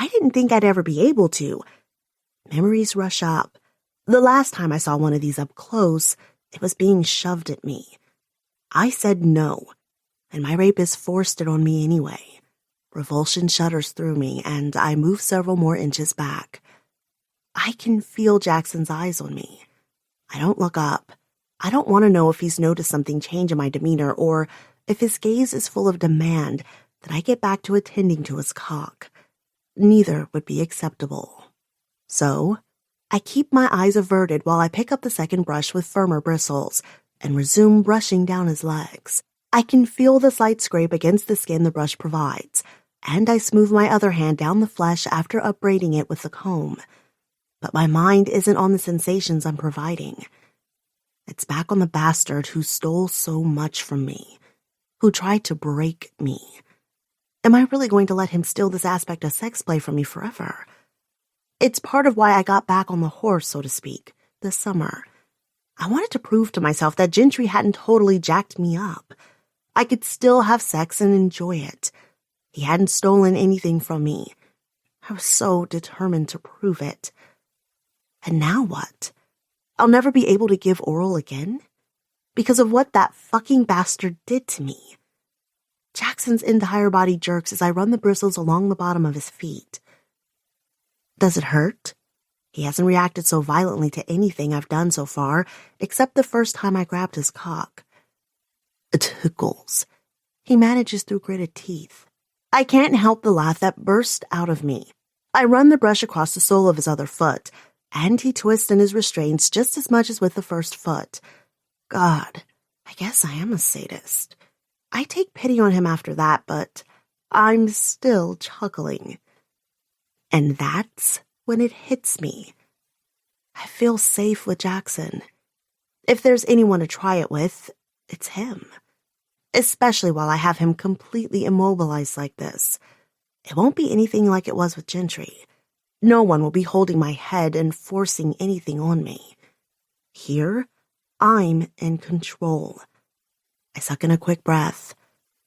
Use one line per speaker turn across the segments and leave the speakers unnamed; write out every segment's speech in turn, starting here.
I didn't think I'd ever be able to. Memories rush up. The last time I saw one of these up close, it was being shoved at me. I said no, and my rapist forced it on me anyway. Revulsion shudders through me, and I move several more inches back. I can feel Jackson's eyes on me. I don't look up. I don't want to know if he's noticed something change in my demeanor or if his gaze is full of demand that I get back to attending to his cock. Neither would be acceptable. So, I keep my eyes averted while I pick up the second brush with firmer bristles and resume brushing down his legs. I can feel the slight scrape against the skin the brush provides, and I smooth my other hand down the flesh after upbraiding it with the comb. But my mind isn't on the sensations I'm providing. It's back on the bastard who stole so much from me, who tried to break me. Am I really going to let him steal this aspect of sex play from me forever? It's part of why I got back on the horse, so to speak, this summer. I wanted to prove to myself that Gentry hadn't totally jacked me up. I could still have sex and enjoy it. He hadn't stolen anything from me. I was so determined to prove it. And now what? I'll never be able to give oral again? Because of what that fucking bastard did to me. Jackson's entire body jerks as I run the bristles along the bottom of his feet. Does it hurt? He hasn't reacted so violently to anything I've done so far, except the first time I grabbed his cock. It tickles. He manages through gritted teeth. I can't help the laugh that burst out of me. I run the brush across the sole of his other foot, and he twists in his restraints just as much as with the first foot. God, I guess I am a sadist. I take pity on him after that, but I'm still chuckling. And that's when it hits me. I feel safe with Jackson. If there's anyone to try it with, it's him. Especially while I have him completely immobilized like this. It won't be anything like it was with Gentry. No one will be holding my head and forcing anything on me. Here, I'm in control. I suck in a quick breath.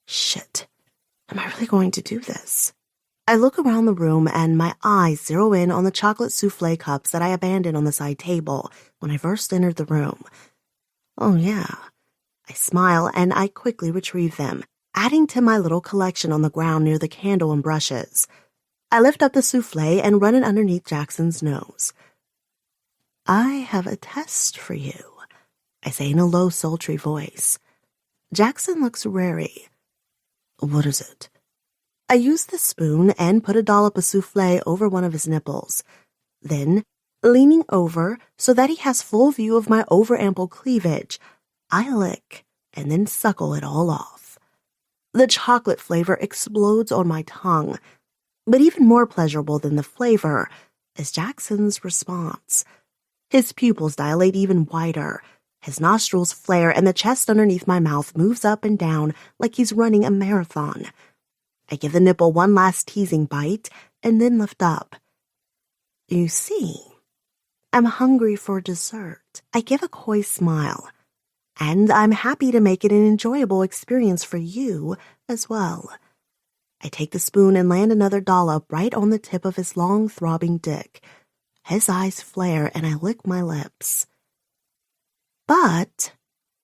Shit, am I really going to do this? I look around the room and my eyes zero in on the chocolate souffle cups that I abandoned on the side table when I first entered the room. Oh yeah. I smile and I quickly retrieve them, adding to my little collection on the ground near the candle and brushes. I lift up the souffle and run it underneath Jackson's nose. I have a test for you, I say in a low, sultry voice. Jackson looks wary. What is it? I use the spoon and put a dollop of souffle over one of his nipples. Then, leaning over so that he has full view of my over-ample cleavage, I lick and then suckle it all off. The chocolate flavor explodes on my tongue, but even more pleasurable than the flavor is Jackson's response. His pupils dilate even wider, his nostrils flare, and the chest underneath my mouth moves up and down like he's running a marathon. I give the nipple one last teasing bite and then lift up. You see, I'm hungry for dessert. I give a coy smile, and I'm happy to make it an enjoyable experience for you as well. I take the spoon and land another dollop right on the tip of his long, throbbing dick. His eyes flare, and I lick my lips. But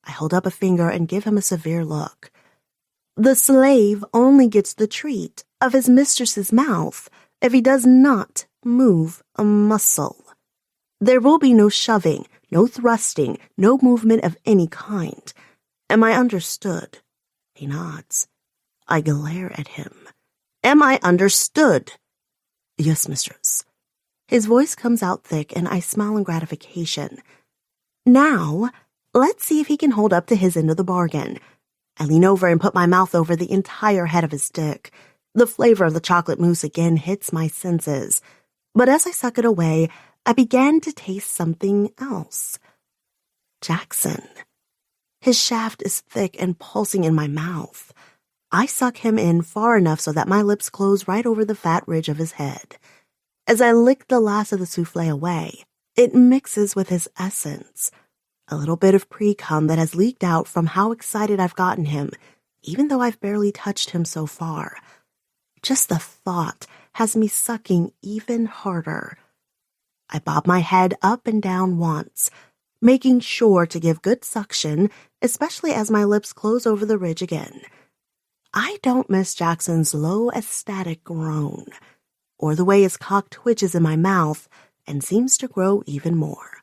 I hold up a finger and give him a severe look. The slave only gets the treat of his mistress's mouth if he does not move a muscle. There will be no shoving, no thrusting, no movement of any kind. Am I understood? He nods. I glare at him. Am I understood? Yes, mistress. His voice comes out thick and I smile in gratification. Now, let's see if he can hold up to his end of the bargain. I lean over and put my mouth over the entire head of his dick. The flavor of the chocolate mousse again hits my senses. But as I suck it away, I began to taste something else. Jackson. His shaft is thick and pulsing in my mouth. I suck him in far enough so that my lips close right over the fat ridge of his head. As I lick the last of the souffle away, it mixes with his essence. A little bit of pre-cum that has leaked out from how excited I've gotten him, even though I've barely touched him so far. Just the thought has me sucking even harder. I bob my head up and down once, making sure to give good suction, especially as my lips close over the ridge again. I don't miss Jackson's low, ecstatic groan, or the way his cock twitches in my mouth and seems to grow even more.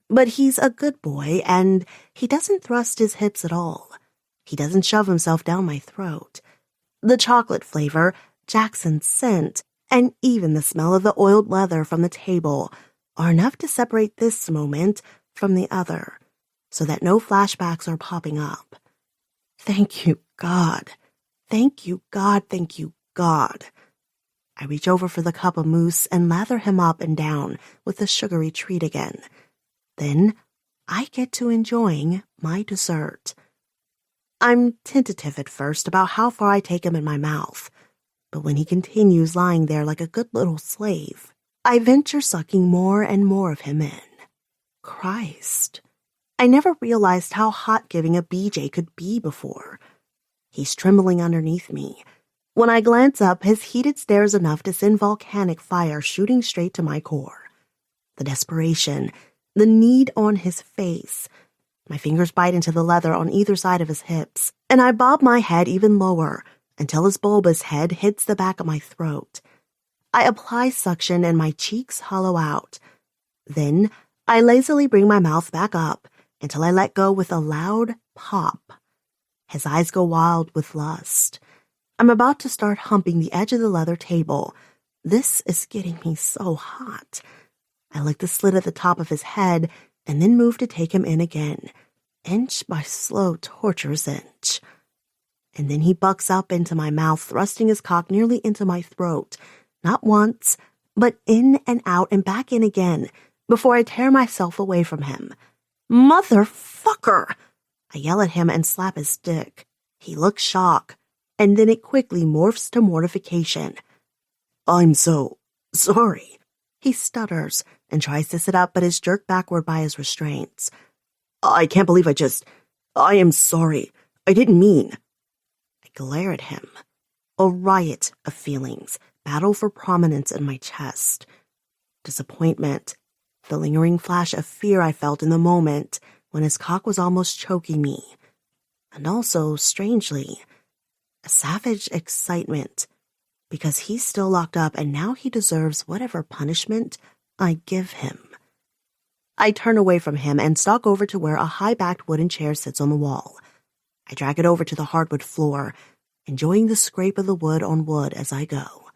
But he's a good boy, and he doesn't thrust his hips at all. He doesn't shove himself down my throat. The chocolate flavor, Jackson's scent, and even the smell of the oiled leather from the table are enough to separate this moment from the other, so that no flashbacks are popping up. Thank you, God. Thank you, God. Thank you, God. I reach over for the cup of mousse and lather him up and down with the sugary treat again. Then I get to enjoying my dessert. I'm tentative at first about how far I take him in my mouth, but when he continues lying there like a good little slave, I venture sucking more and more of him in. Christ. I never realized how hot giving a BJ could be before. He's trembling underneath me. When I glance up, his heated stare is enough to send volcanic fire shooting straight to my core. The desperation, the need on his face. My fingers bite into the leather on either side of his hips, and I bob my head even lower until his bulbous head hits the back of my throat. I apply suction and my cheeks hollow out. Then I lazily bring my mouth back up until I let go with a loud pop. His eyes go wild with lust. I'm about to start humping the edge of the leather table. This is getting me so hot. I lick the slit at the top of his head and then move to take him in again, inch by slow, torturous inch. And then he bucks up into my mouth, thrusting his cock nearly into my throat, not once, but in and out and back in again, before I tear myself away from him. Motherfucker! I yell at him and slap his dick. He looks shocked, and then it quickly morphs to mortification. I'm so sorry. He stutters and tries to sit up, but is jerked backward by his restraints. I can't believe I am sorry. I didn't mean. I glare at him. A riot of feelings battle for prominence in my chest. Disappointment, the lingering flash of fear I felt in the moment when his cock was almost choking me, and also, strangely, a savage excitement, because he's still locked up and now he deserves whatever punishment I give him. I turn away from him and stalk over to where a high-backed wooden chair sits on the wall. I drag it over to the hardwood floor, enjoying the scrape of the wood on wood as I go.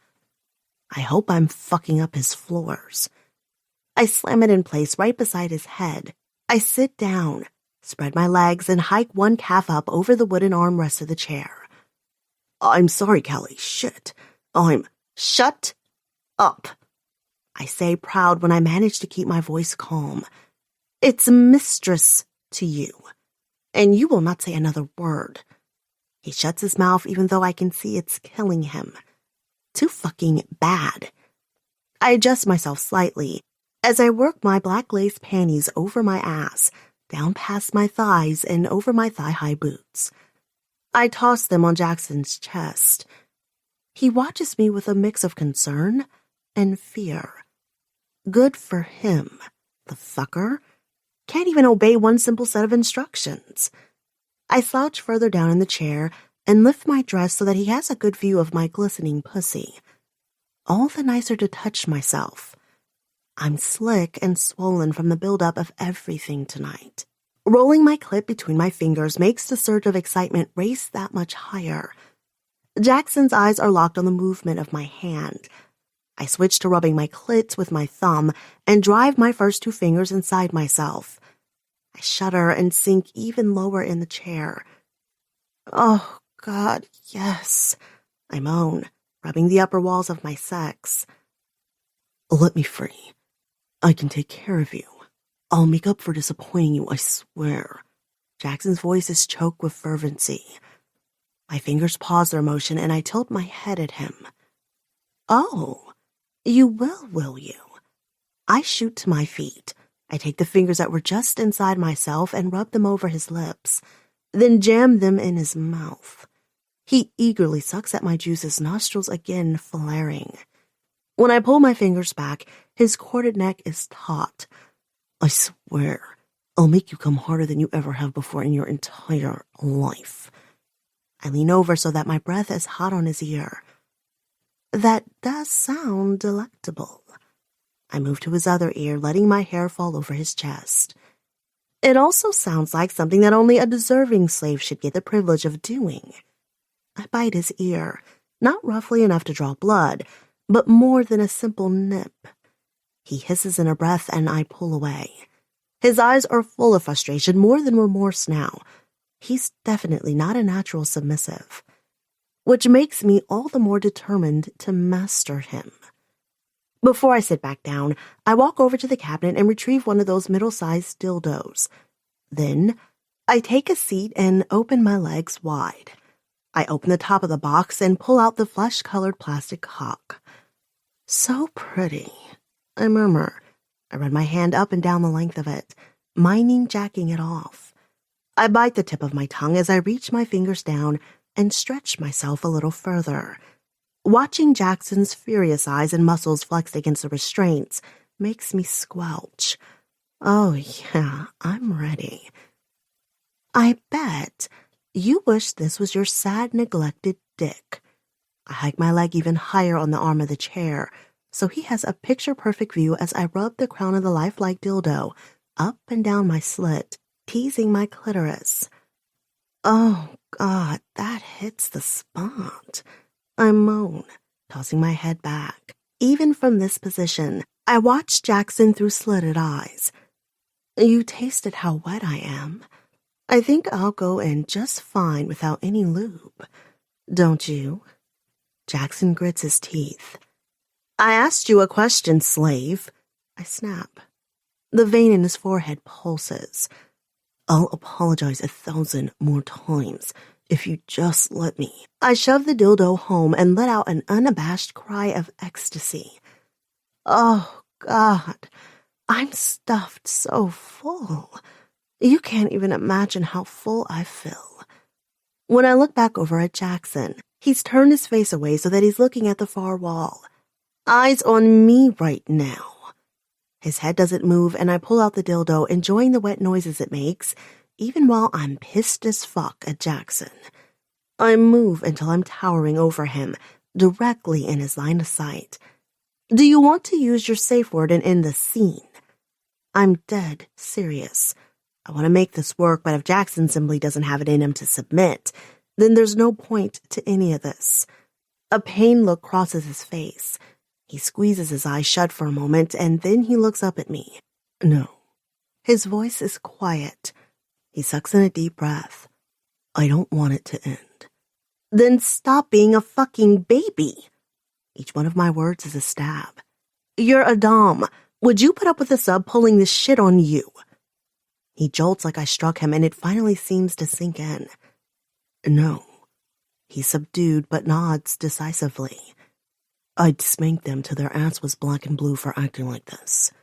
I hope I'm fucking up his floors. I slam it in place right beside his head. I sit down, spread my legs, and hike one calf up over the wooden armrest of the chair. I'm sorry, Callie. Shit. Shut up. I say, proud when I manage to keep my voice calm. It's mistress to you, and you will not say another word. He shuts his mouth even though I can see it's killing him. Too fucking bad. I adjust myself slightly as I work my black lace panties over my ass, down past my thighs and over my thigh-high boots. I toss them on Jackson's chest. He watches me with a mix of concern and fear. Good for him, the fucker. Can't even obey one simple set of instructions. I slouch further down in the chair and lift my dress so that he has a good view of my glistening pussy. All the nicer to touch myself. I'm slick and swollen from the buildup of everything tonight. Rolling my clit between my fingers makes the surge of excitement race that much higher. Jackson's eyes are locked on the movement of my hand. I switch to rubbing my clit with my thumb and drive my first two fingers inside myself. I shudder and sink even lower in the chair. Oh, God, yes, I moan, rubbing the upper walls of my sex. Let me free. I can take care of you. I'll make up for disappointing you, I swear. Jackson's voice is choked with fervency. My fingers pause their motion and I tilt my head at him. Oh, you will you? I shoot to my feet. I take the fingers that were just inside myself and rub them over his lips, then jam them in his mouth. He eagerly sucks at my juice, his nostrils again flaring. When I pull my fingers back, his corded neck is taut. I swear, I'll make you come harder than you ever have before in your entire life. I lean over so that my breath is hot on his ear. That does sound delectable. I move to his other ear, letting my hair fall over his chest. It also sounds like something that only a deserving slave should get the privilege of doing. I bite his ear, not roughly enough to draw blood, but more than a simple nip. He hisses in a breath and I pull away. His eyes are full of frustration, more than remorse now. He's definitely not a natural submissive, which makes me all the more determined to master him. Before I sit back down, I walk over to the cabinet and retrieve one of those middle-sized dildos. Then, I take a seat and open my legs wide. I open the top of the box and pull out the flesh-colored plastic cock. So pretty, I murmur. I run my hand up and down the length of it, minding jacking it off. I bite the tip of my tongue as I reach my fingers down and stretch myself a little further. Watching Jackson's furious eyes and muscles flexed against the restraints makes me squelch. Oh yeah, I'm ready. I bet you wish this was your sad, neglected dick. I hike my leg even higher on the arm of the chair, so he has a picture-perfect view as I rub the crown of the lifelike dildo up and down my slit, teasing my clitoris. Oh, God, that hits the spot. I moan, tossing my head back. Even from this position, I watch Jackson through slitted eyes. You tasted how wet I am. I think I'll go in just fine without any lube. Don't you? Jackson grits his teeth. I asked you a question, slave. I snap. The vein in his forehead pulses. I'll apologize 1,000 more times if you just let me. I shoved the dildo home and let out an unabashed cry of ecstasy. Oh, God, I'm stuffed so full. You can't even imagine how full I feel. When I look back over at Jackson, he's turned his face away so that he's looking at the far wall. Eyes on me right now. His head doesn't move, and I pull out the dildo, enjoying the wet noises it makes, even while I'm pissed as fuck at Jackson. I move until I'm towering over him, directly in his line of sight. Do you want to use your safe word and end the scene? I'm dead serious. I want to make this work, but if Jackson simply doesn't have it in him to submit, then there's no point to any of this. A pained look crosses his face. He squeezes his eyes shut for a moment, and then he looks up at me. No. His voice is quiet. He sucks in a deep breath. I don't want it to end. Then stop being a fucking baby. Each one of my words is a stab. You're a dom. Would you put up with a sub pulling this shit on you? He jolts like I struck him, and it finally seems to sink in. No. He's subdued but nods decisively. I'd spank them till their ass was black and blue for acting like this.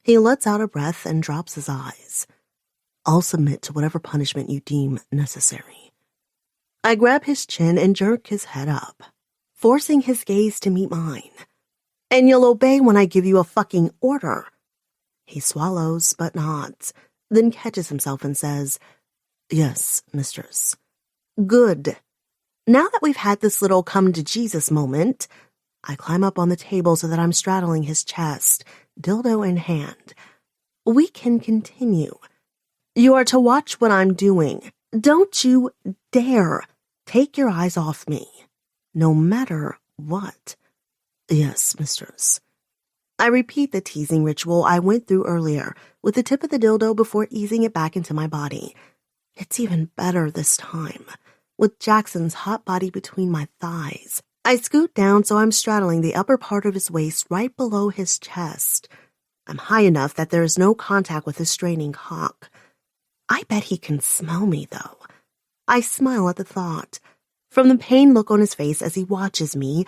He lets out a breath and drops his eyes. I'll submit to whatever punishment you deem necessary. I grab his chin and jerk his head up, forcing his gaze to meet mine. And you'll obey when I give you a fucking order. He swallows but nods, then catches himself and says, Yes, mistress. Good. Now that we've had this little come-to-Jesus moment, I climb up on the table so that I'm straddling his chest, dildo in hand. We can continue. You are to watch what I'm doing. Don't you dare take your eyes off me, no matter what. Yes, mistress. I repeat the teasing ritual I went through earlier with the tip of the dildo before easing it back into my body. It's even better this time, with Jackson's hot body between my thighs. I scoot down so I'm straddling the upper part of his waist right below his chest. I'm high enough that there is no contact with his straining cock. I bet he can smell me, though. I smile at the thought. From the pained look on his face as he watches me,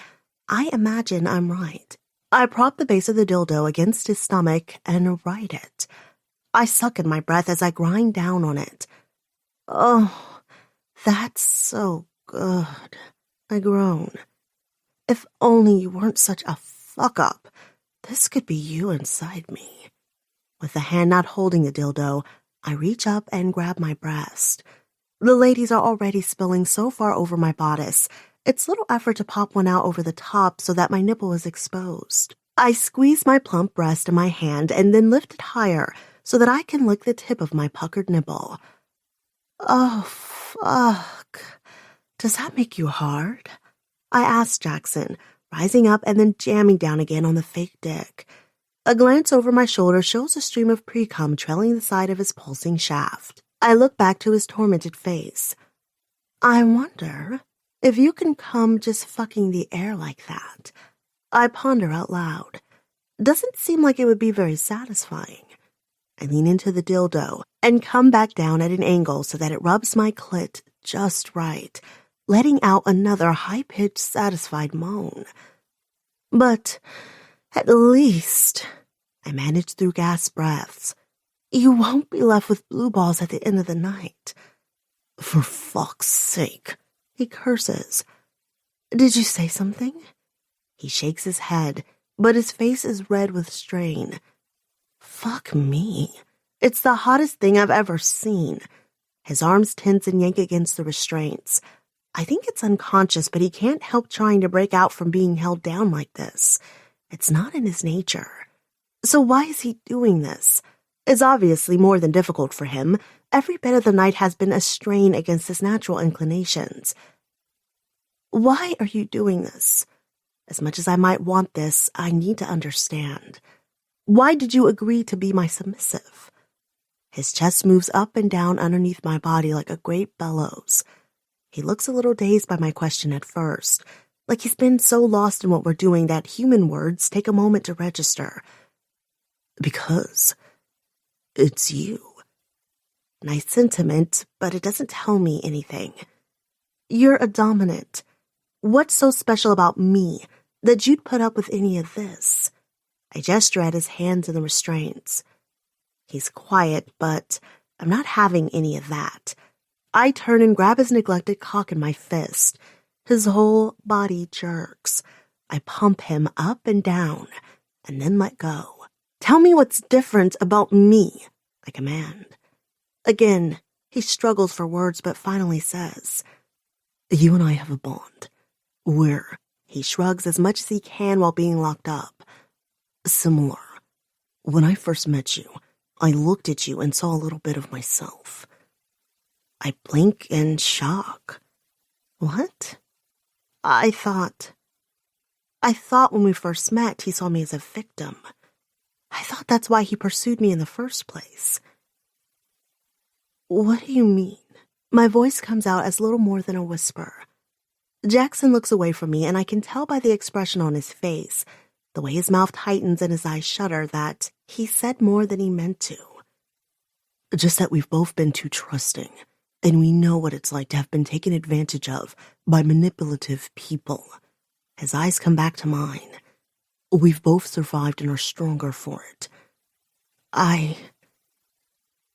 I imagine I'm right. I prop the base of the dildo against his stomach and ride it. I suck in my breath as I grind down on it. Oh, that's so Good, I groan. If only you weren't such a fuck-up. This could be you inside me. With the hand not holding the dildo, I reach up and grab my breast. The ladies are already spilling so far over my bodice, it's little effort to pop one out over the top so that my nipple is exposed. I squeeze my plump breast in my hand and then lift it higher so that I can lick the tip of my puckered nipple. Oh, fuck. Does that make you hard? I asked Jackson, rising up and then jamming down again on the fake dick. A glance over my shoulder shows a stream of pre-cum trailing the side of his pulsing shaft. I look back to his tormented face. I wonder if you can come just fucking the air like that. I ponder out loud. Doesn't seem like it would be very satisfying. I lean into the dildo and come back down at an angle so that it rubs my clit just right, letting out another high-pitched, satisfied moan. But at least, I manage through gasped breaths, you won't be left with blue balls at the end of the night. For fuck's sake, he curses. Did you say something? He shakes his head, but his face is red with strain. Fuck me. It's the hottest thing I've ever seen. His arms tense and yank against the restraints. I think it's unconscious, but he can't help trying to break out from being held down like this. It's not in his nature. So why is he doing this? It's obviously more than difficult for him. Every bit of the night has been a strain against his natural inclinations. Why are you doing this? As much as I might want this, I need to understand. Why did you agree to be my submissive? His chest moves up and down underneath my body like a great bellows. He looks a little dazed by my question at first, like he's been so lost in what we're doing that human words take a moment to register. Because it's you. Nice sentiment, but it doesn't tell me anything. You're a dominant. What's so special about me that you'd put up with any of this? I gesture at his hands in the restraints. He's quiet, but I'm not having any of that. I turn and grab his neglected cock in my fist. His whole body jerks. I pump him up and down, and then let go. Tell me what's different about me, I command. Again, he struggles for words, but finally says, You and I have a bond. He shrugs as much as he can while being locked up. Similar. When I first met you, I looked at you and saw a little bit of myself. I blink in shock. What? I thought when we first met he saw me as a victim. I thought that's why he pursued me in the first place. What do you mean? My voice comes out as little more than a whisper. Jackson looks away from me, and I can tell by the expression on his face, the way his mouth tightens and his eyes shudder, that he said more than he meant to. Just that we've both been too trusting, and we know what it's like to have been taken advantage of by manipulative people. His eyes come back to mine. We've both survived and are stronger for it.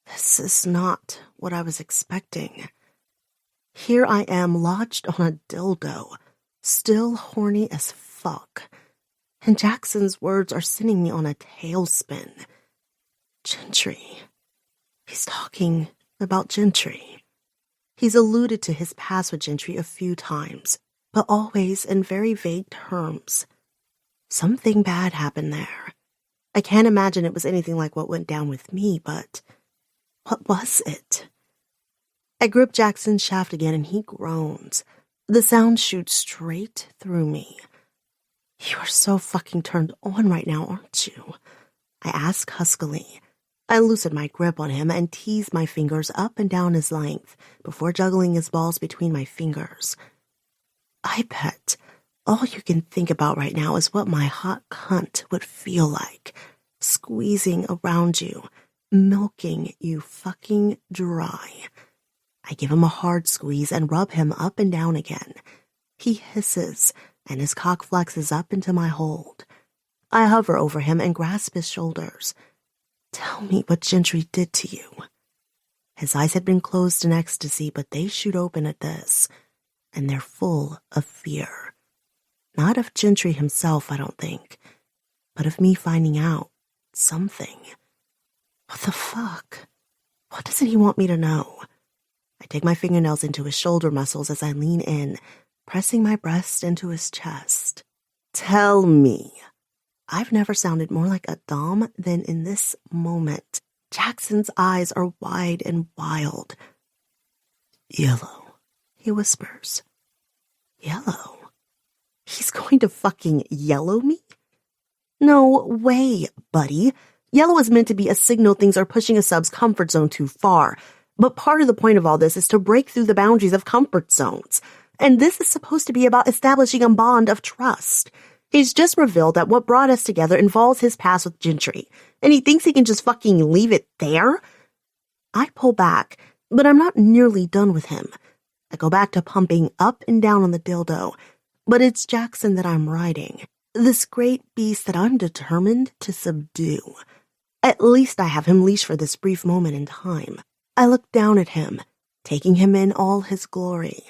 This is not what I was expecting. Here I am lodged on a dildo, still horny as fuck, and Jackson's words are sending me on a tailspin. Gentry. He's talking about Gentry. He's alluded to his past with Gentry a few times, but always in very vague terms. Something bad happened there. I can't imagine it was anything like what went down with me, but what was it? I grip Jackson's shaft again and he groans. The sound shoots straight through me. You are so fucking turned on right now, aren't you? I ask huskily. I loosen my grip on him and tease my fingers up and down his length before juggling his balls between my fingers. I bet all you can think about right now is what my hot cunt would feel like, squeezing around you, milking you fucking dry. I give him a hard squeeze and rub him up and down again. He hisses, and his cock flexes up into my hold. I hover over him and grasp his shoulders. Tell me what Gentry did to you. His eyes had been closed in ecstasy, but they shoot open at this. and they're full of fear. Not of Gentry himself, I don't think, but of me finding out something. What the fuck? What doesn't he want me to know? I dig my fingernails into his shoulder muscles as I lean in, pressing my breast into his chest. Tell me. I've never sounded more like a dom than in this moment. Jackson's eyes are wide and wild. Yellow, he whispers. Yellow? He's going to fucking yellow me? No way, buddy. Yellow is meant to be a signal things are pushing a sub's comfort zone too far. But part of the point of all this is to break through the boundaries of comfort zones. And this is supposed to be about establishing a bond of trust. He's just revealed that what brought us together involves his past with Gentry, and he thinks he can just fucking leave it there? I pull back, but I'm not nearly done with him. I go back to pumping up and down on the dildo, but it's Jackson that I'm riding, this great beast that I'm determined to subdue. At least I have him leashed for this brief moment in time. I look down at him, taking him in all his glory,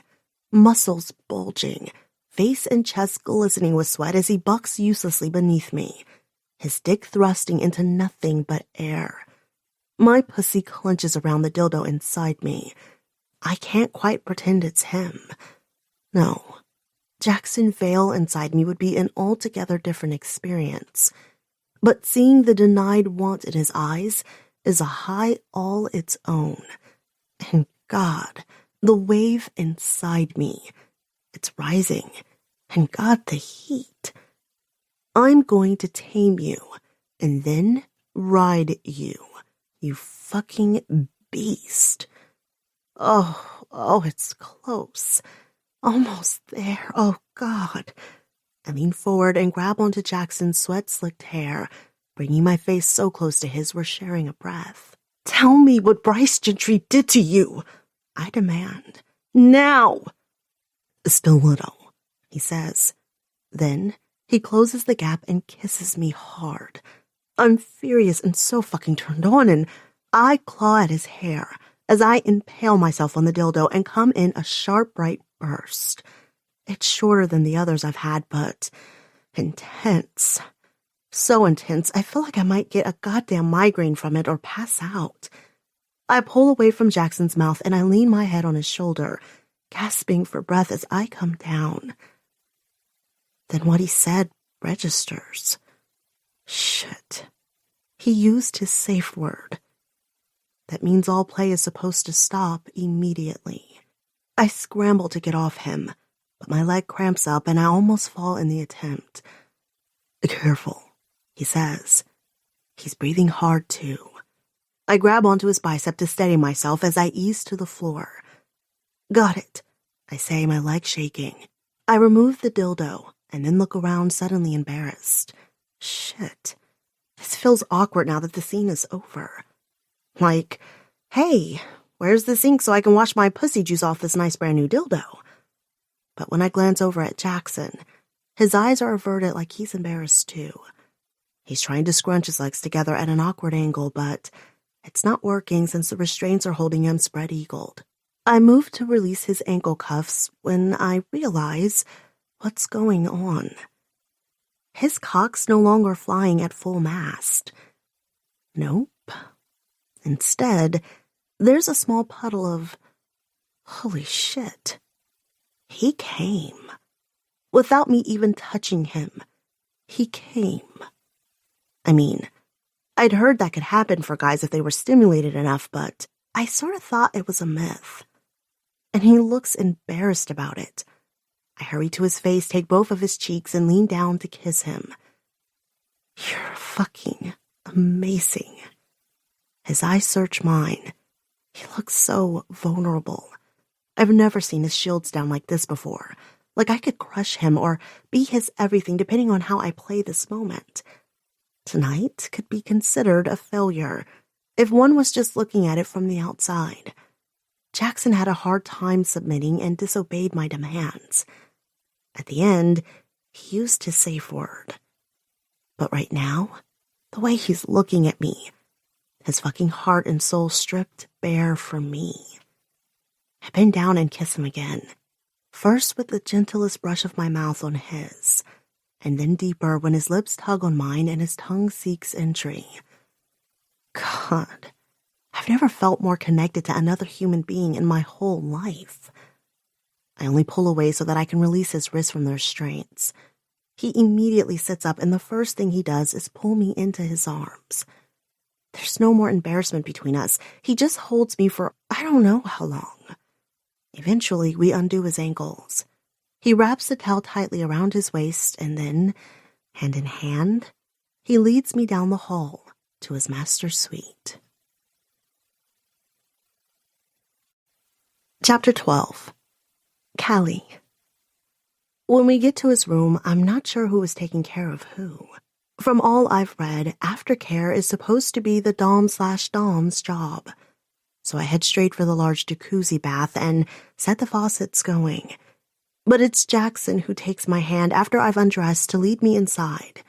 muscles bulging, face and chest glistening with sweat as he bucks uselessly beneath me, his dick thrusting into nothing but air. My pussy clenches around the dildo inside me. I can't quite pretend it's him. No, Jackson Vale inside me would be an altogether different experience. But seeing the denied want in his eyes is a high all its own. And God, the wave inside me, it's rising. And God, the heat. I'm going to tame you and then ride you, you fucking beast. Oh, it's close. Almost there. Oh, God. I lean forward and grab onto Jackson's sweat-slicked hair, bringing my face so close to his we're sharing a breath. Tell me what Bryce Gentry did to you, I demand. Now! Stiletto, he says. Then he closes the gap and kisses me hard. I'm furious and so fucking turned on, and I claw at his hair as I impale myself on the dildo and come in a sharp, bright burst. It's shorter than the others I've had, but intense. So intense, I feel like I might get a goddamn migraine from it or pass out. I pull away from Jackson's mouth and I lean my head on his shoulder, gasping for breath as I come down. Then what he said registers. Shit. He used his safe word. That means all play is supposed to stop immediately. I scramble to get off him, but my leg cramps up and I almost fall in the attempt. Careful, he says. He's breathing hard too. I grab onto his bicep to steady myself as I ease to the floor. Got it, I say, my leg shaking. I remove the dildo and then look around, suddenly embarrassed. Shit. This feels awkward now that the scene is over. Like, hey, where's the sink so I can wash my pussy juice off this nice brand new dildo? But when I glance over at Jackson, his eyes are averted like he's embarrassed too. He's trying to scrunch his legs together at an awkward angle, but it's not working since the restraints are holding him spread-eagled. I move to release his ankle cuffs when I realize what's going on. His cock's no longer flying at full mast. Nope. Instead, there's a small puddle of... Holy shit. He came. Without me even touching him, he came. I mean, I'd heard that could happen for guys if they were stimulated enough, but I sort of thought it was a myth. And he looks embarrassed about it. I hurry to his face, take both of his cheeks, and lean down to kiss him. You're fucking amazing. His eyes search mine. He looks so vulnerable. I've never seen his shields down like this before. Like I could crush him or be his everything depending on how I play this moment. Tonight could be considered a failure if one was just looking at it from the outside. Jackson had a hard time submitting and disobeyed my demands. At the end, he used his safe word. But right now, the way he's looking at me, his fucking heart and soul stripped bare for me. I bend down and kiss him again. first with the gentlest brush of my mouth on his, and then deeper when his lips tug on mine and his tongue seeks entry. God, I've never felt more connected to another human being in my whole life. I only pull away so that I can release his wrists from their restraints. He immediately sits up, and the first thing he does is pull me into his arms. There's no more embarrassment between us. He just holds me for I don't know how long. Eventually, we undo his ankles. He wraps the towel tightly around his waist, and then, hand in hand, he leads me down the hall to his master's suite. Chapter 12. Callie. When we get to his room, I'm not sure who is taking care of who. From all I've read, aftercare is supposed to be the Dom/Dom's job. So I head straight for the large jacuzzi bath and set the faucets going. But it's Jackson who takes my hand after I've undressed to lead me inside.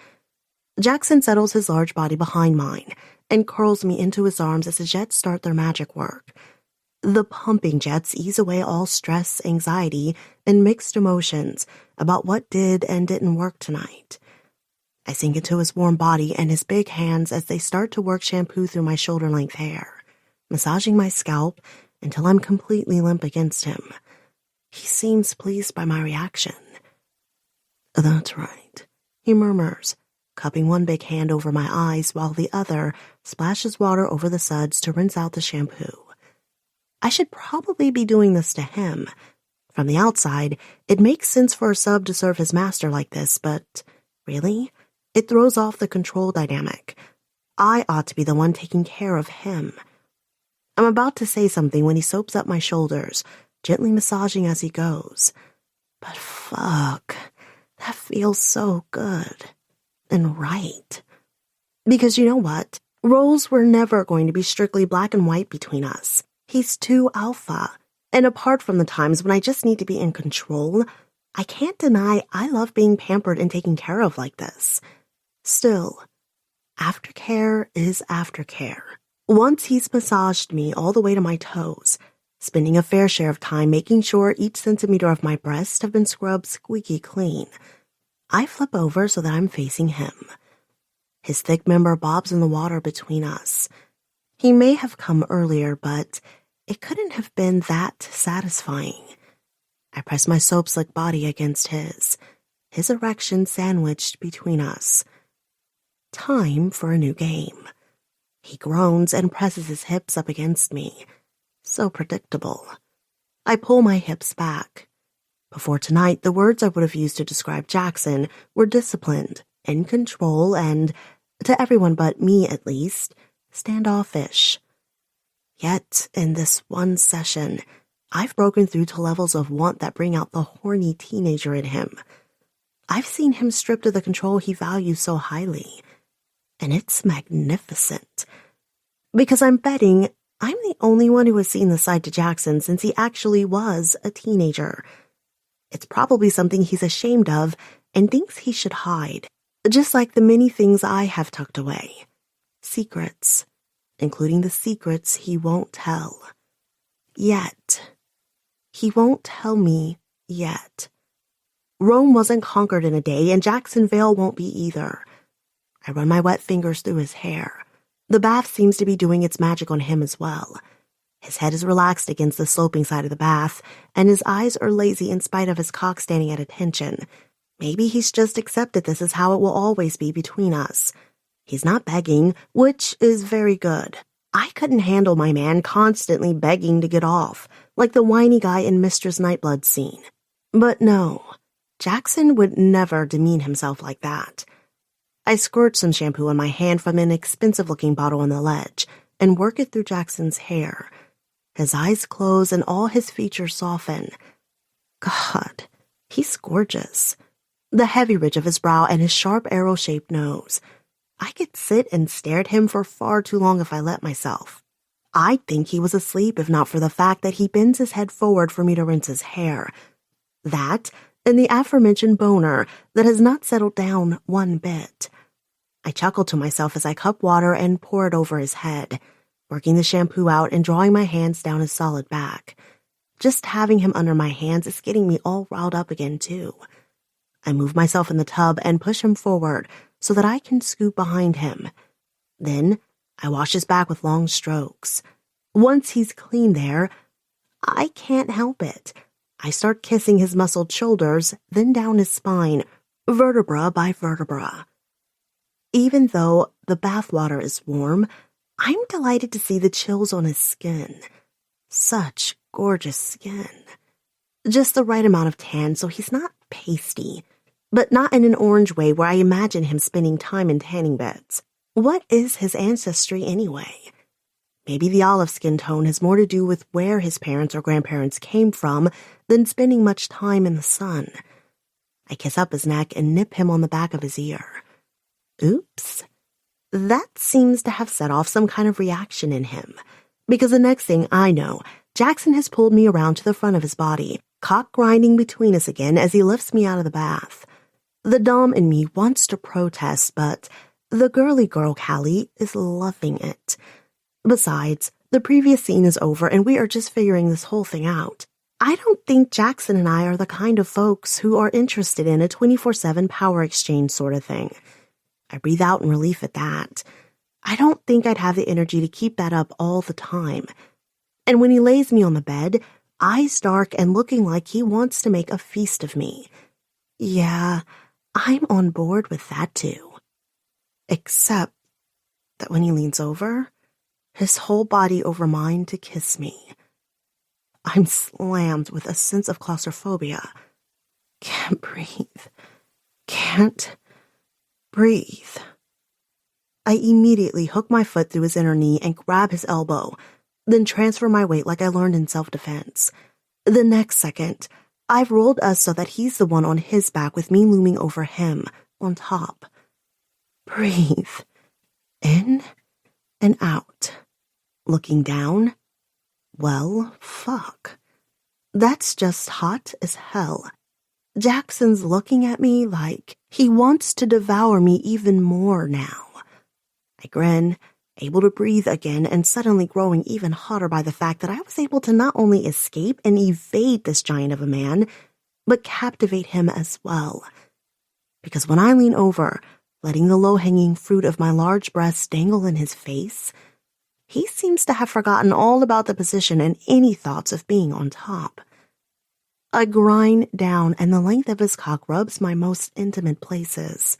Jackson settles his large body behind mine and curls me into his arms as the jets start their magic work. The pumping jets ease away all stress, anxiety, and mixed emotions about what did and didn't work tonight. I sink into his warm body and his big hands as they start to work shampoo through my shoulder-length hair, massaging my scalp until I'm completely limp against him. He seems pleased by my reaction. "That's right," he murmurs, cupping one big hand over my eyes while the other splashes water over the suds to rinse out the shampoo. I should probably be doing this to him. From the outside, it makes sense for a sub to serve his master like this, but really, it throws off the control dynamic. I ought to be the one taking care of him. I'm about to say something when he soaps up my shoulders, gently massaging as he goes. But fuck, that feels so good and right. Because you know what? Roles were never going to be strictly black and white between us. He's too alpha, and apart from the times when I just need to be in control, I can't deny I love being pampered and taken care of like this. Still, aftercare is aftercare. Once he's massaged me all the way to my toes, spending a fair share of time making sure each centimeter of my breasts have been scrubbed squeaky clean, I flip over so that I'm facing him. His thick member bobs in the water between us. He may have come earlier, but it couldn't have been that satisfying. I press my soap-slick body against his erection sandwiched between us. Time for a new game. He groans and presses his hips up against me. So predictable. I pull my hips back. Before tonight, the words I would have used to describe Jackson were disciplined, in control, and, to everyone but me at least, standoffish. Yet, in this one session, I've broken through to levels of want that bring out the horny teenager in him. I've seen him stripped of the control he values so highly, and it's magnificent. Because I'm betting I'm the only one who has seen the side to Jackson since he actually was a teenager. It's probably something he's ashamed of and thinks he should hide, just like the many things I have tucked away. Secrets, including the secrets he won't tell. Yet. He won't tell me yet. Rome wasn't conquered in a day, and Jacksonville won't be either. I run my wet fingers through his hair. The bath seems to be doing its magic on him as well. His head is relaxed against the sloping side of the bath, and his eyes are lazy in spite of his cock standing at attention. Maybe he's just accepted this is how it will always be between us. He's not begging, which is very good. I couldn't handle my man constantly begging to get off, like the whiny guy in Mistress Nightblood's scene. But no, Jackson would never demean himself like that. I squirt some shampoo on my hand from an expensive-looking bottle on the ledge and work it through Jackson's hair. His eyes close and all his features soften. God, he's gorgeous. The heavy ridge of his brow and his sharp arrow-shaped nose. I could sit and stare at him for far too long if I let myself. I'd think he was asleep if not for the fact that he bends his head forward for me to rinse his hair. That, and the aforementioned boner that has not settled down one bit. I chuckle to myself as I cup water and pour it over his head, working the shampoo out and drawing my hands down his solid back. Just having him under my hands is getting me all riled up again, too. I move myself in the tub and push him forward so that I can scoot behind him. Then I wash his back with long strokes. Once he's clean there, I can't help it. I start kissing his muscled shoulders, then down his spine, vertebra by vertebra. Even though the bathwater is warm, I'm delighted to see the chills on his skin. Such gorgeous skin. Just the right amount of tan so he's not pasty, but not in an orange way where I imagine him spending time in tanning beds. What is his ancestry anyway? Maybe the olive skin tone has more to do with where his parents or grandparents came from than spending much time in the sun. I kiss up his neck and nip him on the back of his ear. Oops. That seems to have set off some kind of reaction in him, because the next thing I know, Jackson has pulled me around to the front of his body, cock grinding between us again as he lifts me out of the bath. The dom in me wants to protest, but the girly girl Callie is loving it. Besides, the previous scene is over and we are just figuring this whole thing out. I don't think Jackson and I are the kind of folks who are interested in a 24/7 power exchange sort of thing. I breathe out in relief at that. I don't think I'd have the energy to keep that up all the time. And when he lays me on the bed, eyes dark and looking like he wants to make a feast of me. Yeah, I'm on board with that too. Except that when he leans over, his whole body over mine to kiss me. I'm slammed with a sense of claustrophobia. Can't breathe. Can't breathe. I immediately hook my foot through his inner knee and grab his elbow, then transfer my weight like I learned in self-defense. The next second, I've rolled us so that he's the one on his back with me looming over him, on top. Breathe. In and out. Looking down. Well, fuck. That's just hot as hell. Jackson's looking at me like he wants to devour me even more now. I grin, able to breathe again and suddenly growing even hotter by the fact that I was able to not only escape and evade this giant of a man, but captivate him as well. Because when I lean over, letting the low-hanging fruit of my large breasts dangle in his face, he seems to have forgotten all about the position and any thoughts of being on top. I grind down and the length of his cock rubs my most intimate places.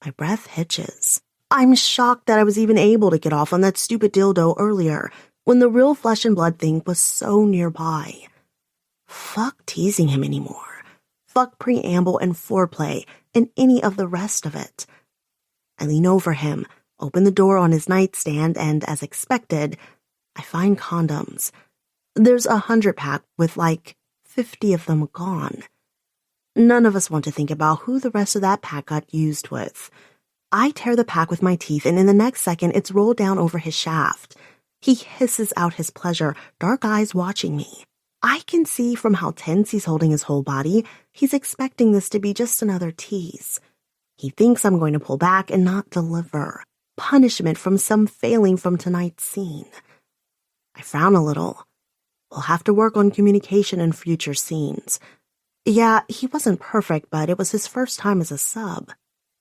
My breath hitches. I'm shocked that I was even able to get off on that stupid dildo earlier when the real flesh and blood thing was so nearby. Fuck teasing him anymore. Fuck preamble and foreplay and any of the rest of it. I lean over him, open the door on his nightstand, and as expected, I find condoms. There's 100-pack with like 50 of them gone. None of us want to think about who the rest of that pack got used with. I tear the pack with my teeth, and in the next second, it's rolled down over his shaft. He hisses out his pleasure, dark eyes watching me. I can see from how tense he's holding his whole body, he's expecting this to be just another tease. He thinks I'm going to pull back and not deliver. Punishment from some failing from tonight's scene. I frown a little. We'll have to work on communication in future scenes. Yeah, he wasn't perfect, but it was his first time as a sub.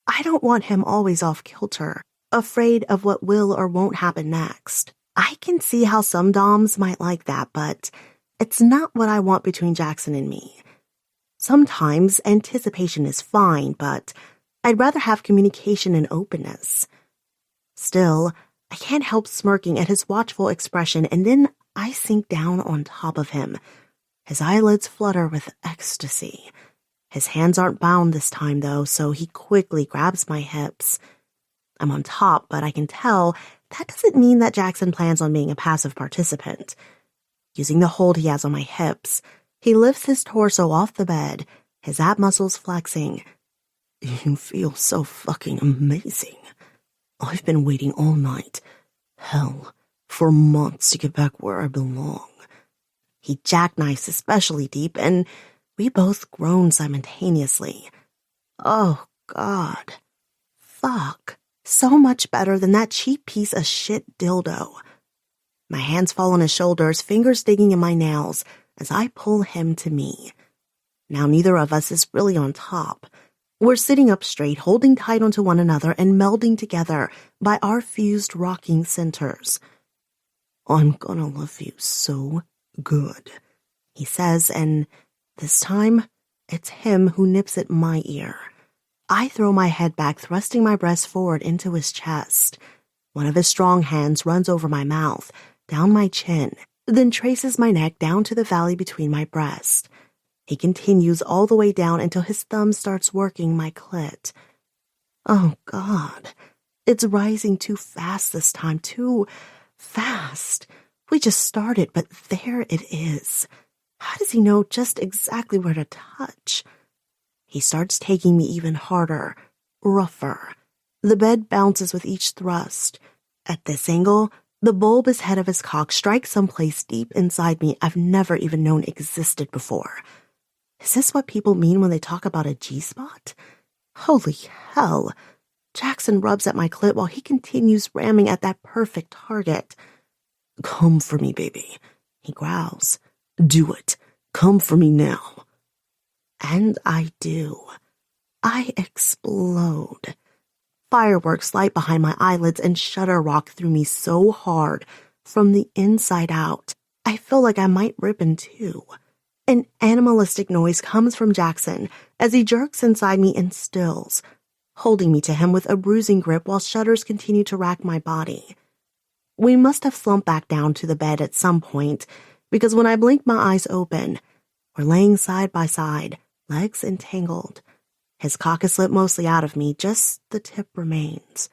I don't want him always off kilter, afraid of what will or won't happen next. I can see how some doms might like that, but it's not what I want between Jackson and me. Sometimes anticipation is fine, but I'd rather have communication and openness. Still, I can't help smirking at his watchful expression, and then I sink down on top of him. His eyelids flutter with ecstasy. His hands aren't bound this time, though, so he quickly grabs my hips. I'm on top, but I can tell that doesn't mean that Jackson plans on being a passive participant. Using the hold he has on my hips, he lifts his torso off the bed, his ab muscles flexing. You feel so fucking amazing. I've been waiting all night. Hell, for months to get back where I belong. He jackknifes especially deep, and we both groan simultaneously. Oh, God. Fuck. So much better than that cheap piece of shit dildo. My hands fall on his shoulders, fingers digging in my nails. as I pull him to me. Now neither of us is really on top. We're sitting up straight, holding tight onto one another and melding together by our fused rocking centers. I'm gonna love you so good, he says, and this time, it's him who nips at my ear. I throw my head back, thrusting my breast forward into his chest. One of his strong hands runs over my mouth, down my chin, then traces my neck down to the valley between my breasts. He continues all the way down until his thumb starts working my clit. Oh, God. It's rising too fast this time, too fast. We just started, but there it is. How does he know just exactly where to touch? He starts taking me even harder, rougher. The bed bounces with each thrust. At this angle, the bulbous head of his cock strikes someplace deep inside me I've never even known existed before. Is this what people mean when they talk about a G-spot? Holy hell! Jackson rubs at my clit while he continues ramming at that perfect target. Come for me, baby, he growls. Do it. Come for me now. And I do. I explode. Fireworks light behind my eyelids and shudder rock through me so hard, from the inside out, I feel like I might rip in two. An animalistic noise comes from Jackson as he jerks inside me and stills, holding me to him with a bruising grip while shudders continue to rack my body. We must have slumped back down to the bed at some point, because when I blink my eyes open, we're laying side by side, legs entangled. His cock has slipped mostly out of me, just the tip remains.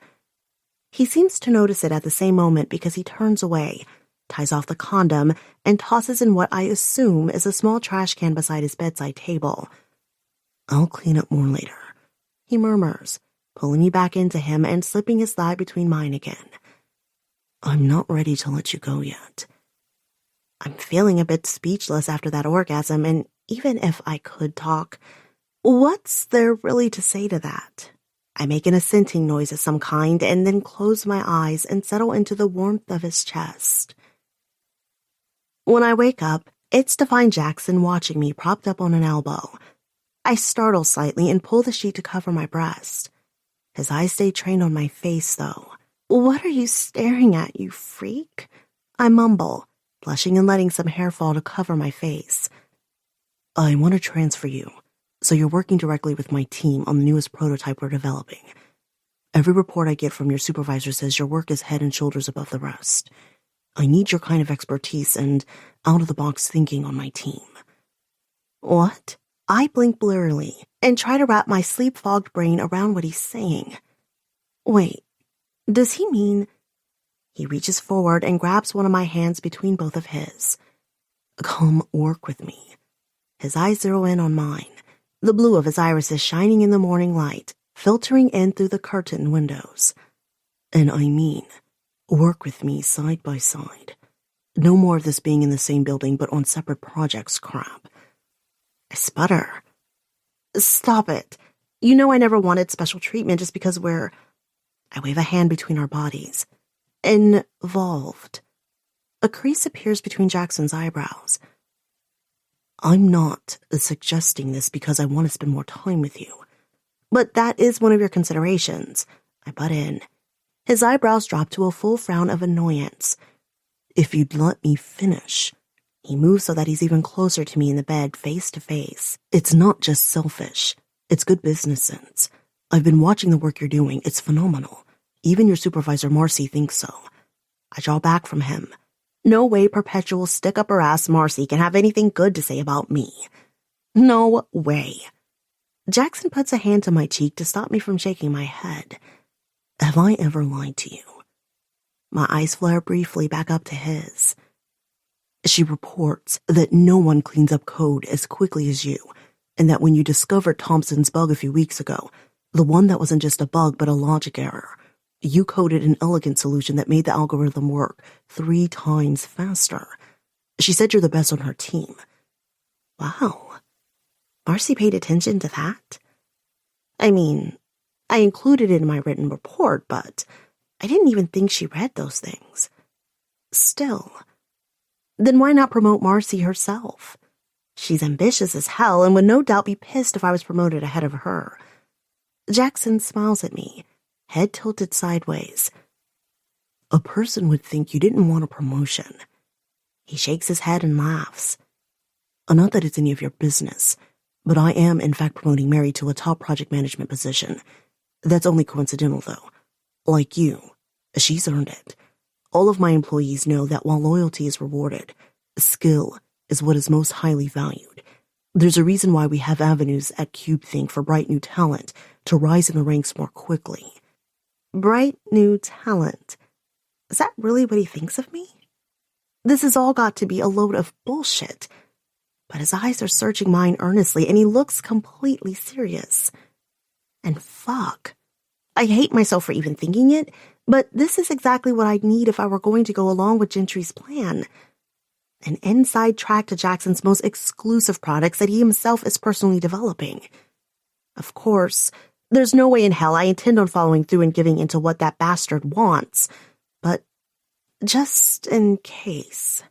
He seems to notice it at the same moment because he turns away, ties off the condom, and tosses in what I assume is a small trash can beside his bedside table. I'll clean up more later, he murmurs, pulling me back into him and slipping his thigh between mine again. I'm not ready to let you go yet. I'm feeling a bit speechless after that orgasm, and even if I could talk, what's there really to say to that? I make an assenting noise of some kind and then close my eyes and settle into the warmth of his chest. When I wake up, it's to find Jackson watching me propped up on an elbow. I startle slightly and pull the sheet to cover my breast. His eyes stay trained on my face, though. What are you staring at, you freak? I mumble, blushing and letting some hair fall to cover my face. I want to transfer you, so you're working directly with my team on the newest prototype we're developing. Every report I get from your supervisor says your work is head and shoulders above the rest. I need your kind of expertise and out-of-the-box thinking on my team. What? I blink blurrily and try to wrap my sleep-fogged brain around what he's saying. Wait, does he mean... He reaches forward and grabs one of my hands between both of his. Come work with me. His eyes zero in on mine, the blue of his irises shining in the morning light, filtering in through the curtain windows. And I mean, work with me side by side. No more of this being in the same building but on separate projects crap. I sputter. Stop it. You know I never wanted special treatment just because we're... I wave a hand between our bodies. Involved. A crease appears between Jackson's eyebrows. I'm not suggesting this because I want to spend more time with you. But that is one of your considerations. I butt in. His eyebrows drop to a full frown of annoyance. If you'd let me finish. He moves so that he's even closer to me in the bed, face to face. It's not just selfish. It's good business sense. I've been watching the work you're doing. It's phenomenal. Even your supervisor, Marcy, thinks so. I draw back from him. No way perpetual stick-up-her-ass Marcy can have anything good to say about me. No way. Jackson puts a hand to my cheek to stop me from shaking my head. Have I ever lied to you? My eyes flare briefly back up to his. She reports that no one cleans up code as quickly as you, and that when you discovered Thompson's bug a few weeks ago, the one that wasn't just a bug but a logic error, you coded an elegant solution that made the algorithm work 3 times faster. She said you're the best on her team. Wow. Marcy paid attention to that? I mean, I included it in my written report, but I didn't even think she read those things. Still, Then why not promote Marcy herself? She's ambitious as hell and would no doubt be pissed if I was promoted ahead of her. Jackson smiles at me, head tilted sideways. A person would think you didn't want a promotion. He shakes his head and laughs. Not that it's any of your business, but I am in fact promoting Mary to a top project management position. That's only coincidental, though. Like you, she's earned it. All of my employees know that while loyalty is rewarded, skill is what is most highly valued. There's a reason why we have avenues at CubeThink for bright new talent to rise in the ranks more quickly. Bright new talent. Is that really what he thinks of me? This has all got to be a load of bullshit. But his eyes are searching mine earnestly, and he looks completely serious. And fuck. I hate myself for even thinking it, but this is exactly what I'd need if I were going to go along with Gentry's plan. An inside track to Jackson's most exclusive products that he himself is personally developing. Of course, there's no way in hell I intend on following through and giving into what that bastard wants, but just in case.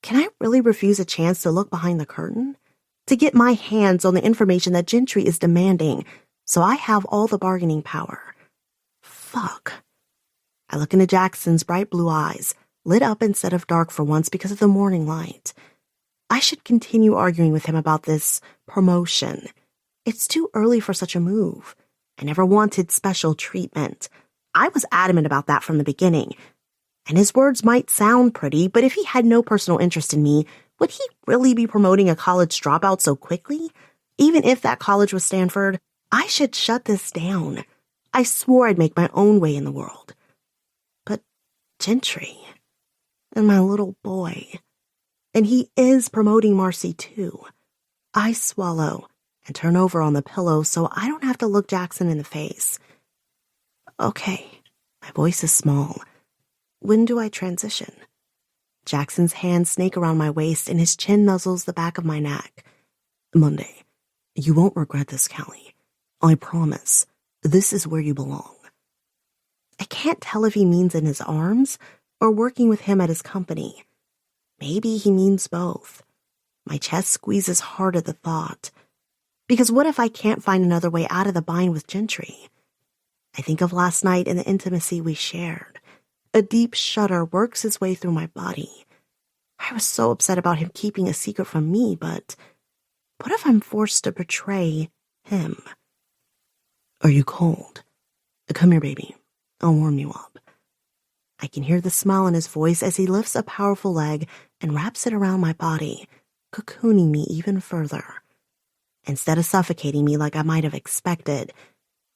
Can I really refuse a chance to look behind the curtain? To get my hands on the information that Gentry is demanding, so I have all the bargaining power. Fuck. I look into Jackson's bright blue eyes, lit up instead of dark for once because of the morning light. I should continue arguing with him about this promotion. It's too early for such a move. I never wanted special treatment. I was adamant about that from the beginning. And his words might sound pretty, but if he had no personal interest in me, would he really be promoting a college dropout so quickly? Even if that college was Stanford, I should shut this down. I swore I'd make my own way in the world. But Gentry, and my little boy, and he is promoting Marcy too. I swallow and turn over on the pillow so I don't have to look Jackson in the face. Okay, my voice is small. When do I transition? Jackson's hands snake around my waist and his chin nuzzles the back of my neck. Monday. You won't regret this, Callie. I promise. This is where you belong. I can't tell if he means in his arms or working with him at his company. Maybe he means both. My chest squeezes hard at the thought. Because what if I can't find another way out of the bind with Gentry? I think of last night and the intimacy we shared. A deep shudder works its way through my body. I was so upset about him keeping a secret from me, but what if I'm forced to betray him? Are you cold? Come here, baby. I'll warm you up. I can hear the smile in his voice as he lifts a powerful leg and wraps it around my body, cocooning me even further. Instead of suffocating me like I might have expected,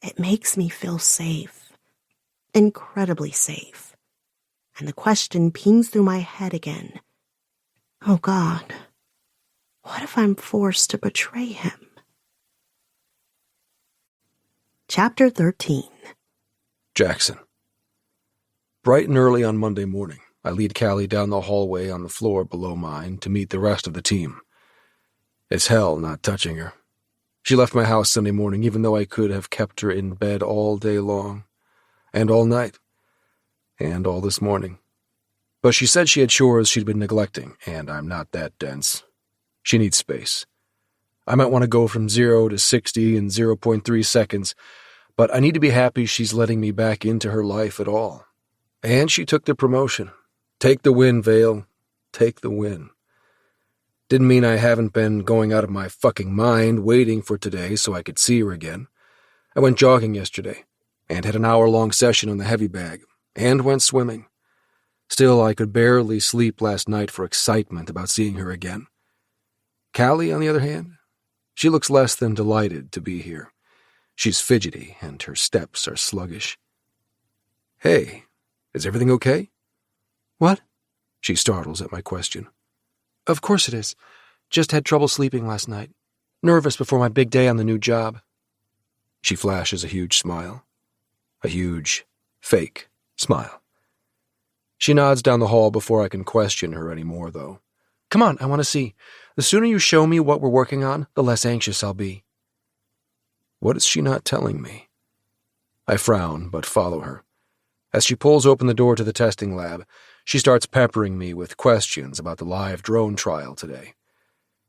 it makes me feel safe. Incredibly safe. And the question pings through my head again. Oh God, what if I'm forced to betray him? Chapter 13.
Jackson. Bright and early on Monday morning, I lead Callie down the hallway on the floor below mine to meet the rest of the team. It's hell not touching her. She left my house Sunday morning even though I could have kept her in bed all day long, and all night, and all this morning. But she said she had chores she'd been neglecting, and I'm not that dense. She needs space. I might want to go from 0 to 60 in 0.3 seconds, but I need to be happy she's letting me back into her life at all. And she took the promotion. Take the win, Vale. Take the win. Didn't mean I haven't been going out of my fucking mind waiting for today so I could see her again. I went jogging yesterday, and had an hour-long session on the heavy bag, and went swimming. Still, I could barely sleep last night for excitement about seeing her again. Callie, on the other hand, she looks less than delighted to be here. She's fidgety, and her steps are sluggish. Hey, is everything okay?
What?
She startles at my question.
Of course it is. Just had trouble sleeping last night. Nervous before my big day on the new job.
She flashes a huge smile. A huge, fake smile. She nods down the hall before I can question her anymore, though.
Come on, I want to see. The sooner you show me what we're working on, the less anxious I'll be.
What is she not telling me? I frown, but follow her. As she pulls open the door to the testing lab, She starts peppering me with questions about the live drone trial today.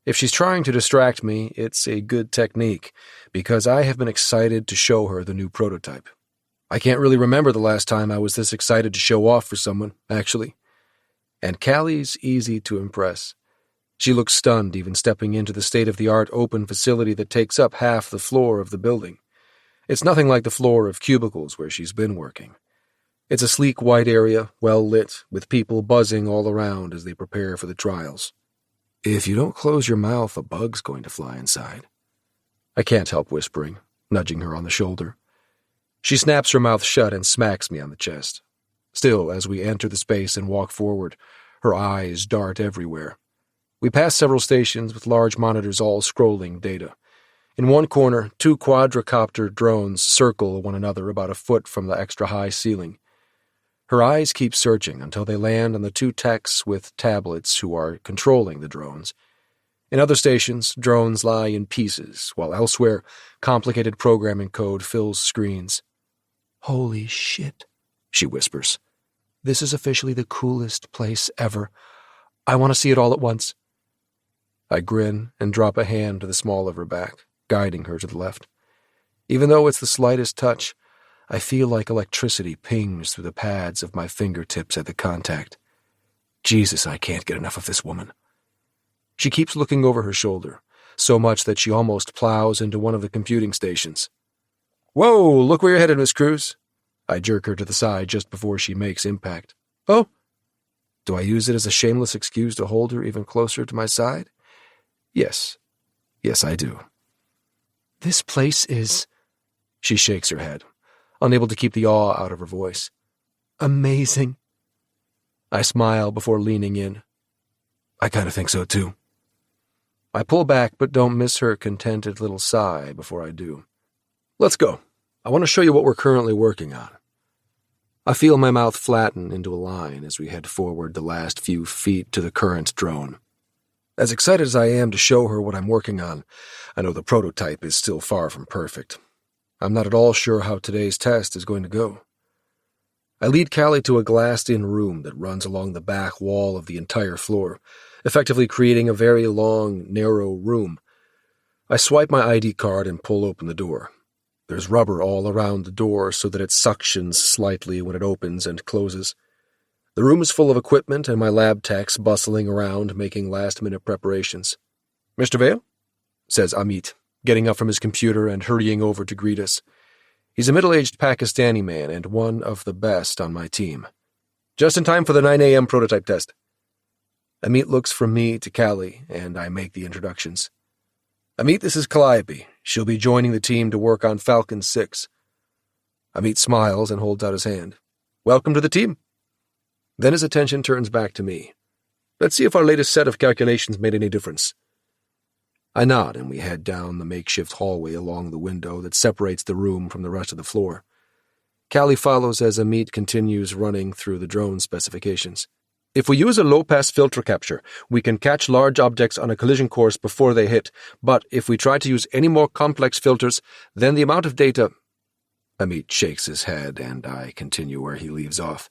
If she's trying to distract me, it's a good technique, because I have been excited to show her the new prototype. I can't really remember the last time I was this excited to show off for someone, actually. And Callie's easy to impress. She looks stunned even stepping into the state-of-the-art open facility that takes up half the floor of the building. It's nothing like the floor of cubicles where she's been working. It's a sleek white area, well lit, with people buzzing all around as they prepare for the trials. If you don't close your mouth, a bug's going to fly inside. I can't help whispering, nudging her on the shoulder. She snaps her mouth shut and smacks me on the chest. Still, as we enter the space and walk forward, her eyes dart everywhere. We pass several stations with large monitors all scrolling data. In one corner, 2 quadricopter drones circle one another about a foot from the extra-high ceiling. Her eyes keep searching until they land on the 2 techs with tablets who are controlling the drones. In other stations, drones lie in pieces, while elsewhere, complicated programming code fills screens. "Holy shit," she whispers. "This is officially the coolest place ever. I want to see it all at once." I grin and drop a hand to the small of her back, guiding her to the left. Even though it's the slightest touch, I feel like electricity pings through the pads of my fingertips at the contact. Jesus, I can't get enough of this woman. She keeps looking over her shoulder, so much that she almost plows into one of the computing stations. "Whoa, look where you're headed, Miss Cruise." I jerk her to the side just before she makes impact. "Oh?" Do I use it as a shameless excuse to hold her even closer to my side? Yes. Yes, I do. "This place is—" She shakes her head, unable to keep the awe out of her voice. "Amazing." I smile before leaning in. "I kind of think so, too." I pull back but don't miss her contented little sigh before I do. "Let's go. I want to show you what we're currently working on." I feel my mouth flatten into a line as we head forward the last few feet to the current drone. As excited as I am to show her what I'm working on, I know the prototype is still far from perfect. I'm not at all sure how today's test is going to go. I lead Callie to a glassed-in room that runs along the back wall of the entire floor, effectively creating a very long, narrow room. I swipe my ID card and pull open the door. There's rubber all around the door so that it suctions slightly when it opens and closes. The room is full of equipment and my lab techs bustling around making last-minute preparations. "Mr. Vale?" says Amit, getting up from his computer and hurrying over to greet us. He's a middle-aged Pakistani man and one of the best on my team. "Just in time for the 9 a.m. prototype test." Amit looks from me to Callie, and I make the introductions. "Amit, this is Calliope. She'll be joining the team to work on Falcon 6. Amit smiles and holds out his hand. "Welcome to the team." Then his attention turns back to me. "Let's see if our latest set of calculations made any difference." I nod and we head down the makeshift hallway along the window that separates the room from the rest of the floor. Callie follows as Amit continues running through the drone specifications. "If we use a low-pass filter capture, we can catch large objects on a collision course before they hit, but if we try to use any more complex filters, then the amount of data—" Amit shakes his head and I continue where he leaves off.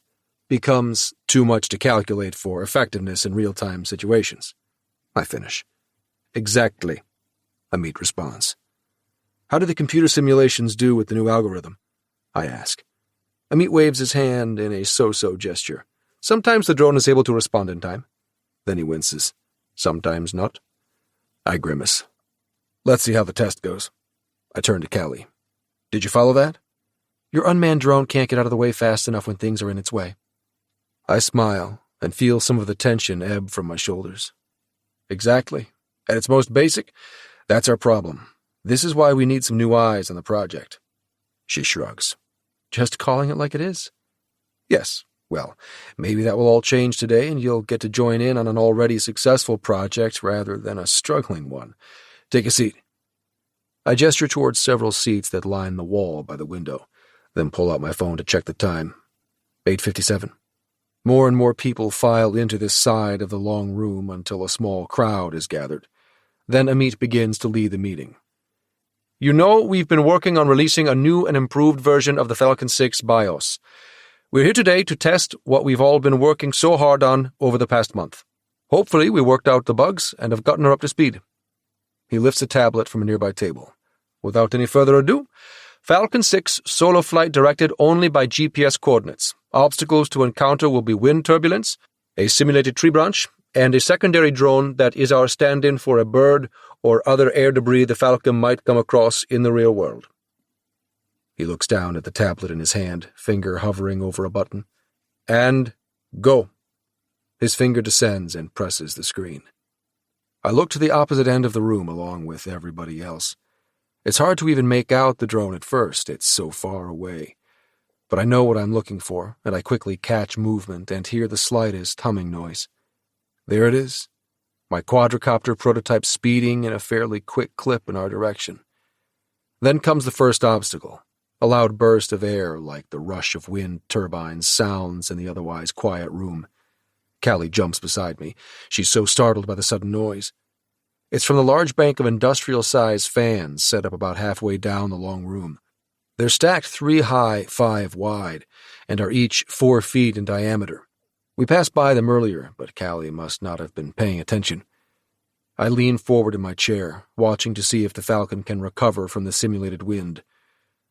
"Becomes too much to calculate for effectiveness in real-time situations." I finish. "Exactly," Amit responds. "How do the computer simulations do with the new algorithm?" I ask. Amit waves his hand in a so-so gesture. "Sometimes the drone is able to respond in time." Then he winces. "Sometimes not." I grimace. "Let's see how the test goes." I turn to Callie. "Did you follow that?" "Your unmanned drone can't get out of the way fast enough when things are in its way." I smile and feel some of the tension ebb from my shoulders. "Exactly. At its most basic, that's our problem. This is why we need some new eyes on the project." She shrugs. "Just calling it like it is?" "Yes. Well, maybe that will all change today and you'll get to join in on an already successful project rather than a struggling one. Take a seat." I gesture towards several seats that line the wall by the window, then pull out my phone to check the time. 8:57. More and more people file into this side of the long room until a small crowd is gathered. Then Amit begins to lead the meeting. "You know, we've been working on releasing a new and improved version of the Falcon 6 BIOS. We're here today to test what we've all been working so hard on over the past month. Hopefully we worked out the bugs and have gotten her up to speed. He lifts a tablet from a nearby table. Without any further ado, Falcon 6 solo flight directed only by GPS coordinates. Obstacles to encounter will be wind turbulence, a simulated tree branch, and a secondary drone that is our stand-in for a bird or other air debris the Falcon might come across in the real world. He looks down at the tablet in his hand, finger hovering over a button. And go. His finger descends and presses the screen. I look to the opposite end of the room along with everybody else. It's hard to even make out the drone at first, it's so far away. But I know what I'm looking for, and I quickly catch movement and hear the slightest humming noise. There it is, my quadricopter prototype speeding in a fairly quick clip in our direction. Then comes the first obstacle. A loud burst of air, like the rush of wind turbines, sounds in the otherwise quiet room. Callie jumps beside me. She's so startled by the sudden noise. It's from the large bank of industrial-sized fans set up about halfway down the long room. They're stacked 3 high, 5 wide, and are each 4 feet in diameter. We passed by them earlier, but Callie must not have been paying attention. I lean forward in my chair, watching to see if the Falcon can recover from the simulated wind.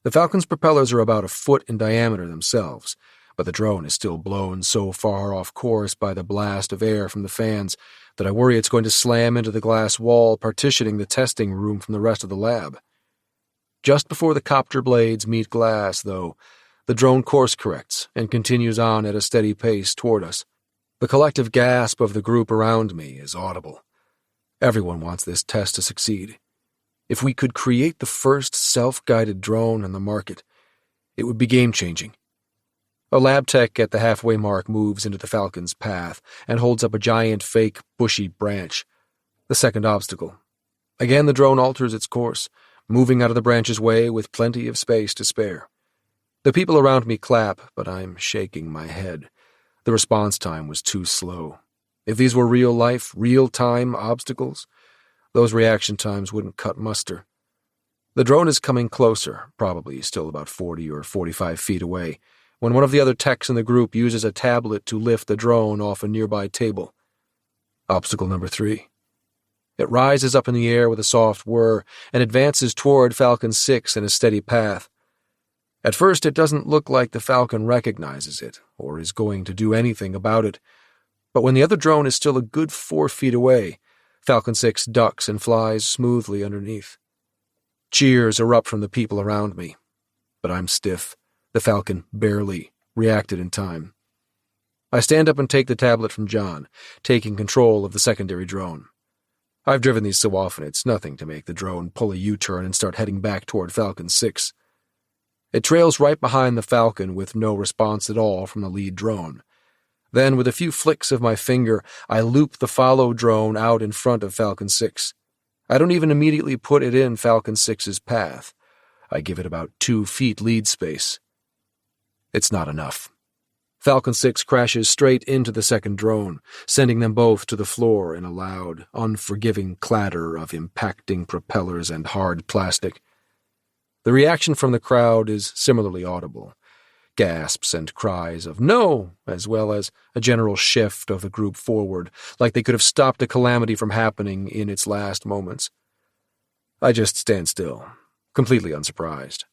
The Falcon's propellers are about a foot in diameter themselves, but the drone is still blown so far off course by the blast of air from the fans that I worry it's going to slam into the glass wall partitioning the testing room from the rest of the lab. Just before the copter blades meet glass, though, the drone course corrects and continues on at a steady pace toward us. The collective gasp of the group around me is audible. Everyone wants this test to succeed. If we could create the first self-guided drone on the market, it would be game-changing. A lab tech at the halfway mark moves into the Falcon's path and holds up a giant fake bushy branch. The second obstacle. Again the drone alters its course, moving out of the branch's way with plenty of space to spare. The people around me clap, but I'm shaking my head. The response time was too slow. If these were real-life, real-time obstacles, those reaction times wouldn't cut muster. The drone is coming closer, probably still about 40 or 45 feet away, when one of the other techs in the group uses a tablet to lift the drone off a nearby table. Obstacle number 3. It rises up in the air with a soft whir and advances toward Falcon 6 in a steady path. At first, it doesn't look like the Falcon recognizes it or is going to do anything about it, but when the other drone is still a good 4 feet away, Falcon 6 ducks and flies smoothly underneath. Cheers erupt from the people around me, but I'm stiff. The Falcon barely reacted in time. I stand up and take the tablet from John, taking control of the secondary drone. I've driven these so often it's nothing to make the drone pull a U-turn and start heading back toward Falcon 6. It trails right behind the Falcon with no response at all from the lead drone. Then, with a few flicks of my finger, I loop the follow drone out in front of Falcon 6. I don't even immediately put it in Falcon 6's path. I give it about 2 feet lead space. It's not enough. Falcon 6 crashes straight into the second drone, sending them both to the floor in a loud, unforgiving clatter of impacting propellers and hard plastic. The reaction from the crowd is similarly audible. Gasps and cries of no, as well as a general shift of the group forward, like they could have stopped a calamity from happening in its last moments. I just stand still, completely unsurprised.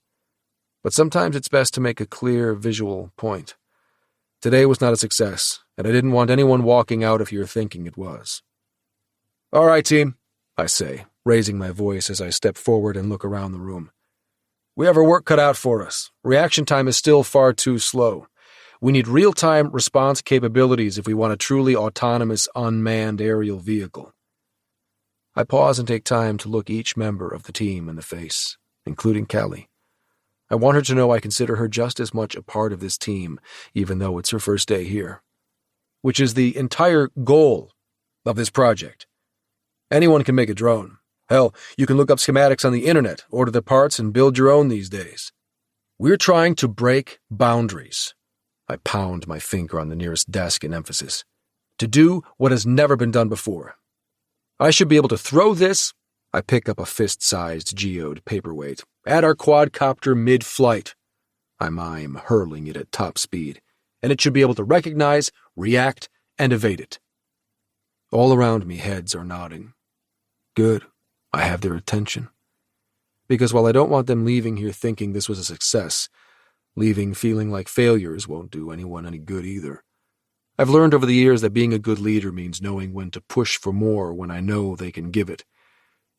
But sometimes it's best to make a clear visual point. Today was not a success, and I didn't want anyone walking out of here thinking it was. All right, team, I say, raising my voice as I step forward and look around the room. We have our work cut out for us. Reaction time is still far too slow. We need real-time response capabilities if we want a truly autonomous, unmanned aerial vehicle. I pause and take time to look each member of the team in the face, including Callie. I want her to know I consider her just as much a part of this team, even though it's her first day here. Which is the entire goal of this project. Anyone can make a drone. Hell, you can look up schematics on the internet, order the parts, and build your own these days. We're trying to break boundaries. I pound my finger on the nearest desk in emphasis. To do what has never been done before. I should be able to throw this. I pick up a fist-sized geode paperweight. At our quadcopter mid-flight. I mime, hurling it at top speed. and it should be able to recognize, react, and evade it. All around me, heads are nodding. Good, I have their attention. Because while I don't want them leaving here thinking this was a success, leaving feeling like failures won't do anyone any good either. I've learned over the years that being a good leader means knowing when to push for more when I know they can give it.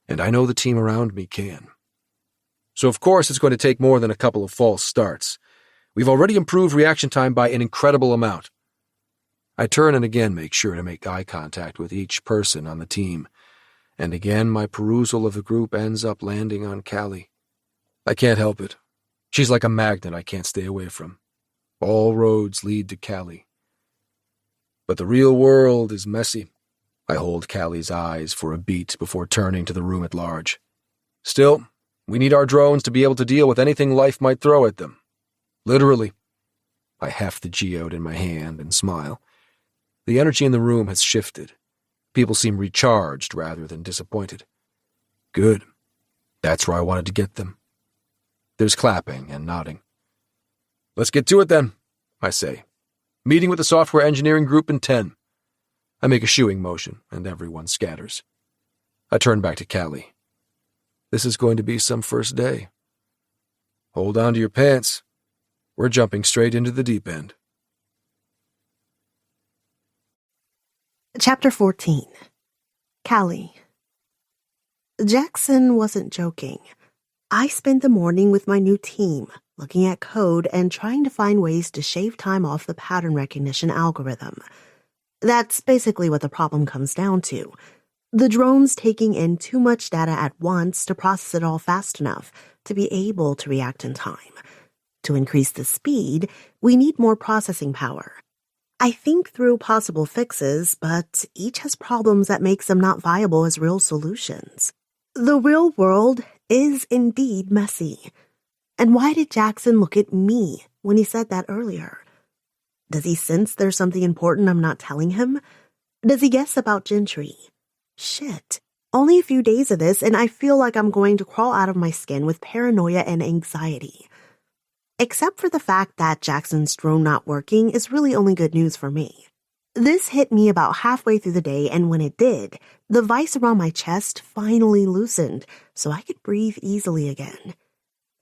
And I know the team around me can. So of course it's going to take more than a couple of false starts. We've already improved reaction time by an incredible amount. I turn and again make sure to make eye contact with each person on the team. And again my perusal of the group ends up landing on Callie. I can't help it. She's like a magnet I can't stay away from. All roads lead to Callie. But the real world is messy. I hold Callie's eyes for a beat before turning to the room at large. Still, we need our drones to be able to deal with anything life might throw at them. Literally. I heft the geode in my hand and smile. The energy in the room has shifted. People seem recharged rather than disappointed. Good. That's where I wanted to get them. There's clapping and nodding. Let's get to it then, I say. Meeting with the software engineering group in 10. I make a shooing motion, and everyone scatters. I turn back to Callie. This is going to be some first day. Hold on to your pants. We're jumping straight into the deep end.
Chapter 14. Callie. Jackson wasn't joking. I spent the morning with my new team, looking at code and trying to find ways to shave time off the pattern recognition algorithm. That's basically what the problem comes down to. The drone's taking in too much data at once to process it all fast enough to be able to react in time. To increase the speed, we need more processing power. I think through possible fixes, but each has problems that makes them not viable as real solutions. The real world is indeed messy. And why did Jackson look at me when he said that earlier? Does he sense there's something important I'm not telling him? Does he guess about Gentry? Shit. Only a few days of this, and I feel like I'm going to crawl out of my skin with paranoia and anxiety. Except for the fact that Jackson's drone not working is really only good news for me. This hit me about halfway through the day, and when it did, the vice around my chest finally loosened so I could breathe easily again.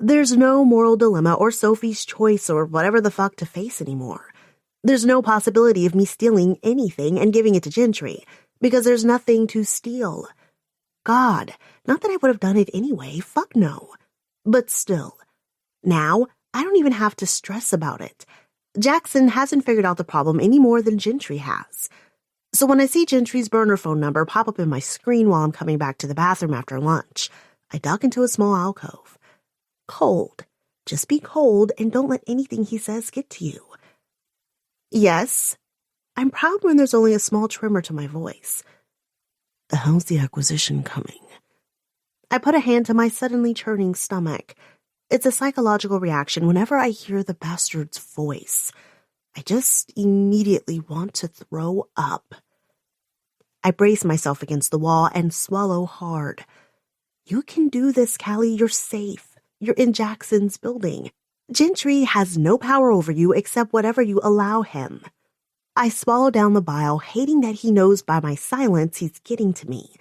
There's no moral dilemma or Sophie's choice or whatever the fuck to face anymore. There's no possibility of me stealing anything and giving it to Gentry, because there's nothing to steal. God, not that I would have done it anyway, fuck no. But still, now I don't even have to stress about it. Jackson hasn't figured out the problem any more than Gentry has. So when I see Gentry's burner phone number pop up in my screen while I'm coming back to the bathroom after lunch, I duck into a small alcove. Cold. Just be cold and don't let anything he says get to you. Yes, I'm proud when there's only a small tremor to my voice. How's the acquisition coming? I put a hand to my suddenly churning stomach. It's a psychological reaction whenever I hear the bastard's voice. I just immediately want to throw up. I brace myself against the wall and swallow hard. You can do this, Callie. You're safe. You're in Jackson's building. Gentry has no power over you except whatever you allow him. I swallow down the bile, hating that he knows by my silence he's getting to me.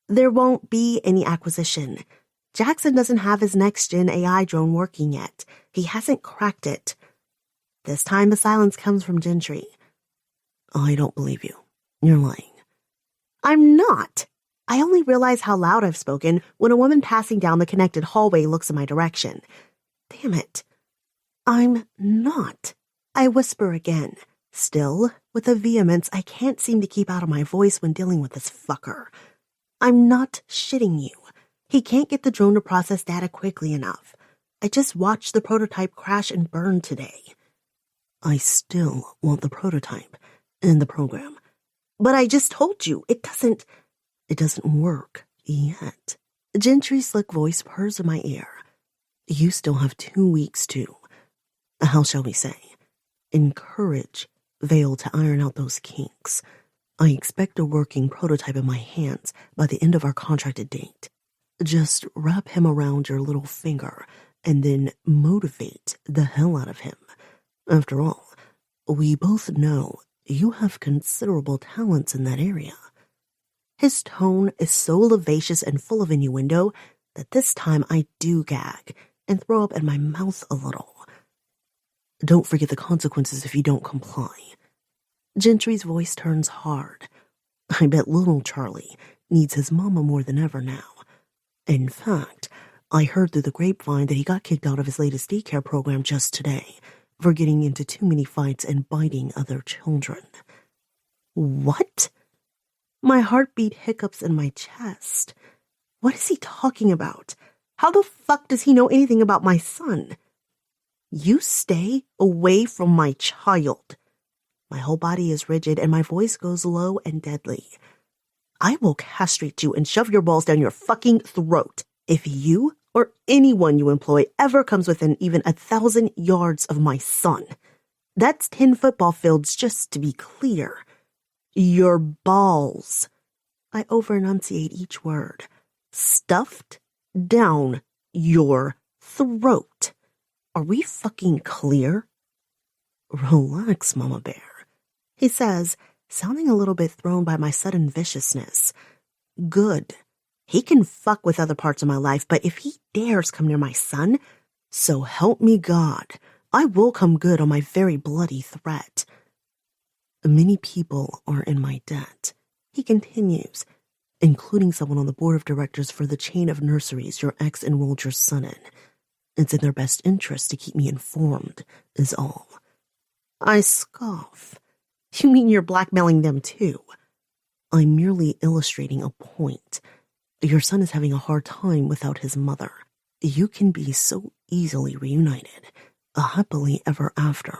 There won't be any acquisition. Jackson doesn't have his next-gen AI drone working yet. He hasn't cracked it. This time the silence comes from Gentry. I don't believe you. You're lying. I'm not. I only realize how loud I've spoken when a woman passing down the connected hallway looks in my direction. Damn it. I'm not. I whisper again, still with a vehemence I can't seem to keep out of my voice when dealing with this fucker. I'm not shitting you. He can't get the drone to process data quickly enough. I just watched the prototype crash and burn today. I still want the prototype and the program. But I just told you, it doesn't work yet. Gentry's slick voice purrs in my ear. You still have 2 weeks to, how shall we say, encourage Vale to iron out those kinks. I expect a working prototype in my hands by the end of our contracted date. Just wrap him around your little finger and then motivate the hell out of him. After all, We both know you have considerable talents in that area. His tone is so vivacious and full of innuendo that this time I do gag and throw up in my mouth a little. Don't forget the consequences if you don't comply. Gentry's voice turns hard. I bet little Charlie needs his mama more than ever now. In fact, I heard through the grapevine that he got kicked out of his latest daycare program just today for getting into too many fights and biting other children. What? My heartbeat hiccups in my chest. What is he talking about? How the fuck does he know anything about my son? You stay away from my child. My whole body is rigid and my voice goes low and deadly. I will castrate you and shove your balls down your fucking throat if you or anyone you employ ever comes within even 1,000 yards of my son. That's 10 football fields, just to be clear. Your balls. I over-enunciate each word. Stuffed down your throat. Are we fucking clear? Relax, Mama Bear, he says, sounding a little bit thrown by my sudden viciousness. Good. He can fuck with other parts of my life, but if he dares come near my son, so help me God, I will come good on my very bloody threat. Many people are in my debt, he continues, including someone on the board of directors for the chain of nurseries your ex enrolled your son in. It's in their best interest to keep me informed, is all. I scoff. You mean you're blackmailing them too? I'm merely illustrating a point. Your son is having a hard time without his mother. You can be so easily reunited, happily ever after.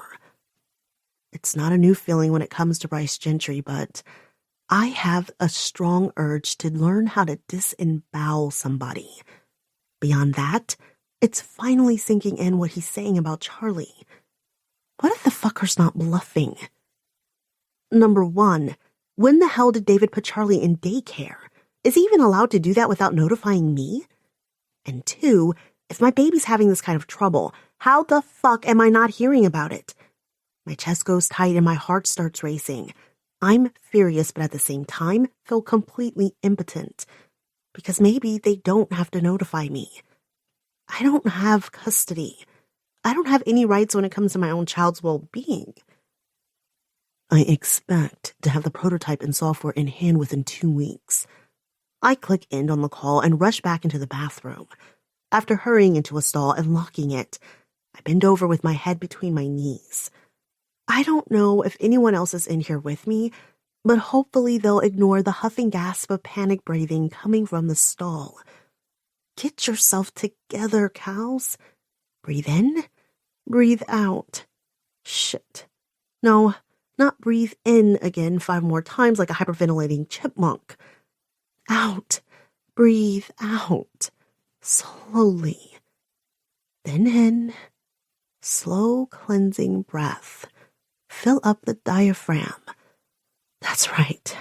It's not a new feeling when it comes to Bryce Gentry, but I have a strong urge to learn how to disembowel somebody. Beyond that, it's finally sinking in what he's saying about Charlie. What if the fucker's not bluffing? Number one, when the hell did David put Charlie in daycare? Is he even allowed to do that without notifying me? And two, if my baby's having this kind of trouble, how the fuck am I not hearing about it? My chest goes tight and my heart starts racing. I'm furious, but at the same time, feel completely impotent. Because maybe they don't have to notify me. I don't have custody. I don't have any rights when it comes to my own child's well-being. I expect to have the prototype and software in hand within 2 weeks. I click end on the call and rush back into the bathroom. After hurrying into a stall and locking it, I bend over with my head between my knees. I don't know if anyone else is in here with me, but hopefully they'll ignore the huffing gasp of panic breathing coming from the stall. Get yourself together, cows. Breathe in, breathe out. Shit. No, not breathe in again 5 more times like a hyperventilating chipmunk. Out. Breathe out. Slowly. Then in. Slow cleansing breath. Fill up the diaphragm. That's right.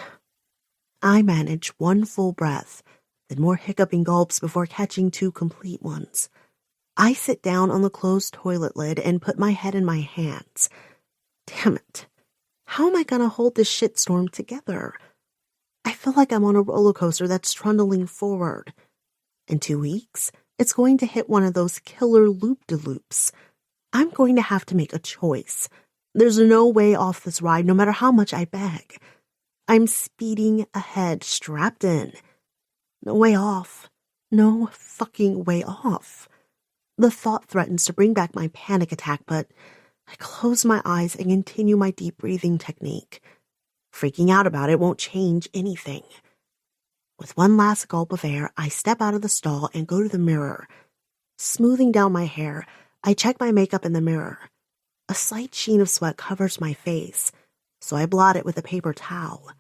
I manage 1 full breath, then more hiccuping gulps before catching 2 complete ones. I sit down on the closed toilet lid and put my head in my hands. Damn it. How am I gonna hold this shitstorm together? I feel like I'm on a roller coaster that's trundling forward. In 2 weeks, it's going to hit one of those killer loop-de-loops. I'm going to have to make a choice. There's no way off this ride, no matter how much I beg. I'm speeding ahead, strapped in. No way off. No fucking way off. The thought threatens to bring back my panic attack, but I close my eyes and continue my deep breathing technique. Freaking out about it won't change anything. With one last gulp of air, I step out of the stall and go to the mirror. Smoothing down my hair, I check my makeup in the mirror. A slight sheen of sweat covers my face, so I blot it with a paper towel.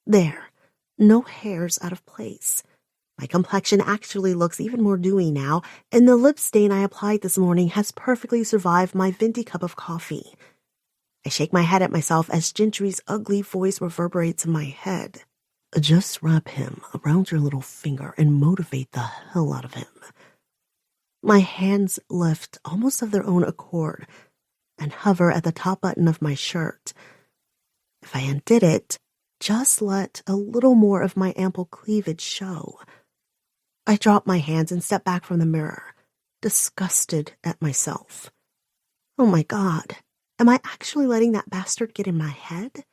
There, no hairs out of place. My complexion actually looks even more dewy now, and the lip stain I applied this morning has perfectly survived my venti cup of coffee. I shake my head at myself as Gentry's ugly voice reverberates in my head. Just wrap him around your little finger and motivate the hell out of him. My hands lift almost of their own accord, and hover at the top button of my shirt. If I undid it, just let a little more of my ample cleavage show. I dropped my hands and stepped back from the mirror, disgusted at myself. Oh my God, am I actually letting that bastard get in my head?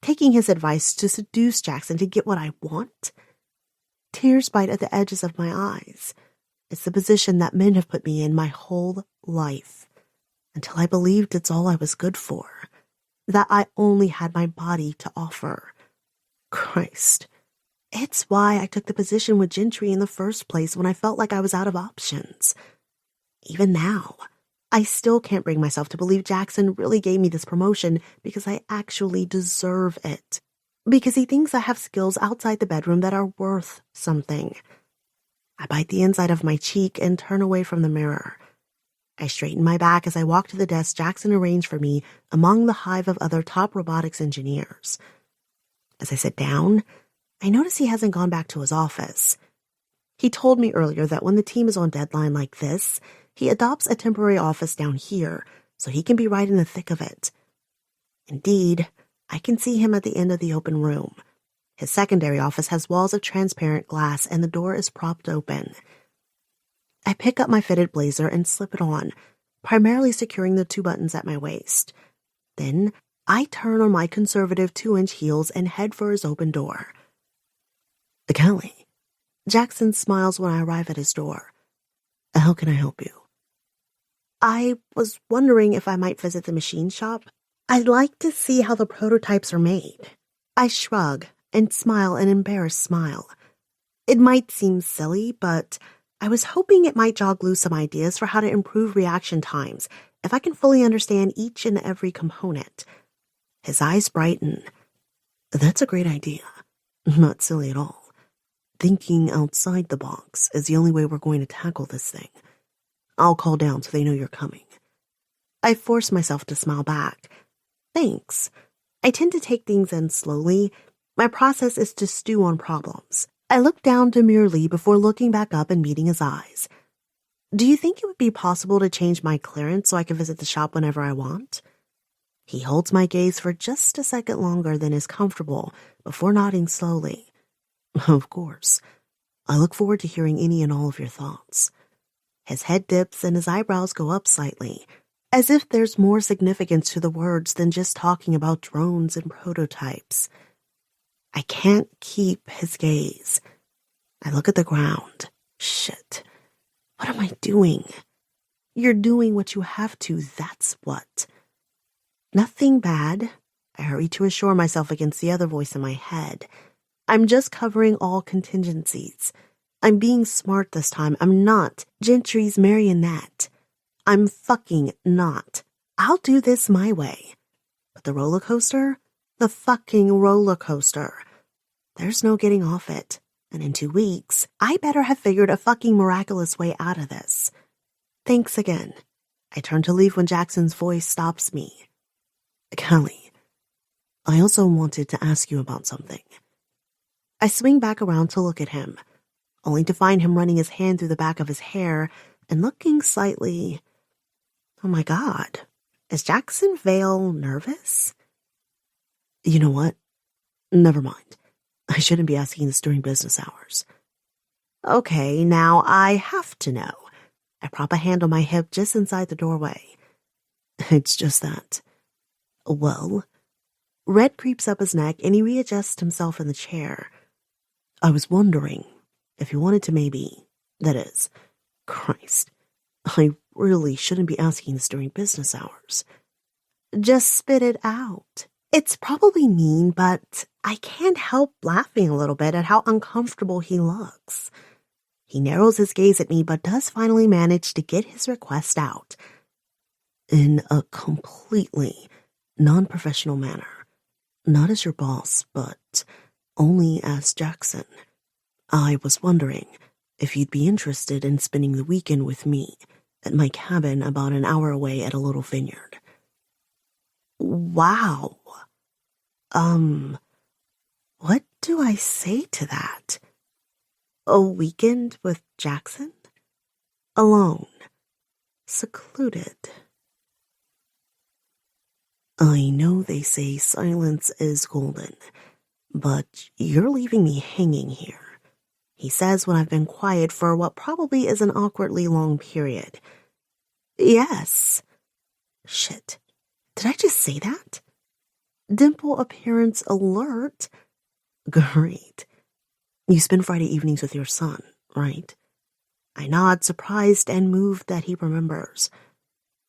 Taking his advice to seduce Jackson to get what I want? Tears bite at the edges of my eyes. It's the position that men have put me in my whole life, until I believed it's all I was good for, that I only had my body to offer. Christ. It's why I took the position with Gentry in the first place when I felt like I was out of options. Even now, I still can't bring myself to believe Jackson really gave me this promotion because I actually deserve it. Because he thinks I have skills outside the bedroom that are worth something. I bite the inside of my cheek and turn away from the mirror. I straighten my back as I walk to the desk Jackson arranged for me among the hive of other top robotics engineers. As I sit down, I notice he hasn't gone back to his office. He told me earlier that when the team is on deadline like this, he adopts a temporary office down here so he can be right in the thick of it. Indeed, I can see him at the end of the open room. His secondary office has walls of transparent glass and the door is propped open. I pick up my fitted blazer and slip it on, primarily securing the 2 buttons at my waist. Then, I turn on my conservative 2-inch heels and head for his open door. Callie. Jackson smiles when I arrive at his door. How can I help you? I was wondering if I might visit the machine shop. I'd like to see how the prototypes are made. I shrug and smile an embarrassed smile. It might seem silly, but I was hoping it might jog loose some ideas for how to improve reaction times if I can fully understand each and every component. His eyes brighten. That's a great idea. Not silly at all. Thinking outside the box is the only way we're going to tackle this thing. I'll call down so they know you're coming. I force myself to smile back. Thanks. I tend to take things in slowly. My process is to stew on problems. I look down demurely before looking back up and meeting his eyes. Do you think it would be possible to change my clearance so I can visit the shop whenever I want? He holds my gaze for just a second longer than is comfortable before nodding slowly. Of course. I look forward to hearing any and all of your thoughts. His head dips and his eyebrows go up slightly, as if there's more significance to the words than just talking about drones and prototypes. I can't keep his gaze. I look at the ground. Shit. What am I doing? You're doing what you have to, that's what. Nothing bad. I hurry to assure myself against the other voice in my head. I'm just covering all contingencies. I'm being smart this time. I'm not Gentry's marionette. I'm fucking not. I'll do this my way. But the roller coaster? The fucking roller coaster. There's no getting off it. And in 2 weeks, I better have figured a fucking miraculous way out of this. Thanks again. I turn to leave when Jackson's voice stops me. Callie, I also wanted to ask you about something. I swing back around to look at him, only to find him running his hand through the back of his hair and looking slightly... Oh my God, is Jackson Vale nervous? You know what? Never mind. I shouldn't be asking this during business hours. Okay, now I have to know. I prop a hand on my hip just inside the doorway. It's just that. Well, Red creeps up his neck and he readjusts himself in the chair. I was wondering if you wanted to maybe, that is, Christ, I really shouldn't be asking this during business hours. Just spit it out. It's probably mean, but I can't help laughing a little bit at how uncomfortable he looks. He narrows his gaze at me, but does finally manage to get his request out. In a completely non-professional manner. Not as your boss, but only as Jackson. I was wondering if you'd be interested in spending the weekend with me at my cabin about an hour away at a little vineyard. Wow. What do I say to that? A weekend with Jackson? Alone. Secluded. I know they say silence is golden, but you're leaving me hanging here, he says when I've been quiet for what probably is an awkwardly long period. Yes. Shit. Did I just say that? Dimple appearance alert. Great. You spend Friday evenings with your son, right? I nod, surprised and moved that he remembers.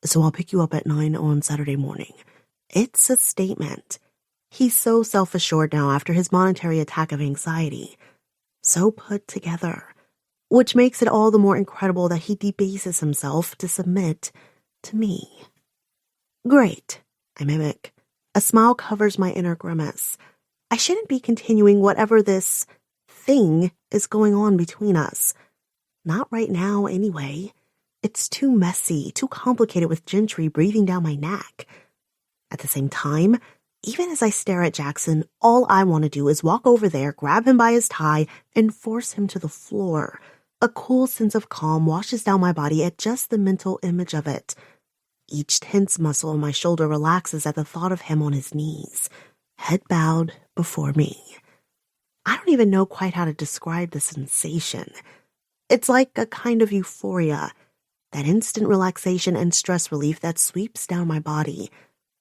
So I'll pick you up at 9 on Saturday morning. It's a statement. He's so self-assured now after his momentary attack of anxiety. So put together. Which makes it all the more incredible that he debases himself to submit to me. Great, I mimic. A smile covers my inner grimace. I shouldn't be continuing whatever this thing is going on between us. Not right now, anyway. It's too messy, too complicated with Gentry breathing down my neck. At the same time, even as I stare at Jackson, all I want to do is walk over there, grab him by his tie, and force him to the floor. A cool sense of calm washes down my body at just the mental image of it. Each tense muscle in my shoulder relaxes at the thought of him on his knees, head bowed before me. I don't even know quite how to describe the sensation. It's like a kind of euphoria, that instant relaxation and stress relief that sweeps down my body,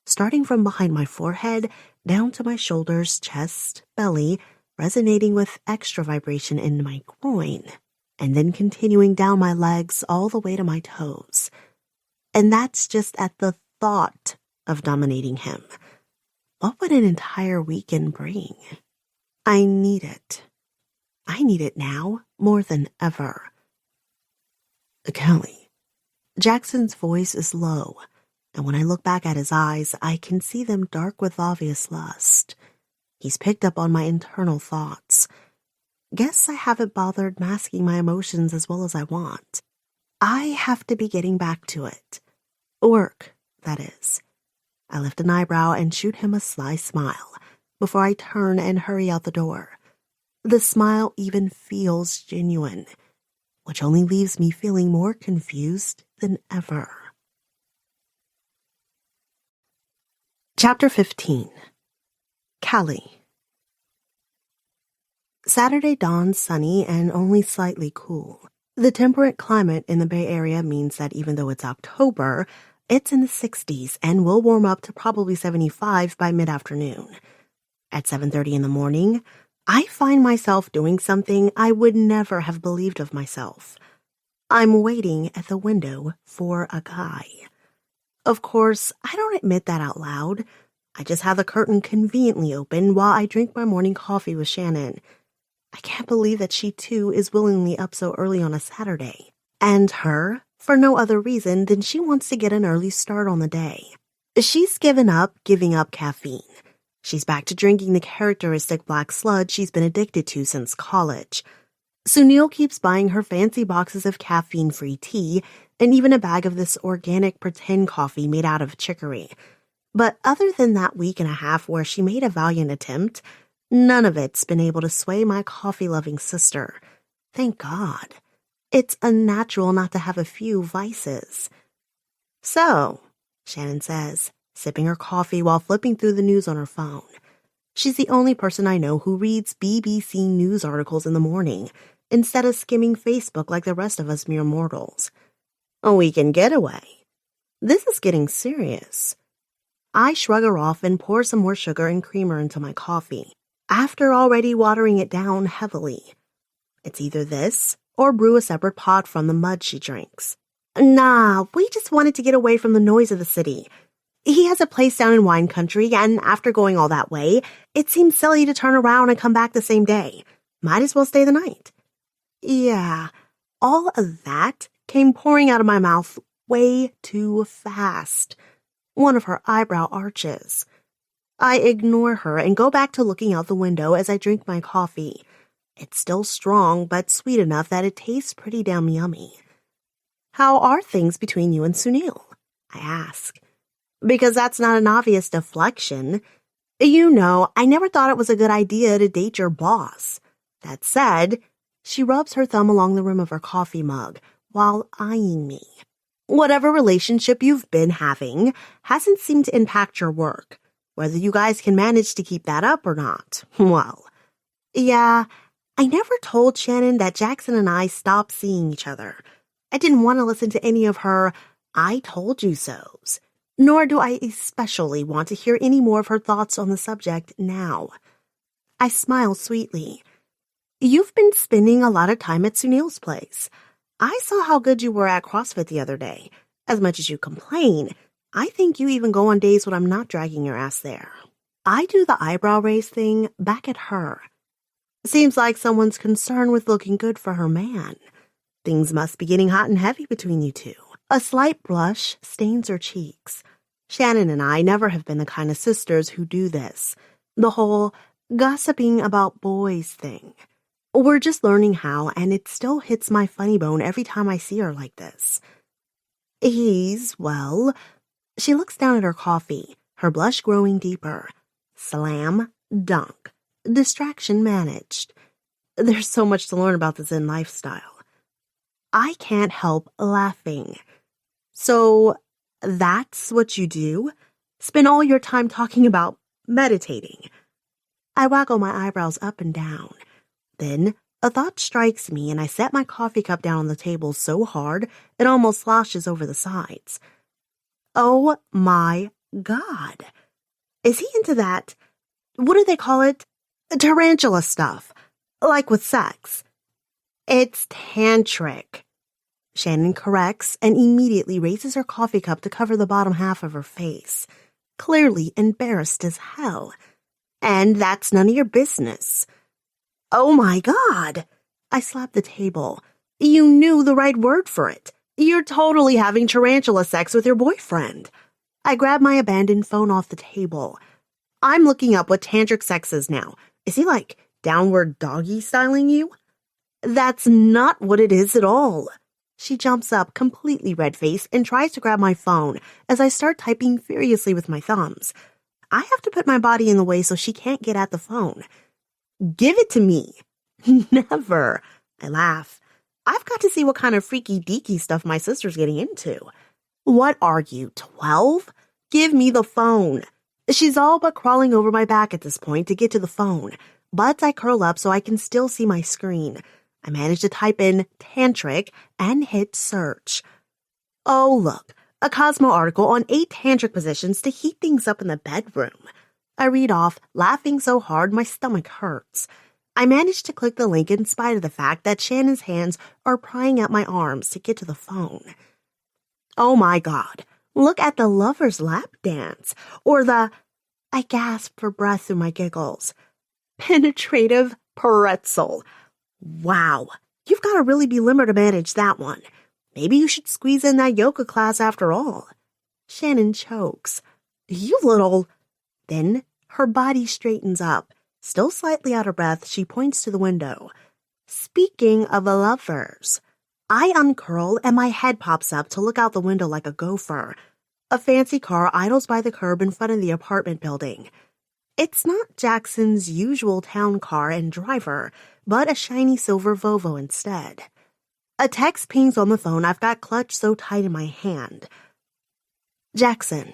starting from behind my forehead down to my shoulders, chest, belly, resonating with extra vibration in my groin, and then continuing down my legs all the way to my toes. And that's just at the thought of dominating him. What would an entire weekend bring? I need it. I need it now more than ever. Callie. Jackson's voice is low, and when I look back at his eyes, I can see them dark with obvious lust. He's picked up on my internal thoughts. Guess I haven't bothered masking my emotions as well as I want. I have to be getting back to it. Work, that is. I lift an eyebrow and shoot him a sly smile before I turn and hurry out the door. The smile even feels genuine, which only leaves me feeling more confused than ever. Chapter 15. Callie. Saturday dawns sunny and only slightly cool. The temperate climate in the Bay Area means that even though it's October, it's in the 60s and will warm up to probably 75 by mid-afternoon. At 7:30 in the morning, I find myself doing something I would never have believed of myself. I'm waiting at the window for a guy. Of course, I don't admit that out loud. I just have the curtain conveniently open while I drink my morning coffee with Shannon. I can't believe that she too is willingly up so early on a Saturday. And her, for no other reason than she wants to get an early start on the day. She's giving up caffeine. She's back to drinking the characteristic black sludge she's been addicted to since college. Sunil keeps buying her fancy boxes of caffeine-free tea and even a bag of this organic pretend coffee made out of chicory. But other than that week and a half where she made a valiant attempt, none of it's been able to sway my coffee-loving sister. Thank God. It's unnatural not to have a few vices. So, Shannon says, sipping her coffee while flipping through the news on her phone. She's the only person I know who reads BBC news articles in the morning instead of skimming Facebook like the rest of us mere mortals. A weekend getaway. This is getting serious. I shrug her off and pour some more sugar and creamer into my coffee, after already watering it down heavily. It's either this or brew a separate pot from the mud she drinks. Nah, we just wanted to get away from the noise of the city. He has a place down in wine country, and after going all that way, it seems silly to turn around and come back the same day. Might as well stay the night. Yeah, all of that came pouring out of my mouth way too fast. One of her eyebrow arches. I ignore her and go back to looking out the window as I drink my coffee. It's still strong, but sweet enough that it tastes pretty damn yummy. How are things between you and Sunil? I ask. Because that's not an obvious deflection. You know, I never thought it was a good idea to date your boss. That said, she rubs her thumb along the rim of her coffee mug while eyeing me. Whatever relationship you've been having hasn't seemed to impact your work. Whether you guys can manage to keep that up or not. Well, yeah, I never told Shannon that Jackson and I stopped seeing each other. I didn't want to listen to any of her "I told you so's." Nor do I especially want to hear any more of her thoughts on the subject now. I smiled sweetly. You've been spending a lot of time at Sunil's place. I saw how good you were at CrossFit the other day. As much as you complain, I think you even go on days when I'm not dragging your ass there. I do the eyebrow raise thing back at her. Seems like someone's concerned with looking good for her man. Things must be getting hot and heavy between you two. A slight blush stains her cheeks. Shannon and I never have been the kind of sisters who do this. The whole gossiping about boys thing. We're just learning how, and it still hits my funny bone every time I see her like this. Well, she looks down at her coffee, her blush growing deeper. Slam, dunk. Distraction managed. There's so much to learn about the Zen lifestyle. I can't help laughing. So, that's what you do? Spend all your time talking about meditating. I waggle my eyebrows up and down. Then, a thought strikes me and I set my coffee cup down on the table so hard it almost sloshes over the sides. Oh my God. Is he into that, what do they call it? Tarantula stuff. Like with sex. It's tantric. Shannon corrects and immediately raises her coffee cup to cover the bottom half of her face, clearly embarrassed as hell. And that's none of your business. Oh my God! I slapped the table. You knew the right word for it. You're totally having tarantula sex with your boyfriend. I grabbed my abandoned phone off the table. I'm looking up what tantric sex is now. Is he like downward doggy styling you? That's not what it is at all. She jumps up, completely red-faced, and tries to grab my phone as I start typing furiously with my thumbs. I have to put my body in the way so she can't get at the phone. Give it to me. Never. I laugh. I've got to see what kind of freaky-deaky stuff my sister's getting into. What are you, 12? Give me the phone. She's all but crawling over my back at this point to get to the phone, but I curl up so I can still see my screen. I manage to type in tantric and hit search. Oh, look, a Cosmo article on 8 tantric positions to heat things up in the bedroom. I read off, laughing so hard my stomach hurts. I manage to click the link in spite of the fact that Shannon's hands are prying at my arms to get to the phone. Oh my God, look at the lover's lap dance, or the, I gasp for breath through my giggles, penetrative pretzel. Wow, you've got to really be limber to manage that one. Maybe you should squeeze in that yoga class after all. Shannon chokes. You little... Then her body straightens up. Still slightly out of breath, she points to the window. Speaking of lovers, I uncurl and my head pops up to look out the window like a gopher. A fancy car idles by the curb in front of the apartment building. It's not Jackson's usual town car and driver, but a shiny silver Volvo instead. A text pings on the phone I've got clutched so tight in my hand. Jackson,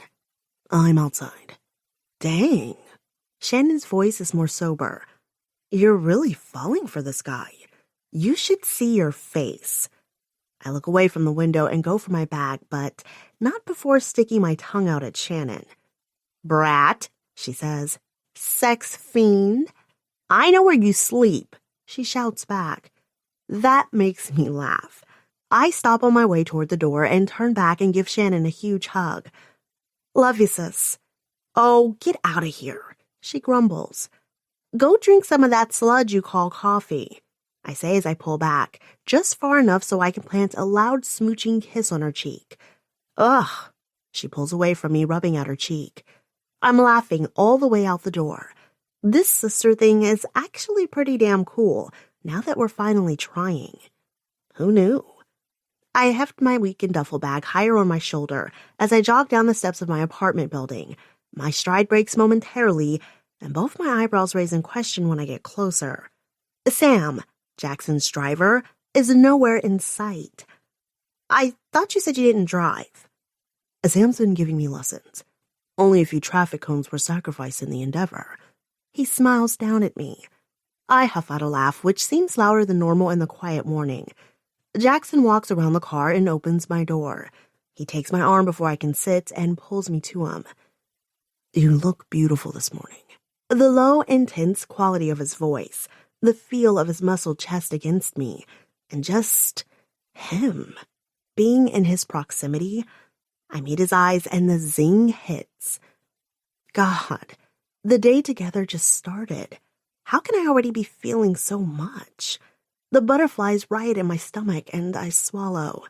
I'm outside. Dang. Shannon's voice is more sober. You're really falling for this guy. You should see your face. I look away from the window and go for my bag, but not before sticking my tongue out at Shannon. Brat, she says. Sex fiend. I know where you sleep, she shouts back. That makes me laugh. I stop on my way toward the door and turn back and give Shannon a huge hug. Love you, sis. Oh, get out of here, she grumbles. Go drink some of that sludge you call coffee, I say as I pull back, just far enough so I can plant a loud smooching kiss on her cheek. Ugh, she pulls away from me, rubbing at her cheek. I'm laughing all the way out the door. This sister thing is actually pretty damn cool, now that we're finally trying. Who knew? I heft my weekend duffel bag higher on my shoulder as I jog down the steps of my apartment building. My stride breaks momentarily, and both my eyebrows raise in question when I get closer. Sam, Jackson's driver, is nowhere in sight. I thought you said you didn't drive. Sam's been giving me lessons. Only a few traffic cones were sacrificed in the endeavor. He smiles down at me. I huff out a laugh, which seems louder than normal in the quiet morning. Jackson walks around the car and opens my door. He takes my arm before I can sit and pulls me to him. You look beautiful this morning. The low, intense quality of his voice, the feel of his muscled chest against me, and just him. Being in his proximity, I meet his eyes and the zing hits. God, the day together just started. How can I already be feeling so much? The butterflies riot in my stomach and I swallow.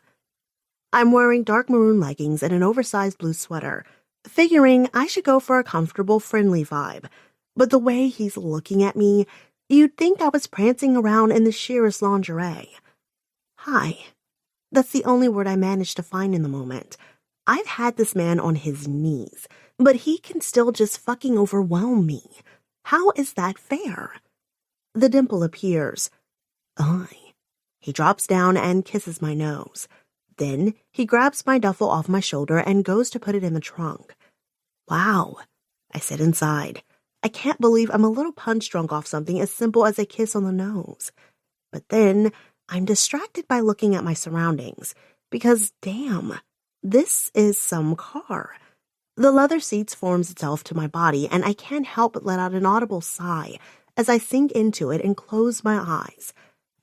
I'm wearing dark maroon leggings and an oversized blue sweater, figuring I should go for a comfortable, friendly vibe. But the way he's looking at me, you'd think I was prancing around in the sheerest lingerie. Hi. That's the only word I managed to find in the moment. I've had this man on his knees, but he can still just fucking overwhelm me. How is that fair? The dimple appears. He drops down and kisses my nose. Then he grabs my duffel off my shoulder and goes to put it in the trunk. Wow. I sit inside. I can't believe I'm a little punch drunk off something as simple as a kiss on the nose. But then I'm distracted by looking at my surroundings because, damn, this is some car. The leather seats forms itself to my body, and I can't help but let out an audible sigh as I sink into it and close my eyes.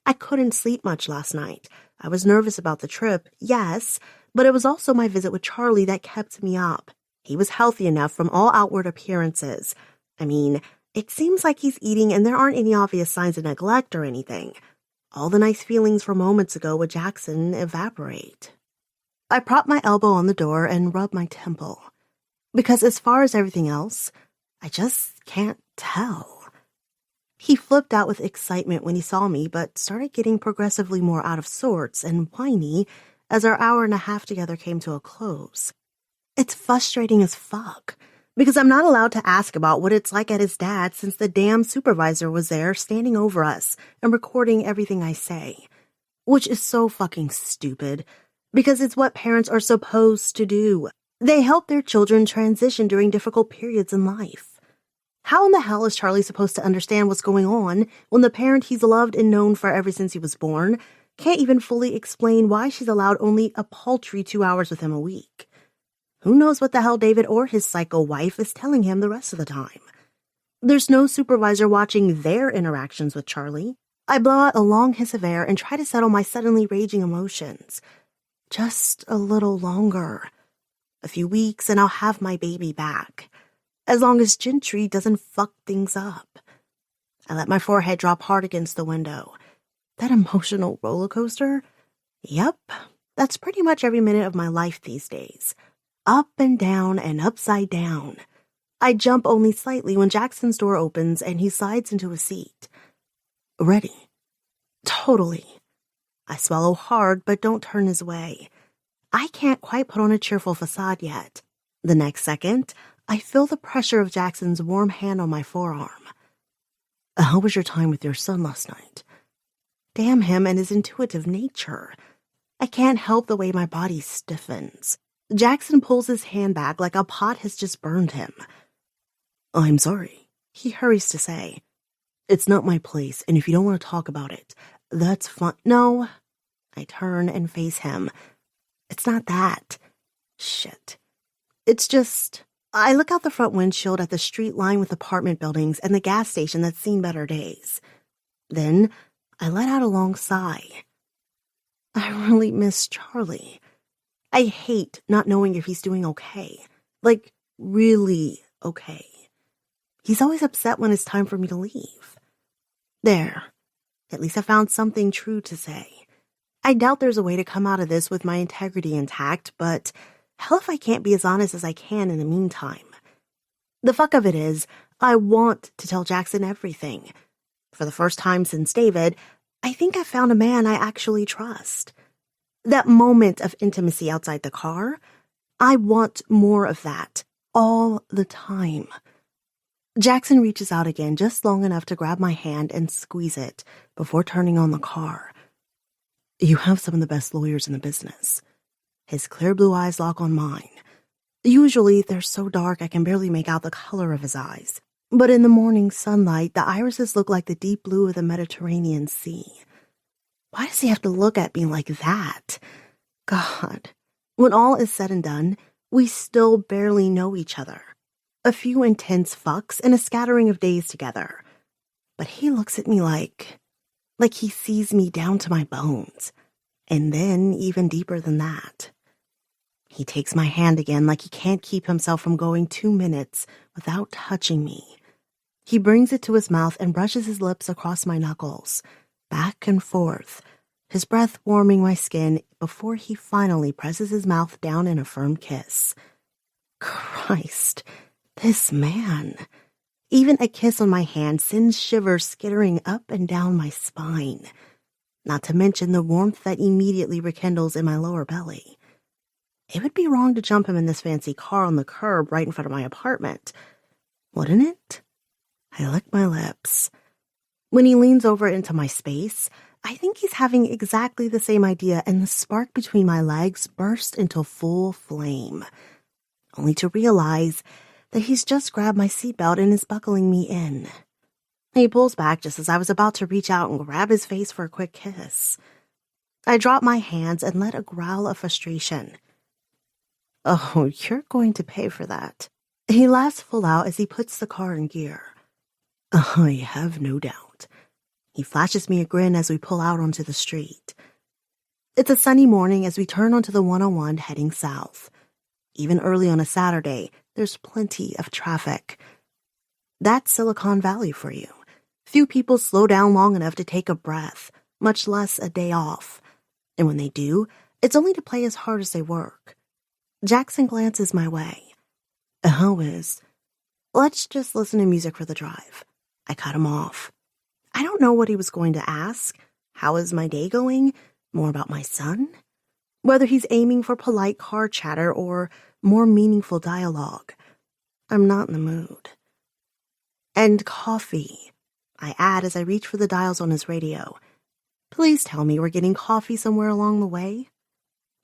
I couldn't sleep much last night. I was nervous about the trip, yes, but it was also my visit with Charlie that kept me up. He was healthy enough from all outward appearances. I mean, it seems like he's eating and there aren't any obvious signs of neglect or anything. All the nice feelings from moments ago with Jackson evaporate. I prop my elbow on the door and rub my temple. Because as far as everything else, I just can't tell. He flipped out with excitement when he saw me, but started getting progressively more out of sorts and whiny as our hour and a half together came to a close. It's frustrating as fuck, because I'm not allowed to ask about what it's like at his dad's since the damn supervisor was there standing over us and recording everything I say. Which is so fucking stupid, because it's what parents are supposed to do. They help their children transition during difficult periods in life. How in the hell is Charlie supposed to understand what's going on when the parent he's loved and known for ever since he was born can't even fully explain why she's allowed only a paltry 2 hours with him a week? Who knows what the hell David or his psycho wife is telling him the rest of the time? There's no supervisor watching their interactions with Charlie. I blow out a long hiss of air and try to settle my suddenly raging emotions. Just a little longer. A few weeks and I'll have my baby back. As long as Gentry doesn't fuck things up. I let my forehead drop hard against the window. That emotional roller coaster? Yep, that's pretty much every minute of my life these days. Up and down and upside down. I jump only slightly when Jackson's door opens and he slides into a seat. Ready. Totally. I swallow hard but don't turn his way. I can't quite put on a cheerful facade yet. The next second, I feel the pressure of Jackson's warm hand on my forearm. How was your time with your son last night? Damn him and his intuitive nature. I can't help the way my body stiffens. Jackson pulls his hand back like a pot has just burned him. I'm sorry, he hurries to say. It's not my place, and if you don't want to talk about it, that's fine. No. I turn and face him. It's not that. Shit. It's just, I look out the front windshield at the street lined with apartment buildings and the gas station that's seen better days. Then I let out a long sigh. I really miss Charlie. I hate not knowing if he's doing okay. Like, really okay. He's always upset when it's time for me to leave. There. At least I found something true to say. I doubt there's a way to come out of this with my integrity intact, but hell if I can't be as honest as I can in the meantime. The fuck of it is, I want to tell Jackson everything. For the first time since David, I think I found a man I actually trust. That moment of intimacy outside the car, I want more of that, all the time. Jackson reaches out again just long enough to grab my hand and squeeze it before turning on the car. You have some of the best lawyers in the business. His clear blue eyes lock on mine. Usually, they're so dark I can barely make out the color of his eyes. But in the morning sunlight, the irises look like the deep blue of the Mediterranean Sea. Why does he have to look at me like that? God, when all is said and done, we still barely know each other. A few intense fucks and a scattering of days together. But he looks at me like he sees me down to my bones. And then even deeper than that. He takes my hand again like he can't keep himself from going 2 minutes without touching me. He brings it to his mouth and brushes his lips across my knuckles, back and forth, his breath warming my skin before he finally presses his mouth down in a firm kiss. Christ, this man. Even a kiss on my hand sends shivers skittering up and down my spine, not to mention the warmth that immediately rekindles in my lower belly. It would be wrong to jump him in this fancy car on the curb right in front of my apartment, wouldn't it? I lick my lips. When he leans over into my space, I think he's having exactly the same idea, and the spark between my legs bursts into full flame, only to realize that he's just grabbed my seatbelt and is buckling me in. He pulls back just as I was about to reach out and grab his face for a quick kiss. I drop my hands and let a growl of frustration. Oh, you're going to pay for that. He laughs full out as he puts the car in gear. I have no doubt. He flashes me a grin as we pull out onto the street. It's a sunny morning as we turn onto the 101 heading south. Even early on a Saturday, there's plenty of traffic. That's Silicon Valley for you. Few people slow down long enough to take a breath, much less a day off. And when they do, it's only to play as hard as they work. Jackson glances my way. How is? Let's just listen to music for the drive. I cut him off. I don't know what he was going to ask. How is my day going? More about my son? Whether he's aiming for polite car chatter or more meaningful dialogue. I'm not in the mood. And coffee, I add as I reach for the dials on his radio. Please tell me we're getting coffee somewhere along the way.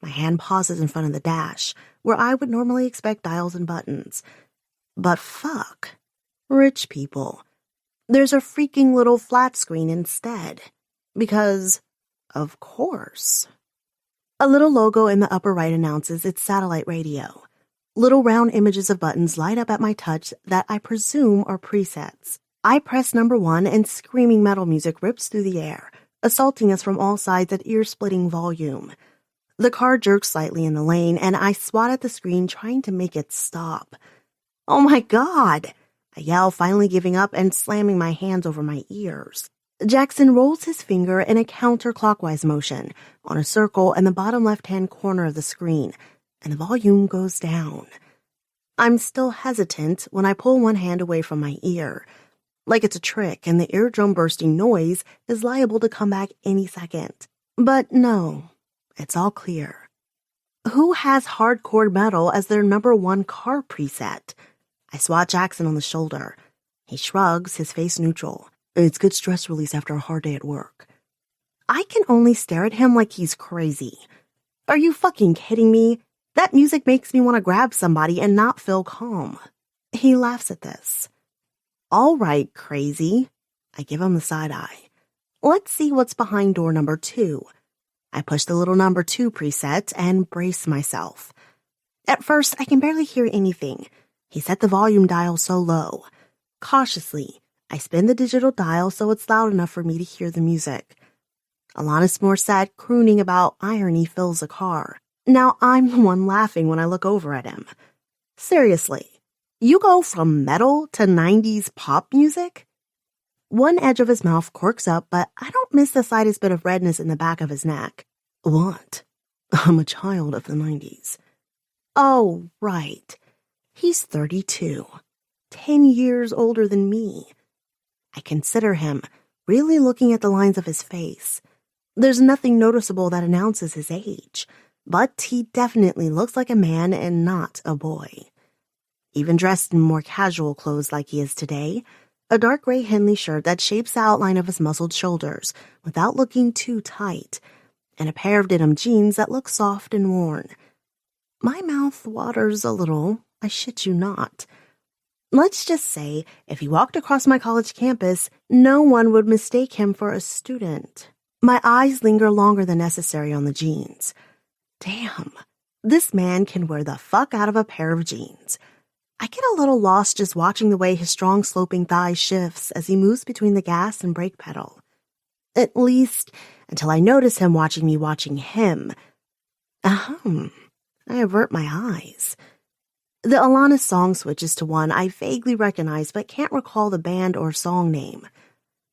My hand pauses in front of the dash, where I would normally expect dials and buttons. But fuck. Rich people. There's a freaking little flat screen instead. Because, of course. A little logo in the upper right announces it's satellite radio. Little round images of buttons light up at my touch that I presume are presets. I press number 1 and screaming metal music rips through the air, assaulting us from all sides at ear-splitting volume. The car jerks slightly in the lane, and I swat at the screen trying to make it stop. Oh my God! I yell, finally giving up and slamming my hands over my ears. Jackson rolls his finger in a counterclockwise motion on a circle in the bottom left-hand corner of the screen, and the volume goes down. I'm still hesitant when I pull one hand away from my ear, like it's a trick and the eardrum-bursting noise is liable to come back any second. But no. It's all clear. Who has hardcore metal as their number 1 car preset? I swat Jackson on the shoulder. He shrugs, his face neutral. It's good stress release after a hard day at work. I can only stare at him like he's crazy. Are you fucking kidding me? That music makes me want to grab somebody and not feel calm. He laughs at this. All right, crazy. I give him the side eye. Let's see what's behind door number 2. I push the little number 2 preset and brace myself. At first, I can barely hear anything. He set the volume dial so low. Cautiously, I spin the digital dial so it's loud enough for me to hear the music. Alanis Morissette crooning about irony fills the car. Now I'm the one laughing when I look over at him. Seriously, you go from metal to 90s pop music? One edge of his mouth quirks up, but I don't miss the slightest bit of redness in the back of his neck. What? I'm a child of the 90s. Oh, right. He's 32. 10 years older than me. I consider him, really looking at the lines of his face. There's nothing noticeable that announces his age, but he definitely looks like a man and not a boy. Even dressed in more casual clothes like he is today, a dark gray Henley shirt that shapes the outline of his muscled shoulders without looking too tight, and a pair of denim jeans that look soft and worn. My mouth waters a little, I shit you not. Let's just say, if he walked across my college campus, no one would mistake him for a student. My eyes linger longer than necessary on the jeans. Damn, this man can wear the fuck out of a pair of jeans. I get a little lost just watching the way his strong sloping thigh shifts as he moves between the gas and brake pedal. At least, until I notice him watching me watching him. Ahem. I avert my eyes. The Alanis song switches to one I vaguely recognize but can't recall the band or song name.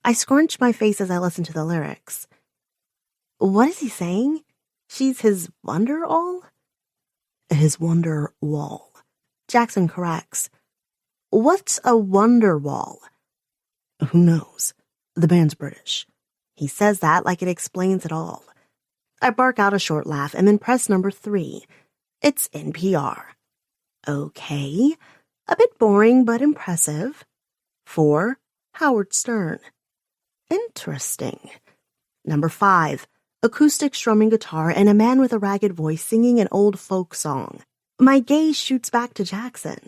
I scrunch my face as I listen to the lyrics. What is he saying? She's his wonder-all? His wonder-wall. Jackson corrects. What's a wonder wall? Who knows? The band's British. He says that like it explains it all. I bark out a short laugh and then press number 3. It's NPR. Okay. A bit boring but impressive. 4. Howard Stern. Interesting. Number 5. Acoustic strumming guitar and a man with a ragged voice singing an old folk song. My gaze shoots back to Jackson.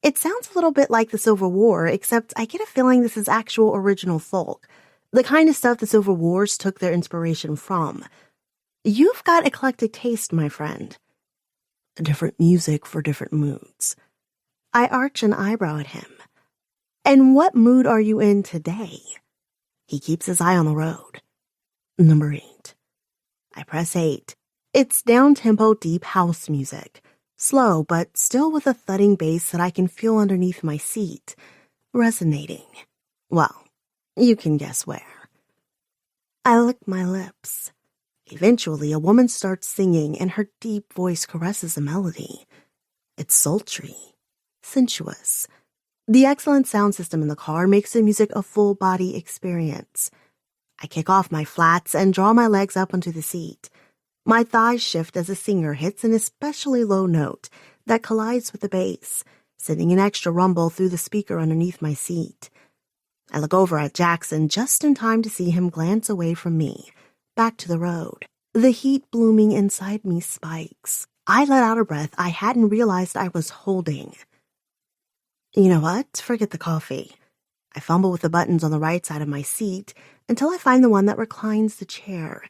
It sounds a little bit like the Civil War, except I get a feeling this is actual original folk, the kind of stuff the Civil Wars took their inspiration from. You've got eclectic taste, my friend. Different music for different moods. I arch an eyebrow at him. And what mood are you in today? He keeps his eye on the road. Number 8. I press 8. It's down-tempo deep house music. Slow, but still with a thudding bass that I can feel underneath my seat. Resonating. Well, you can guess where. I lick my lips. Eventually, a woman starts singing, and her deep voice caresses the melody. It's sultry. Sensuous. The excellent sound system in the car makes the music a full-body experience. I kick off my flats and draw my legs up onto the seat. My thighs shift as the singer hits an especially low note that collides with the bass, sending an extra rumble through the speaker underneath my seat. I look over at Jackson just in time to see him glance away from me, back to the road. The heat blooming inside me spikes. I let out a breath I hadn't realized I was holding. You know what? Forget the coffee. I fumble with the buttons on the right side of my seat until I find the one that reclines the chair.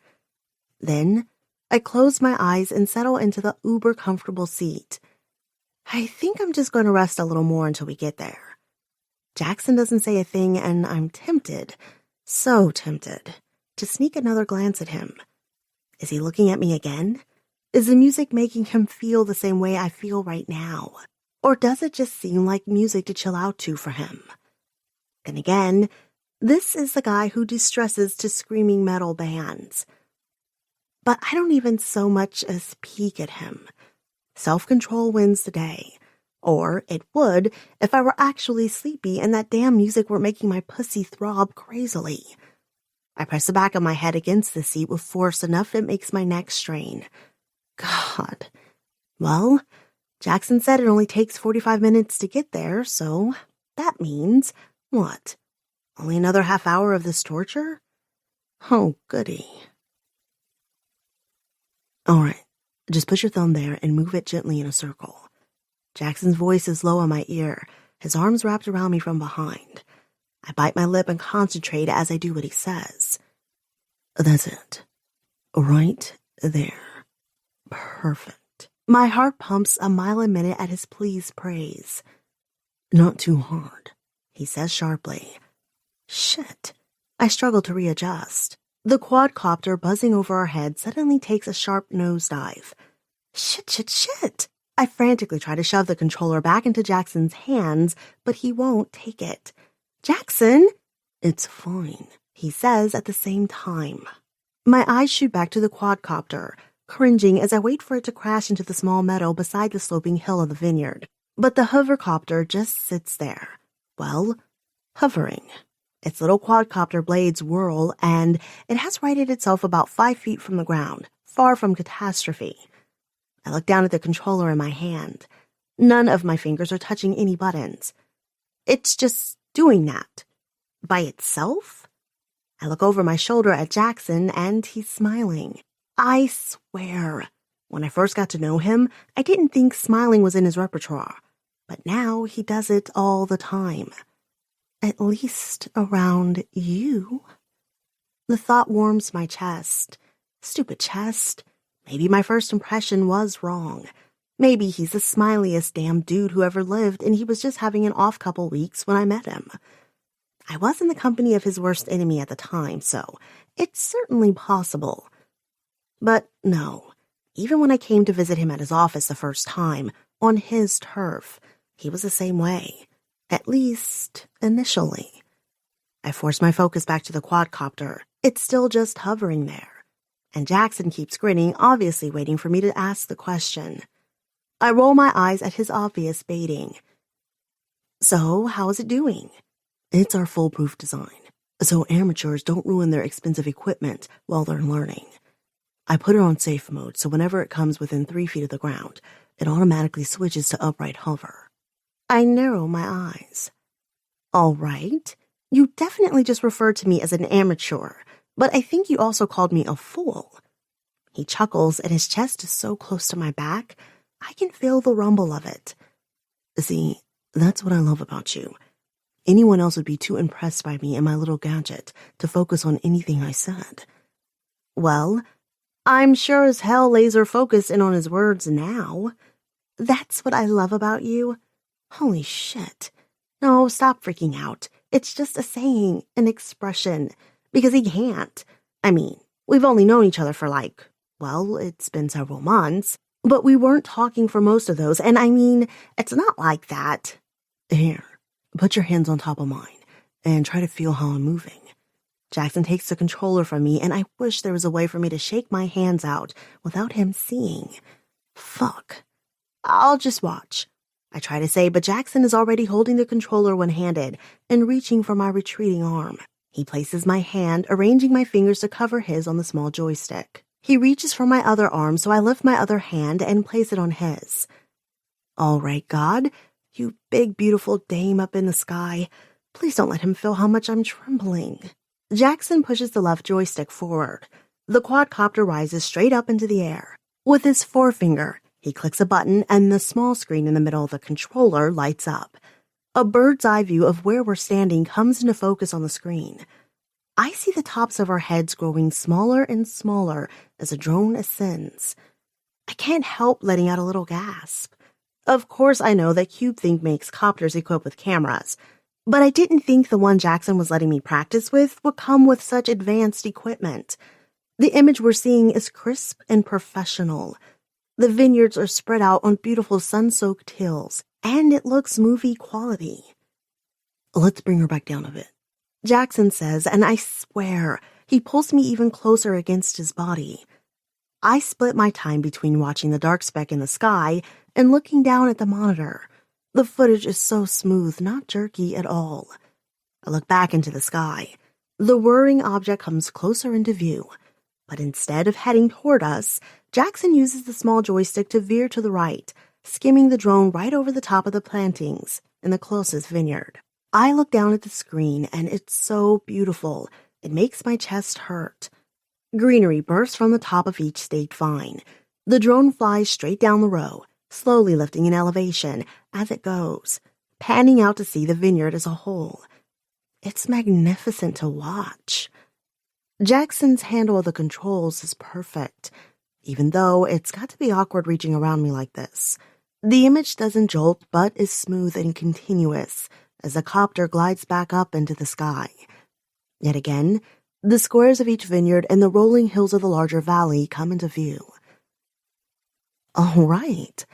Then, I close my eyes and settle into the uber-comfortable seat. I think I'm just going to rest a little more until we get there. Jackson doesn't say a thing, and I'm tempted, so tempted, to sneak another glance at him. Is he looking at me again? Is the music making him feel the same way I feel right now? Or does it just seem like music to chill out to for him? Then again, this is the guy who distresses to screaming metal bands. But I don't even so much as peek at him. Self-control wins the day. Or it would if I were actually sleepy and that damn music were making my pussy throb crazily. I press the back of my head against the seat with force enough it makes my neck strain. God. Well, Jackson said it only takes 45 minutes to get there, so that means, what? Only another half hour of this torture? Oh, goody. All right, just put your thumb there and move it gently in a circle. Jackson's voice is low in my ear, his arms wrapped around me from behind. I bite my lip and concentrate as I do what he says. That's it. Right there. Perfect. My heart pumps a mile a minute at his pleased praise. Not too hard, he says sharply. Shit. I struggle to readjust. The quadcopter buzzing over our head suddenly takes a sharp nosedive. Shit. I frantically try to shove the controller back into Jackson's hands, but he won't take it. Jackson! It's fine, he says at the same time. My eyes shoot back to the quadcopter, cringing as I wait for it to crash into the small meadow beside the sloping hill of the vineyard. But the hovercopter just sits there. Well, hovering. Its little quadcopter blades whirl, and it has righted itself about 5 feet from the ground, far from catastrophe. I look down at the controller in my hand. None of my fingers are touching any buttons. It's just doing that. By itself? I look over my shoulder at Jackson, and he's smiling. I swear, when I first got to know him, I didn't think smiling was in his repertoire, but now he does it all the time. At least around you. The thought warms my chest. Stupid chest. Maybe my first impression was wrong. Maybe he's the smiliest damn dude who ever lived, and he was just having an off couple weeks when I met him. I was in the company of his worst enemy at the time, so it's certainly possible. But no, even when I came to visit him at his office the first time, on his turf, he was the same way. At least, initially. I force my focus back to the quadcopter. It's still just hovering there. And Jackson keeps grinning, obviously waiting for me to ask the question. I roll my eyes at his obvious baiting. So, how is it doing? It's our foolproof design, so amateurs don't ruin their expensive equipment while they're learning. I put it on safe mode, so whenever it comes within 3 feet of the ground, it automatically switches to upright hover. I narrow my eyes. All right, you definitely just referred to me as an amateur, but I think you also called me a fool. He chuckles, and his chest is so close to my back, I can feel the rumble of it. See, that's what I love about you. Anyone else would be too impressed by me and my little gadget to focus on anything I said. Well, I'm sure as hell laser focused in on his words now. That's what I love about you. Holy shit. No, stop freaking out. It's just a saying, an expression, because he can't. I mean, we've only known each other for it's been several months, but we weren't talking for most of those, and I mean, it's not like that. Here, put your hands on top of mine, and try to feel how I'm moving. Jackson takes the controller from me, and I wish there was a way for me to shake my hands out without him seeing. Fuck. I'll just watch. I try to say, but Jackson is already holding the controller one-handed and reaching for my retreating arm. He places my hand, arranging my fingers to cover his on the small joystick. He reaches for my other arm, so I lift my other hand and place it on his. All right, God, you big, beautiful dame up in the sky. Please don't let him feel how much I'm trembling. Jackson pushes the left joystick forward. The quadcopter rises straight up into the air. With his forefinger, he clicks a button and the small screen in the middle of the controller lights up. A bird's eye view of where we're standing comes into focus on the screen. I see the tops of our heads growing smaller and smaller as the drone ascends. I can't help letting out a little gasp. Of course I know that CubeThink makes copters equipped with cameras, but I didn't think the one Jackson was letting me practice with would come with such advanced equipment. The image we're seeing is crisp and professional. The vineyards are spread out on beautiful sun-soaked hills, and it looks movie quality. Let's bring her back down a bit, Jackson says, and I swear, he pulls me even closer against his body. I split my time between watching the dark speck in the sky and looking down at the monitor. The footage is so smooth, not jerky at all. I look back into the sky. The whirring object comes closer into view, but instead of heading toward us, Jackson uses the small joystick to veer to the right, skimming the drone right over the top of the plantings in the closest vineyard. I look down at the screen, and it's so beautiful, it makes my chest hurt. Greenery bursts from the top of each state vine. The drone flies straight down the row, slowly lifting in elevation as it goes, panning out to see the vineyard as a whole. It's magnificent to watch. Jackson's handle of the controls is perfect, even though it's got to be awkward reaching around me like this. The image doesn't jolt, but is smooth and continuous as the copter glides back up into the sky. Yet again, the squares of each vineyard and the rolling hills of the larger valley come into view. All right,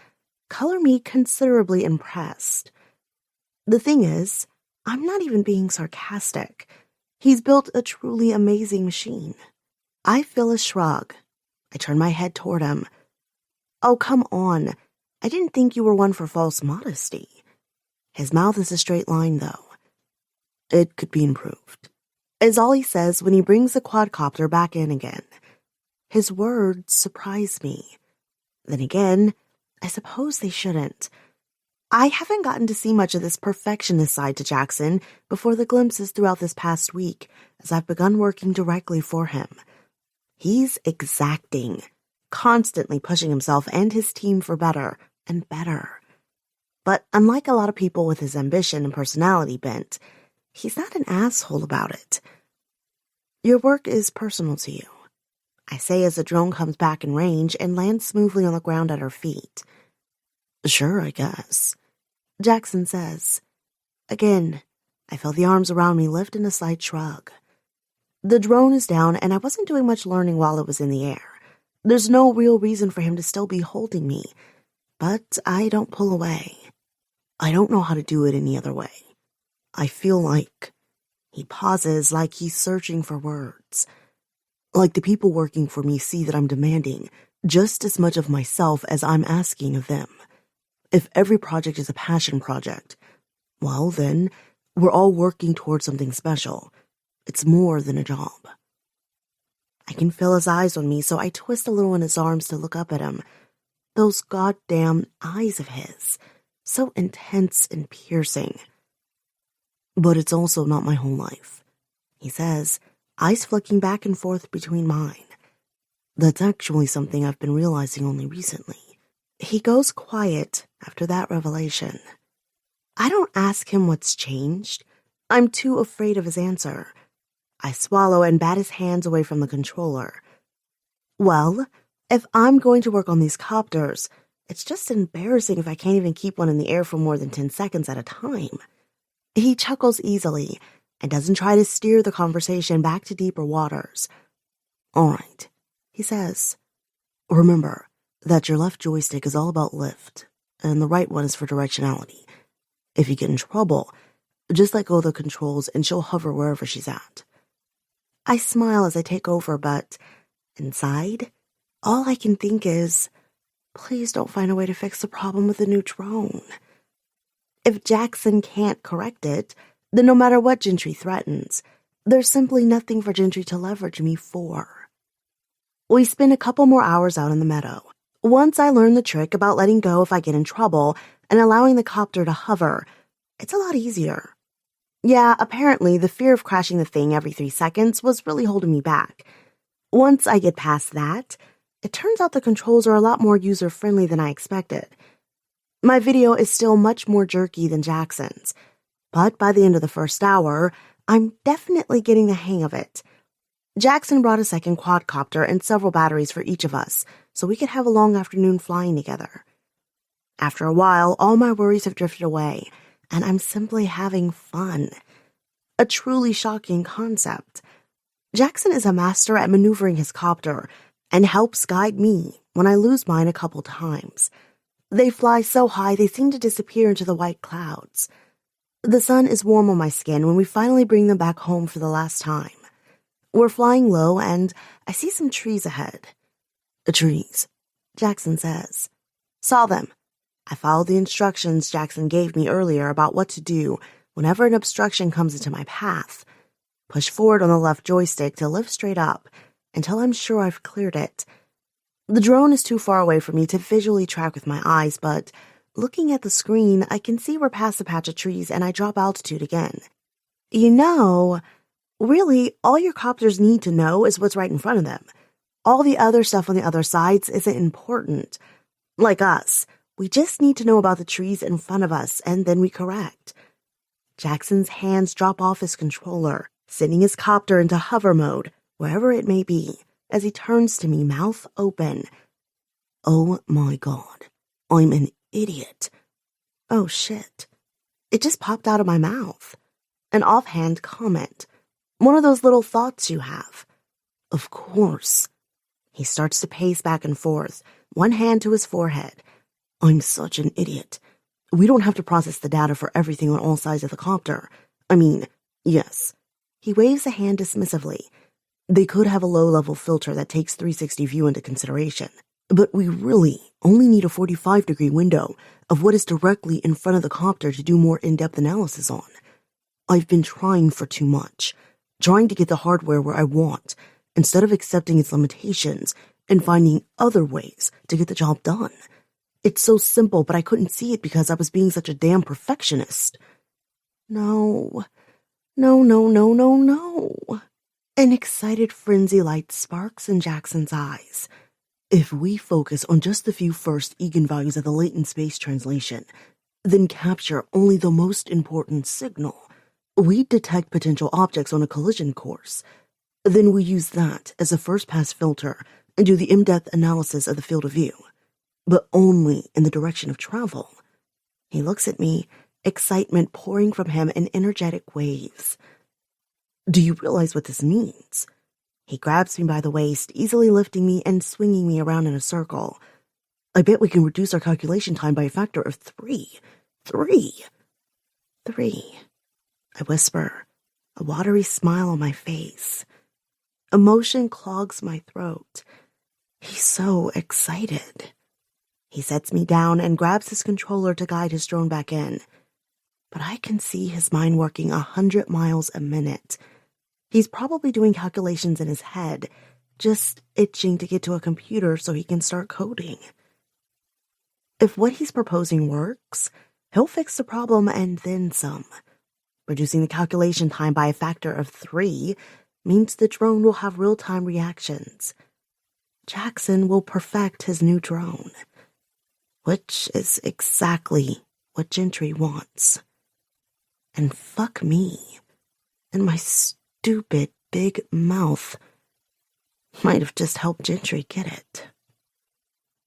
color me considerably impressed. The thing is, I'm not even being sarcastic. He's built a truly amazing machine. I feel a shrug. I turn my head toward him. Oh, come on. I didn't think you were one for false modesty. His mouth is a straight line, though. It could be improved, is all he says when he brings the quadcopter back in again. His words surprise me. Then again, I suppose they shouldn't. I haven't gotten to see much of this perfectionist side to Jackson before the glimpses throughout this past week as I've begun working directly for him. He's exacting, constantly pushing himself and his team for better and better. But unlike a lot of people with his ambition and personality bent, he's not an asshole about it. Your work is personal to you, I say as the drone comes back in range and lands smoothly on the ground at our feet. Sure, I guess, Jackson says. Again, I feel the arms around me lift in a slight shrug. The drone is down, and I wasn't doing much learning while it was in the air. There's no real reason for him to still be holding me, but I don't pull away. I don't know how to do it any other way. I feel like... He pauses like he's searching for words. Like the people working for me see that I'm demanding just as much of myself as I'm asking of them. If every project is a passion project, well then, we're all working towards something special. It's more than a job. I can feel his eyes on me, so I twist a little in his arms to look up at him. Those goddamn eyes of his, so intense and piercing. But it's also not my whole life, he says, eyes flicking back and forth between mine. That's actually something I've been realizing only recently. He goes quiet after that revelation. I don't ask him what's changed. I'm too afraid of his answer. I swallow and bat his hands away from the controller. Well, if I'm going to work on these copters, it's just embarrassing if I can't even keep one in the air for more than 10 seconds at a time. He chuckles easily and doesn't try to steer the conversation back to deeper waters. All right, he says. Remember that your left joystick is all about lift, and the right one is for directionality. If you get in trouble, just let go of the controls and she'll hover wherever she's at. I smile as I take over, but inside, all I can think is, please don't find a way to fix the problem with the new drone. If Jackson can't correct it, then no matter what Gentry threatens, there's simply nothing for Gentry to leverage me for. We spend a couple more hours out in the meadow. Once I learn the trick about letting go if I get in trouble and allowing the copter to hover, it's a lot easier. Yeah, apparently the fear of crashing the thing every 3 seconds was really holding me back. Once I get past that, it turns out the controls are a lot more user-friendly than I expected. My video is still much more jerky than Jackson's, but by the end of the first hour, I'm definitely getting the hang of it. Jackson brought a second quadcopter and several batteries for each of us, so we could have a long afternoon flying together. After a while, all my worries have drifted away, and I'm simply having fun. A truly shocking concept. Jackson is a master at maneuvering his copter and helps guide me when I lose mine a couple times. They fly so high they seem to disappear into the white clouds. The sun is warm on my skin when we finally bring them back home for the last time. We're flying low and I see some trees ahead. The trees, Jackson says. Saw them. I followed the instructions Jackson gave me earlier about what to do whenever an obstruction comes into my path. Push forward on the left joystick to lift straight up until I'm sure I've cleared it. The drone is too far away for me to visually track with my eyes, but looking at the screen, I can see we're past the patch of trees and I drop altitude again. You know, really, all your copters need to know is what's right in front of them. All the other stuff on the other sides isn't important. Like us, we just need to know about the trees in front of us, and then we correct. Jackson's hands drop off his controller, sending his copter into hover mode, wherever it may be, as he turns to me, mouth open. Oh my God, I'm an idiot. Oh shit. It just popped out of my mouth. An offhand comment. One of those little thoughts you have. Of course. He starts to pace back and forth, one hand to his forehead. I'm such an idiot. We don't have to process the data for everything on all sides of the copter. I mean, yes. He waves a hand dismissively. They could have a low-level filter that takes 360 view into consideration, but we really only need a 45-degree window of what is directly in front of the copter to do more in-depth analysis on. I've been trying for too much, trying to get the hardware where I want, instead of accepting its limitations and finding other ways to get the job done. It's so simple, but I couldn't see it because I was being such a damn perfectionist. No. An excited frenzy light sparks in Jackson's eyes. If we focus on just the few first eigenvalues of the latent space translation, then capture only the most important signal, we detect potential objects on a collision course. Then we use that as a first-pass filter and do the in-depth analysis of the field of view, but only in the direction of travel. He looks at me, excitement pouring from him in energetic waves. Do you realize what this means? He grabs me by the waist, easily lifting me and swinging me around in a circle. I bet we can reduce our calculation time by a factor of 3. 3. I whisper, a watery smile on my face. Emotion clogs my throat. He's so excited. He sets me down and grabs his controller to guide his drone back in. But I can see his mind working 100 miles a minute. He's probably doing calculations in his head, just itching to get to a computer so he can start coding. If what he's proposing works, he'll fix the problem and then some. Reducing the calculation time by a factor of 3 means the drone will have real-time reactions. Jackson will perfect his new drone, which is exactly what Gentry wants. And fuck me, and my stupid big mouth might have just helped Gentry get it.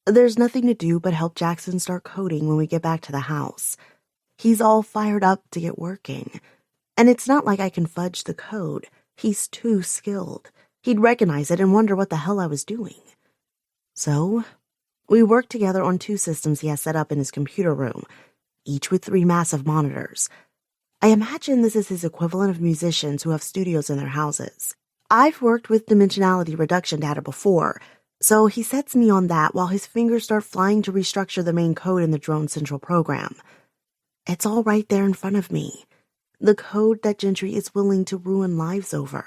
There's nothing to do but help Jackson start coding when we get back to the house. He's all fired up to get working, and it's not like I can fudge the code. He's too skilled. He'd recognize it and wonder what the hell I was doing. So, we work together on 2 systems he has set up in his computer room, each with 3 massive monitors. I imagine this is his equivalent of musicians who have studios in their houses. I've worked with dimensionality reduction data before, so he sets me on that while his fingers start flying to restructure the main code in the drone's central program. It's all right there in front of me. The code that Gentry is willing to ruin lives over.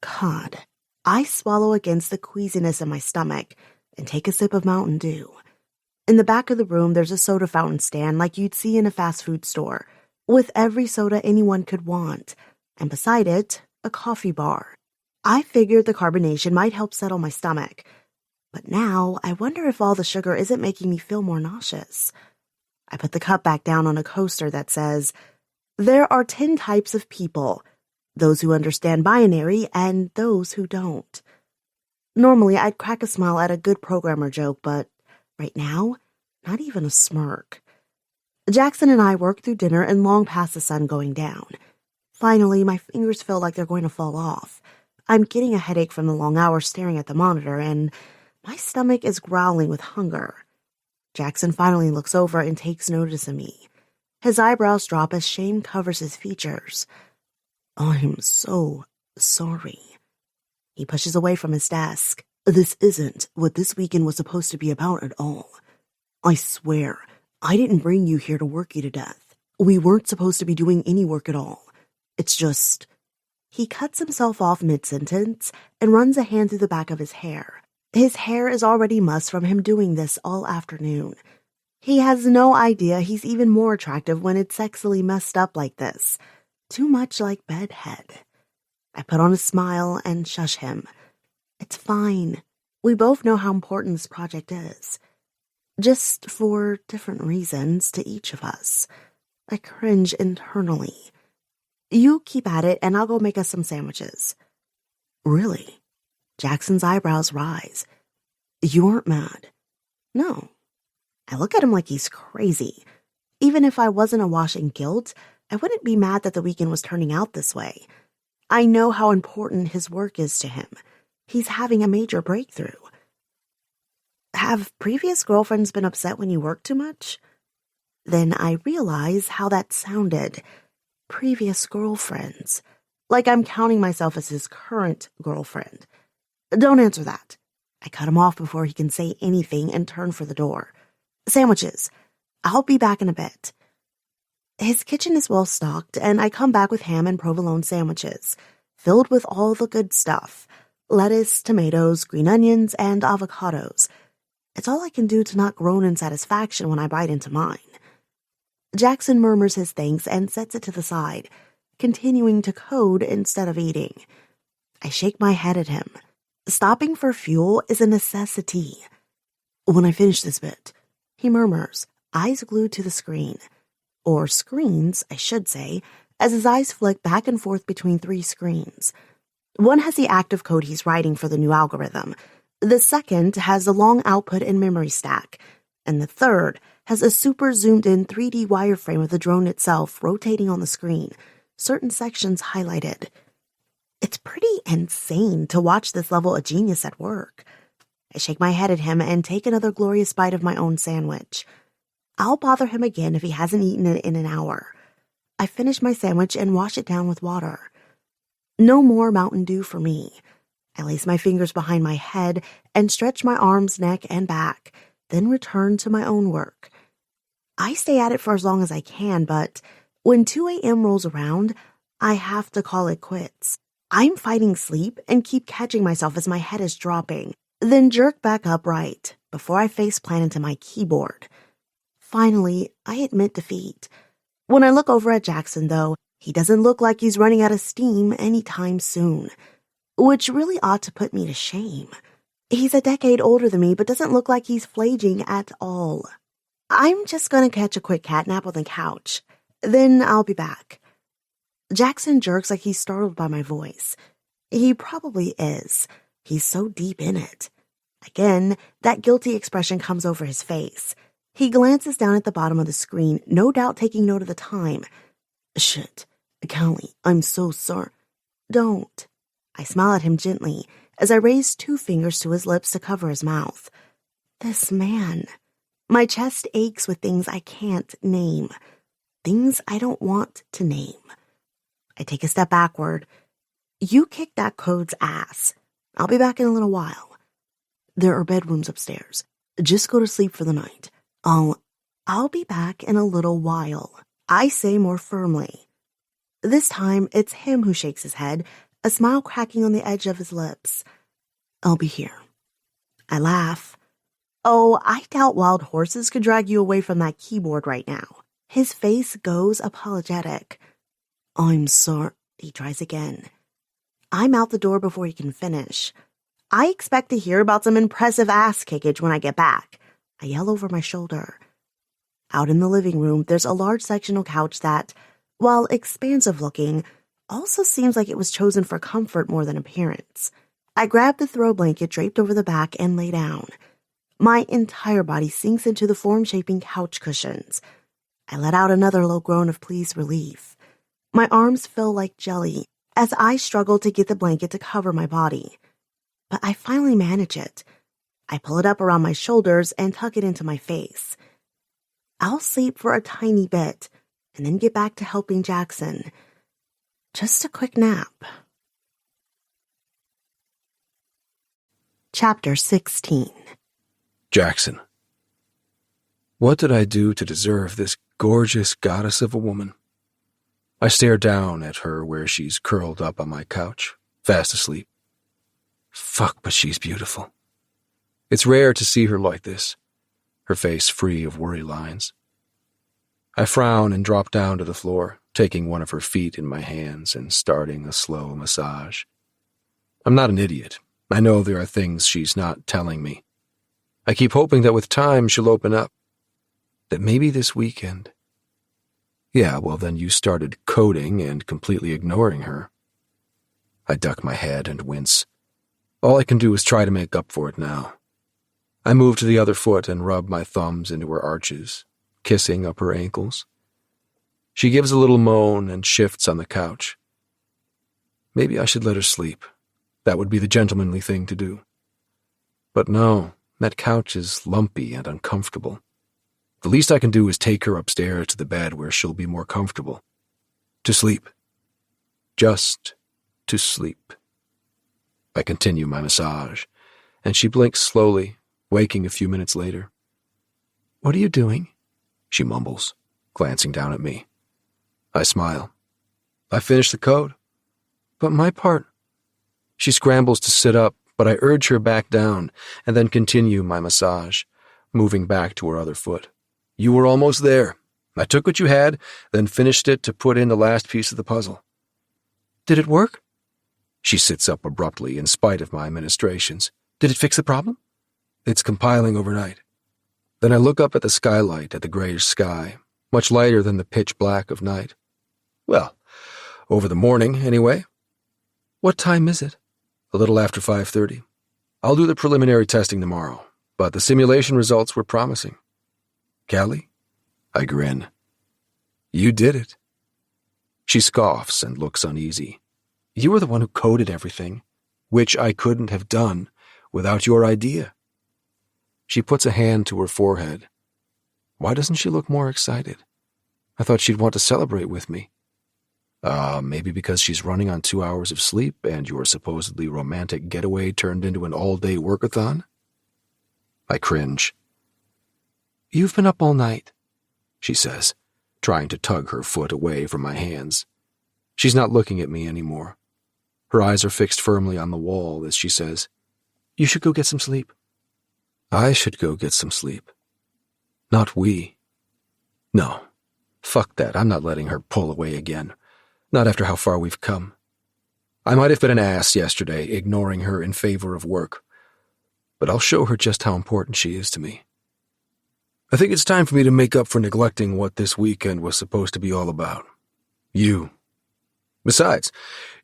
God, I swallow against the queasiness in my stomach and take a sip of Mountain Dew. In the back of the room, there's a soda fountain stand like you'd see in a fast food store, with every soda anyone could want, and beside it, a coffee bar. I figured the carbonation might help settle my stomach, but now I wonder if all the sugar isn't making me feel more nauseous. I put the cup back down on a coaster that says, "There are 10 types of people, those who understand binary and those who don't." Normally, I'd crack a smile at a good programmer joke, but right now, not even a smirk. Jackson and I work through dinner and long past the sun going down. Finally, my fingers feel like they're going to fall off. I'm getting a headache from the long hours staring at the monitor, and my stomach is growling with hunger. Jackson finally looks over and takes notice of me. His eyebrows drop as shame covers his features. I'm so sorry. He pushes away from his desk. This isn't what this weekend was supposed to be about at all. I swear, I didn't bring you here to work you to death. We weren't supposed to be doing any work at all. It's just... He cuts himself off mid-sentence and runs a hand through the back of his hair. His hair is already mussed from him doing this all afternoon. He has no idea he's even more attractive when it's sexily messed up like this. Too much like bedhead. I put on a smile and shush him. It's fine. We both know how important this project is. Just for different reasons to each of us. I cringe internally. You keep at it and I'll go make us some sandwiches. Really? Jackson's eyebrows rise. You aren't mad? No. I look at him like he's crazy. Even if I wasn't awash in guilt, I wouldn't be mad that the weekend was turning out this way. I know how important his work is to him. He's having a major breakthrough. Have previous girlfriends been upset when you work too much? Then I realize how that sounded. Previous girlfriends. Like I'm counting myself as his current girlfriend. Don't answer that. I cut him off before he can say anything and turn for the door. Sandwiches. I'll be back in a bit. His kitchen is well stocked, and I come back with ham and provolone sandwiches, filled with all the good stuff. Lettuce, tomatoes, green onions, and avocados. It's all I can do to not groan in satisfaction when I bite into mine. Jackson murmurs his thanks and sets it to the side, continuing to code instead of eating. I shake my head at him. Stopping for fuel is a necessity. When I finish this bit, he murmurs, eyes glued to the screen. Or screens, I should say, as his eyes flick back and forth between 3 screens. One has the active code he's writing for the new algorithm. The second has the long output and memory stack. And the third has a super zoomed-in 3D wireframe of the drone itself rotating on the screen, certain sections highlighted. It's pretty insane to watch this level of genius at work. I shake my head at him and take another glorious bite of my own sandwich. I'll bother him again if he hasn't eaten it in an hour. I finish my sandwich and wash it down with water. No more Mountain Dew for me. I lace my fingers behind my head and stretch my arms, neck, and back, then return to my own work. I stay at it for as long as I can, but when 2 a.m. rolls around, I have to call it quits. I'm fighting sleep and keep catching myself as my head is dropping, then jerk back upright before I face plant into my keyboard. Finally, I admit defeat. When I look over at Jackson, though, he doesn't look like he's running out of steam anytime soon, which really ought to put me to shame. He's a decade older than me, but doesn't look like he's flaging at all. I'm just going to catch a quick catnap on the couch. Then I'll be back. Jackson jerks like he's startled by my voice. He probably is. He's so deep in it. Again, that guilty expression comes over his face. He glances down at the bottom of the screen, no doubt taking note of the time. Shit. Callie, I'm so sorry. Don't. I smile at him gently as I raise 2 fingers to his lips to cover his mouth. This man. My chest aches with things I can't name. Things I don't want to name. I take a step backward. You kick that code's ass. I'll be back in a little while. There are bedrooms upstairs. Just go to sleep for the night. I'll be back in a little while. I say more firmly. This time, it's him who shakes his head, a smile cracking on the edge of his lips. I'll be here. I laugh. Oh, I doubt wild horses could drag you away from that keyboard right now. His face goes apologetic. I'm sorry. He tries again. I'm out the door before he can finish. I expect to hear about some impressive ass kickage when I get back. I yell over my shoulder. Out in the living room, there's a large sectional couch that, while expansive looking, also seems like it was chosen for comfort more than appearance. I grab the throw blanket draped over the back and lay down. My entire body sinks into the form-shaping couch cushions. I let out another low groan of pleased relief. My arms feel like jelly as I struggle to get the blanket to cover my body. But I finally manage it. I pull it up around my shoulders and tuck it into my face. I'll sleep for a tiny bit and then get back to helping Jackson. Just a quick nap. Chapter 16.
Jackson. What did I do to deserve this gorgeous goddess of a woman? I stare down at her where she's curled up on my couch, fast asleep. Fuck, but she's beautiful. It's rare to see her like this, her face free of worry lines. I frown and drop down to the floor, taking one of her feet in my hands and starting a slow massage. I'm not an idiot. I know there are things she's not telling me. I keep hoping that with time she'll open up. That maybe this weekend. Yeah, well then you started coding and completely ignoring her. I duck my head and wince. All I can do is try to make up for it now. I move to the other foot and rub my thumbs into her arches, kissing up her ankles. She gives a little moan and shifts on the couch. Maybe I should let her sleep. That would be the gentlemanly thing to do. But no, that couch is lumpy and uncomfortable. The least I can do is take her upstairs to the bed where she'll be more comfortable. To sleep. Just to sleep. I continue my massage, and she blinks slowly, waking a few minutes later. What are you doing? She mumbles, glancing down at me. I smile. I finished the code. But my part. She scrambles to sit up, but I urge her back down, and then continue my massage, moving back to her other foot. You were almost there. I took what you had, then finished it to put in the last piece of the puzzle. Did it work? She sits up abruptly in spite of my ministrations.
Did it fix the problem?
It's compiling overnight. Then I look up at the skylight at the grayish sky, much lighter than the pitch black of night. Well, over the morning, anyway.
What time is it?
A little after 5:30. I'll do the preliminary testing tomorrow, but the simulation results were promising. Callie? I grin. You did it. She scoffs and looks uneasy.
You were the one who coded everything.
Which I couldn't have done without your idea. She puts a hand to her forehead. Why doesn't she look more excited? I thought she'd want to celebrate with me. Maybe because she's running on 2 hours of sleep and your supposedly romantic getaway turned into an all-day workathon? I cringe.
You've been up all night,
she says, trying to tug her foot away from my hands. She's not looking at me anymore. Her eyes are fixed firmly on the wall as she says,
You should go get some sleep.
I should go get some sleep. Not we. No. Fuck that. I'm not letting her pull away again. Not after how far we've come. I might have been an ass yesterday, ignoring her in favor of work. But I'll show her just how important she is to me. I think it's time for me to make up for neglecting what this weekend was supposed to be all about. You. Besides,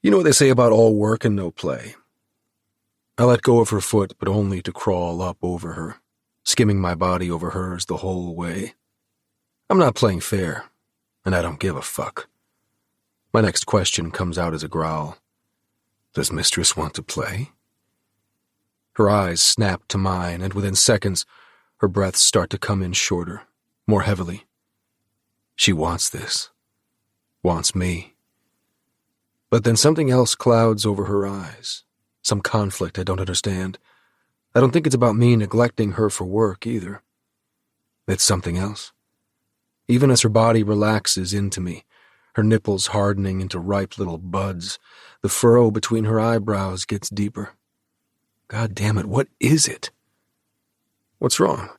you know what they say about all work and no play. I let go of her foot, but only to crawl up over her, skimming my body over hers the whole way. I'm not playing fair, and I don't give a fuck. My next question comes out as a growl. Does Mistress want to play? Her eyes snap to mine, and within seconds, her breaths start to come in shorter, more heavily. She wants this. Wants me. But then something else clouds over her eyes. Some conflict I don't understand. I don't think it's about me neglecting her for work, either. It's something else. Even as her body relaxes into me, her nipples hardening into ripe little buds, the furrow between her eyebrows gets deeper. God damn it, what is it? What's wrong?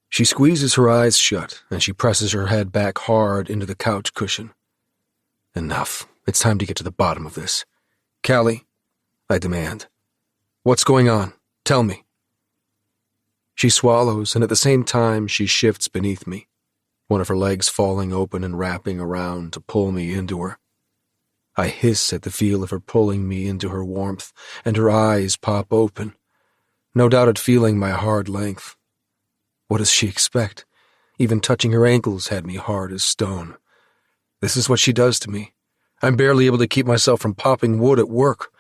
She squeezes her eyes shut, and she presses her head back hard into the couch cushion. Enough. It's time to get to the bottom of this. Callie, I demand. What's going on? Tell me. She swallows, and at the same time she shifts beneath me, one of her legs falling open and wrapping around to pull me into her. I hiss at the feel of her pulling me into her warmth, and her eyes pop open, no doubt at feeling my hard length. What does she expect? Even touching her ankles had me hard as stone. This is what she does to me. I'm barely able to keep myself from popping wood at work.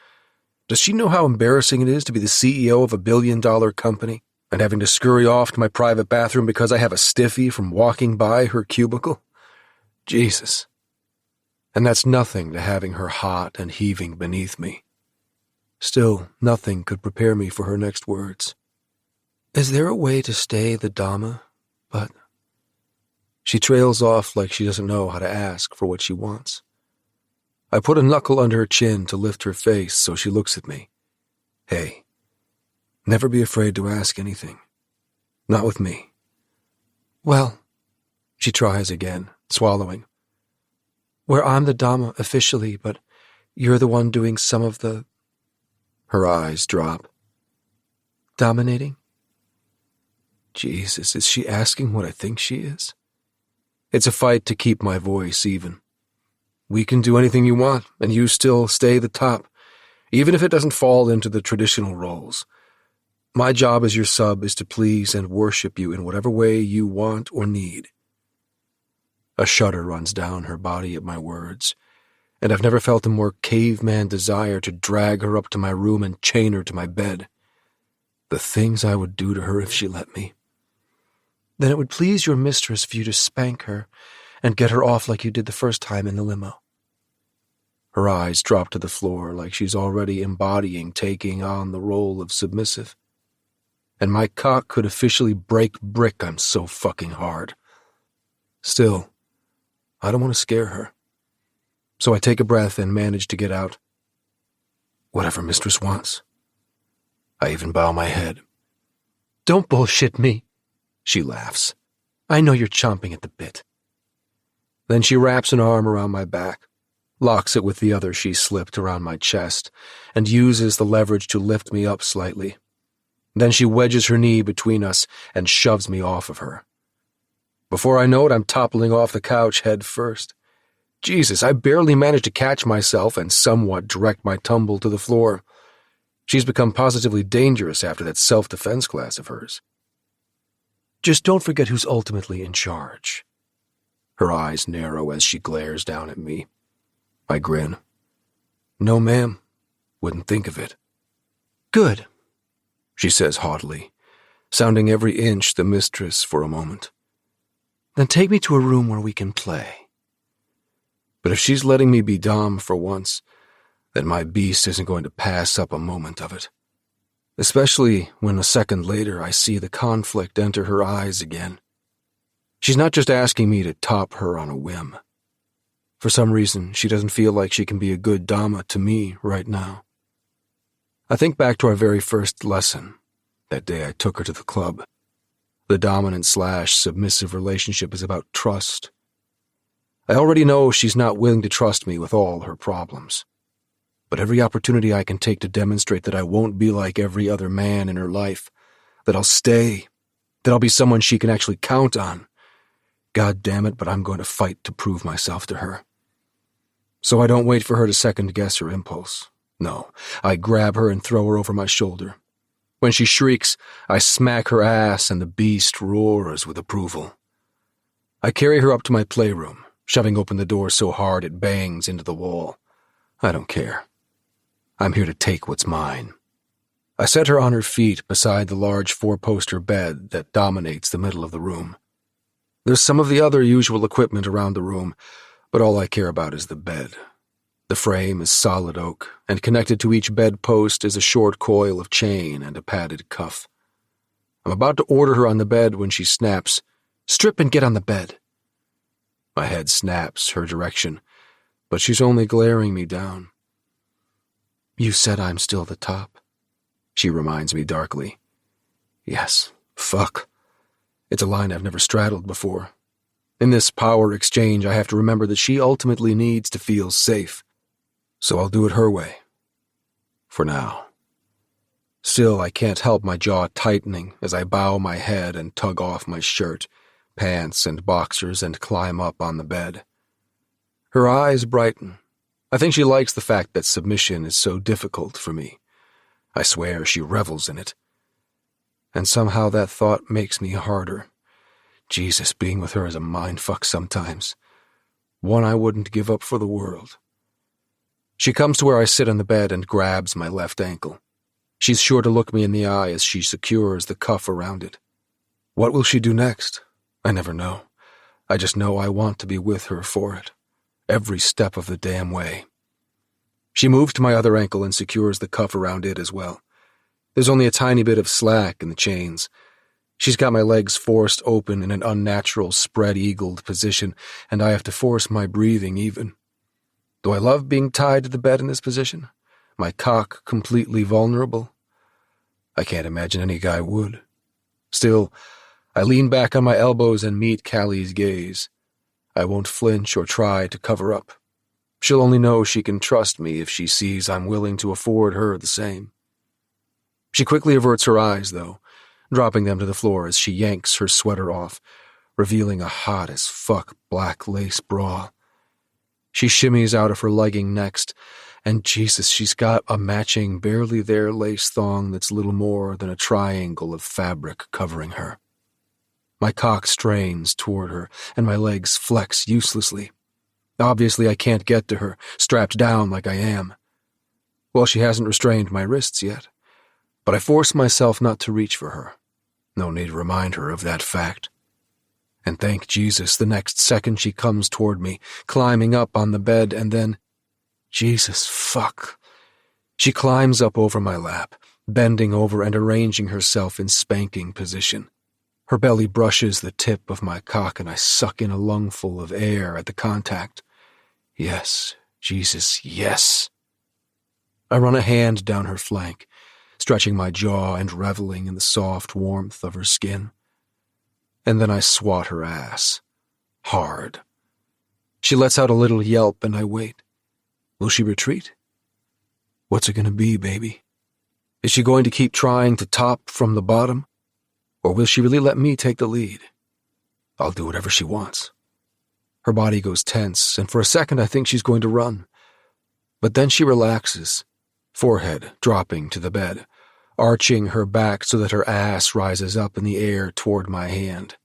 Does she know how embarrassing it is to be the CEO of a billion-dollar company and having to scurry off to my private bathroom because I have a stiffy from walking by her cubicle? Jesus. And that's nothing to having her hot and heaving beneath me. Still, nothing could prepare me for her next words. Is there a way to stay the Dama, but... She trails off like she doesn't know how to ask for what she wants. I put a knuckle under her chin to lift her face so she looks at me. Hey, never be afraid to ask anything. Not with me.
Well,
she tries again, swallowing.
Where I'm the Dama officially, but you're the one doing some of the...
Her eyes drop.
Dominating?
Jesus, is she asking what I think she is? It's a fight to keep my voice even. We can do anything you want, and you still stay the top, even if it doesn't fall into the traditional roles. My job as your sub is to please and worship you in whatever way you want or need. A shudder runs down her body at my words, and I've never felt a more caveman desire to drag her up to my room and chain her to my bed. The things I would do to her if she let me.
Then it would please your mistress for you to spank her and get her off like you did the first time in the limo.
Her eyes drop to the floor like she's already embodying taking on the role of submissive. And my cock could officially break brick, I'm so fucking hard. Still, I don't want to scare her. So I take a breath and manage to get out. Whatever mistress wants. I even bow my head.
Don't bullshit me,
she laughs.
I know you're chomping at the bit.
Then she wraps an arm around my back, locks it with the other she slipped around my chest, and uses the leverage to lift me up slightly. Then she wedges her knee between us and shoves me off of her. Before I know it, I'm toppling off the couch head first. Jesus, I barely managed to catch myself and somewhat direct my tumble to the floor. She's become positively dangerous after that self-defense class of hers.
Just don't forget who's ultimately in charge.
Her eyes narrow as she glares down at me. I grin. No, ma'am. Wouldn't think of it.
Good,
she says haughtily, sounding every inch the mistress for a moment.
Then take me to a room where we can play.
But if she's letting me be dom for once, then my beast isn't going to pass up a moment of it. Especially when a second later I see the conflict enter her eyes again. She's not just asking me to top her on a whim. For some reason, she doesn't feel like she can be a good dama to me right now. I think back to our very first lesson, that day I took her to the club. The dominant/submissive relationship is about trust. I already know she's not willing to trust me with all her problems. But every opportunity I can take to demonstrate that I won't be like every other man in her life, that I'll stay, that I'll be someone she can actually count on. God damn it, but I'm going to fight to prove myself to her. So I don't wait for her to second-guess her impulse. No, I grab her and throw her over my shoulder. When she shrieks, I smack her ass and the beast roars with approval. I carry her up to my playroom, shoving open the door so hard it bangs into the wall. I don't care. I'm here to take what's mine. I set her on her feet beside the large four-poster bed that dominates the middle of the room. There's some of the other usual equipment around the room, but all I care about is the bed. The frame is solid oak, and connected to each bedpost is a short coil of chain and a padded cuff. I'm about to order her on the bed when she snaps, "Strip and get on the bed." My head snaps her direction, but she's only glaring me down.
You said I'm still the top,
she reminds me darkly. Yes, fuck. It's a line I've never straddled before. In this power exchange, I have to remember that she ultimately needs to feel safe. So I'll do it her way. For now. Still, I can't help my jaw tightening as I bow my head and tug off my shirt, pants, and boxers and climb up on the bed. Her eyes brighten. I think she likes the fact that submission is so difficult for me. I swear she revels in it. And somehow that thought makes me harder. Jesus, being with her is a mindfuck sometimes. One I wouldn't give up for the world. She comes to where I sit on the bed and grabs my left ankle. She's sure to look me in the eye as she secures the cuff around it. What will she do next? I never know. I just know I want to be with her for it. Every step of the damn way. She moves to my other ankle and secures the cuff around it as well. There's only a tiny bit of slack in the chains. She's got my legs forced open in an unnatural spread-eagled position, and I have to force my breathing even. Do I love being tied to the bed in this position? My cock completely vulnerable? I can't imagine any guy would. Still, I lean back on my elbows and meet Callie's gaze. I won't flinch or try to cover up. She'll only know she can trust me if she sees I'm willing to afford her the same. She quickly averts her eyes, though, dropping them to the floor as she yanks her sweater off, revealing a hot-as-fuck black lace bra. She shimmies out of her legging next, and Jesus, she's got a matching, barely-there lace thong that's little more than a triangle of fabric covering her. My cock strains toward her, and my legs flex uselessly. Obviously, I can't get to her, strapped down like I am. Well, she hasn't restrained my wrists yet, but I force myself not to reach for her. No need to remind her of that fact. And thank Jesus, the next second she comes toward me, climbing up on the bed, and then... Jesus, fuck. She climbs up over my lap, bending over and arranging herself in spanking position. Her belly brushes the tip of my cock, and I suck in a lungful of air at the contact. Yes, Jesus, yes. I run a hand down her flank, stretching my jaw and reveling in the soft warmth of her skin. And then I swat her ass. Hard. She lets out a little yelp, and I wait. Will she retreat? What's it going to be, baby? Is she going to keep trying to top from the bottom? Or will she really let me take the lead? I'll do whatever she wants. Her body goes tense, and for a second I think she's going to run. But then she relaxes, forehead dropping to the bed, arching her back so that her ass rises up in the air toward my hand.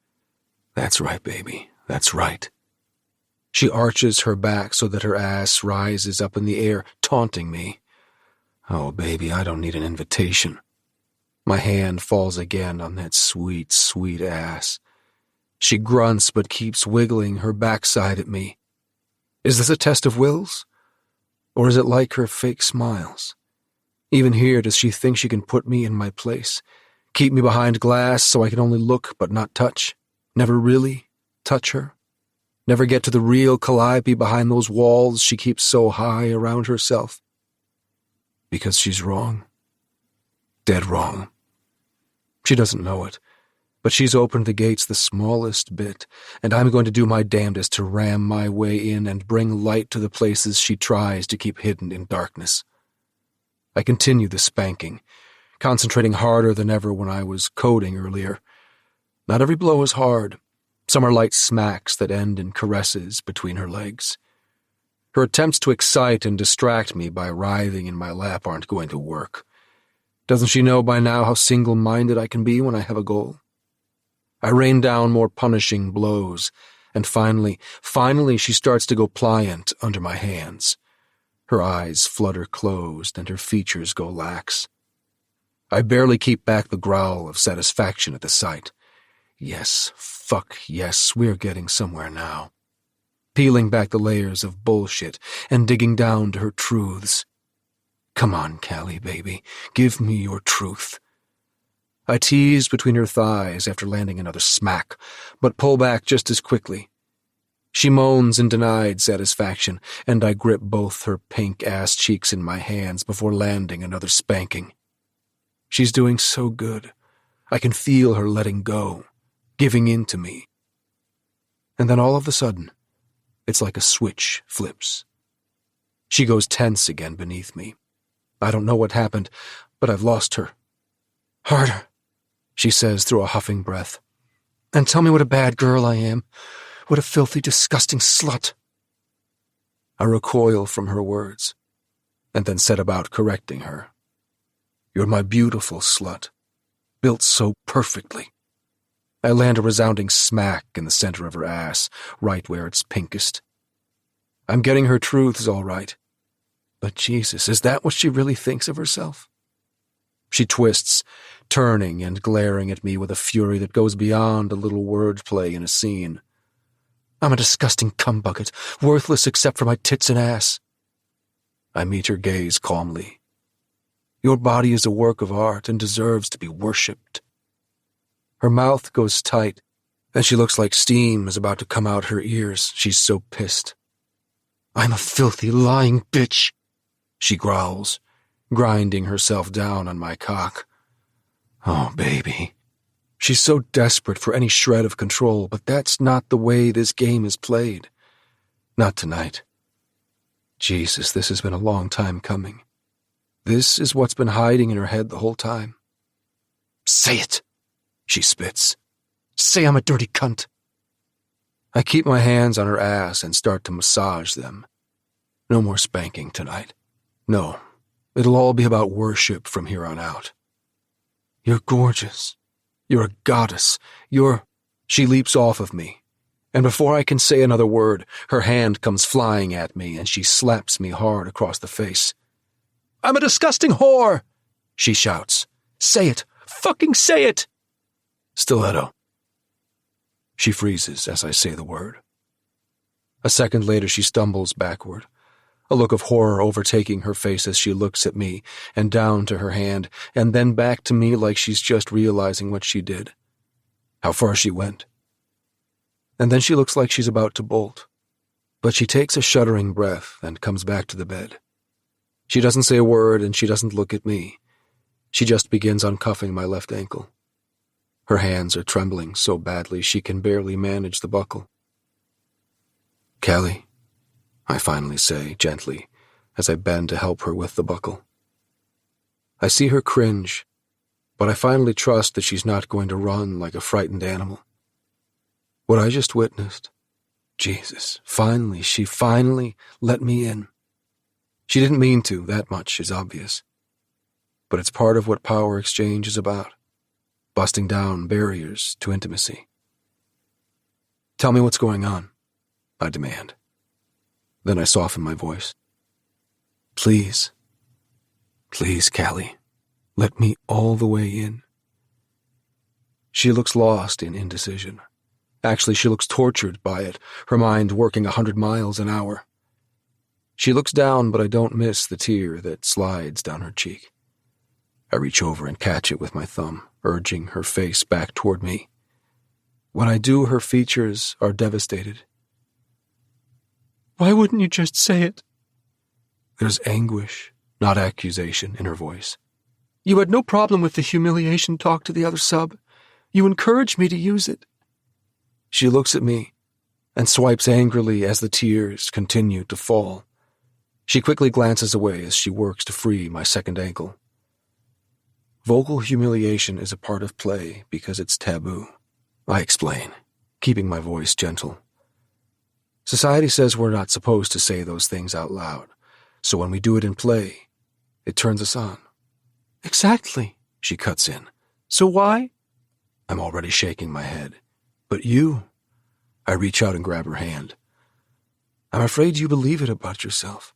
That's right, baby. That's right. She arches her back so that her ass rises up in the air, taunting me. Oh, baby, I don't need an invitation. My hand falls again on that sweet, sweet ass. She grunts but keeps wiggling her backside at me. Is this a test of wills? Or is it like her fake smiles? Even here, does she think she can put me in my place? Keep me behind glass so I can only look but not touch? Never really touch her? Never get to the real Calliope behind those walls she keeps so high around herself? Because she's wrong. Dead wrong. She doesn't know it, but she's opened the gates the smallest bit, and I'm going to do my damnedest to ram my way in and bring light to the places she tries to keep hidden in darkness. I continue the spanking, concentrating harder than ever when I was coding earlier. Not every blow is hard. Some are light smacks that end in caresses between her legs. Her attempts to excite and distract me by writhing in my lap aren't going to work. Doesn't she know by now how single-minded I can be when I have a goal? I rain down more punishing blows, and finally she starts to go pliant under my hands. Her eyes flutter closed and her features go lax. I barely keep back the growl of satisfaction at the sight. Yes, fuck yes, we're getting somewhere now. Peeling back the layers of bullshit and digging down to her truths. Come on, Callie, baby, give me your truth. I tease between her thighs after landing another smack, but pull back just as quickly. She moans in denied satisfaction, and I grip both her pink-ass cheeks in my hands before landing another spanking. She's doing so good. I can feel her letting go, giving in to me. And then all of a sudden, it's like a switch flips. She goes tense again beneath me. I don't know what happened, but I've lost her. Harder, she says through a huffing breath. And tell me what a bad girl I am. What a filthy, disgusting slut. I recoil from her words, and then set about correcting her. You're my beautiful slut, built so perfectly. I land a resounding smack in the center of her ass, right where it's pinkest. I'm getting her truths all right. But Jesus, is that what she really thinks of herself? She twists, turning and glaring at me with a fury that goes beyond a little wordplay in a scene. I'm a disgusting cum-bucket, worthless except for my tits and ass. I meet her gaze calmly. Your body is a work of art and deserves to be worshipped. Her mouth goes tight, and she looks like steam is about to come out her ears. She's so pissed. I'm a filthy, lying bitch, she growls, grinding herself down on my cock. Oh, baby. She's so desperate for any shred of control, but that's not the way this game is played. Not tonight. Jesus, this has been a long time coming. This is what's been hiding in her head the whole time. Say it, she spits. Say I'm a dirty cunt. I keep my hands on her ass and start to massage them. No more spanking tonight. No, it'll all be about worship from here on out. You're gorgeous. You're a goddess. She leaps off of me, and before I can say another word, her hand comes flying at me and she slaps me hard across the face. I'm a disgusting whore, she shouts. Say it. Fucking say it. Stiletto. She freezes as I say the word. A second later she stumbles backward, a look of horror overtaking her face as she looks at me and down to her hand and then back to me like she's just realizing what she did, how far she went. And then she looks like she's about to bolt, but she takes a shuddering breath and comes back to the bed. She doesn't say a word and she doesn't look at me. She just begins uncuffing my left ankle. Her hands are trembling so badly she can barely manage the buckle. Callie, I finally say, gently, as I bend to help her with the buckle. I see her cringe, but I finally trust that she's not going to run like a frightened animal. What I just witnessed, Jesus, she finally let me in. She didn't mean to, that much is obvious. But it's part of what power exchange is about, busting down barriers to intimacy. Tell me what's going on, I demand. Then I soften my voice. Please, Callie, let me all the way in. She looks lost in indecision. Actually, she looks tortured by it, her mind working 100 miles an hour. She looks down, but I don't miss the tear that slides down her cheek. I reach over and catch it with my thumb, urging her face back toward me. When I do, her features are devastated.
Why wouldn't you just say it?
There's anguish, not accusation, in her voice.
You had no problem with the humiliation talk to the other sub. You encouraged me to use it.
She looks at me and swipes angrily as the tears continue to fall. She quickly glances away as she works to free my second ankle. Vocal humiliation is a part of play because it's taboo, I explain, keeping my voice gentle. Society says we're not supposed to say those things out loud, so when we do it in play, it turns us on.
Exactly,
she cuts in.
So why?
I'm already shaking my head. But you, I reach out and grab her hand. I'm afraid you believe it about yourself.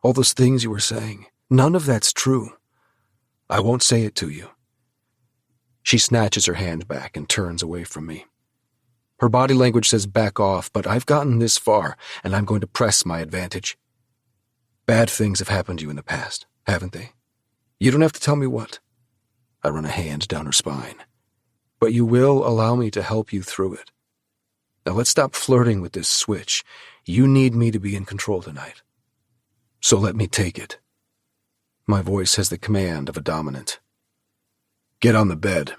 All those things you were saying, none of that's true. I won't say it to you. She snatches her hand back and turns away from me. Her body language says back off, but I've gotten this far, and I'm going to press my advantage. Bad things have happened to you in the past, haven't they? You don't have to tell me what. I run a hand down her spine. But you will allow me to help you through it. Now let's stop flirting with this switch. You need me to be in control tonight. So let me take it. My voice has the command of a dominant. Get on the bed.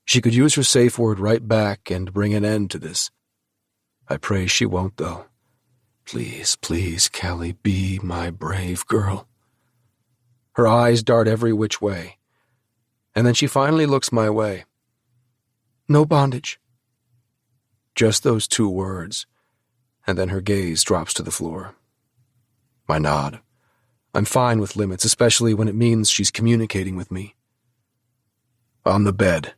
She could use her safe word right back and bring an end to this. I pray she won't, though. Please, Callie, be my brave girl. Her eyes dart every which way, and then she finally looks my way. No bondage. Just those 2 words, and then her gaze drops to the floor. I nod. I'm fine with limits, especially when it means she's communicating with me. On the bed.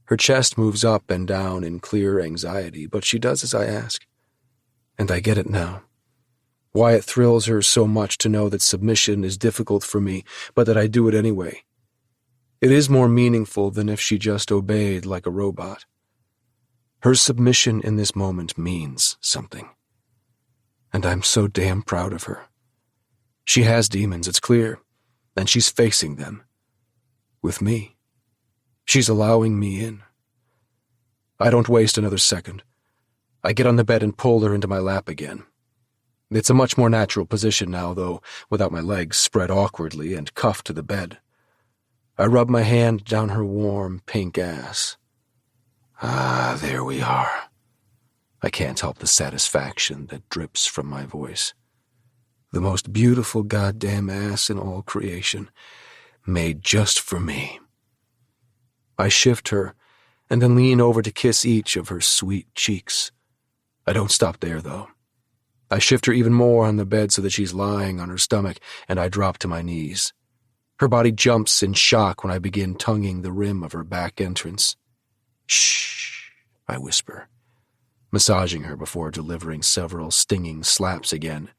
Her chest moves up and down in clear anxiety, but she does as I ask. And I get it now. Why it thrills her so much to know that submission is difficult for me, but that I do it anyway. It is more meaningful than if she just obeyed like a robot. Her submission in this moment means something. And I'm so damn proud of her. She has demons, it's clear, and she's facing them. With me. She's allowing me in. I don't waste another second. I get on the bed and pull her into my lap again. It's a much more natural position now, though, without my legs spread awkwardly and cuffed to the bed. I rub my hand down her warm, pink ass. Ah, there we are. I can't help the satisfaction that drips from my voice. The most beautiful goddamn ass in all creation, made just for me. I shift her, and then lean over to kiss each of her sweet cheeks. I don't stop there, though. I shift her even more on the bed so that she's lying on her stomach, and I drop to my knees. Her body jumps in shock when I begin tonguing the rim of her back entrance. Shh, I whisper, massaging her before delivering several stinging slaps again.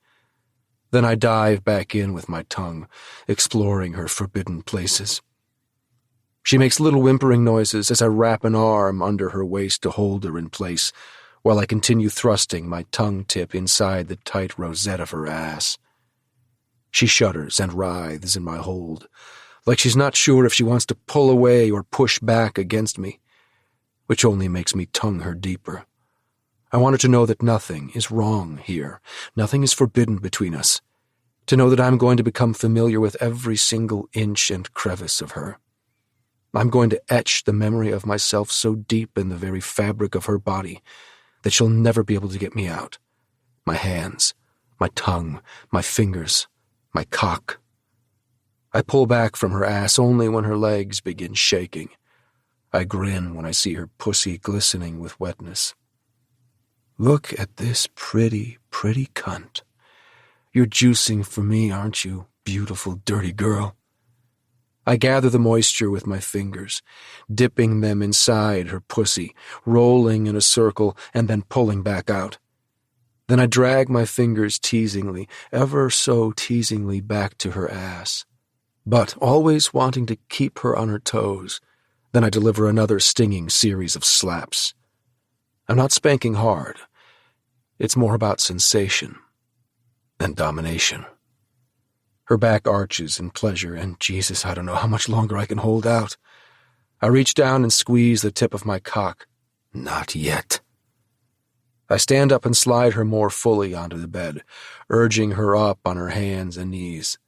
Then I dive back in with my tongue, exploring her forbidden places. She makes little whimpering noises as I wrap an arm under her waist to hold her in place, while I continue thrusting my tongue tip inside the tight rosette of her ass. She shudders and writhes in my hold, like she's not sure if she wants to pull away or push back against me, which only makes me tongue her deeper. I want her to know that nothing is wrong here, nothing is forbidden between us, to know that I'm going to become familiar with every single inch and crevice of her. I'm going to etch the memory of myself so deep in the very fabric of her body that she'll never be able to get me out. My hands, my tongue, my fingers, my cock. I pull back from her ass only when her legs begin shaking. I grin when I see her pussy glistening with wetness. Look at this pretty, pretty cunt. You're juicing for me, aren't you, beautiful, dirty girl? I gather the moisture with my fingers, dipping them inside her pussy, rolling in a circle and then pulling back out. Then I drag my fingers teasingly, ever so teasingly back to her ass, but always wanting to keep her on her toes. Then I deliver another stinging series of slaps. I'm not spanking hard. It's more about sensation and domination. Her back arches in pleasure, and Jesus, I don't know how much longer I can hold out. I reach down and squeeze the tip of my cock. Not yet. I stand up and slide her more fully onto the bed, urging her up on her hands and knees.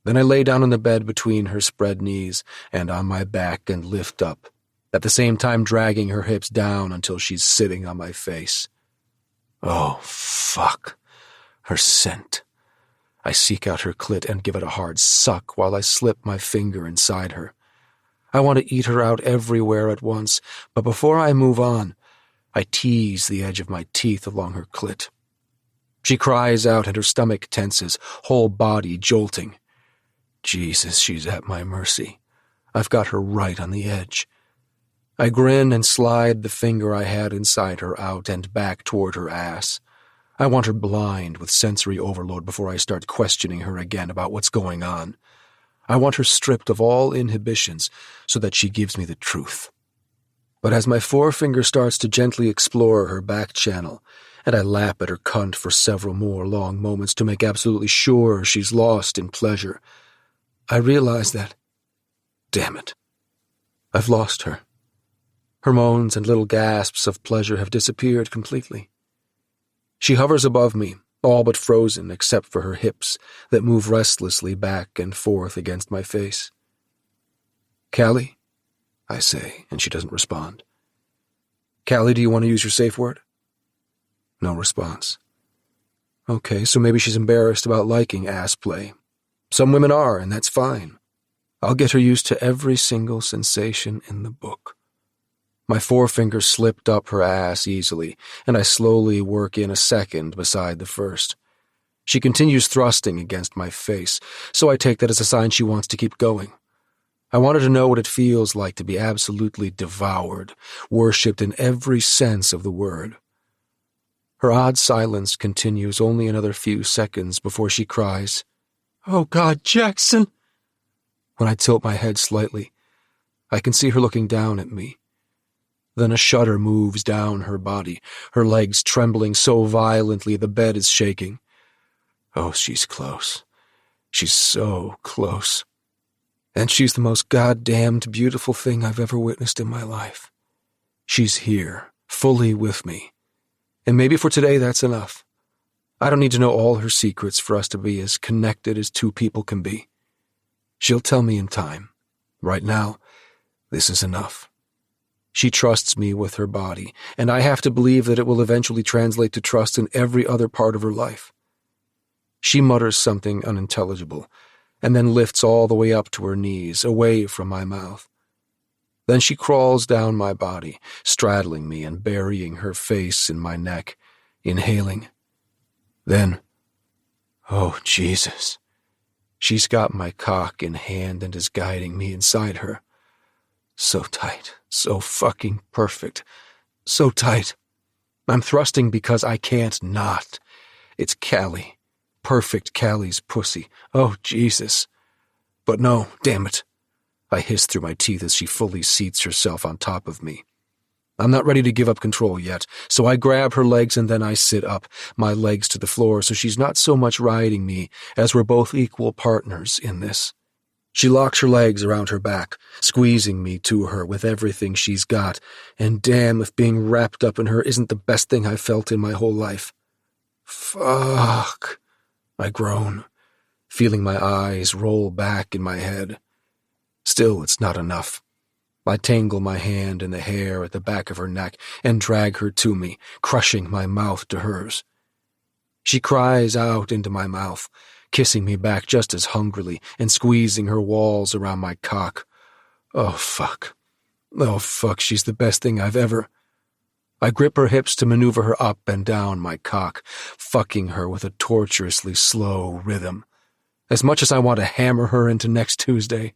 Then I lay down on the bed between her spread knees and on my back and lift up, at the same time dragging her hips down until she's sitting on my face. Oh, fuck. Her scent. I seek out her clit and give it a hard suck while I slip my finger inside her. I want to eat her out everywhere at once, but before I move on, I tease the edge of my teeth along her clit. She cries out and her stomach tenses, whole body jolting. Jesus, she's at my mercy. I've got her right on the edge. I grin and slide the finger I had inside her out and back toward her ass. I want her blind with sensory overload before I start questioning her again about what's going on. I want her stripped of all inhibitions so that she gives me the truth. But as my forefinger starts to gently explore her back channel, and I lap at her cunt for several more long moments to make absolutely sure she's lost in pleasure, I realize that, damn it, I've lost her. Her moans and little gasps of pleasure have disappeared completely. She hovers above me, all but frozen except for her hips that move restlessly back and forth against my face. Callie, I say, and she doesn't respond. Callie, do you want to use your safe word? No response. Okay, so maybe she's embarrassed about liking ass play. Some women are, and that's fine. I'll get her used to every single sensation in the book. My forefinger slipped up her ass easily, and I slowly work in a second beside the first. She continues thrusting against my face, so I take that as a sign she wants to keep going. I want her to know what it feels like to be absolutely devoured, worshipped in every sense of the word. Her odd silence continues only another few seconds before she cries, "Oh God, Jackson!" When I tilt my head slightly, I can see her looking down at me. Then a shudder moves down her body, her legs trembling so violently the bed is shaking. Oh, she's close. She's so close. And she's the most goddamned beautiful thing I've ever witnessed in my life. She's here, fully with me. And maybe for today that's enough. I don't need to know all her secrets for us to be as connected as two people can be. She'll tell me in time. Right now, this is enough. She trusts me with her body, and I have to believe that it will eventually translate to trust in every other part of her life. She mutters something unintelligible, and then lifts all the way up to her knees, away from my mouth. Then she crawls down my body, straddling me and burying her face in my neck, inhaling. Then, oh Jesus, she's got my cock in hand and is guiding me inside her. So tight, so fucking perfect, so tight. I'm thrusting because I can't not. It's Callie, perfect Callie's pussy. Oh, Jesus. But no, damn it. I hiss through my teeth as she fully seats herself on top of me. I'm not ready to give up control yet, so I grab her legs and then I sit up, my legs to the floor so she's not so much riding me as we're both equal partners in this. She locks her legs around her back, squeezing me to her with everything she's got, and damn if being wrapped up in her isn't the best thing I've felt in my whole life. Fuck, I groan, feeling my eyes roll back in my head. Still, it's not enough. I tangle my hand in the hair at the back of her neck and drag her to me, crushing my mouth to hers. She cries out into my mouth, kissing me back just as hungrily and squeezing her walls around my cock. Oh, fuck. Oh, fuck, she's the best thing I've ever... I grip her hips to maneuver her up and down my cock, fucking her with a torturously slow rhythm. As much as I want to hammer her into next Tuesday,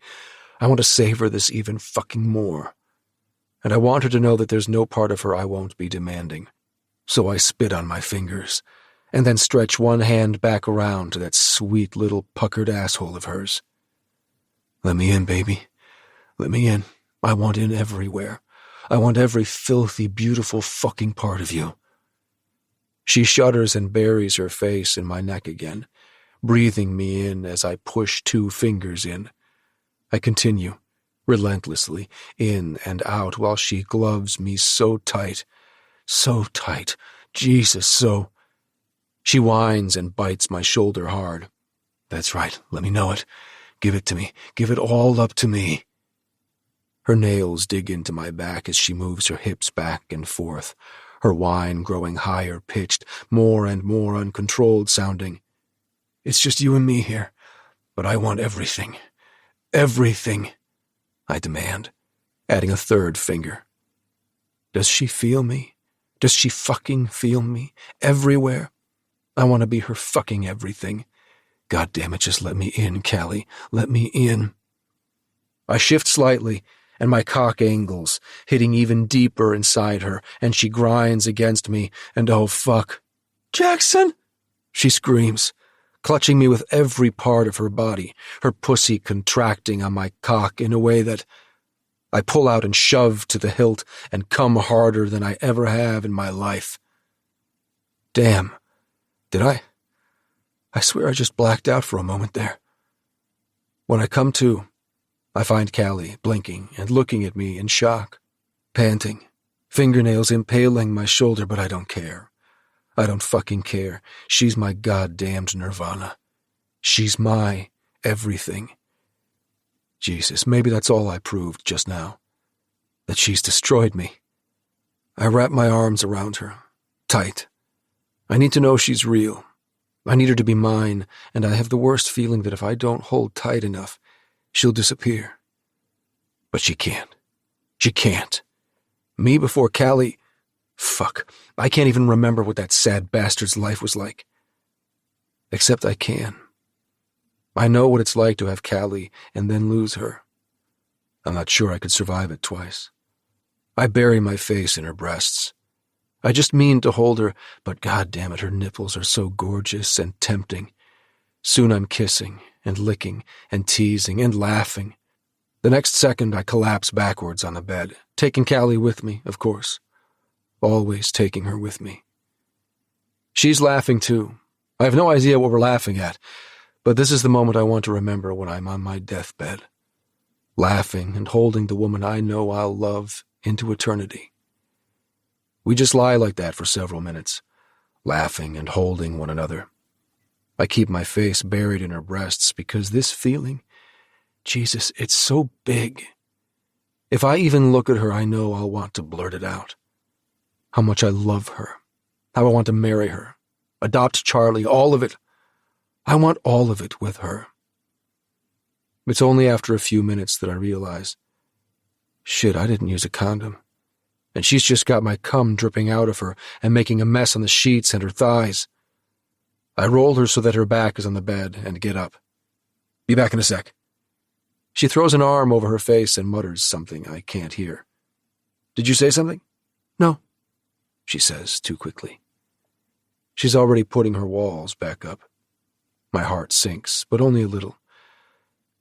I want to savor this even fucking more. And I want her to know that there's no part of her I won't be demanding. So I spit on my fingers, and then stretch one hand back around to that sweet little puckered asshole of hers. Let me in, baby. Let me in. I want in everywhere. I want every filthy, beautiful fucking part of you. She shudders and buries her face in my neck again, breathing me in as I push 2 fingers in. I continue, relentlessly, in and out, while she gloves me so tight, Jesus, so... She whines and bites my shoulder hard. That's right, let me know it. Give it to me. Give it all up to me. Her nails dig into my back as she moves her hips back and forth, her whine growing higher pitched, more and more uncontrolled sounding. It's just you and me here, but I want everything. Everything, I demand, adding a 3rd finger. Does she feel me? Does she fucking feel me? Everywhere? I want to be her fucking everything. God damn it, just let me in, Callie. Let me in. I shift slightly, and my cock angles, hitting even deeper inside her, and she grinds against me, and oh fuck. Jackson! She screams, clutching me with every part of her body, her pussy contracting on my cock in a way that I pull out and shove to the hilt and come harder than I ever have in my life. Damn. Did I? I swear I just blacked out for a moment there. When I come to, I find Callie blinking and looking at me in shock, panting, fingernails impaling my shoulder, but I don't care. I don't fucking care. She's my goddamned nirvana. She's my everything. Jesus, maybe that's all I proved just now. That she's destroyed me. I wrap my arms around her, tight. I need to know she's real. I need her to be mine, and I have the worst feeling that if I don't hold tight enough, she'll disappear. But she can't. She can't. Me before Callie... Fuck. I can't even remember what that sad bastard's life was like. Except I can. I know what it's like to have Callie and then lose her. I'm not sure I could survive it twice. I bury my face in her breasts. I just mean to hold her, but goddammit, her nipples are so gorgeous and tempting. Soon I'm kissing and licking and teasing and laughing. The next second I collapse backwards on the bed, taking Callie with me, of course. Always taking her with me. She's laughing too. I have no idea what we're laughing at, but this is the moment I want to remember when I'm on my deathbed. Laughing and holding the woman I know I'll love into eternity. We just lie like that for several minutes, laughing and holding one another. I keep my face buried in her breasts because this feeling, Jesus, it's so big. If I even look at her, I know I'll want to blurt it out. How much I love her. How I want to marry her. Adopt Charlie, all of it. I want all of it with her. It's only after a few minutes that I realize, shit, I didn't use a condom. And she's just got my cum dripping out of her and making a mess on the sheets and her thighs. I roll her so that her back is on the bed and get up. Be back in a sec. She throws an arm over her face and mutters something I can't hear. Did you say something? No, she says too quickly. She's already putting her walls back up. My heart sinks, but only a little.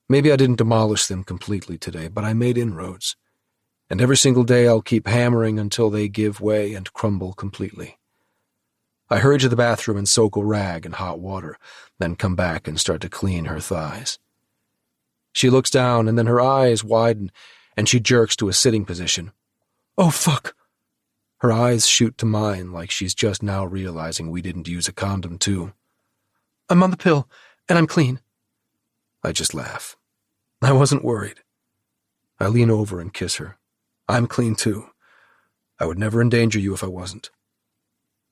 Maybe I didn't demolish them completely today, but I made inroads. And every single day I'll keep hammering until they give way and crumble completely. I hurry to the bathroom and soak a rag in hot water, then come back and start to clean her thighs. She looks down, and then her eyes widen, and she jerks to a sitting position. Oh, fuck! Her eyes shoot to mine like she's just now realizing we didn't use a condom, too. I'm on the pill, and I'm clean. I just laugh. I wasn't worried. I lean over and kiss her. I'm clean, too. I would never endanger you if I wasn't.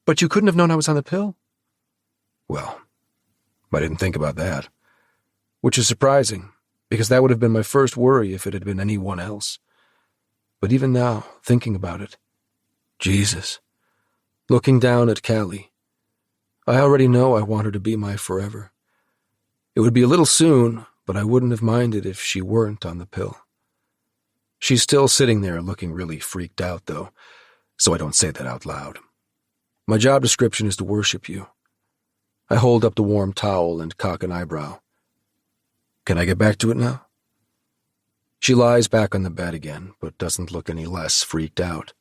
But you couldn't have known I was on the pill? Well, I didn't think about that. Which is surprising, because that would have been my first worry if it had been anyone else. But even now, thinking about it, Jesus. Looking down at Callie, I already know I want her to be my forever. It would be a little soon, but I wouldn't have minded if she weren't on the pill. She's still sitting there looking really freaked out, though, so I don't say that out loud. My job description is to worship you. I hold up the warm towel and cock an eyebrow. Can I get back to it now? She lies back on the bed again, but doesn't look any less freaked out.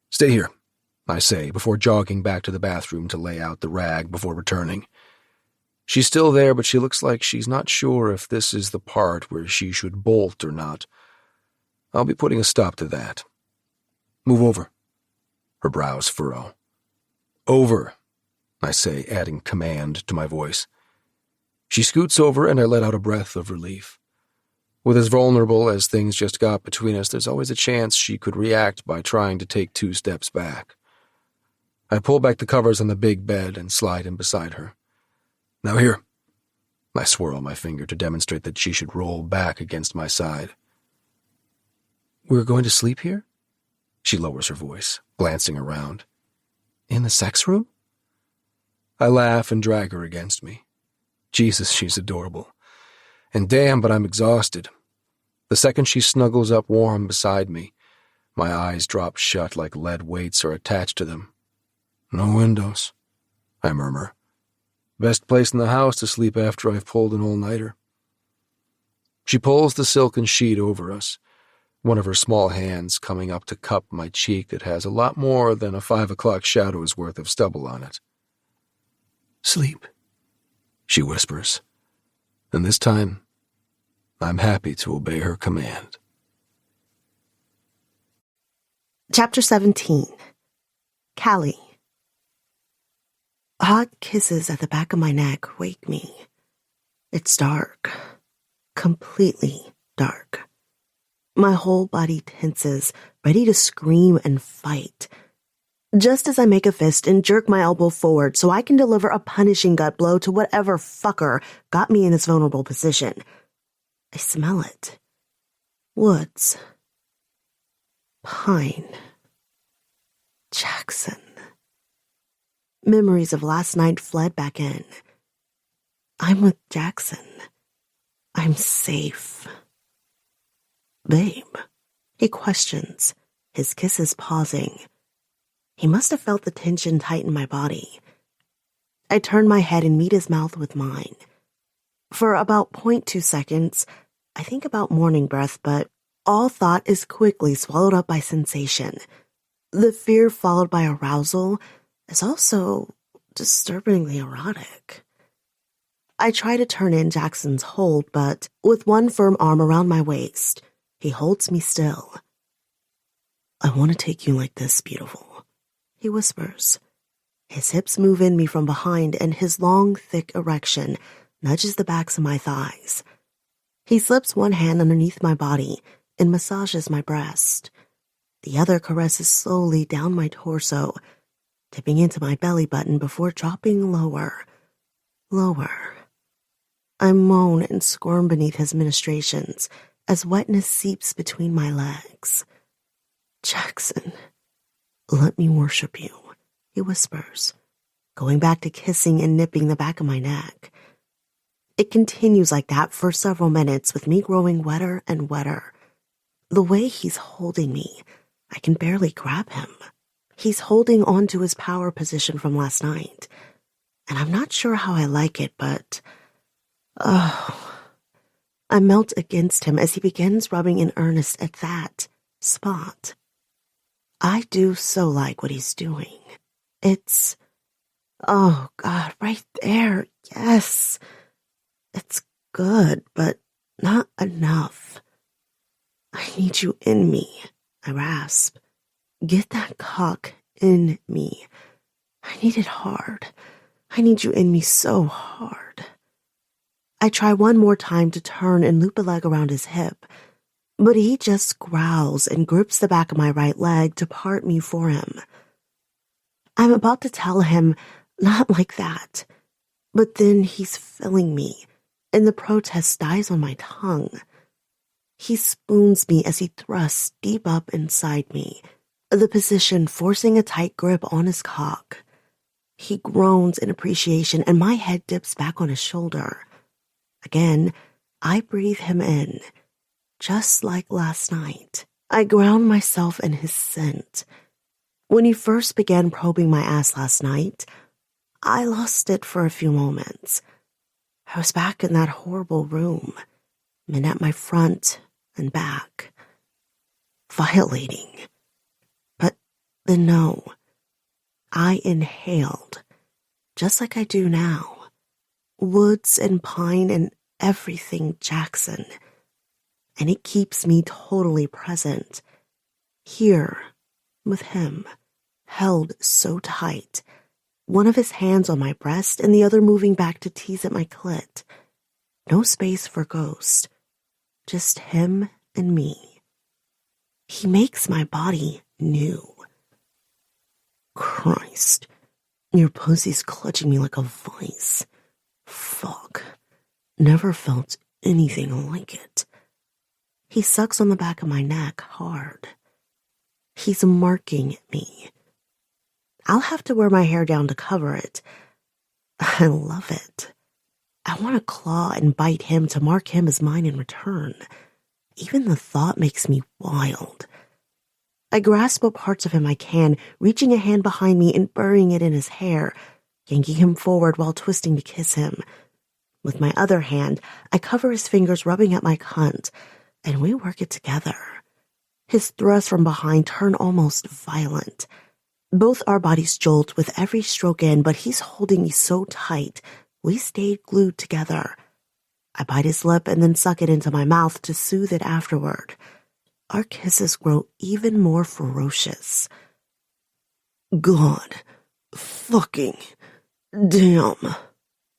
Stay here, I say, before jogging back to the bathroom to lay out the rag before returning. She's still there, but she looks like she's not sure if this is the part where she should bolt or not. I'll be putting a stop to that. Move over. Her brows furrow. Over, I say, adding command to my voice. She scoots over and I let out a breath of relief. With as vulnerable as things just got between us, there's always a chance she could react by trying to take 2 steps back. I pull back the covers on the big bed and slide in beside her. Now here. I swirl my finger to demonstrate that she should roll back against my side. We're going to sleep here? She lowers her voice, glancing around. In the sex room? I laugh and drag her against me. Jesus, she's adorable. And damn, but I'm exhausted. The second she snuggles up warm beside me, my eyes drop shut like lead weights are attached to them. No windows, I murmur. Best place in the house to sleep after I've pulled an all-nighter. She pulls the silken sheet over us, one of her small hands coming up to cup my cheek that has a lot more than a 5 o'clock shadow's worth of stubble on it. Sleep, she whispers, and this time I'm happy to obey her command.
Chapter 17. Callie. Hot kisses at the back of my neck wake me. It's dark. Completely dark. My whole body tenses, ready to scream and fight. Just as I make a fist and jerk my elbow forward so I can deliver a punishing gut blow to whatever fucker got me in this vulnerable position, I smell it. Woods. Pine. Jackson. Memories of last night fled back in. I'm with Jackson. I'm safe. Babe, he questions, his kisses pausing. He must have felt the tension tighten my body. I turn my head and meet his mouth with mine. For about 0.2 seconds, I think about morning breath, but all thought is quickly swallowed up by sensation. The fear followed by arousal is also disturbingly erotic. I try to turn in Jackson's hold, but with one firm arm around my waist, he holds me still. I want to take you like this, beautiful, he whispers. His hips move in me from behind, and his long, thick erection nudges the backs of my thighs. He slips one hand underneath my body and massages my breast. The other caresses slowly down my torso, tipping into my belly button before dropping lower, lower. I moan and squirm beneath his ministrations as wetness seeps between my legs. Jackson, let me worship you, he whispers, going back to kissing and nipping the back of my neck. It continues like that for several minutes, with me growing wetter and wetter. The way he's holding me, I can barely grab him. He's holding on to his power position from last night, and I'm not sure how I like it, but I melt against him as he begins rubbing in earnest at that spot. I do so like what he's doing. It's, oh God, right there, yes. It's good, but not enough. I need you in me, I rasp. Get that cock in me. I need it hard. I need you in me so hard. I try one more time to turn and loop a leg around his hip, but he just growls and grips the back of my right leg to part me for him. I'm about to tell him, not like that, But then he's filling me, and the protest dies on my tongue. He spoons me as he thrusts deep up inside me, the position forcing a tight grip on his cock. He groans in appreciation, and my head dips back on his shoulder. Again, I breathe him in, just like last night. I ground myself in his scent. When he first began probing my ass last night, I lost it for a few moments. I was back in that horrible room, men at my front and back, violating. But then no, I inhaled, just like I do now, woods and pine and everything Jackson. And it keeps me totally present, here, with him, held so tight, one of his hands on my breast and the other moving back to tease at my clit. No space for ghost, just him and me. He makes my body new. Christ, your pussy's clutching me like a vice. Fuck, never felt anything like it. He sucks on the back of my neck hard. He's marking at me. I'll have to wear my hair down to cover it. I love it. I want to claw and bite him to mark him as mine in return. Even the thought makes me wild. I grasp what parts of him I can, reaching a hand behind me and burying it in his hair, yanking him forward while twisting to kiss him. With my other hand, I cover his fingers rubbing at my cunt, and we work it together. His thrusts from behind turn almost violent. Both our bodies jolt with every stroke in, but he's holding me so tight, we stayed glued together. I bite his lip and then suck it into my mouth to soothe it afterward. Our kisses grow even more ferocious. God, fucking, damn.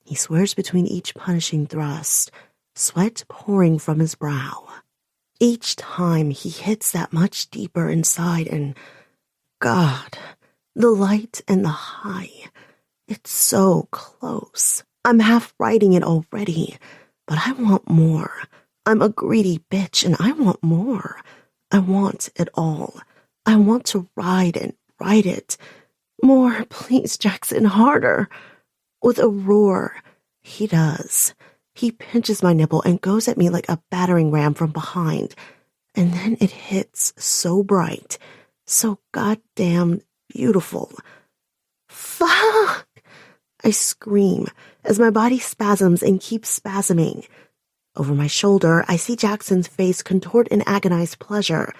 He swears between each punishing thrust, sweat pouring from his brow. Each time he hits that much deeper inside, and God, the light and the high. It's so close. I'm half writing it already, but I want more. I'm a greedy bitch, and I want more. I want it all. I want to ride and ride it. More, please, Jackson, harder. With a roar, he does. He pinches my nipple and goes at me like a battering ram from behind. And then it hits so bright, so goddamn beautiful. Fuck! I scream as my body spasms and keeps spasming. Over my shoulder, I see Jackson's face contort in agonized pleasure.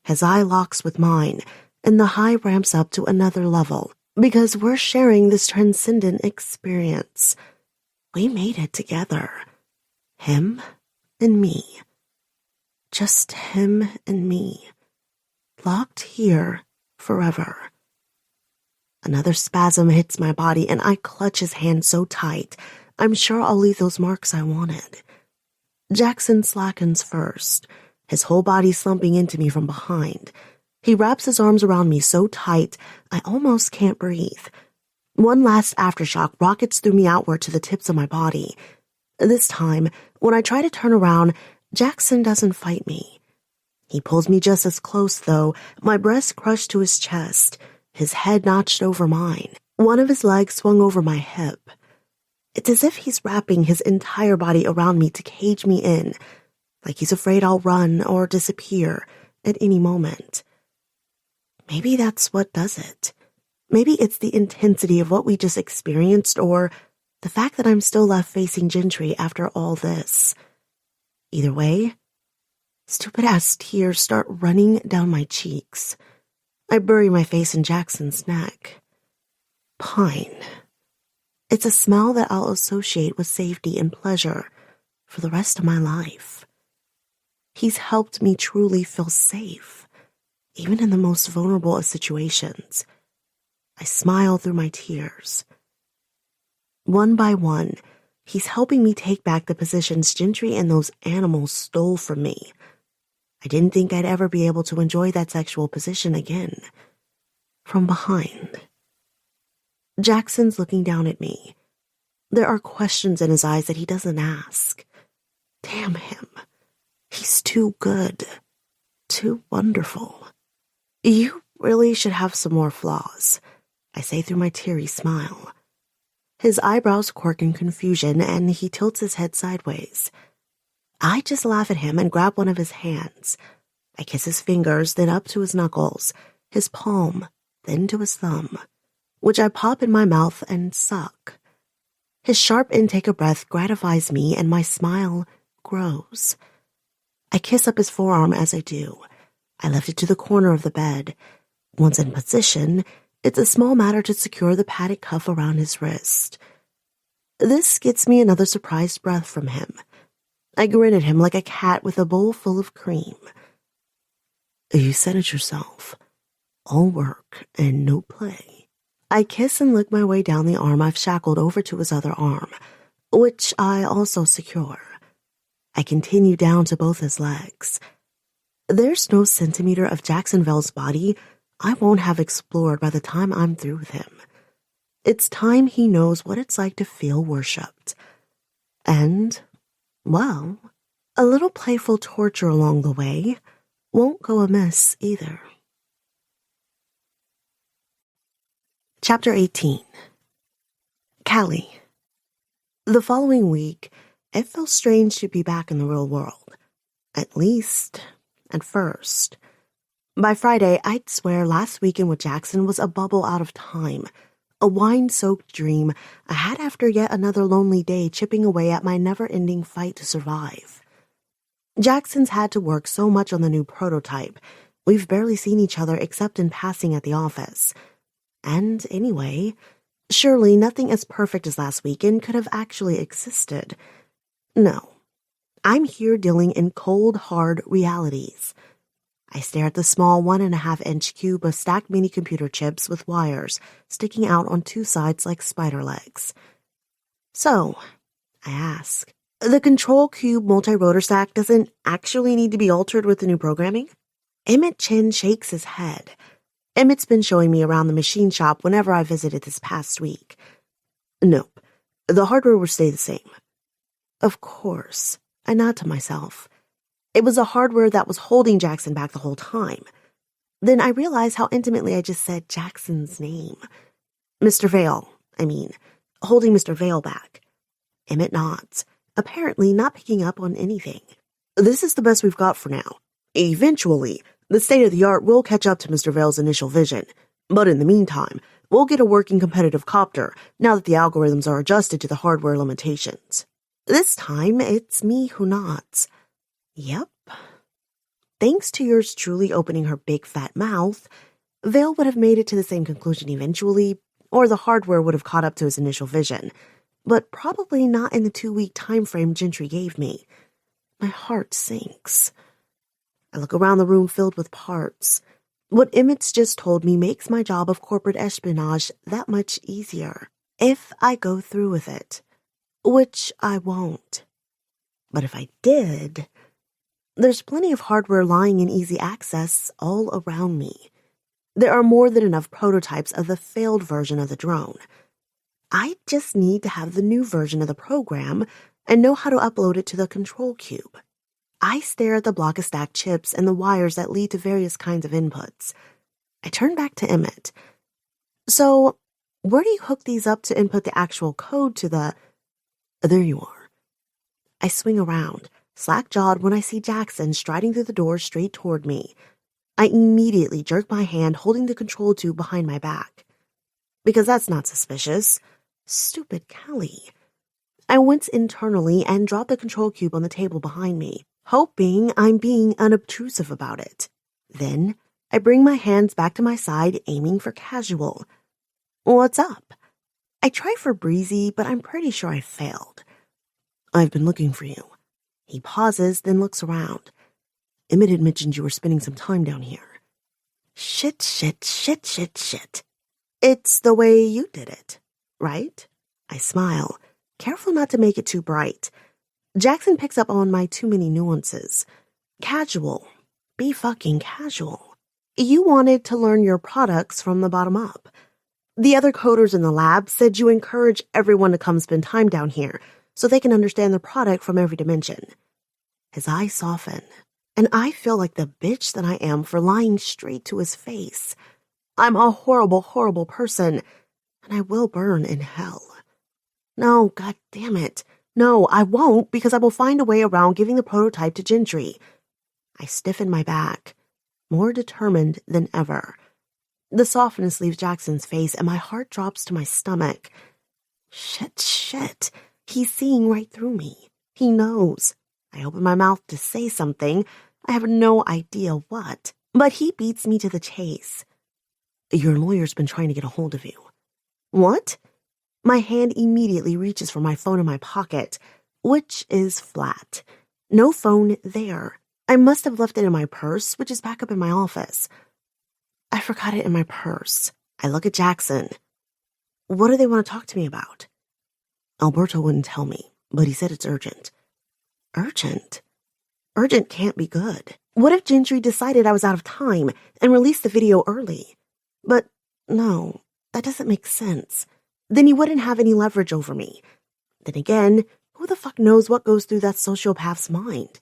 His eye locks with mine, and the high ramps up to another level, because we're sharing this transcendent experience. We made it together. Him and me. Just him and me. Locked here forever. Another spasm hits my body, and I clutch his hand so tight, I'm sure I'll leave those marks I wanted. Jackson slackens first, his whole body slumping into me from behind. He wraps his arms around me so tight, I almost can't breathe. One last aftershock rockets through me outward to the tips of my body. This time, when I try to turn around, Jackson doesn't fight me. He pulls me just as close, though, my breast crushed to his chest, his head notched over mine. One of his legs swung over my hip. It's as if he's wrapping his entire body around me to cage me in, like he's afraid I'll run or disappear at any moment. Maybe that's what does it. Maybe it's the intensity of what we just experienced, or the fact that I'm still left facing Gentry after all this. Either way, stupid-ass tears start running down my cheeks. I bury my face in Jackson's neck. Pine. It's a smell that I'll associate with safety and pleasure for the rest of my life. He's helped me truly feel safe, even in the most vulnerable of situations. I smile through my tears. One by one, he's helping me take back the positions Gentry and those animals stole from me. I didn't think I'd ever be able to enjoy that sexual position again. From behind. Jackson's looking down at me. There are questions in his eyes that he doesn't ask. Damn him. He's too good. Too wonderful. You really should have some more flaws, I say through my teary smile. His eyebrows quirk in confusion, and he tilts his head sideways. I just laugh at him and grab one of his hands. I kiss his fingers, then up to his knuckles, his palm, then to his thumb, which I pop in my mouth and suck. His sharp intake of breath gratifies me, and my smile grows. I kiss up his forearm as I do. I lift it to the corner of the bed. Once in position, it's a small matter to secure the padded cuff around his wrist. This gets me another surprised breath from him. I grin at him like a cat with a bowl full of cream. You said it yourself. All work and no play. I kiss and lick my way down the arm I've shackled over to his other arm, which I also secure. I continue down to both his legs. There's no centimeter of Jacksonville's body I won't have explored by the time I'm through with him. It's time he knows what it's like to feel worshipped. And, well, a little playful torture along the way won't go amiss either. Chapter 18. Callie. The following week, it felt strange to be back in the real world. At least, at first. By Friday, I'd swear last weekend with Jackson was a bubble out of time, a wine-soaked dream I had after yet another lonely day chipping away at my never-ending fight to survive. Jackson's had to work so much on the new prototype, we've barely seen each other except in passing at the office. And anyway, surely nothing as perfect as last weekend could have actually existed. No, I'm here dealing in cold, hard realities. I stare at the small 1.5-inch cube of stacked mini computer chips with wires sticking out on two sides like spider legs. So, I ask, the control cube multi-rotor stack doesn't actually need to be altered with the new programming? Emmett Chin shakes his head. Emmett's been showing me around the machine shop whenever I visited this past week. Nope, the hardware will stay the same. Of course, I nod to myself. It was the hardware that was holding Jackson back the whole time. Then I realized how intimately I just said Jackson's name. Mr. Vale, holding Mr. Vale back. Emmett nods, apparently not picking up on anything. This is the best we've got for now. Eventually, the state-of-the-art will catch up to Mr. Vale's initial vision. But in the meantime, we'll get a working competitive copter now that the algorithms are adjusted to the hardware limitations. This time, it's me who nods. Yep. Thanks to yours truly opening her big fat mouth, Vale would have made it to the same conclusion eventually, or the hardware would have caught up to his initial vision, but probably not in the 2-week time frame Gentry gave me. My heart sinks. I look around the room filled with parts. What Emmett's just told me makes my job of corporate espionage that much easier, if I go through with it. Which I won't. But if I did, there's plenty of hardware lying in easy access all around me. There are more than enough prototypes of the failed version of the drone. I just need to have the new version of the program and know how to upload it to the control cube. I stare at the block of stacked chips and the wires that lead to various kinds of inputs. I turn back to Emmett. So, where do you hook these up to input the actual code to the... There you are. I swing around, slack-jawed when I see Jackson striding through the door straight toward me. I immediately jerk my hand holding the control tube behind my back. Because that's not suspicious. Stupid Callie. I wince internally and drop the control cube on the table behind me, hoping I'm being unobtrusive about it. Then, I bring my hands back to my side, aiming for casual. What's up? I try for breezy, but I'm pretty sure I failed. I've been looking for you. He pauses, then looks around. Emmett had mentioned you were spending some time down here. Shit. It's the way you did it, right? I smile, careful not to make it too bright. Jackson picks up on my too many nuances. Casual. Be fucking casual. You wanted to learn your products from the bottom up. The other coders in the lab said you encourage everyone to come spend time down here so they can understand the product from every dimension. His eyes soften, and I feel like the bitch that I am for lying straight to his face. I'm a horrible, horrible person, and I will burn in hell. No, god damn it. No, I won't, because I will find a way around giving the prototype to Gentry. I stiffen my back, more determined than ever. The softness leaves Jackson's face, and my heart drops to my stomach. Shit. He's seeing right through me. He knows. I open my mouth to say something. I have no idea what, but he beats me to the chase. Your lawyer's been trying to get a hold of you. What? My hand immediately reaches for my phone in my pocket, which is flat. No phone there. I must have left it in my purse, which is back up in my office. I forgot it in my purse. I look at Jackson. What do they want to talk to me about? Alberto wouldn't tell me, but he said it's urgent. Urgent? Urgent can't be good. What if Gentry decided I was out of time and released the video early? But no, that doesn't make sense. Then he wouldn't have any leverage over me. Then again, who the fuck knows what goes through that sociopath's mind?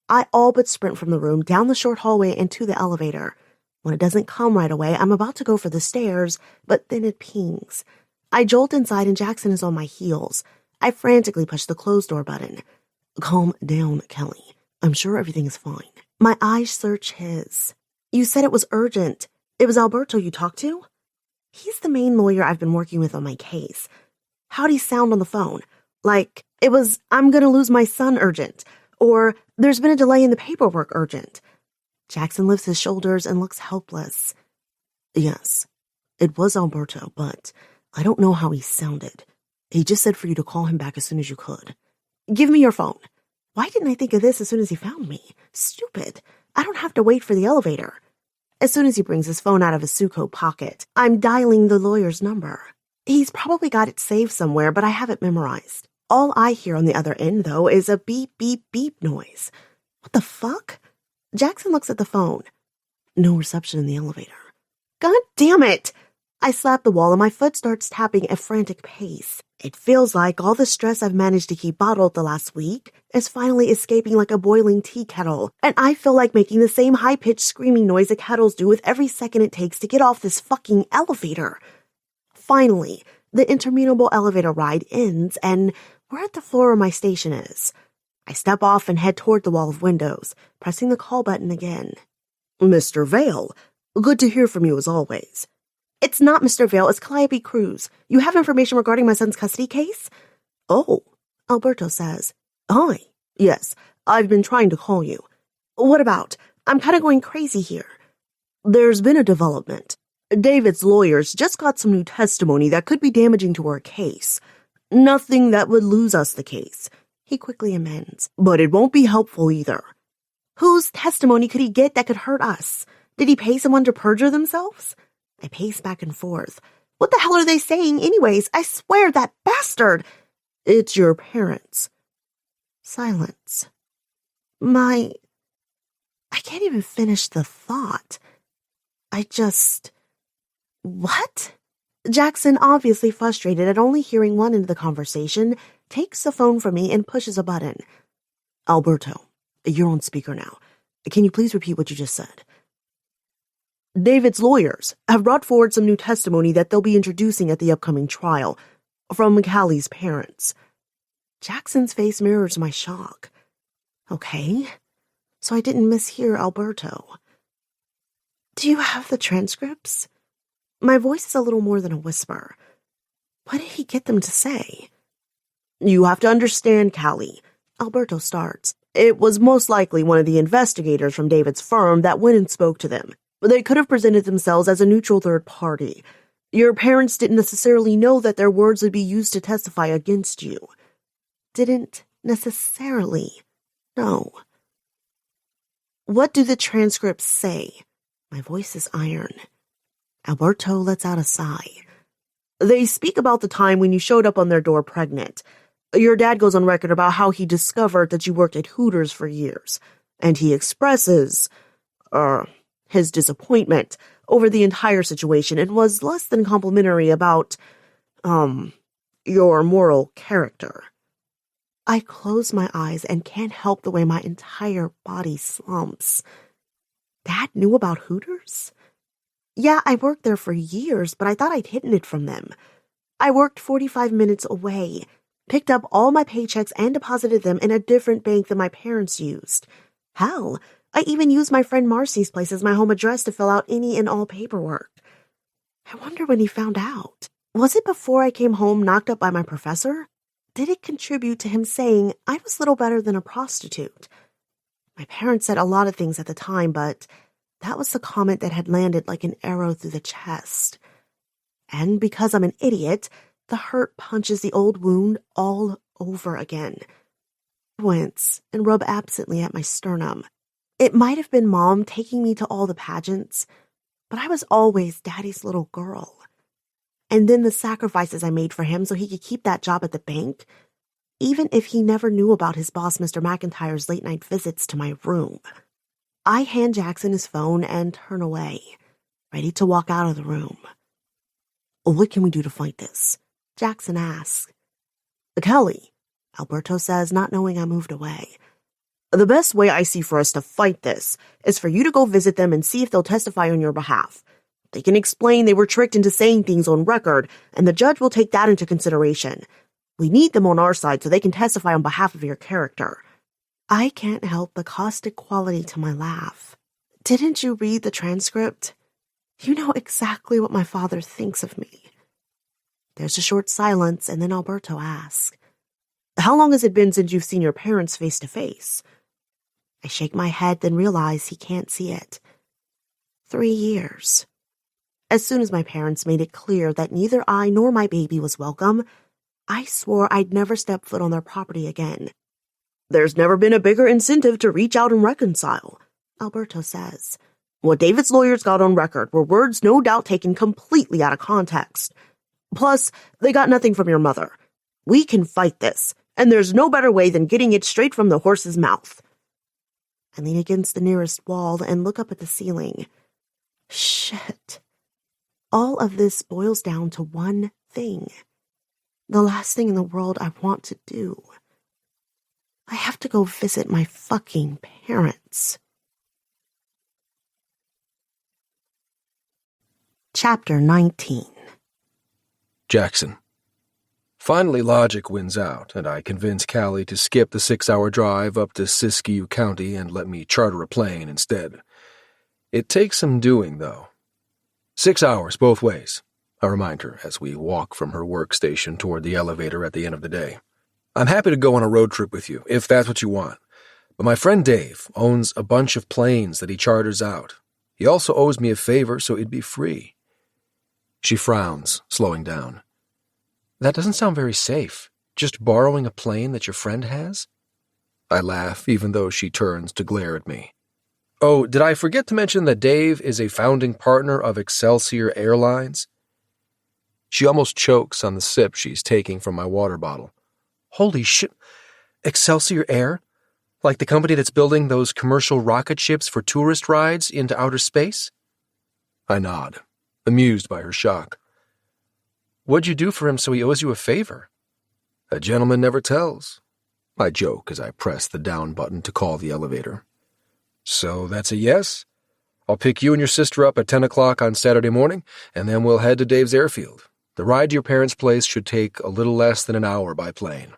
I all but sprint from the room, down the short hallway, and to the elevator. When it doesn't come right away, I'm about to go for the stairs, but then it pings. I jolt inside and Jackson is on my heels. I frantically push the closed door button. Calm down, Kelly. I'm sure everything is fine. My eyes search his. You said it was urgent. It was Alberto you talked to? He's the main lawyer I've been working with on my case. How'd he sound on the phone? Like, it was, I'm gonna lose my son urgent, or there's been a delay in the paperwork urgent. Jackson lifts his shoulders and looks helpless. Yes, it was Alberto, but I don't know how he sounded. He just said for you to call him back as soon as you could. Give me your phone. Why didn't I think of this as soon as he found me? Stupid. I don't have to wait for the elevator. As soon as he brings his phone out of his suit coat pocket, I'm dialing the lawyer's number. He's probably got it saved somewhere, but I have it memorized. All I hear on the other end, though, is a beep, beep, beep noise. What the fuck? Jackson looks at the phone. No reception in the elevator. God damn it! I slap the wall and my foot starts tapping at a frantic pace. It feels like all the stress I've managed to keep bottled the last week is finally escaping like a boiling tea kettle, and I feel like making the same high-pitched screaming noise that kettles do with every second it takes to get off this fucking elevator. Finally, the interminable elevator ride ends, and we're at the floor where my station is. I step off and head toward the wall of windows, pressing the call button again. Mr. Vale, good to hear from you as always. It's not Mr. Vale, it's Callie Cruise. You have information regarding my son's custody case? Oh, Alberto says. Hi. Yes, I've been trying to call you. What about? I'm kind of going crazy here. There's been a development. David's lawyers just got some new testimony that could be damaging to our case. Nothing that would lose us the case. He quickly amends. But it won't be helpful either. Whose testimony could he get that could hurt us? Did he pay someone to perjure themselves? I pace back and forth. What the hell are they saying anyways? I swear that bastard. It's your parents. Silence. I can't even finish the thought. What? Jackson, obviously frustrated at only hearing one end of the conversation, takes the phone from me and pushes a button. Alberto, you're on speaker now. Can you please repeat what you just said? David's lawyers have brought forward some new testimony that they'll be introducing at the upcoming trial from Callie's parents. Jackson's face mirrors my shock. Okay, so I didn't mishear Alberto. Do you have the transcripts? My voice is a little more than a whisper. What did he get them to say? You have to understand, Callie. Alberto starts. It was most likely one of the investigators from David's firm that went and spoke to them. They could have presented themselves as a neutral third party. Your parents didn't necessarily know that their words would be used to testify against you. Didn't necessarily. No. What do the transcripts say? My voice is iron. Alberto lets out a sigh. They speak about the time when you showed up on their door pregnant. Your dad goes on record about how he discovered that you worked at Hooters for years, and he expresses, his disappointment over the entire situation and was less than complimentary about, your moral character. I close my eyes and can't help the way my entire body slumps. Dad knew about Hooters? Yeah, I worked there for years, but I thought I'd hidden it from them. I worked 45 minutes away, picked up all my paychecks and deposited them in a different bank than my parents used. Hell, I even used my friend Marcy's place as my home address to fill out any and all paperwork. I wonder when he found out. Was it before I came home knocked up by my professor? Did it contribute to him saying I was little better than a prostitute? My parents said a lot of things at the time, but that was the comment that had landed like an arrow through the chest. And because I'm an idiot, the hurt punches the old wound all over again. I wince and rub absently at my sternum. It might have been Mom taking me to all the pageants, but I was always Daddy's little girl. And then the sacrifices I made for him so he could keep that job at the bank, even if he never knew about his boss, Mr. McIntyre's late-night visits to my room. I hand Jackson his phone and turn away, ready to walk out of the room. What can we do to fight this? Jackson asks. Callie, Alberto says, not knowing I moved away. The best way I see for us to fight this is for you to go visit them and see if they'll testify on your behalf. They can explain they were tricked into saying things on record, and the judge will take that into consideration. We need them on our side so they can testify on behalf of your character. I can't help the caustic quality to my laugh. Didn't you read the transcript? You know exactly what my father thinks of me. There's a short silence, and then Alberto asks, How long has it been since you've seen your parents face to face? I shake my head, then realize he can't see it. 3 years. As soon as my parents made it clear that neither I nor my baby was welcome, I swore I'd never step foot on their property again. There's never been a bigger incentive to reach out and reconcile, Alberto says. What David's lawyers got on record were words no doubt taken completely out of context. Plus, they got nothing from your mother. We can fight this, and there's no better way than getting it straight from the horse's mouth. I lean against the nearest wall and look up at the ceiling. Shit. All of this boils down to one thing. The last thing in the world I want to do. I have to go visit my fucking parents. Chapter 19.
Jackson. Finally, logic wins out, and I convince Callie to skip the 6-hour drive up to Siskiyou County and let me charter a plane instead. It takes some doing, though. 6 hours both ways, I remind her as we walk from her workstation toward the elevator at the end of the day. I'm happy to go on a road trip with you, if that's what you want. But my friend Dave owns a bunch of planes that he charters out. He also owes me a favor, so it'd be free. She frowns, slowing down. That doesn't sound very safe. Just borrowing a plane that your friend has? I laugh, even though she turns to glare at me. Oh, did I forget to mention that Dave is a founding partner of Excelsior Airlines? She almost chokes on the sip she's taking from my water bottle. Holy shit. Excelsior Air? Like the company that's building those commercial rocket ships for tourist rides into outer space? I nod, amused by her shock. What'd you do for him so he owes you a favor? A gentleman never tells. I joke as I press the down button to call the elevator. So that's a yes? I'll pick you and your sister up at 10 o'clock on Saturday morning, and then we'll head to Dave's airfield. The ride to your parents' place should take a little less than an hour by plane.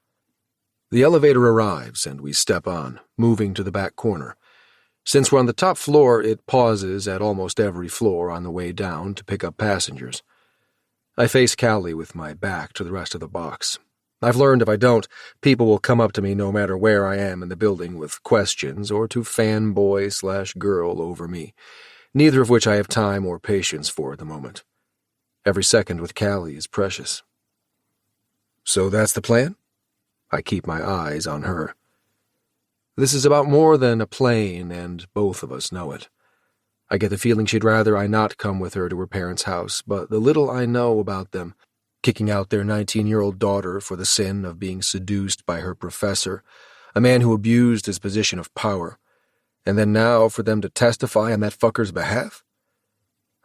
The elevator arrives, and we step on, moving to the back corner. Since we're on the top floor, it pauses at almost every floor on the way down to pick up passengers. I face Callie with my back to the rest of the box. I've learned if I don't, people will come up to me no matter where I am in the building with questions or to fanboy/girl over me, neither of which I have time or patience for at the moment. Every second with Callie is precious. So that's the plan? I keep my eyes on her. This is about more than a plane, and both of us know it. I get the feeling she'd rather I not come with her to her parents' house, but the little I know about them, kicking out their 19-year-old daughter for the sin of being seduced by her professor, a man who abused his position of power, and then now for them to testify on that fucker's behalf?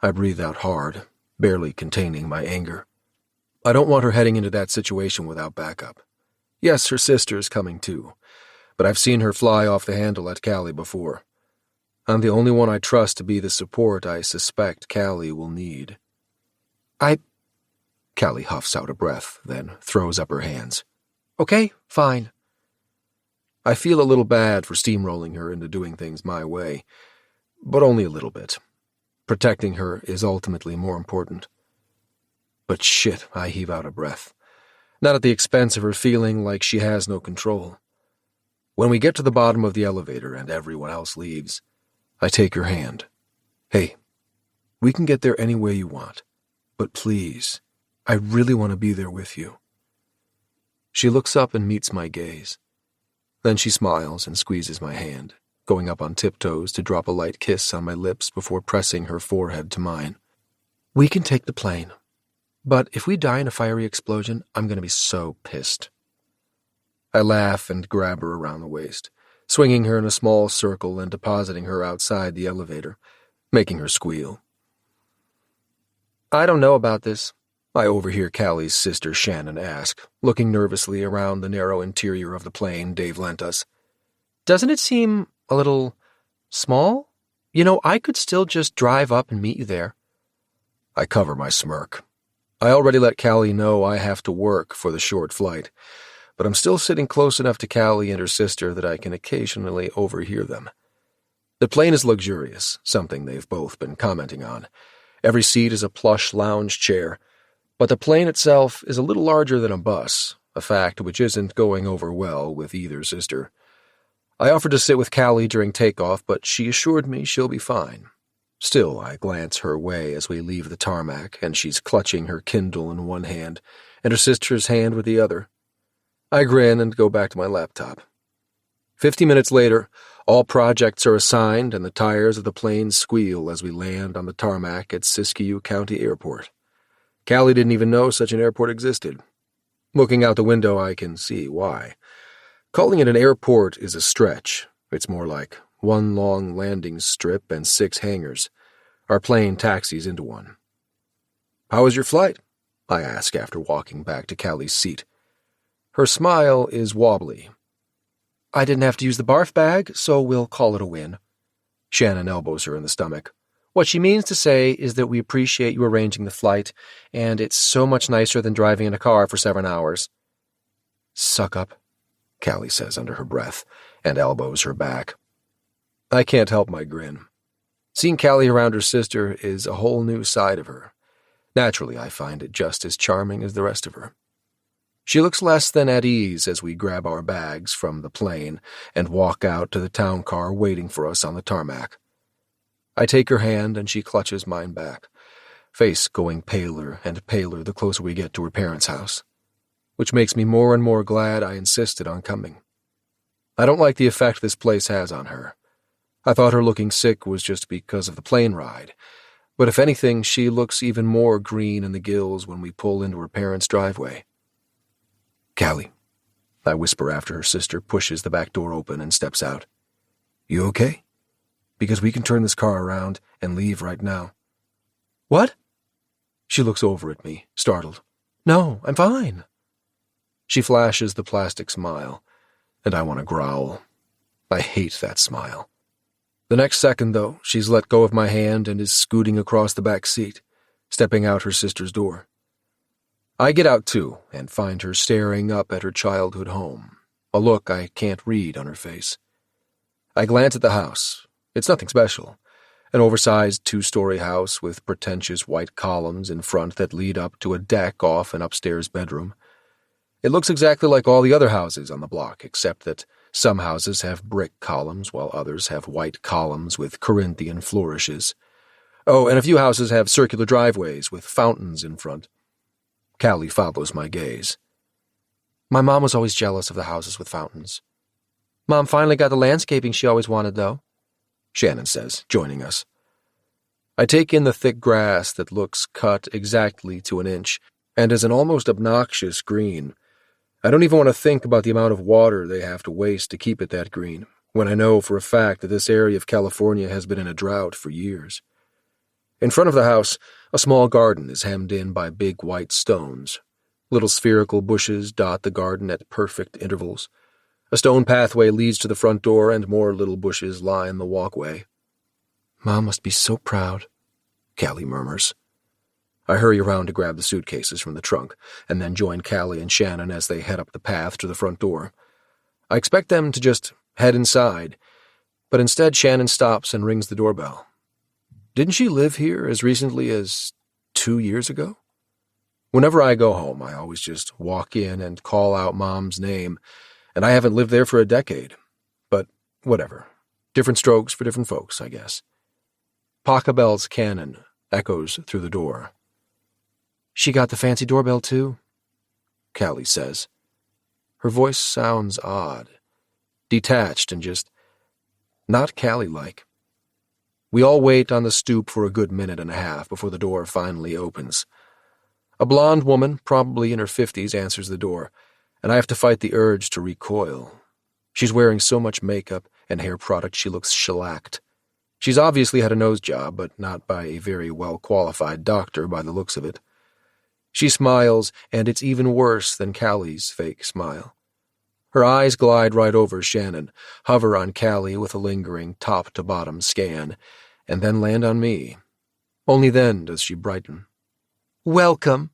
I breathe out hard, barely containing my anger. I don't want her heading into that situation without backup. Yes, her sister's coming too, but I've seen her fly off the handle at Callie before. I'm the only one I trust to be the support I suspect Callie will need. Callie huffs out a breath, then throws up her hands.
Okay, fine.
I feel a little bad for steamrolling her into doing things my way, but only a little bit. Protecting her is ultimately more important. But shit, I heave out a breath. Not at the expense of her feeling like she has no control. When we get to the bottom of the elevator and everyone else leaves, I take her hand. Hey, we can get there any way you want, but please, I really want to be there with you. She looks up and meets my gaze. Then she smiles and squeezes my hand, going up on tiptoes to drop a light kiss on my lips before pressing her forehead to mine.
We can take the plane, but if we die in a fiery explosion, I'm going to be so pissed.
I laugh and grab her around the waist, swinging her in a small circle and depositing her outside the elevator, making her squeal.
I don't know about this,
I overhear Callie's sister Shannon ask, looking nervously around the narrow interior of the plane Dave lent us.
Doesn't it seem a little small? You know, I could still just drive up and meet you there.
I cover my smirk. I already let Callie know I have to work for the short flight, but I'm still sitting close enough to Callie and her sister that I can occasionally overhear them. The plane is luxurious, something they've both been commenting on. Every seat is a plush lounge chair, but the plane itself is a little larger than a bus, a fact which isn't going over well with either sister. I offered to sit with Callie during takeoff, but she assured me she'll be fine. Still, I glance her way as we leave the tarmac, and she's clutching her Kindle in one hand and her sister's hand with the other. I grin and go back to my laptop. 50 minutes later, all projects are assigned and the tires of the plane squeal as we land on the tarmac at Siskiyou County Airport. Callie didn't even know such an airport existed. Looking out the window, I can see why. Calling it an airport is a stretch. It's more like one long landing strip and 6 hangars. Our plane taxis into one. "How was your flight?" I ask after walking back to Callie's seat. Her smile is wobbly.
I didn't have to use the barf bag, so we'll call it a win.
Shannon elbows her in the stomach.
What she means to say is that we appreciate you arranging the flight, and it's so much nicer than driving in a car for 7 hours.
"Suck up," Callie says under her breath, and elbows her back. I can't help my grin. Seeing Callie around her sister is a whole new side of her. Naturally, I find it just as charming as the rest of her. She looks less than at ease as we grab our bags from the plane and walk out to the town car waiting for us on the tarmac. I take her hand and she clutches mine back, face going paler and paler the closer we get to her parents' house, which makes me more and more glad I insisted on coming. I don't like the effect this place has on her. I thought her looking sick was just because of the plane ride, but if anything, she looks even more green in the gills when we pull into her parents' driveway. "Callie," I whisper after her sister pushes the back door open and steps out. "You okay? Because we can turn this car around and leave right now."
"What?"
She looks over at me, startled.
"No, I'm fine."
She flashes the plastic smile, and I want to growl. I hate that smile. The next second, though, she's let go of my hand and is scooting across the back seat, stepping out her sister's door. I get out too and find her staring up at her childhood home, a look I can't read on her face. I glance at the house. It's nothing special. An oversized 2-story house with pretentious white columns in front that lead up to a deck off an upstairs bedroom. It looks exactly like all the other houses on the block, except that some houses have brick columns while others have white columns with Corinthian flourishes. Oh, and a few houses have circular driveways with fountains in front. Callie follows my gaze.
My mom was always jealous of the houses with fountains. Mom finally got the landscaping she always wanted, though,
Shannon says, joining us. I take in the thick grass that looks cut exactly to an inch and is an almost obnoxious green. I don't even want to think about the amount of water they have to waste to keep it that green, when I know for a fact that this area of California has been in a drought for years. In front of the house, a small garden is hemmed in by big white stones. Little spherical bushes dot the garden at perfect intervals. A stone pathway leads to the front door, and more little bushes line the walkway.
Mom must be so proud,
Callie murmurs. I hurry around to grab the suitcases from the trunk, and then join Callie and Shannon as they head up the path to the front door. I expect them to just head inside, but instead Shannon stops and rings the doorbell. Didn't she live here as recently as 2 years ago? Whenever I go home, I always just walk in and call out Mom's name, and I haven't lived there for a decade. But whatever. Different strokes for different folks, I guess. Pachelbel's cannon echoes through the door.
She got the fancy doorbell too,
Callie says. Her voice sounds odd, detached and just not Callie-like. We all wait on the stoop for a good minute and a half before the door finally opens. A blonde woman, probably in her 50s, answers the door, and I have to fight the urge to recoil. She's wearing so much makeup and hair product she looks shellacked. She's obviously had a nose job, but not by a very well-qualified doctor by the looks of it. She smiles, and it's even worse than Callie's fake smile. Her eyes glide right over Shannon, hover on Callie with a lingering top-to-bottom scan, and then land on me. Only then does she brighten.
"Welcome,"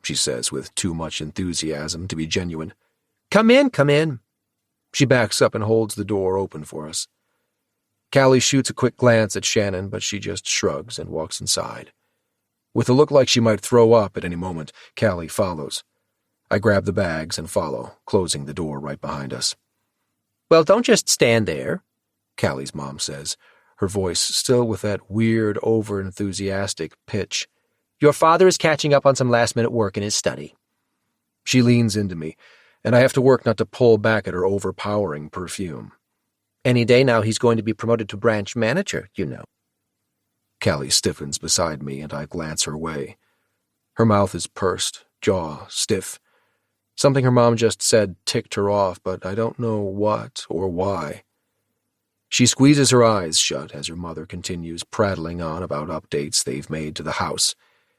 she says with too much enthusiasm to be genuine.
Come in, come in."
She backs up and holds the door open for us. Callie shoots a quick glance at Shannon, but she just shrugs and walks inside. With a look like she might throw up at any moment, Callie follows. I grab the bags and follow, closing the door right behind us.
"Well, don't just stand there,"
Callie's mom says, her voice still with that weird, over-enthusiastic pitch.
"Your father is catching up on some last-minute work in his study."
She leans into me, and I have to work not to pull back at her overpowering perfume.
"Any day now he's going to be promoted to branch manager, you know."
Callie stiffens beside me, and I glance her way. Her mouth is pursed, jaw stiff. Something her mom just said ticked her off, but I don't know what or why. She squeezes her eyes shut as her mother continues prattling on about updates they've made to the house.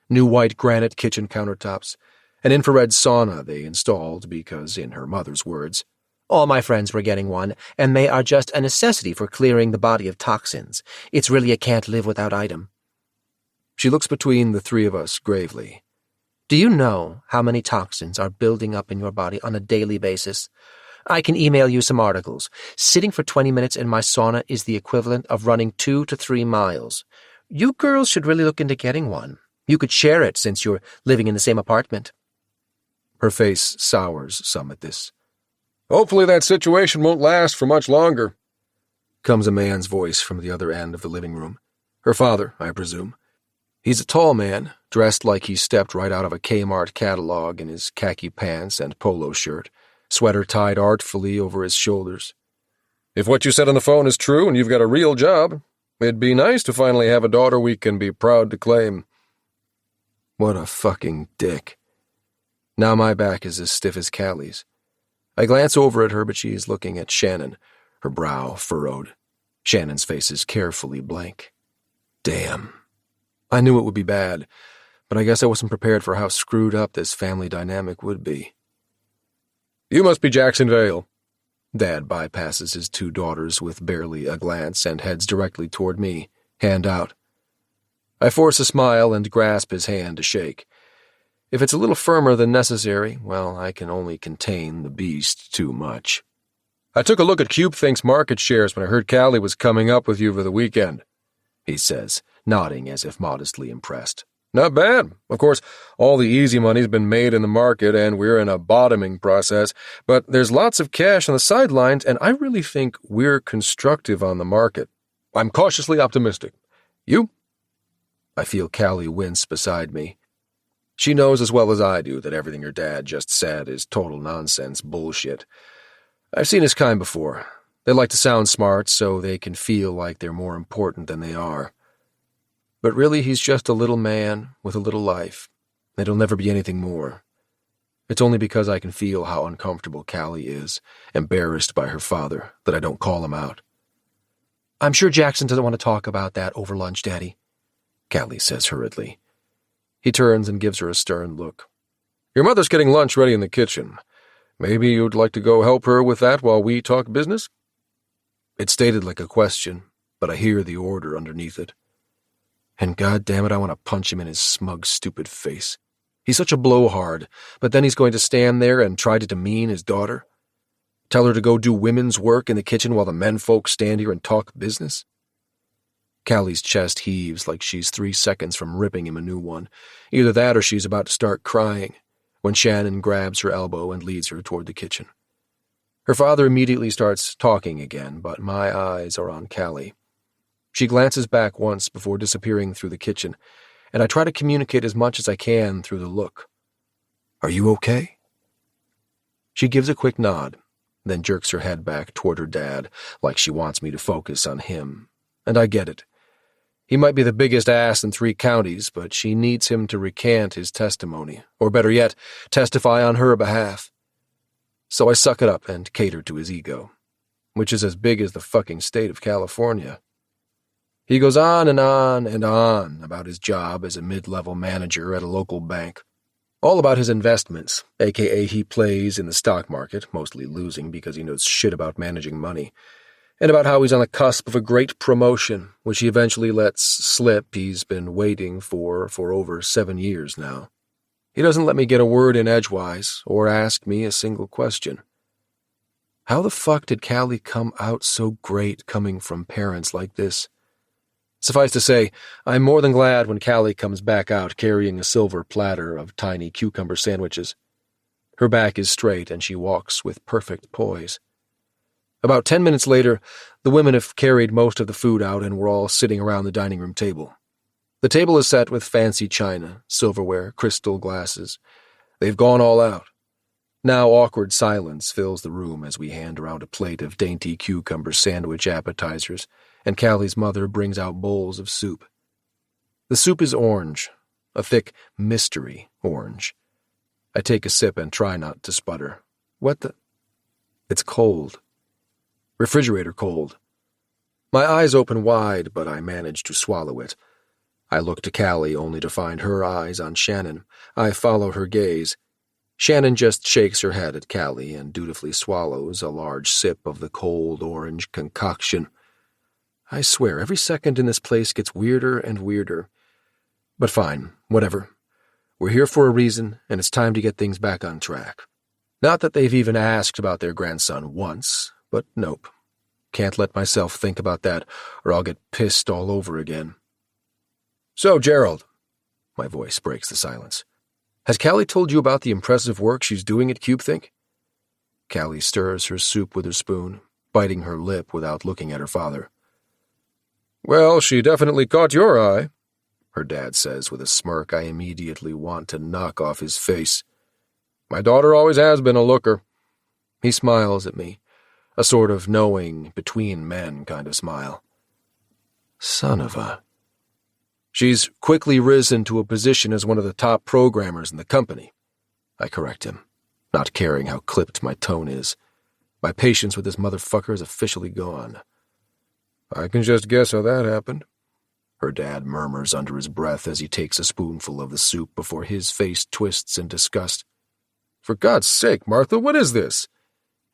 New white granite kitchen countertops, an infrared sauna they installed because, in her mother's words,
"All my friends were getting one, and they are just a necessity for clearing the body of toxins. It's really a can't-live-without item."
She looks between the three of us gravely.
"Do you know how many toxins are building up in your body on a daily basis? I can email you some articles. Sitting for 20 minutes in my sauna is the equivalent of running 2 to 3 miles. You girls should really look into getting one. You could share it since you're living in the same apartment."
Her face sours some at this. "Hopefully that situation won't last for much longer," comes a man's voice from the other end of the living room. Her father, I presume. He's a tall man, dressed like he stepped right out of a Kmart catalog in his khaki pants and polo shirt, sweater tied artfully over his shoulders. "If what you said on the phone is true and you've got a real job, it'd be nice to finally have a daughter we can be proud to claim." What a fucking dick. Now my back is as stiff as Callie's. I glance over at her, but she is looking at Shannon, her brow furrowed. Shannon's face is carefully blank. Damn. I knew it would be bad, but I guess I wasn't prepared for how screwed up this family dynamic would be. "You must be Jackson Vale." Dad bypasses his 2 daughters with barely a glance and heads directly toward me, hand out. I force a smile and grasp his hand to shake. If it's a little firmer than necessary, well, I can only contain the beast too much. "I took a look at CubeThink's market shares when I heard Callie was coming up with you for the weekend," he says, nodding as if modestly impressed. "Not bad. Of course, all the easy money's been made in the market and we're in a bottoming process, but there's lots of cash on the sidelines and I really think we're constructive on the market. I'm cautiously optimistic. You?" I feel Callie wince beside me. She knows as well as I do that everything her dad just said is total nonsense bullshit. I've seen his kind before. They like to sound smart so they can feel like they're more important than they are. But really, he's just a little man with a little life, and he'll never be anything more. It's only because I can feel how uncomfortable Callie is, embarrassed by her father, that I don't call him out. "I'm sure Jackson doesn't want to talk about that over lunch, Daddy," Callie says hurriedly. He turns and gives her a stern look. Your mother's getting lunch ready in the kitchen. Maybe you'd like to go help her with that while we talk business? It's stated like a question, but I hear the order underneath it. And goddammit, I want to punch him in his smug, stupid face. He's such a blowhard, but then he's going to stand there and try to demean his daughter? Tell her to go do women's work in the kitchen while the menfolk stand here and talk business? Callie's chest heaves like she's 3 seconds from ripping him a new one. Either that or she's about to start crying, when Shannon grabs her elbow and leads her toward the kitchen. Her father immediately starts talking again, but my eyes are on Callie. She glances back once before disappearing through the kitchen, and I try to communicate as much as I can through the look. Are you okay? She gives a quick nod, then jerks her head back toward her dad, like she wants me to focus on him. And I get it. He might be the biggest ass in 3 counties, but she needs him to recant his testimony, or better yet, testify on her behalf. So I suck it up and cater to his ego, which is as big as the fucking state of California. He goes on and on and on about his job as a mid-level manager at a local bank. All about his investments, aka he plays in the stock market, mostly losing because he knows shit about managing money, and about how he's on the cusp of a great promotion, which he eventually lets slip he's been waiting for over 7 years now. He doesn't let me get a word in edgewise or ask me a single question. How the fuck did Callie come out so great coming from parents like this? Suffice to say, I'm more than glad when Callie comes back out carrying a silver platter of tiny cucumber sandwiches. Her back is straight and she walks with perfect poise. About 10 minutes later, the women have carried most of the food out and we're all sitting around the dining room table. The table is set with fancy china, silverware, crystal glasses. They've gone all out. Now awkward silence fills the room as we hand around a plate of dainty cucumber sandwich appetizers, and Callie's mother brings out bowls of soup. The soup is orange, a thick mystery orange. I take a sip and try not to sputter. What the? It's cold. Refrigerator cold. My eyes open wide, but I manage to swallow it. I look to Callie only to find her eyes on Shannon. I follow her gaze. Shannon just shakes her head at Callie and dutifully swallows a large sip of the cold orange concoction. I swear, every second in this place gets weirder and weirder. But fine, whatever. We're here for a reason, and it's time to get things back on track. Not that they've even asked about their grandson once, but nope. Can't let myself think about that, or I'll get pissed all over again. So, Gerald, my voice breaks the silence. Has Callie told you about the impressive work she's doing at CubeThink? Callie stirs her soup with her spoon, biting her lip without looking at her father. Well, she definitely caught your eye, her dad says with a smirk I immediately want to knock off his face. My daughter always has been a looker. He smiles at me, a sort of knowing between men kind of smile. Son of a... She's quickly risen to a position as one of the top programmers in the company. I correct him, not caring how clipped my tone is. My patience with this motherfucker is officially gone. I can just guess how that happened, her dad murmurs under his breath as he takes a spoonful of the soup before his face twists in disgust. For God's sake, Martha, what is this?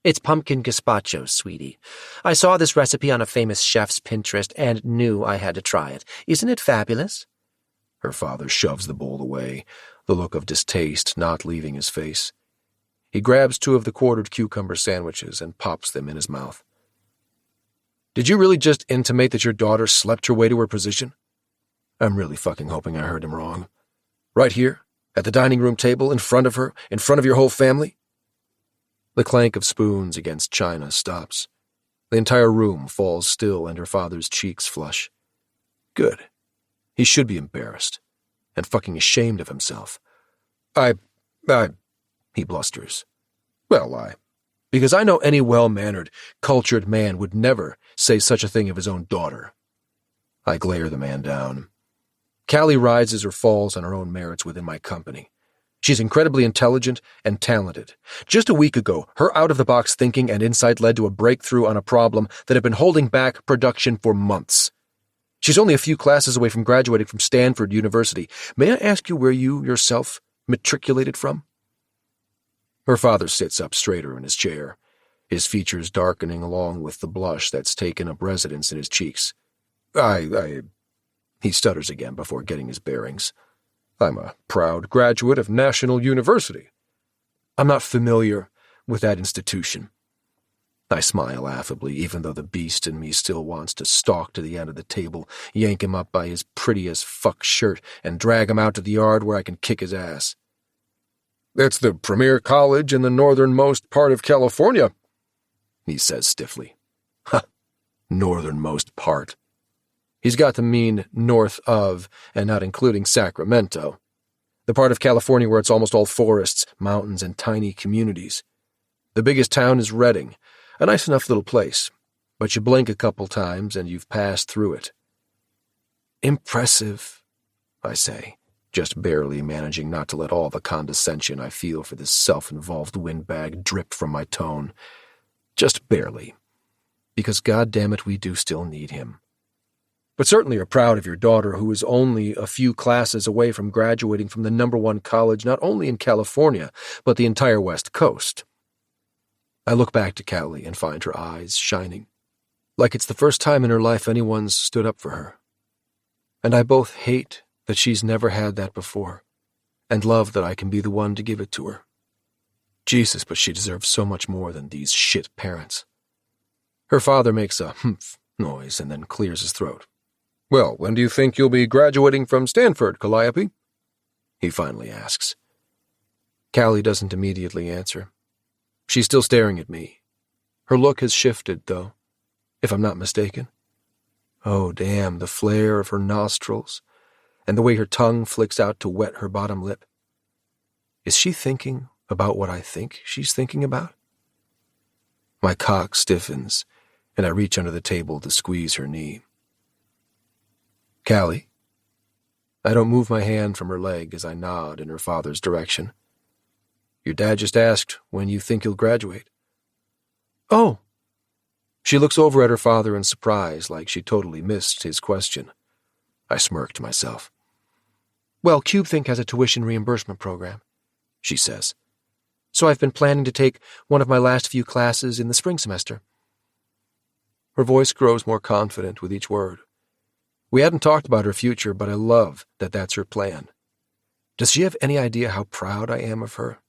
It's pumpkin gazpacho, sweetie. I saw this recipe on a famous chef's Pinterest and knew I had to try it. Isn't it fabulous? Her father shoves the bowl away, the look of distaste not leaving his face. He grabs 2 of the quartered cucumber sandwiches and pops them in his mouth. Did you really just intimate that your daughter slept her way to her position? I'm really fucking hoping I heard him wrong. Right here, at the dining room table, in front of her, in front of your whole family? The clank of spoons against china stops. The entire room falls still and her father's cheeks flush. Good. He should be embarrassed. And fucking ashamed of himself. He blusters. Well, because I know any well-mannered, cultured man would never say such a thing of his own daughter. I glare the man down. Callie rises or falls on her own merits within my company. She's incredibly intelligent and talented. Just a week ago, her out-of-the-box thinking and insight led to a breakthrough on a problem that had been holding back production for months.
She's only a few classes away from graduating from Stanford University. May I ask you where you yourself matriculated from?" Her father sits up straighter in his chair, his features darkening along with the blush that's taken up residence in his cheeks. He stutters again before getting his bearings. "I'm a proud graduate of National University." "I'm not familiar with that institution." I smile affably, even though the beast in me still wants to stalk to the end of the table, yank him up by his pretty-as-fuck shirt, and drag him out to the yard where I can kick his ass. "It's the premier college in the northernmost part of California," he says stiffly. "Huh, northernmost part." He's got to mean north of, and not including Sacramento. The part of California where it's almost all forests, mountains, and tiny communities. The biggest town is Redding, a nice enough little place, but you blink a couple times and you've passed through it. "Impressive," I say, just barely managing not to let all the condescension I feel for this self-involved windbag drip from my tone. Just barely. Because goddammit, we do still need him. "But certainly you're proud of your daughter, who is only a few classes away from graduating from the #1 college not only in California, but the entire West Coast." I look back to Callie and find her eyes shining, like it's the first time in her life anyone's stood up for her. And I both hate that she's never had that before, and love that I can be the one to give it to her. Jesus, but she deserves so much more than these shit parents. Her father makes a humph noise and then clears his throat. "Well, when do you think you'll be graduating from Stanford, Calliope?" he finally asks. Callie doesn't immediately answer. She's still staring at me. Her look has shifted, though, if I'm not mistaken. Oh, damn, the flare of her nostrils, and the way her tongue flicks out to wet her bottom lip. Is she thinking about what I think she's thinking about? My cock stiffens, and I reach under the table to squeeze her knee. "Callie?" I don't move my hand from her leg as I nod in her father's direction. "Your dad just asked when you think you'll graduate." "Oh." She looks over at her father in surprise, like she totally missed his question. I smirk to myself. "Well, CubeThink has a tuition reimbursement program," she says. "So I've been planning to take one of my last few classes in the spring semester." Her voice grows more confident with each word. We hadn't talked about her future, but I love that that's her plan. Does she have any idea how proud I am of her?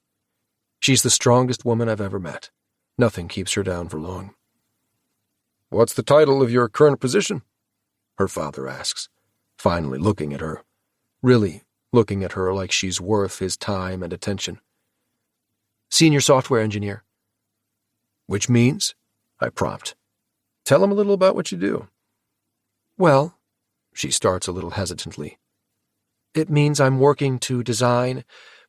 She's the strongest woman I've ever met. Nothing keeps her down for long. "What's the title of your current position?" her father asks, finally looking at her. Really looking at her like she's worth his time and attention. "Senior software engineer." "Which means?" I prompt. "Tell him a little about what you do." "Well," she starts a little hesitantly, "it means I'm working to design,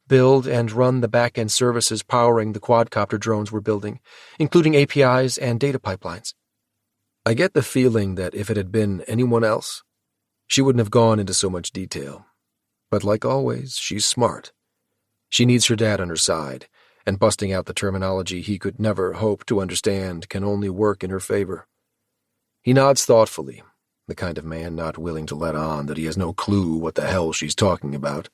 build, and run the back-end services powering the quadcopter drones we're building, including APIs and data pipelines." I get the feeling that if it had been anyone else, she wouldn't have gone into so much detail. But like always, she's smart. She needs her dad on her side, and busting out the terminology he could never hope to understand can only work in her favor. He nods thoughtfully, the kind of man not willing to let on that he has no clue what the hell she's talking about.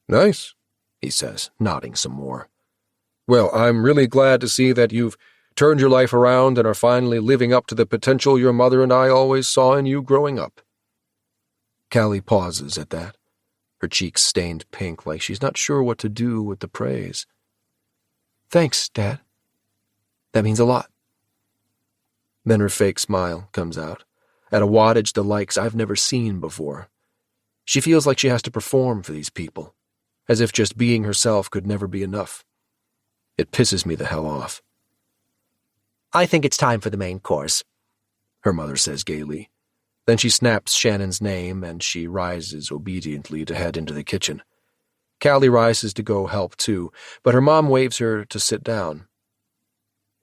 "Nice," he says, nodding some more. "Well, I'm really glad to see that you've turned your life around and are finally living up to the potential your mother and I always saw in you growing up." Callie pauses at that, her cheeks stained pink like she's not sure what to do with the praise. "Thanks, Dad. That means a lot." Then her fake smile comes out, at a wattage the likes I've never seen before. She feels like she has to perform for these people, as if just being herself could never be enough. It pisses me the hell off.
"I think it's time for the main course,"
her mother says gaily. Then she snaps Shannon's name and she rises obediently to head into the kitchen. Callie rises to go help too, but her mom waves her to sit down.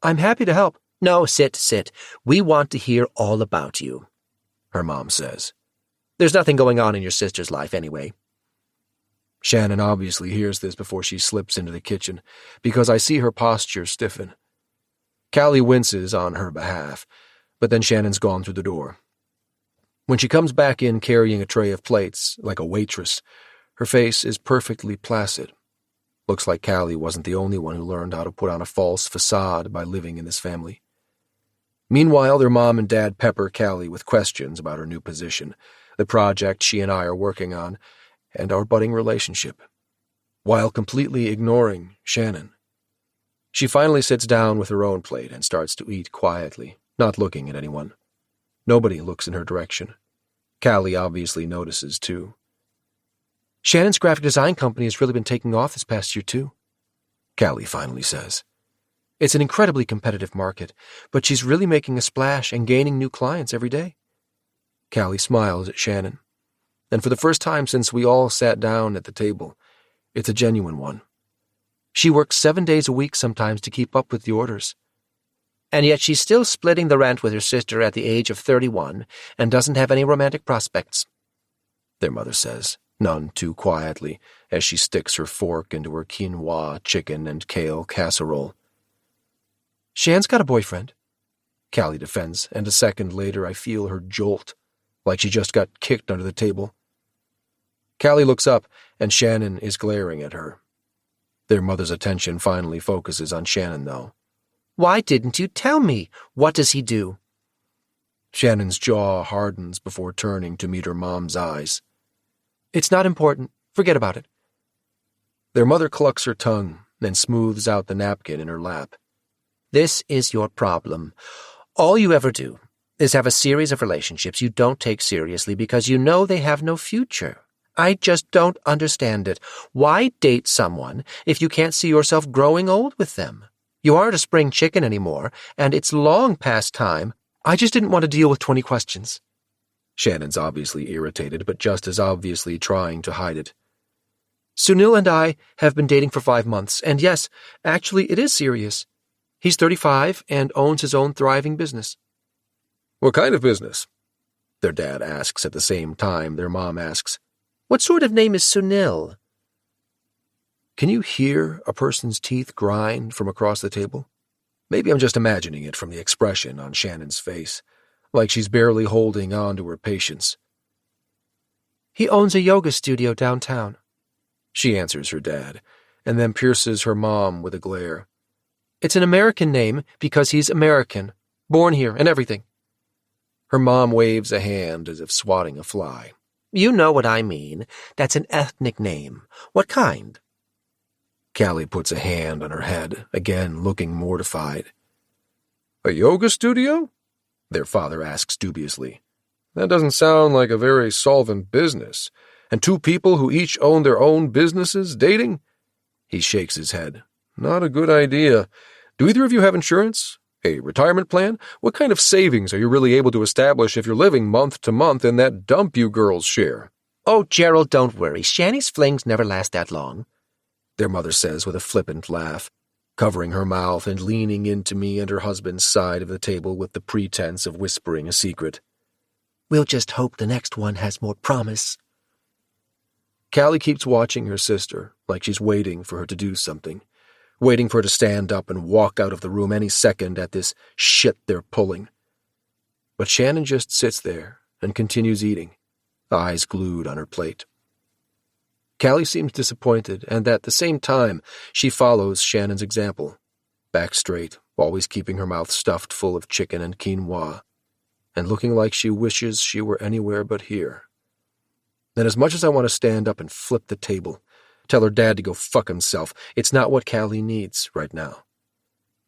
"I'm happy to help." "No, sit. We want to hear all about you," her mom says. "There's nothing going on in your sister's life anyway."
Shannon obviously hears this before she slips into the kitchen, because I see her posture stiffen. Callie winces on her behalf, but then Shannon's gone through the door. When she comes back in carrying a tray of plates, like a waitress, her face is perfectly placid. Looks like Callie wasn't the only one who learned how to put on a false facade by living in this family. Meanwhile, their mom and dad pepper Callie with questions about her new position, the project she and I are working on, and our budding relationship, while completely ignoring Shannon. She finally sits down with her own plate and starts to eat quietly, not looking at anyone. Nobody looks in her direction. Callie obviously notices, too.
Shannon's graphic design company has really been taking off this past year, too,
Callie finally says.
It's an incredibly competitive market, but she's really making a splash and gaining new clients every day.
Callie smiles at Shannon. And for the first time since we all sat down at the table, it's a genuine one.
She works 7 days a week sometimes to keep up with the orders. And yet she's still splitting the rent with her sister at the age of 31 and doesn't have any romantic prospects,
their mother says, none too quietly, as she sticks her fork into her quinoa, chicken, and kale casserole.
Shan's got a boyfriend,
Callie defends, and a second later I feel her jolt, like she just got kicked under the table. Callie looks up, and Shannon is glaring at her. Their mother's attention finally focuses on Shannon, though.
Why didn't you tell me? What does he do?
Shannon's jaw hardens before turning to meet her mom's eyes.
It's not important. Forget about it.
Their mother clucks her tongue, then smooths out the napkin in her lap.
This is your problem. All you ever do is have a series of relationships you don't take seriously because you know they have no future. I just don't understand it. Why date someone if you can't see yourself growing old with them? You aren't a spring chicken anymore, and it's long past time. I just didn't want to deal with 20 questions.
Shannon's obviously irritated, but just as obviously trying to hide it.
Sunil and I have been dating for 5 months, and yes, actually it is serious. He's 35 and owns his own thriving business.
What kind of business? Their dad asks at the same time their mom asks,
What sort of name is Sunil?
Can you hear a person's teeth grind from across the table? Maybe I'm just imagining it from the expression on Shannon's face, like she's barely holding on to her patience.
He owns a yoga studio downtown,
she answers her dad, and then pierces her mom with a glare.
It's an American name because he's American, born here and everything.
Her mom waves a hand as if swatting a fly.
You know what I mean. That's an ethnic name. What kind?
Callie puts a hand on her head, again looking mortified. A yoga studio? Their father asks dubiously. That doesn't sound like a very solvent business. And 2 people who each own their own businesses dating? He shakes his head. Not a good idea. Do either of you have insurance? A retirement plan? What kind of savings are you really able to establish if you're living month to month in that dump you girls share?
Oh, Gerald, don't worry. Shanny's flings never last that long,
their mother says with a flippant laugh, covering her mouth and leaning into me and her husband's side of the table with the pretense of whispering a secret.
We'll just hope the next one has more promise.
Callie keeps watching her sister, like she's waiting for her to do something, waiting for her to stand up and walk out of the room any second at this shit they're pulling. But Shannon just sits there and continues eating, eyes glued on her plate. Callie seems disappointed, and at the same time, she follows Shannon's example, back straight, always keeping her mouth stuffed full of chicken and quinoa, and looking like she wishes she were anywhere but here. Then as much as I want to stand up and flip the table, tell her dad to go fuck himself, it's not what Callie needs right now.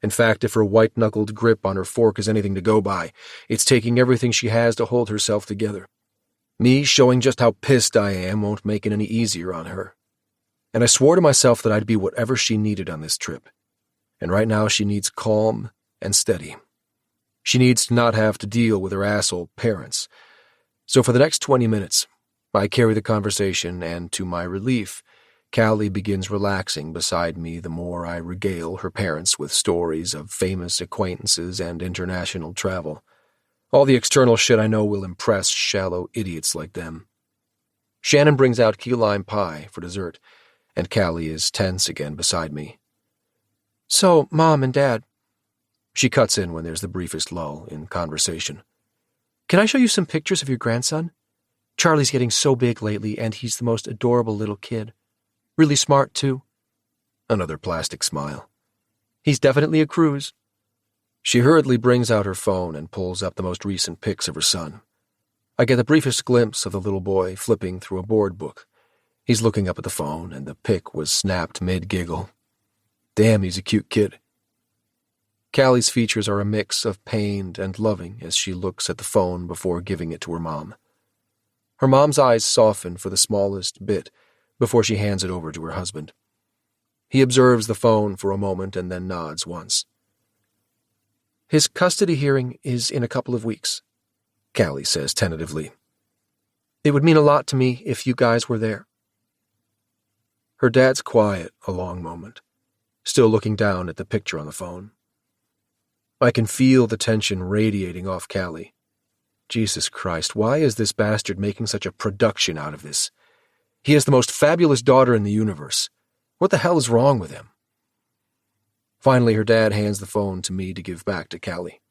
In fact, if her white-knuckled grip on her fork is anything to go by, it's taking everything she has to hold herself together. Me showing just how pissed I am won't make it any easier on her. And I swore to myself that I'd be whatever she needed on this trip. And right now she needs calm and steady. She needs to not have to deal with her asshole parents. So for the next 20 minutes, I carry the conversation, and to my relief, Callie begins relaxing beside me the more I regale her parents with stories of famous acquaintances and international travel. All the external shit I know will impress shallow idiots like them. Shannon brings out key lime pie for dessert, and Callie is tense again beside me.
So, Mom and Dad,
she cuts in when there's the briefest lull in conversation.
Can I show you some pictures of your grandson? Charlie's getting so big lately, and he's the most adorable little kid. Really smart, too.
Another plastic smile.
He's definitely a Cruise.
She hurriedly brings out her phone and pulls up the most recent pics of her son. I get the briefest glimpse of the little boy flipping through a board book. He's looking up at the phone, and the pic was snapped mid-giggle. Damn, he's a cute kid. Callie's features are a mix of pained and loving as she looks at the phone before giving it to her mom. Her mom's eyes soften for the smallest bit before she hands it over to her husband. He observes the phone for a moment and then nods once. His custody hearing is in a couple of weeks, Callie says tentatively. It would mean a lot to me if you guys were there. Her dad's quiet a long moment, still looking down at the picture on the phone. I can feel the tension radiating off Callie. Jesus Christ, why is this bastard making such a production out of this? He has the most fabulous daughter in the universe. What the hell is wrong with him? Finally, her dad hands the phone to me to give back to Callie.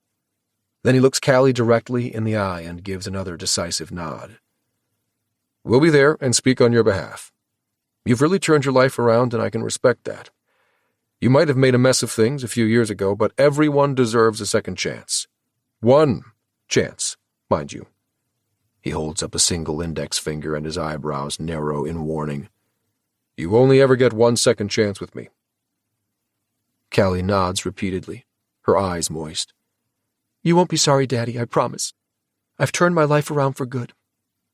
Then he looks Callie directly in the eye and gives another decisive nod. We'll be there and speak on your behalf. You've really turned your life around, and I can respect that. You might have made a mess of things a few years ago, but everyone deserves a second chance. One chance, mind you. He holds up a single index finger and his eyebrows narrow in warning. You only ever get one second chance with me. Callie nods repeatedly, her eyes moist. You won't be sorry, Daddy, I promise. I've turned my life around for good.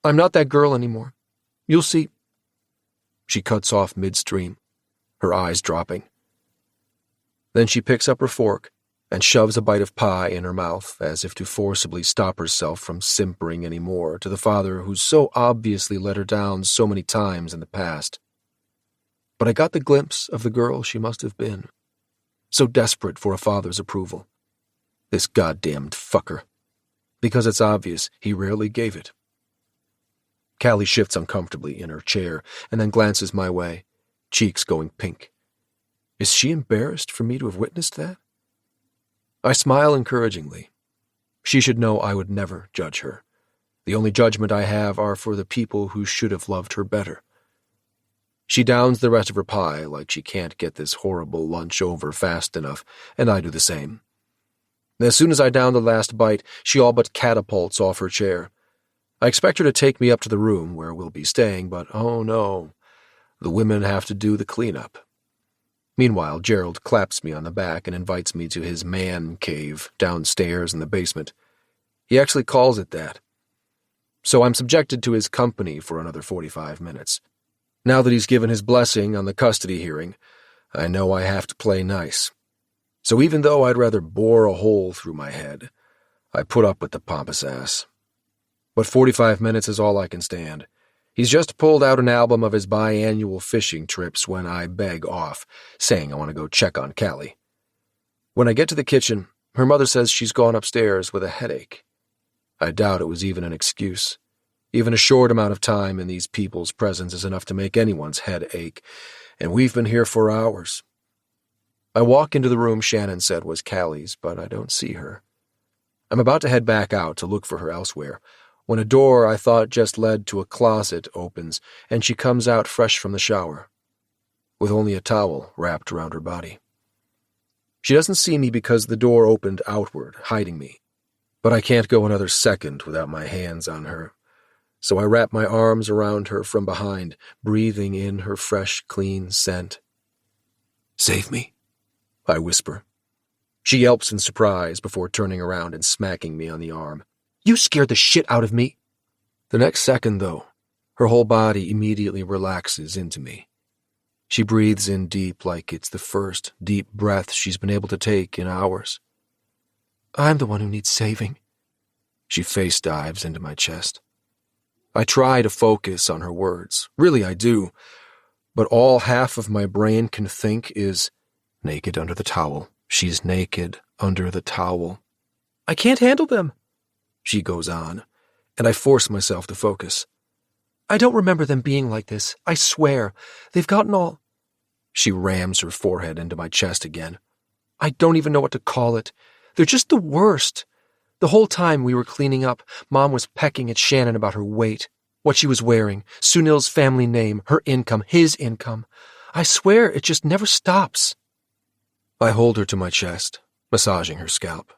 I'm not that girl anymore. You'll see. She cuts off midstream, her eyes dropping. Then she picks up her fork and shoves a bite of pie in her mouth as if to forcibly stop herself from simpering any more to the father who's so obviously let her down so many times in the past. But I got the glimpse of the girl she must have been, so desperate for a father's approval. This goddamned fucker. Because it's obvious he rarely gave it. Callie shifts uncomfortably in her chair and then glances my way, cheeks going pink. Is she embarrassed for me to have witnessed that? I smile encouragingly. She should know I would never judge her. The only judgment I have are for the people who should have loved her better. She downs the rest of her pie like she can't get this horrible lunch over fast enough, and I do the same. As soon as I down the last bite, she all but catapults off her chair. I expect her to take me up to the room where we'll be staying, but oh no, the women have to do the cleanup. Meanwhile, Gerald claps me on the back and invites me to his man cave downstairs in the basement. He actually calls it that. So I'm subjected to his company for another 45 minutes. Now that he's given his blessing on the custody hearing, I know I have to play nice. So even though I'd rather bore a hole through my head, I put up with the pompous ass. But 45 minutes is all I can stand. He's just pulled out an album of his biannual fishing trips when I beg off, saying I want to go check on Callie. When I get to the kitchen, her mother says she's gone upstairs with a headache. I doubt it was even an excuse. Even a short amount of time in these people's presence is enough to make anyone's head ache, and we've been here for hours. I walk into the room Shannon said was Callie's, but I don't see her. I'm about to head back out to look for her elsewhere, when a door I thought just led to a closet opens, and she comes out fresh from the shower, with only a towel wrapped around her body. She doesn't see me because the door opened outward, hiding me, but I can't go another second without my hands on her. So I wrap my arms around her from behind, breathing in her fresh, clean scent. Save me, I whisper. She yelps in surprise before turning around and smacking me on the arm. You scared the shit out of me. The next second, though, her whole body immediately relaxes into me. She breathes in deep like it's the first deep breath she's been able to take in hours. I'm the one who needs saving. She face dives into my chest. I try to focus on her words. Really, I do. But all half of my brain can think is, naked under the towel. She's naked under the towel. I can't handle them, she goes on, and I force myself to focus. I don't remember them being like this, I swear. They've gotten all... She rams her forehead into my chest again. I don't even know what to call it. They're just the worst.
The whole time we were cleaning up, Mom was pecking at Shannon about her weight, what she was wearing, Sunil's family name, her income, his income. I swear it just never stops.
I hold her to my chest, massaging her scalp.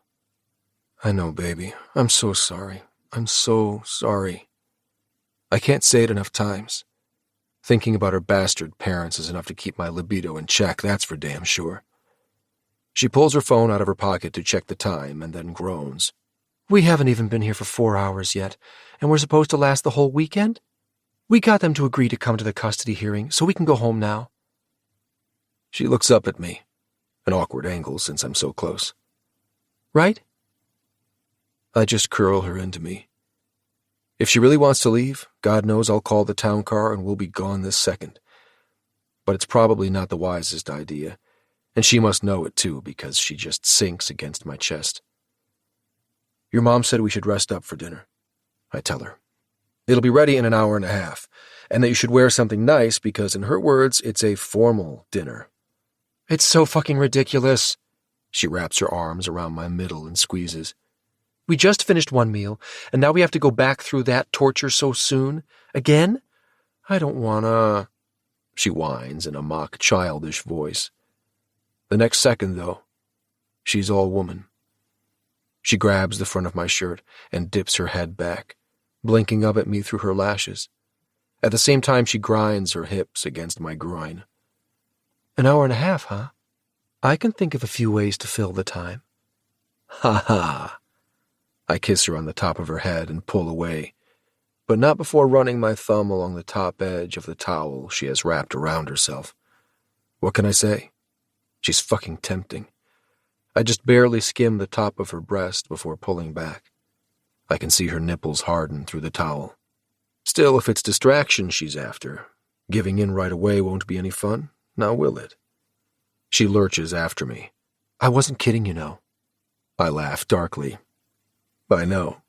I know, baby. I'm so sorry. I'm so sorry. I can't say it enough times. Thinking about her bastard parents is enough to keep my libido in check, that's for damn sure. She pulls her phone out of her pocket to check the time and then groans.
We haven't even been here for 4 hours yet, and we're supposed to last the whole weekend? We got them to agree to come to the custody hearing, so we can go home now.
She looks up at me, an awkward angle since I'm so close.
Right?
I just curl her into me. If she really wants to leave, God knows I'll call the town car and we'll be gone this second. But it's probably not the wisest idea, and she must know it too because she just sinks against my chest. Your mom said we should rest up for dinner, I tell her. It'll be ready in an hour and a half, and that you should wear something nice because, in her words, it's a formal dinner.
It's so fucking ridiculous.
She wraps her arms around my middle and squeezes.
We just finished one meal, and now we have to go back through that torture so soon? Again? I don't wanna...
She whines in a mock childish voice. The next second, though, she's all woman. She grabs the front of my shirt and dips her head back, blinking up at me through her lashes. At the same time, she grinds her hips against my groin.
An hour and a half, huh? I can think of a few ways to fill the time.
Ha ha. I kiss her on the top of her head and pull away, but not before running my thumb along the top edge of the towel she has wrapped around herself. What can I say? She's fucking tempting. I just barely skim the top of her breast before pulling back. I can see her nipples harden through the towel. Still, if it's distraction she's after, giving in right away won't be any fun, now will it? She lurches after me.
I wasn't kidding, you know.
I laugh darkly. I know.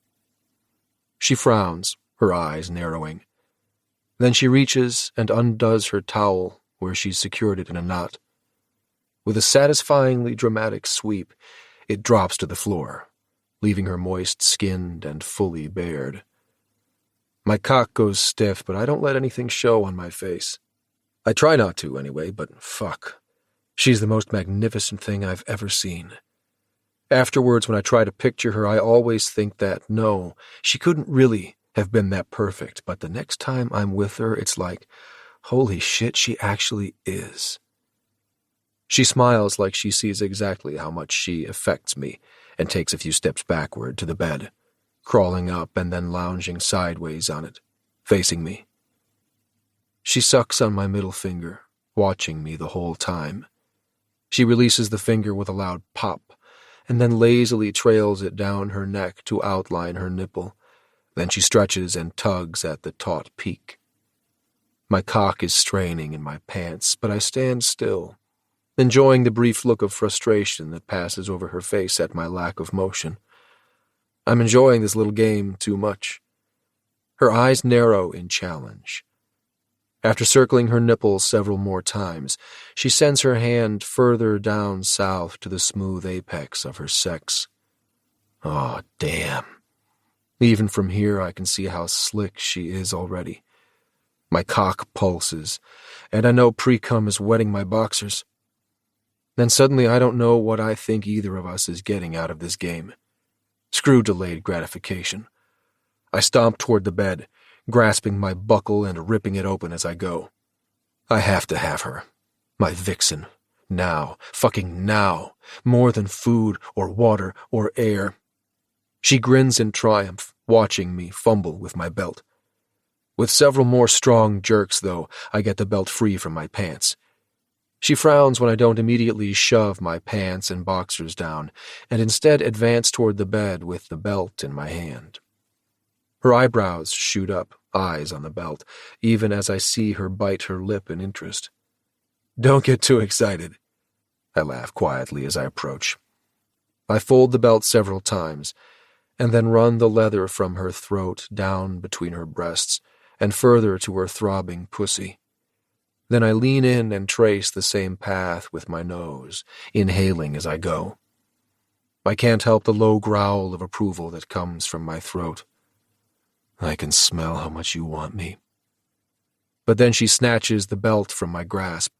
She frowns, her eyes narrowing. Then she reaches and undoes her towel where she's secured it in a knot. With a satisfyingly dramatic sweep, it drops to the floor, leaving her moist-skinned and fully bared. My cock goes stiff, but I don't let anything show on my face. I try not to, anyway, but fuck. She's the most magnificent thing I've ever seen. Afterwards, when I try to picture her, I always think that, no, she couldn't really have been that perfect, but the next time I'm with her, it's like, holy shit, she actually is. She smiles like she sees exactly how much she affects me and takes a few steps backward to the bed, crawling up and then lounging sideways on it, facing me. She sucks on my middle finger, watching me the whole time. She releases the finger with a loud pop, and then lazily trails it down her neck to outline her nipple. Then she stretches and tugs at the taut peak. My cock is straining in my pants, but I stand still, enjoying the brief look of frustration that passes over her face at my lack of motion. I'm enjoying this little game too much. Her eyes narrow in challenge. After circling her nipples several more times, she sends her hand further down south to the smooth apex of her sex. Aw, damn. Even from here I can see how slick she is already. My cock pulses, and I know pre-cum is wetting my boxers. Then suddenly I don't know what I think either of us is getting out of this game. Screw delayed gratification. I stomp toward the bed, grasping my buckle and ripping it open as I go. I have to have her. My vixen. Now. Fucking now. More than food or water or air. She grins in triumph, watching me fumble with my belt. With several more strong jerks, though, I get the belt free from my pants. She frowns when I don't immediately shove my pants and boxers down, and instead advance toward the bed with the belt in my hand. Her eyebrows shoot up, eyes on the belt, even as I see her bite her lip in interest. Don't get too excited. I laugh quietly as I approach. I fold the belt several times, and then run the leather from her throat down between her breasts and further to her throbbing pussy. Then I lean in and trace the same path with my nose, inhaling as I go. I can't help the low growl of approval that comes from my throat. I can smell how much you want me. But then she snatches the belt from my grasp.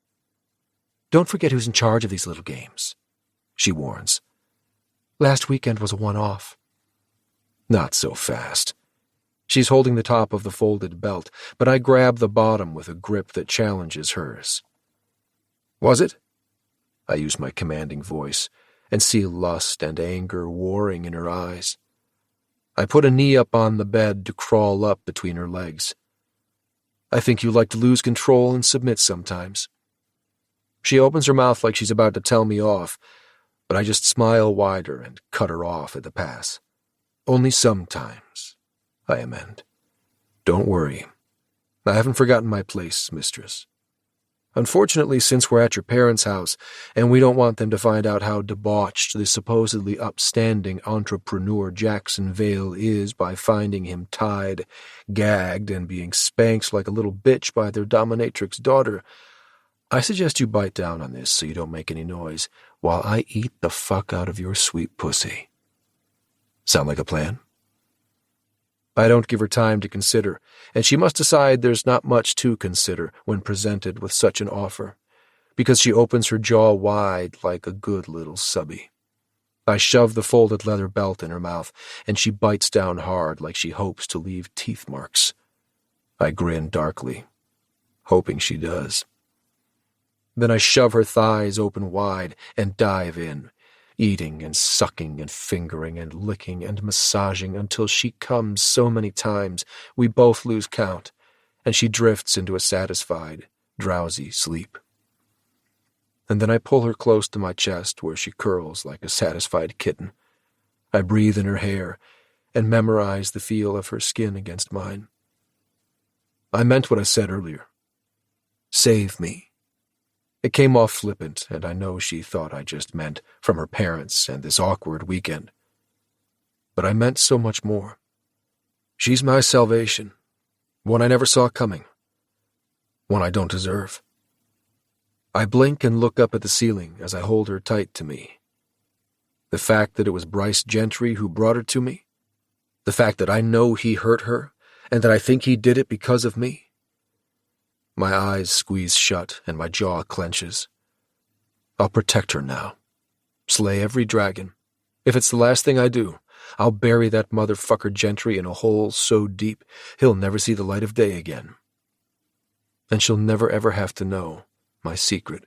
Don't forget who's in charge of these little games, she warns. Last weekend was a one-off. Not so fast. She's holding the top of the folded belt, but I grab the bottom with a grip that challenges hers. Was it? I use my commanding voice and see lust and anger warring in her eyes. I put a knee up on the bed to crawl up between her legs. I think you like to lose control and submit sometimes. She opens her mouth like she's about to tell me off, but I just smile wider and cut her off at the pass. Only sometimes, I amend. Don't worry. I haven't forgotten my place, mistress. Unfortunately, since we're at your parents' house, and we don't want them to find out how debauched the supposedly upstanding entrepreneur Jackson Vale is by finding him tied, gagged, and being spanked like a little bitch by their dominatrix daughter, I suggest you bite down on this so you don't make any noise while I eat the fuck out of your sweet pussy. Sound like a plan? I don't give her time to consider, and she must decide there's not much to consider when presented with such an offer, because she opens her jaw wide like a good little subby. I shove the folded leather belt in her mouth, and she bites down hard like she hopes to leave teeth marks. I grin darkly, hoping she does. Then I shove her thighs open wide and dive in, eating and sucking and fingering and licking and massaging until she comes so many times we both lose count, and she drifts into a satisfied, drowsy sleep. And then I pull her close to my chest where she curls like a satisfied kitten. I breathe in her hair and memorize the feel of her skin against mine. I meant what I said earlier. Save me. It came off flippant, and I know she thought I just meant from her parents and this awkward weekend. But I meant so much more. She's my salvation, one I never saw coming, one I don't deserve. I blink and look up at the ceiling as I hold her tight to me. The fact that it was Bryce Gentry who brought her to me, the fact that I know he hurt her, and that I think he did it because of me. My eyes squeeze shut and my jaw clenches. I'll protect her now. Slay every dragon. If it's the last thing I do, I'll bury that motherfucker Gentry in a hole so deep he'll never see the light of day again. And she'll never ever have to know my secret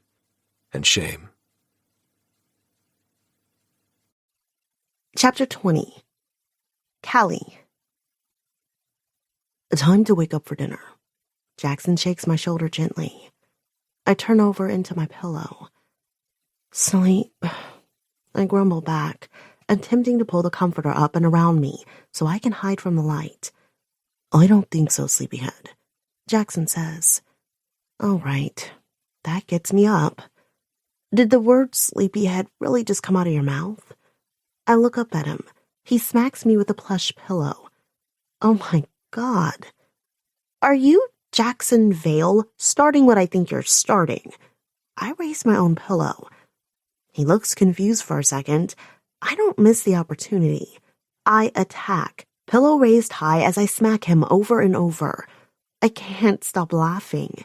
and shame.
Chapter 20. Callie. Time to wake up for dinner. Jackson shakes my shoulder gently. I turn over into my pillow. Sleep. I grumble back, attempting to pull the comforter up and around me so I can hide from the light. I don't think so, sleepyhead, Jackson says. All right, that gets me up. Did the word sleepyhead really just come out of your mouth? I look up at him. He smacks me with a plush pillow. Oh my God. Are you Jackson Vale, starting what I think you're starting? I raise my own pillow. He looks confused for a second. I don't miss the opportunity. I attack, pillow raised high as I smack him over and over. I can't stop laughing.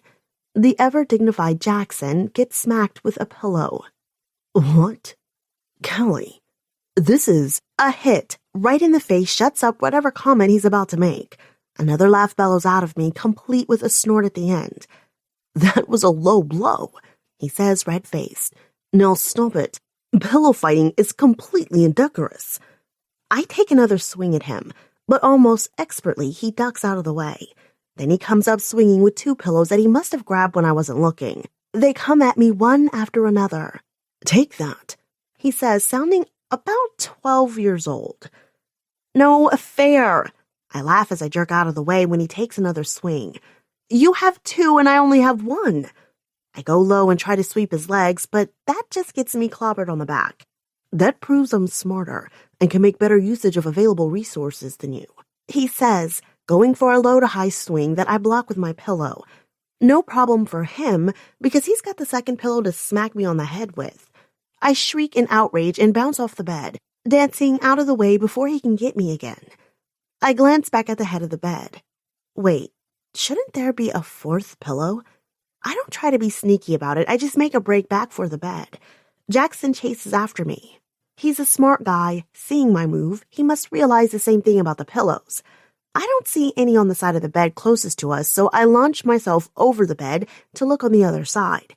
The ever-dignified Jackson gets smacked with a pillow. What? Callie, this is a hit. Right in the face shuts up whatever comment he's about to make. Another laugh bellows out of me, complete with a snort at the end. That was a low blow, he says, red-faced. Now stop it. Pillow fighting is completely indecorous. I take another swing at him, but almost expertly he ducks out of the way. Then he comes up swinging with two pillows that he must have grabbed when I wasn't looking. They come at me one after another. Take that, he says, sounding about 12 years old. No, fair. I laugh as I jerk out of the way when he takes another swing. You have two and I only have one. I go low and try to sweep his legs, but that just gets me clobbered on the back. That proves I'm smarter and can make better usage of available resources than you, he says, going for a low to high swing that I block with my pillow. No problem for him because he's got the second pillow to smack me on the head with. I shriek in outrage and bounce off the bed. dancing out of the way before he can get me again. I glance back at the head of the bed. Wait, shouldn't there be a fourth pillow? I don't try to be sneaky about it. I just make a break back for the bed. Jackson chases after me. He's a smart guy. Seeing my move, he must realize the same thing about the pillows. I don't see any on the side of the bed closest to us, so I launch myself over the bed to look on the other side.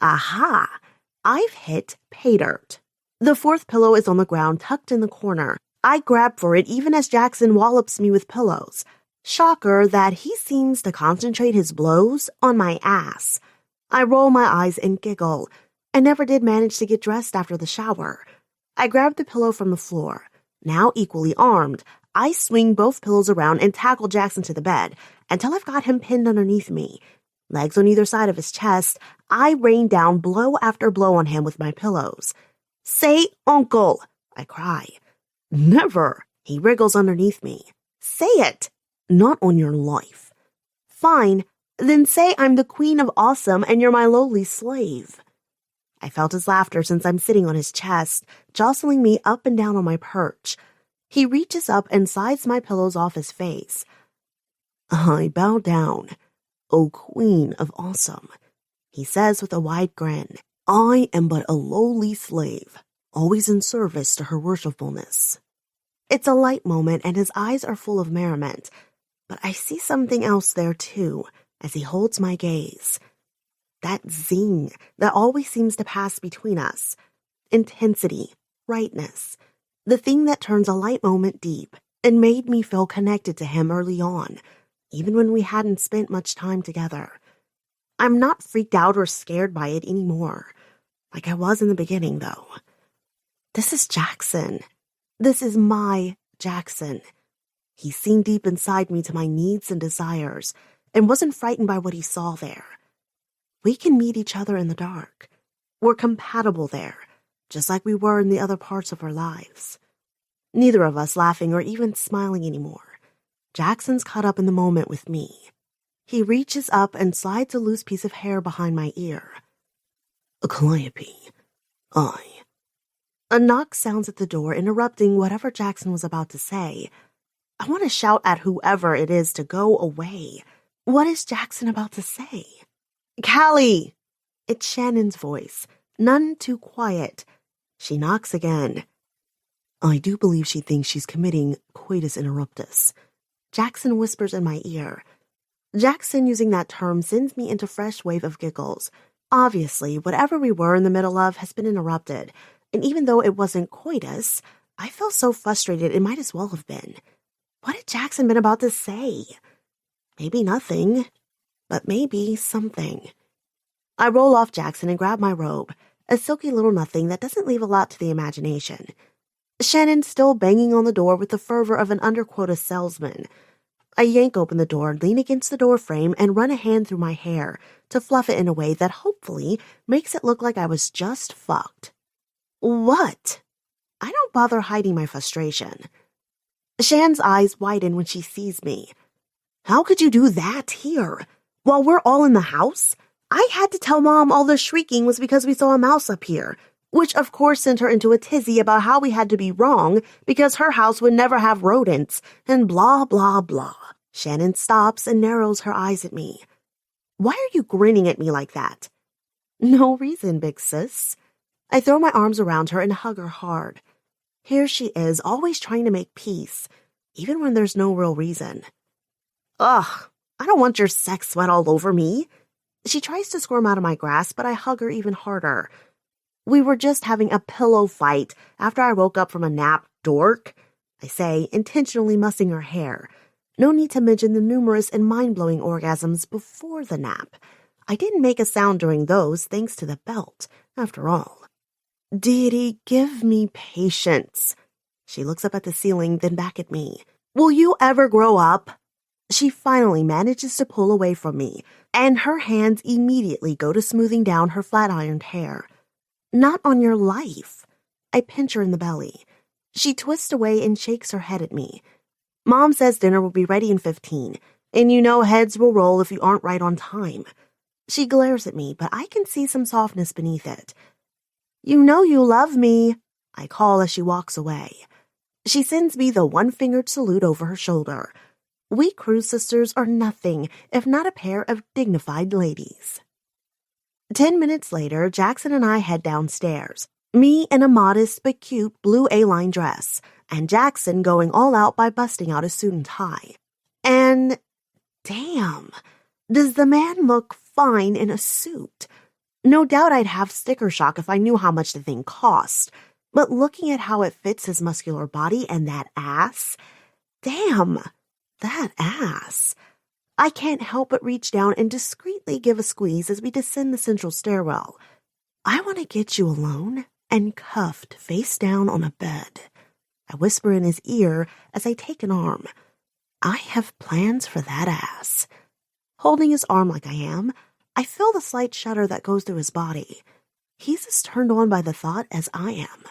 Aha! I've hit pay dirt. The fourth pillow is on the ground, tucked in the corner. I grab for it even as Jackson wallops me with pillows. Shocker that he seems to concentrate his blows on my ass. I roll my eyes and giggle. I never did manage to get dressed after the shower. I grab the pillow from the floor. Now equally armed, I swing both pillows around and tackle Jackson to the bed until I've got him pinned underneath me. Legs on either side of his chest, I rain down blow after blow on him with my pillows. Say, uncle, I cry. Never, he wriggles underneath me. Say it. Not on your life. Fine, then say I'm the queen of awesome and you're my lowly slave. I felt his laughter since I'm sitting on his chest, jostling me up and down on my perch. He reaches up and slides my pillows off his face. I bow down, O queen of awesome, he says with a wide grin. I am but a lowly slave, always in service to her worshipfulness. It's a light moment and his eyes are full of merriment, but I see something else there too as he holds my gaze. That zing that always seems to pass between us. Intensity, rightness, the thing that turns a light moment deep and made me feel connected to him early on, even when we hadn't spent much time together. I'm not freaked out or scared by it anymore, like I was in the beginning, though. This is Jackson. This is my Jackson. He's seen deep inside me to my needs and desires and wasn't frightened by what he saw there. We can meet each other in the dark. We're compatible there, just like we were in the other parts of our lives. Neither of us laughing or even smiling anymore. Jackson's caught up in the moment with me. He reaches up and slides a loose piece of hair behind my ear. Calliope, A knock sounds at the door, interrupting whatever Jackson was about to say. I want to shout at whoever it is to go away. What is Jackson about to say? Callie! It's Shannon's voice, none too quiet. She knocks again. I do believe she thinks she's committing coitus interruptus. Jackson whispers in my ear. Jackson using that term sends me into a fresh wave of giggles. Obviously, whatever we were in the middle of has been interrupted, and even though it wasn't coitus, I felt so frustrated it might as well have been. What had Jackson been about to say? Maybe nothing, but maybe something. I roll off Jackson and grab my robe, a silky little nothing that doesn't leave a lot to the imagination. Shannon's still banging on the door with the fervor of an underquota salesman. I yank open the door, lean against the door frame, and run a hand through my hair to fluff it in a way that hopefully makes it look like I was just fucked. What? I don't bother hiding my frustration. Shan's eyes widen when she sees me. How could you do that here? While we're all in the house? I had to tell Mom all the shrieking was because we saw a mouse up here, which of course sent her into a tizzy about how we had to be wrong because her house would never have rodents, and blah, blah, blah. Shannon stops and narrows her eyes at me. Why are you grinning at me like that? No reason, big sis. I throw my arms around her and hug her hard. Here she is, always trying to make peace, even when there's no real reason. Ugh, I don't want your sex sweat all over me. She tries to squirm out of my grasp, but I hug her even harder. We were just having a pillow fight after I woke up from a nap, dork, I say, intentionally mussing her hair. No need to mention the numerous and mind-blowing orgasms before the nap. I didn't make a sound during those, thanks to the belt, after all. Deity, give me patience. She looks up at the ceiling, then back at me. Will you ever grow up? She finally manages to pull away from me, and her hands immediately go to smoothing down her flat-ironed hair. Not on your life. I pinch her in the belly. She twists away and shakes her head at me. Mom says dinner will be ready in 15, and you know heads will roll if you aren't right on time. She glares at me, but I can see some softness beneath it. You know you love me. I call as she walks away. She sends me the one-fingered salute over her shoulder. We Cruise sisters are nothing if not a pair of dignified ladies. 10 minutes later, Jackson and I head downstairs. Me in a modest but cute blue A-line dress, and Jackson going all out by busting out a suit and tie. And damn, does the man look fine in a suit? No doubt I'd have sticker shock if I knew how much the thing cost, but looking at how it fits his muscular body and that ass, damn, that ass. I can't help but reach down and discreetly give a squeeze as we descend the central stairwell. I want to get you alone and cuffed face down on a bed. I whisper in his ear as I take an arm. I have plans for that ass. Holding his arm like I am, I feel the slight shudder that goes through his body. He's as turned on by the thought as I am.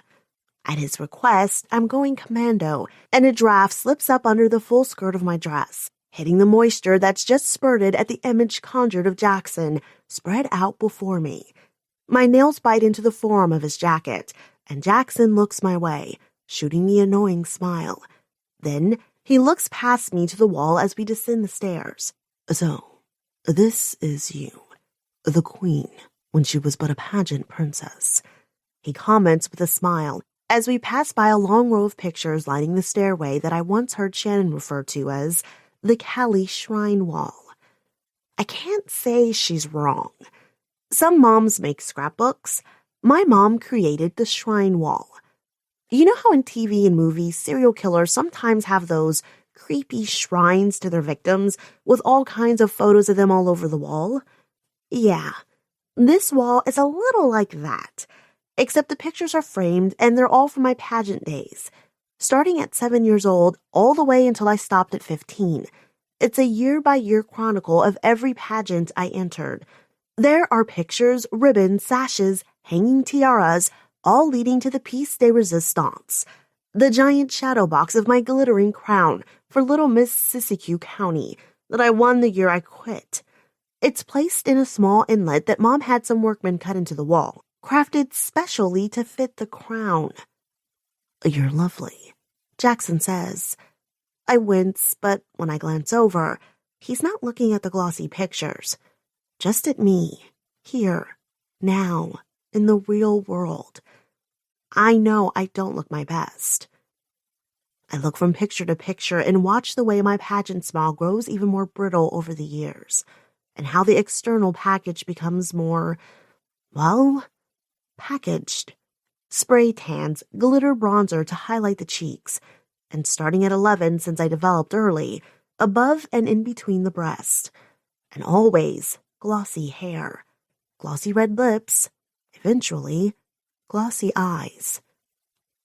At his request, I'm going commando, and a draft slips up under the full skirt of my dress, hitting the moisture that's just spurted at the image conjured of Jackson spread out before me. My nails bite into the forearm of his jacket, and Jackson looks my way, shooting the annoying smile. Then he looks past me to the wall as we descend the stairs. So, this is you, the queen, when she was but a pageant princess. He comments with a smile as we pass by a long row of pictures lining the stairway that I once heard Shannon refer to as the Callie Shrine Wall. I can't say she's wrong. Some moms make scrapbooks. My mom created the Shrine Wall. You know how in TV and movies, serial killers sometimes have those creepy shrines to their victims with all kinds of photos of them all over the wall? Yeah, this wall is a little like that, except the pictures are framed and they're all from my pageant days. Starting at 7 years old, all the way until I stopped at 15. It's a year-by-year chronicle of every pageant I entered. There are pictures, ribbons, sashes, hanging tiaras, all leading to the piece de resistance, the giant shadow box of my glittering crown for Little Miss Siskiyou County that I won the year I quit. It's placed in a small inlet that Mom had some workmen cut into the wall, crafted specially to fit the crown. You're lovely, Jackson says. I wince, but when I glance over, he's not looking at the glossy pictures. Just at me, here, now, in the real world. I know I don't look my best. I look from picture to picture and watch the way my pageant smile grows even more brittle over the years, and how the external package becomes more, well, packaged. Spray tans, glitter bronzer to highlight the cheeks, and starting at 11 since I developed early, above and in between the breast. And always glossy hair, glossy red lips, eventually glossy eyes.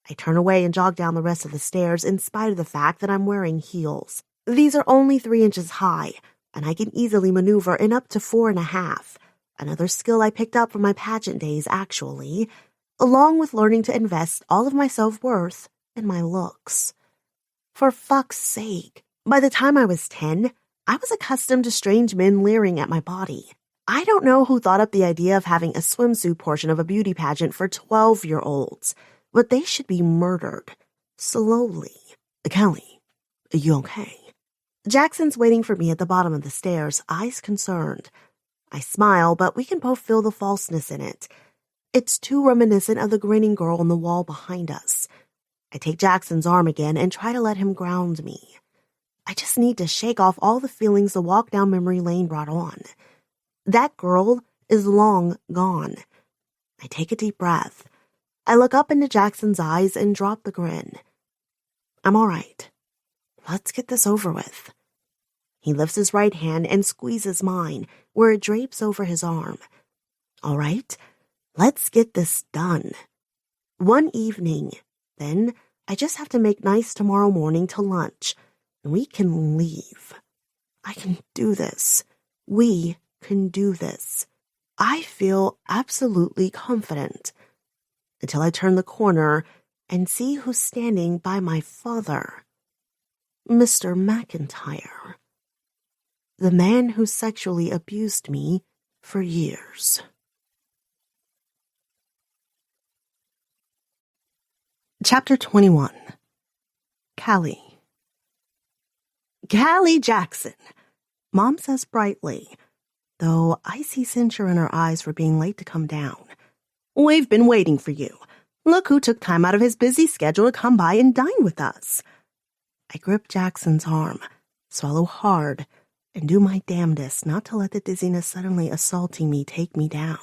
I turn away and jog down the rest of the stairs in spite of the fact that I'm wearing heels. These are only 3 inches high, and I can easily maneuver in up to 4.5. Another skill I picked up from my pageant days, actually, along with learning to invest all of my self-worth in my looks. For fuck's sake, by the time I was 10, I was accustomed to strange men leering at my body. I don't know who thought up the idea of having a swimsuit portion of a beauty pageant for 12-year-olds, but they should be murdered. Slowly. Callie, are you okay? Jackson's waiting for me at the bottom of the stairs, eyes concerned. I smile, but we can both feel the falseness in it. It's too reminiscent of the grinning girl on the wall behind us. I take Jackson's arm again and try to let him ground me. I just need to shake off all the feelings the walk down memory lane brought on. That girl is long gone. I take a deep breath. I look up into Jackson's eyes and drop the grin. I'm all right. Let's get this over with. He lifts his right hand and squeezes mine, where it drapes over his arm. All right, let's get this done. One evening, then I just have to make nice tomorrow morning to lunch, and we can leave. I can do this. We can do this. I feel absolutely confident. Until I turn the corner and see who's standing by my father. Mr. McIntyre. The man who sexually abused me for years. Chapter 21. Callie. Callie Jackson, Mom says brightly, though I see censure in her eyes for being late to come down. We've been waiting for you. Look who took time out of his busy schedule to come by and dine with us. I grip Jackson's arm, swallow hard, and do my damnedest not to let the dizziness suddenly assaulting me take me down.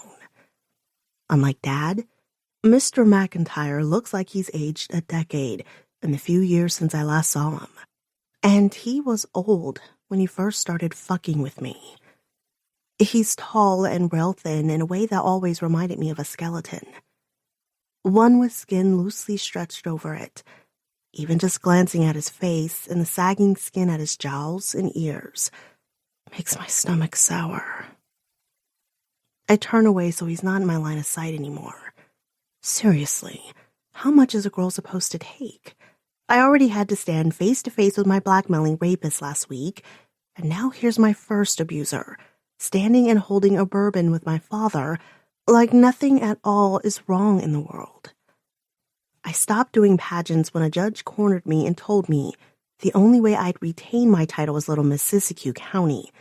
Unlike Dad, Mr. McIntyre looks like he's aged a decade in the few years since I last saw him. And he was old when he first started fucking with me. He's tall and rail-thin in a way that always reminded me of a skeleton. One with skin loosely stretched over it, even just glancing at his face and the sagging skin at his jowls and ears makes my stomach sour. I turn away so he's not in my line of sight anymore. Seriously, how much is a girl supposed to take? I already had to stand face to face with my blackmailing rapist last week, and now here's my first abuser, standing and holding a bourbon with my father, like nothing at all is wrong in the world. I stopped doing pageants when a judge cornered me and told me the only way I'd retain my title as Little Miss Siskiyou County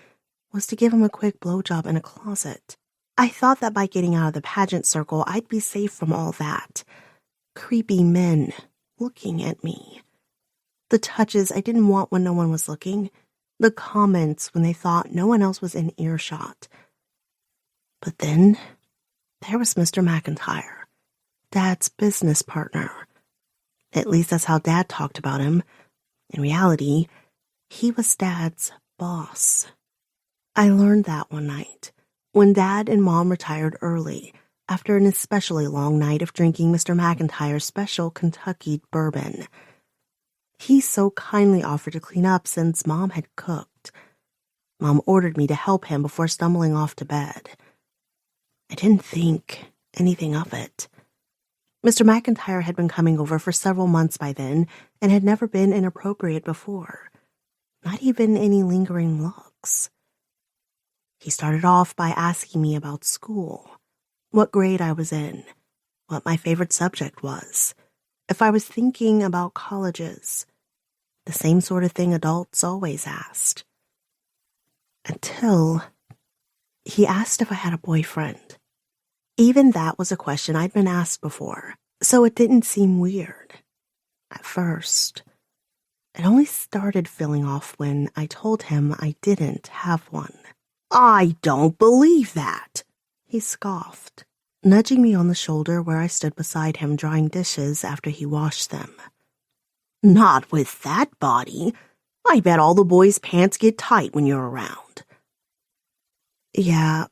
was to give him a quick blowjob in a closet. I thought that by getting out of the pageant circle, I'd be safe from all that. Creepy men looking at me. The touches I didn't want when no one was looking. The comments when they thought no one else was in earshot. But then there was Mr. McIntyre, Dad's business partner. At least that's how Dad talked about him. In reality, he was Dad's boss. I learned that one night, when Dad and Mom retired early, after an especially long night of drinking Mr. McIntyre's special Kentucky bourbon. He so kindly offered to clean up since Mom had cooked. Mom ordered me to help him before stumbling off to bed. I didn't think anything of it. Mr. McIntyre had been coming over for several months by then and had never been inappropriate before. Not even any lingering looks. He started off by asking me about school, what grade I was in, what my favorite subject was, if I was thinking about colleges, the same sort of thing adults always asked. Until he asked if I had a boyfriend. Even that was a question I'd been asked before, so it didn't seem weird. At first, it only started feeling off when I told him I didn't have one. I don't believe that, he scoffed, nudging me on the shoulder where I stood beside him drying dishes after he washed them. Not with that body. I bet all the boys' pants get tight when you're around. Yeah,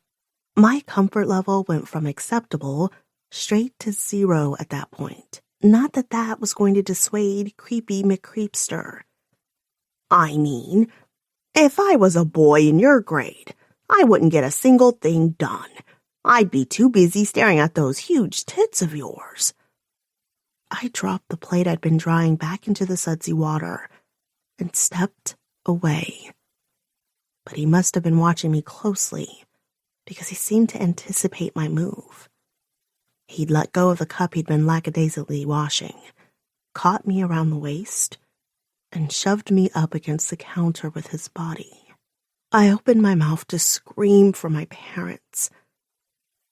my comfort level went from acceptable straight to 0 at that point. Not that that was going to dissuade creepy McCreepster. I mean, if I was a boy in your grade, I wouldn't get a single thing done. I'd be too busy staring at those huge tits of yours. I dropped the plate I'd been drying back into the sudsy water and stepped away. But he must have been watching me closely because he seemed to anticipate my move. He'd let go of the cup he'd been lackadaisically washing, caught me around the waist, and shoved me up against the counter with his body. I opened my mouth to scream for my parents,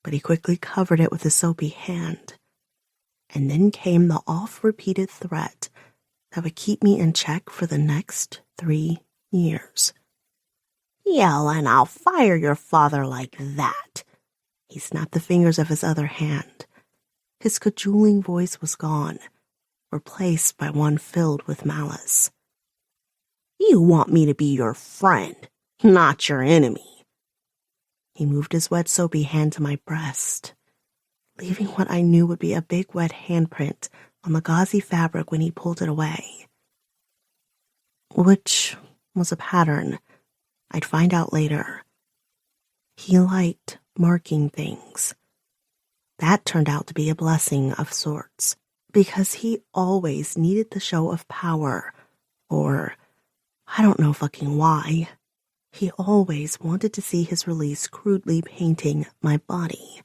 but he quickly covered it with a soapy hand. And then came the oft-repeated threat that would keep me in check for the next 3 years. Yell and I'll fire your father like that. He snapped the fingers of his other hand. His cajoling voice was gone, replaced by one filled with malice. You want me to be your friend, not your enemy. He moved his wet soapy hand to my breast, leaving what I knew would be a big wet handprint on the gauzy fabric when he pulled it away. Which was a pattern I'd find out later. He liked marking things. That turned out to be a blessing of sorts, because he always needed the show of power, or I don't know fucking why. He always wanted to see his release crudely painting my body.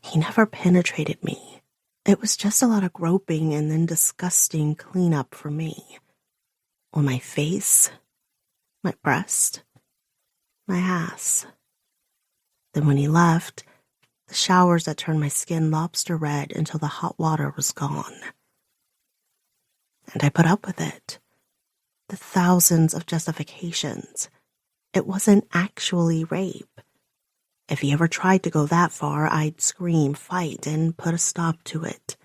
He never penetrated me, It was just a lot of groping and then disgusting cleanup for me. On my face, my breast, my ass. Then when he left, the showers that turned my skin lobster red until the hot water was gone. And I put up with it. The thousands of justifications. It wasn't actually rape. If he ever tried to go that far, I'd scream, fight, and put a stop to it.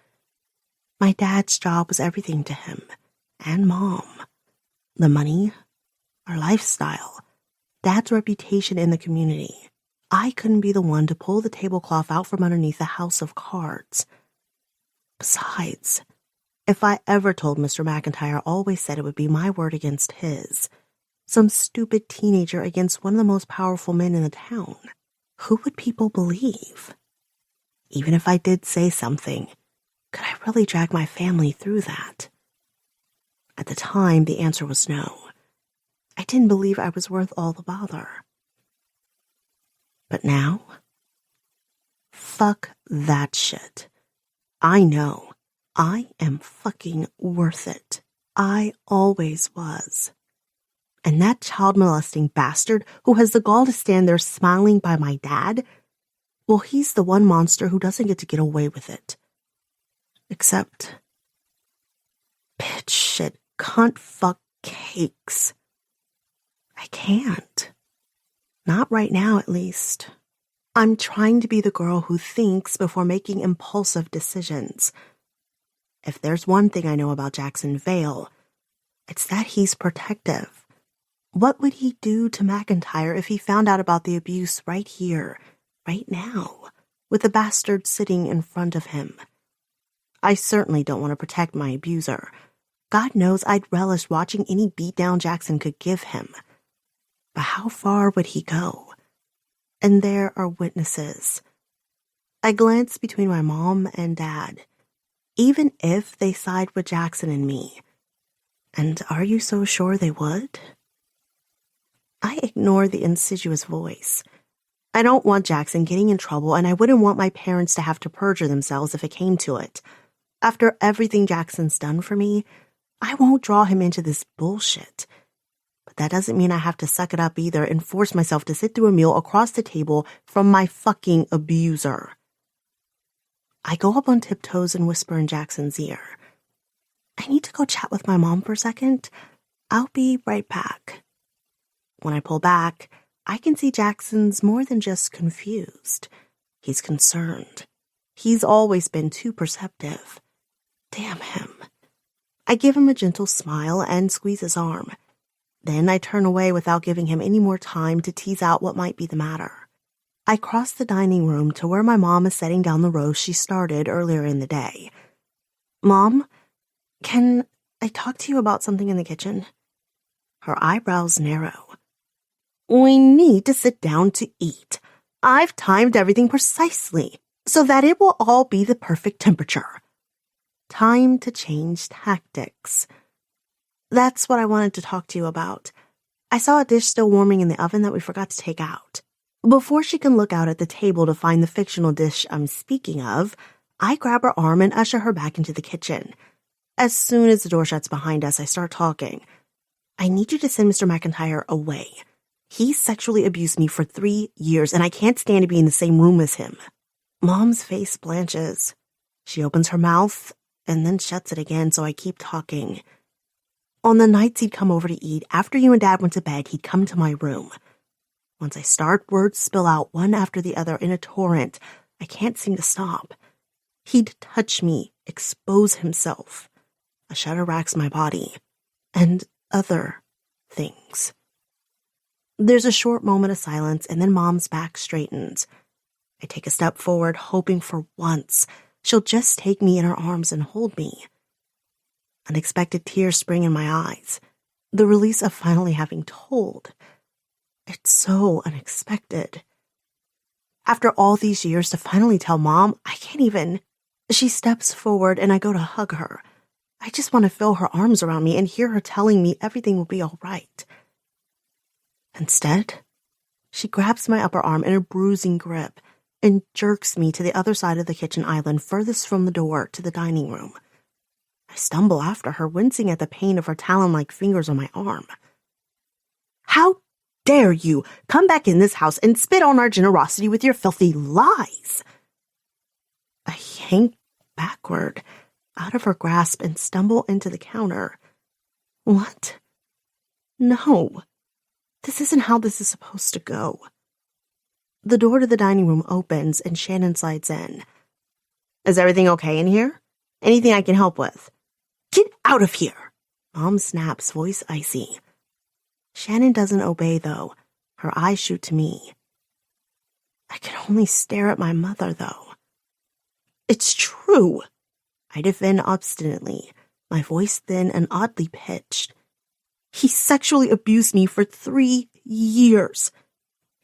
My dad's job was everything to him, and Mom. The money, our lifestyle, Dad's reputation in the community. I couldn't be the one to pull the tablecloth out from underneath the house of cards. Besides, if I ever told Mr. McIntyre, always said it would be my word against his. Some stupid teenager against one of the most powerful men in the town. Who would people believe? Even if I did say something, could I really drag my family through that? At the time, the answer was no. I didn't believe I was worth all the bother. But now? Fuck that shit. I know. I am fucking worth it. I always was. And that child-molesting bastard who has the gall to stand there smiling by my dad, well, he's the one monster who doesn't get to get away with it. Except, bitch, shit, cunt, fuck, cakes. I can't. Not right now, at least. I'm trying to be the girl who thinks before making impulsive decisions. If there's one thing I know about Jackson Vale, it's that he's protective. What would he do to McIntyre if he found out about the abuse right here, right now, with the bastard sitting in front of him? I certainly don't want to protect my abuser. God knows I'd relish watching any beatdown Jackson could give him. But how far would he go? And there are witnesses. I glance between my mom and dad, even if they side with Jackson and me. And are you so sure they would? I ignore the insidious voice. I don't want Jackson getting in trouble, and I wouldn't want my parents to have to perjure themselves if it came to it. After everything Jackson's done for me, I won't draw him into this bullshit. But that doesn't mean I have to suck it up either and force myself to sit through a meal across the table from my fucking abuser. I go up on tiptoes and whisper in Jackson's ear. I need to go chat with my mom for a second. I'll be right back. When I pull back, I can see Jackson's more than just confused. He's concerned. He's always been too perceptive. Damn him. I give him a gentle smile and squeeze his arm. Then I turn away without giving him any more time to tease out what might be the matter. I cross the dining room to where my mom is setting down the roast she started earlier in the day. Mom, can I talk to you about something in the kitchen? Her eyebrows narrow. We need to sit down to eat. I've timed everything precisely so that it will all be the perfect temperature. Time to change tactics. That's what I wanted to talk to you about. I saw a dish still warming in the oven that we forgot to take out. Before she can look out at the table to find the fictional dish I'm speaking of, I grab her arm and usher her back into the kitchen. As soon as the door shuts behind us, I start talking. I need you to send Mr. McIntyre away. He sexually abused me for 3 years, and I can't stand to be in the same room as him. Mom's face blanches. She opens her mouth and then shuts it again, so I keep talking. On the nights he'd come over to eat, after you and Dad went to bed, he'd come to my room. Once I start, words spill out one after the other in a torrent. I can't seem to stop. He'd touch me, expose himself. A shudder racks my body. And other things. There's a short moment of silence, and then Mom's back straightens. I take a step forward, hoping for once she'll just take me in her arms and hold me. Unexpected tears spring in my eyes. The release of finally having told. It's so unexpected. After all these years to finally tell Mom, I can't even. She steps forward and I go to hug her. I just want to feel her arms around me and hear her telling me everything will be all right. Instead, she grabs my upper arm in a bruising grip and jerks me to the other side of the kitchen island furthest from the door to the dining room. I stumble after her, wincing at the pain of her talon-like fingers on my arm. How dare you come back in this house and spit on our generosity with your filthy lies? I yank backward out of her grasp and stumble into the counter. What? No. This isn't how this is supposed to go. The door to the dining room opens and Shannon slides in. Is everything okay in here? Anything I can help with? Get out of here! Mom snaps, voice icy. Shannon doesn't obey, though. Her eyes shoot to me. I can only stare at my mother, though. It's true, I defend obstinately, my voice thin and oddly pitched. He sexually abused me for 3 years.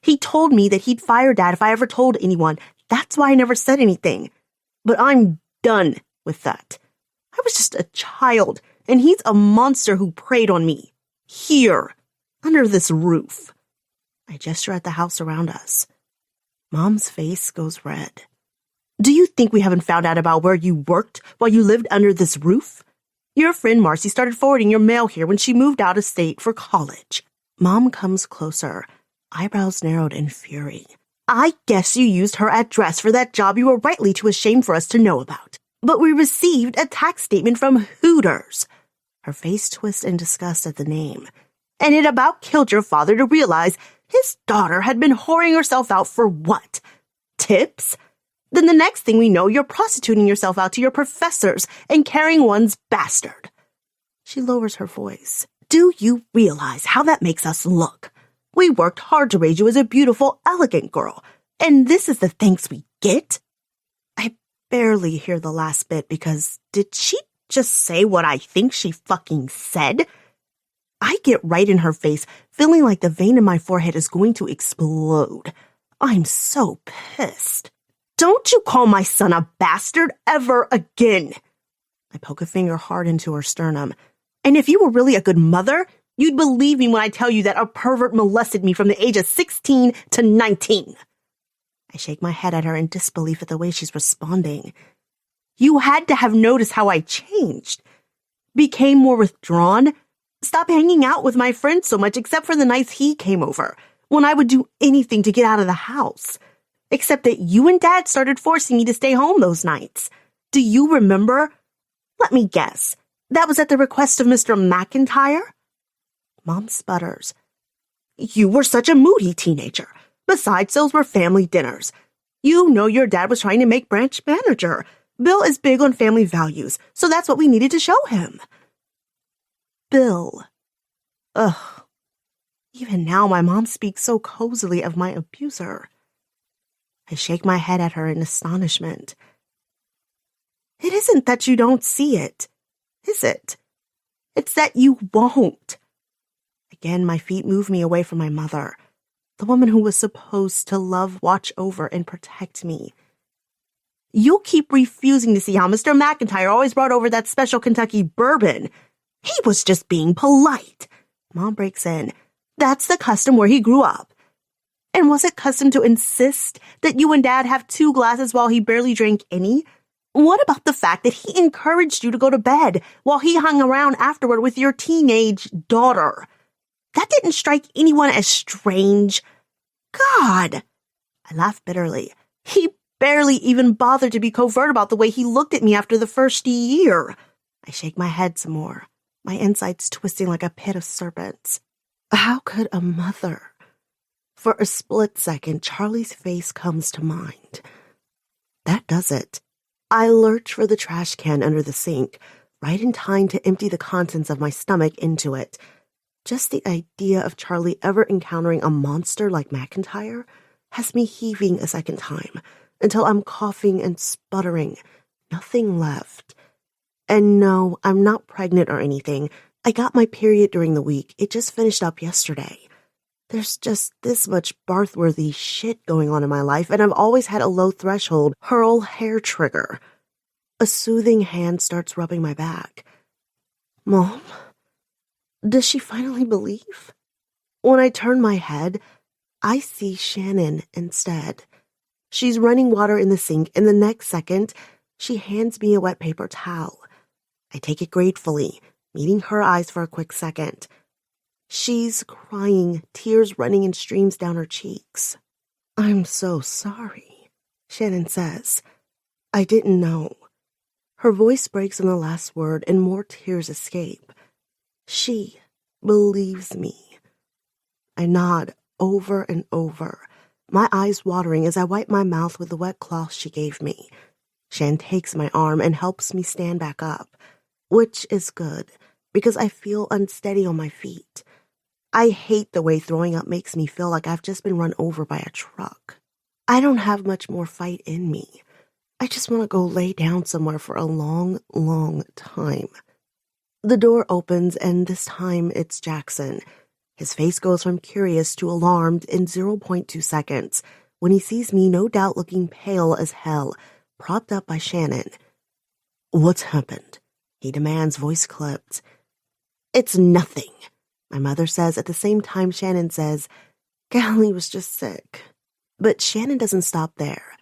He told me that he'd fire Dad if I ever told anyone. That's why I never said anything. But I'm done with that. I was just a child, and he's a monster who preyed on me. Here, under this roof. I gesture at the house around us. Mom's face goes red. Do you think we haven't found out about where you worked while you lived under this roof? Your friend Marcy started forwarding your mail here when she moved out of state for college. Mom comes closer, eyebrows narrowed in fury. I guess you used her address for that job you were rightly too ashamed for us to know about. But we received a tax statement from Hooters. Her face twists in disgust at the name. And it about killed your father to realize his daughter had been whoring herself out for what? Tips? Then the next thing we know, you're prostituting yourself out to your professors and carrying one's bastard. She lowers her voice. Do you realize how that makes us look? We worked hard to raise you as a beautiful, elegant girl, and this is the thanks we get? I barely hear the last bit because did she just say what I think she fucking said? I get right in her face, feeling like the vein in my forehead is going to explode. I'm so pissed. Don't you call my son a bastard ever again. I poke a finger hard into her sternum. And if you were really a good mother, you'd believe me when I tell you that a pervert molested me from the age of 16 to 19. I shake my head at her in disbelief at the way she's responding. You had to have noticed how I changed. Became more withdrawn. Stopped hanging out with my friends so much except for the nights he came over, when I would do anything to get out of the house. Except that you and Dad started forcing me to stay home those nights. Do you remember? Let me guess. That was at the request of Mr. McIntyre? Mom sputters. You were such a moody teenager. Besides, those were family dinners. You know your dad was trying to make branch manager. Bill is big on family values, so that's what we needed to show him. Bill. Ugh. Even now, my mom speaks so cozily of my abuser. I shake my head at her in astonishment. It isn't that you don't see it, is it? It's that you won't. Again, my feet move me away from my mother, the woman who was supposed to love, watch over, and protect me. You'll keep refusing to see how Mr. McIntyre always brought over that special Kentucky bourbon. He was just being polite. Mom breaks in. That's the custom where he grew up. And was it custom to insist that you and Dad have 2 glasses while he barely drank any? What about the fact that he encouraged you to go to bed while he hung around afterward with your teenage daughter? That didn't strike anyone as strange. God! I laugh bitterly. He barely even bothered to be covert about the way he looked at me after the first year. I shake my head some more, my insides twisting like a pit of serpents. How could a mother? For a split second, Charlie's face comes to mind. That does it. I lurch for the trash can under the sink, right in time to empty the contents of my stomach into it. Just the idea of Charlie ever encountering a monster like McIntyre has me heaving a second time, until I'm coughing and sputtering. Nothing left. And no, I'm not pregnant or anything. I got my period during the week. It just finished up yesterday. There's just this much birth-worthy shit going on in my life, and I've always had a low-threshold, hurl hair trigger. A soothing hand starts rubbing my back. Mom? Does she finally believe? When I turn my head, I see Shannon instead. She's running water in the sink, and the next second, she hands me a wet paper towel. I take it gratefully, meeting her eyes for a quick second. She's crying, tears running in streams down her cheeks. "I'm so sorry," Shannon says. "I didn't know." Her voice breaks on the last word and more tears escape. She believes me. I nod over and over, my eyes watering as I wipe my mouth with the wet cloth she gave me. Shan takes my arm and helps me stand back up, which is good because I feel unsteady on my feet. I hate the way throwing up makes me feel like I've just been run over by a truck. I don't have much more fight in me. I just want to go lay down somewhere for a long, long time. The door opens, and this time it's Jackson. His face goes from curious to alarmed in 0.2 seconds when he sees me, no doubt looking pale as hell, propped up by Shannon. "What's happened?" he demands, voice clipped. "It's nothing," my mother says at the same time Shannon says, "Callie was just sick." But Shannon doesn't stop there.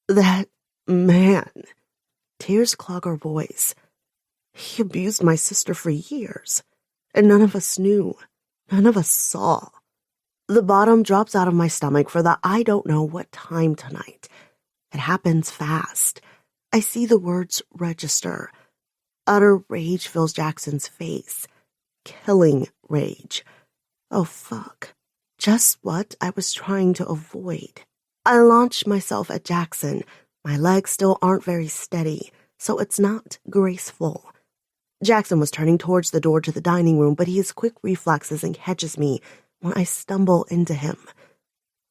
"That man," tears clog her voice. "He abused my sister for years, and none of us knew. None of us saw." The bottom drops out of my stomach for the I don't know what time tonight. It happens fast. I see the words register. Utter rage fills Jackson's face. Killing rage. Oh, fuck. Just what I was trying to avoid. I launch myself at Jackson. My legs still aren't very steady, so it's not graceful. Jackson was turning towards the door to the dining room, but he has quick reflexes and catches me when I stumble into him.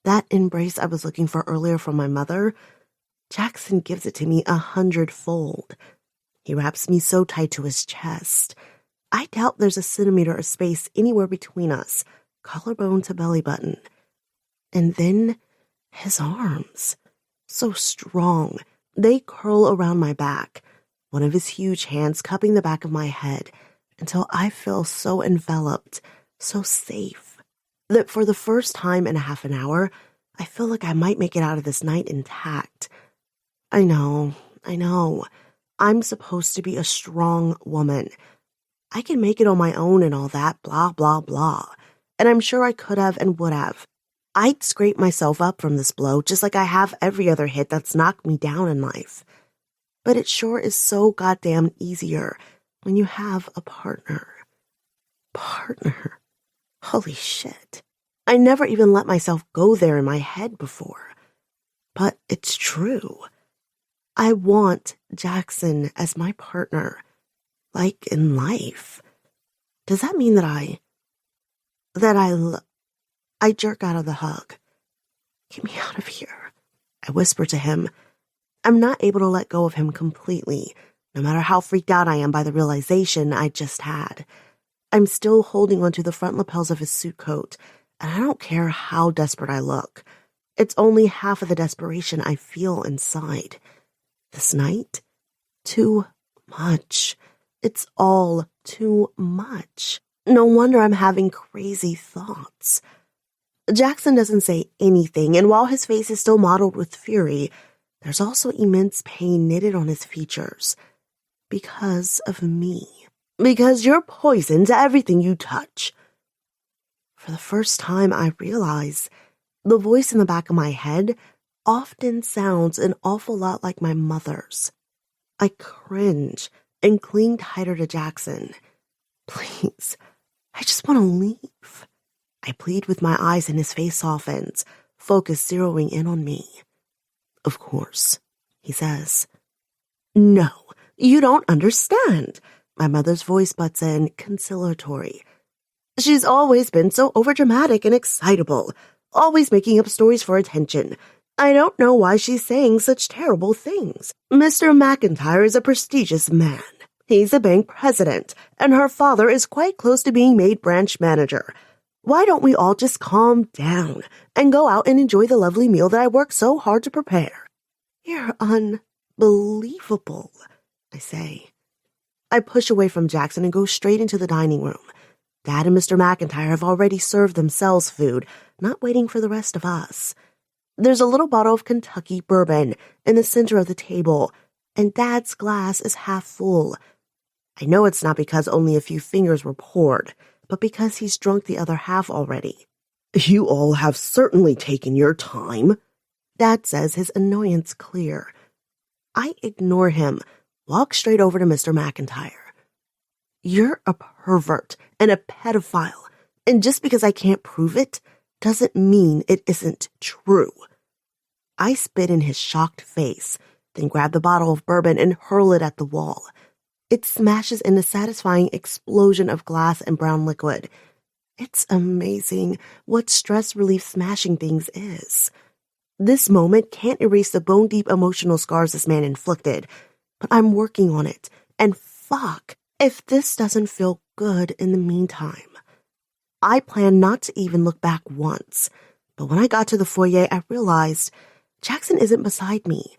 That embrace I was looking for earlier from my mother, Jackson gives it to me 100-fold. He wraps me so tight to his chest. I doubt there's a centimeter of space anywhere between us, collarbone to belly button. And then his arms, so strong, they curl around my back, one of his huge hands cupping the back of my head until I feel so enveloped, so safe, that for the first time in a half an hour, I feel like I might make it out of this night intact. I know. I'm supposed to be a strong woman. I can make it on my own and all that, blah, blah, blah. And I'm sure I could have and would have. I'd scrape myself up from this blow just like I have every other hit that's knocked me down in life. But it sure is so goddamn easier when you have a partner. Partner. Holy shit. I never even let myself go there in my head before. But it's true. I want Jackson as my partner, like in life. Does that mean that I jerk out of the hug? "Get me out of here," I whisper to him. I'm not able to let go of him completely, no matter how freaked out I am by the realization I just had. I'm still holding onto the front lapels of his suit coat, and I don't care how desperate I look. It's only half of the desperation I feel inside. This night? Too much. It's all too much. No wonder I'm having crazy thoughts. Jackson doesn't say anything, and while his face is still mottled with fury, there's also immense pain knitted on his features. Because of me. Because you're poison to everything you touch. For the first time, I realize the voice in the back of my head often sounds an awful lot like my mother's. I cringe and cling tighter to Jackson. Please, I just want to leave. I plead with my eyes and his face softens, focus zeroing in on me. Of course, he says. No, you don't understand. My mother's voice butts in, conciliatory. She's always been so overdramatic and excitable, always making up stories for attention. I don't know why she's saying such terrible things. Mr. McIntyre is a prestigious man. He's a bank president, and her father is quite close to being made branch manager. Why don't we all just calm down and go out and enjoy the lovely meal that I worked so hard to prepare? You're unbelievable, I say. I push away from Jackson and go straight into the dining room. Dad and Mr. McIntyre have already served themselves food, not waiting for the rest of us. There's a little bottle of Kentucky bourbon in the center of the table, and Dad's glass is half full. I know it's not because only a few fingers were poured, but because he's drunk the other half already. "You all have certainly taken your time," Dad says, his annoyance clear. I ignore him, walk straight over to Mr. McIntyre. "You're a pervert and a pedophile, and just because I can't prove it doesn't mean it isn't true." I spit in his shocked face, then grab the bottle of bourbon and hurl it at the wall. It smashes in a satisfying explosion of glass and brown liquid. It's amazing what stress relief smashing things is. This moment can't erase the bone-deep emotional scars this man inflicted, but I'm working on it, and fuck if this doesn't feel good in the meantime. I planned not to even look back once, but when I got to the foyer, I realized Jackson isn't beside me.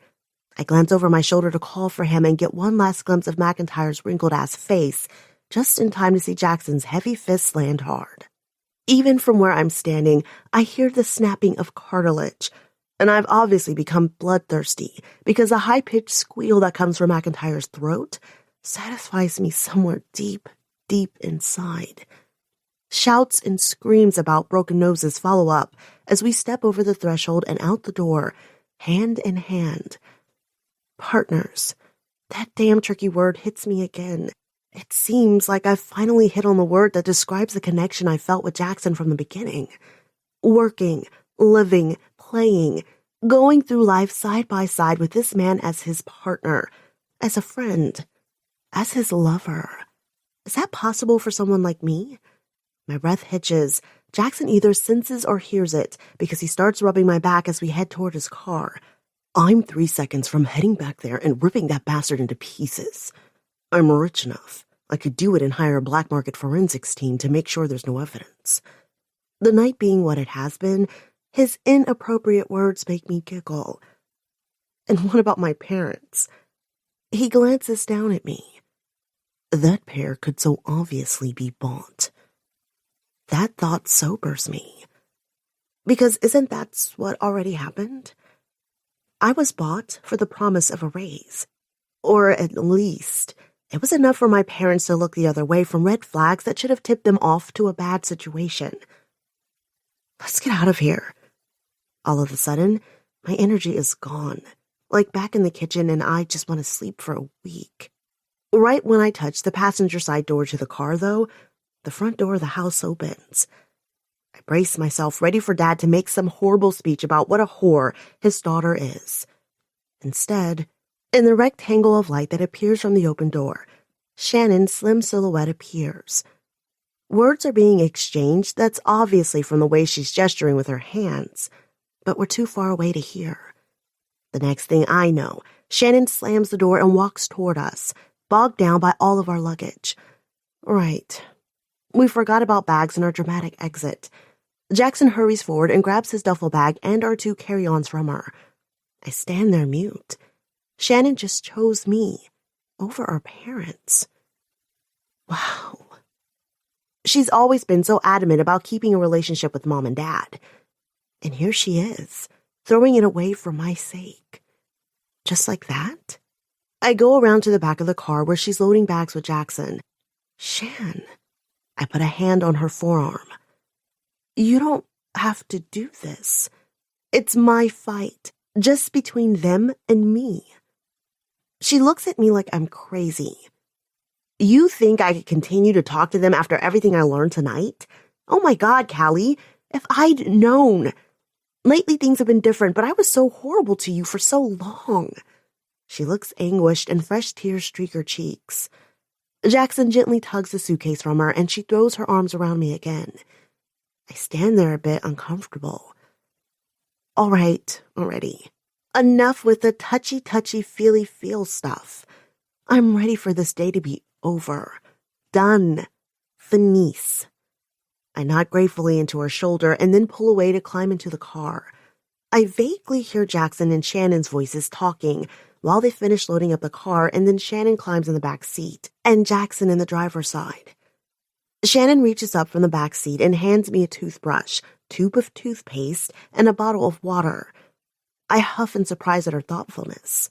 I glance over my shoulder to call for him and get one last glimpse of McIntyre's wrinkled-ass face, just in time to see Jackson's heavy fists land hard. Even from where I'm standing, I hear the snapping of cartilage, and I've obviously become bloodthirsty because the high-pitched squeal that comes from McIntyre's throat satisfies me somewhere deep, deep inside. Shouts and screams about broken noses follow up as we step over the threshold and out the door, hand in hand. Partners. That damn tricky word hits me again. It seems like I've finally hit on the word that describes the connection I felt with Jackson from the beginning. Working, living, playing, going through life side by side with this man as his partner, as a friend, as his lover. Is that possible for someone like me? My breath hitches. Jackson either senses or hears it because he starts rubbing my back as we head toward his car. I'm 3 seconds from heading back there and ripping that bastard into pieces. I'm rich enough. I could do it and hire a black market forensics team to make sure there's no evidence. The night being what it has been, his inappropriate words make me giggle. And what about my parents? He glances down at me. That pair could so obviously be bought. That thought sobers me. Because isn't that what already happened? I was bought for the promise of a raise. Or at least, it was enough for my parents to look the other way from red flags that should have tipped them off to a bad situation. Let's get out of here. All of a sudden, my energy is gone, like back in the kitchen, and I just want to sleep for a week. Right when I touch the passenger side door to the car, though, the front door of the house opens. I brace myself, ready for Dad to make some horrible speech about what a whore his daughter is. Instead, in the rectangle of light that appears from the open door, Shannon's slim silhouette appears. Words are being exchanged, that's obviously from the way she's gesturing with her hands, but we're too far away to hear. The next thing I know, Shannon slams the door and walks toward us, bogged down by all of our luggage. Right. We forgot about bags in our dramatic exit. Jackson hurries forward and grabs his duffel bag and our 2 carry-ons from her. I stand there mute. Shannon just chose me over our parents. Wow. She's always been so adamant about keeping a relationship with Mom and Dad. And here she is, throwing it away for my sake. Just like that? I go around to the back of the car where she's loading bags with Jackson. Shan. I put a hand on her forearm. You don't have to do this. It's my fight, just between them and me. She looks at me like I'm crazy. You think I could continue to talk to them after everything I learned tonight? Oh my God, Callie, if I'd known. Lately things have been different, but I was so horrible to you for so long. She looks anguished and fresh tears streak her cheeks. Jackson gently tugs the suitcase from her and she throws her arms around me again. I stand there a bit uncomfortable. All right, already. Enough with the touchy, feely-feel stuff. I'm ready for this day to be over. Done. Finis. I nod gratefully into her shoulder and then pull away to climb into the car. I vaguely hear Jackson and Shannon's voices talking while they finish loading up the car, and then Shannon climbs in the back seat and Jackson in the driver's side. Shannon reaches up from the back seat and hands me a toothbrush, tube of toothpaste, and a bottle of water. I huff in surprise at her thoughtfulness.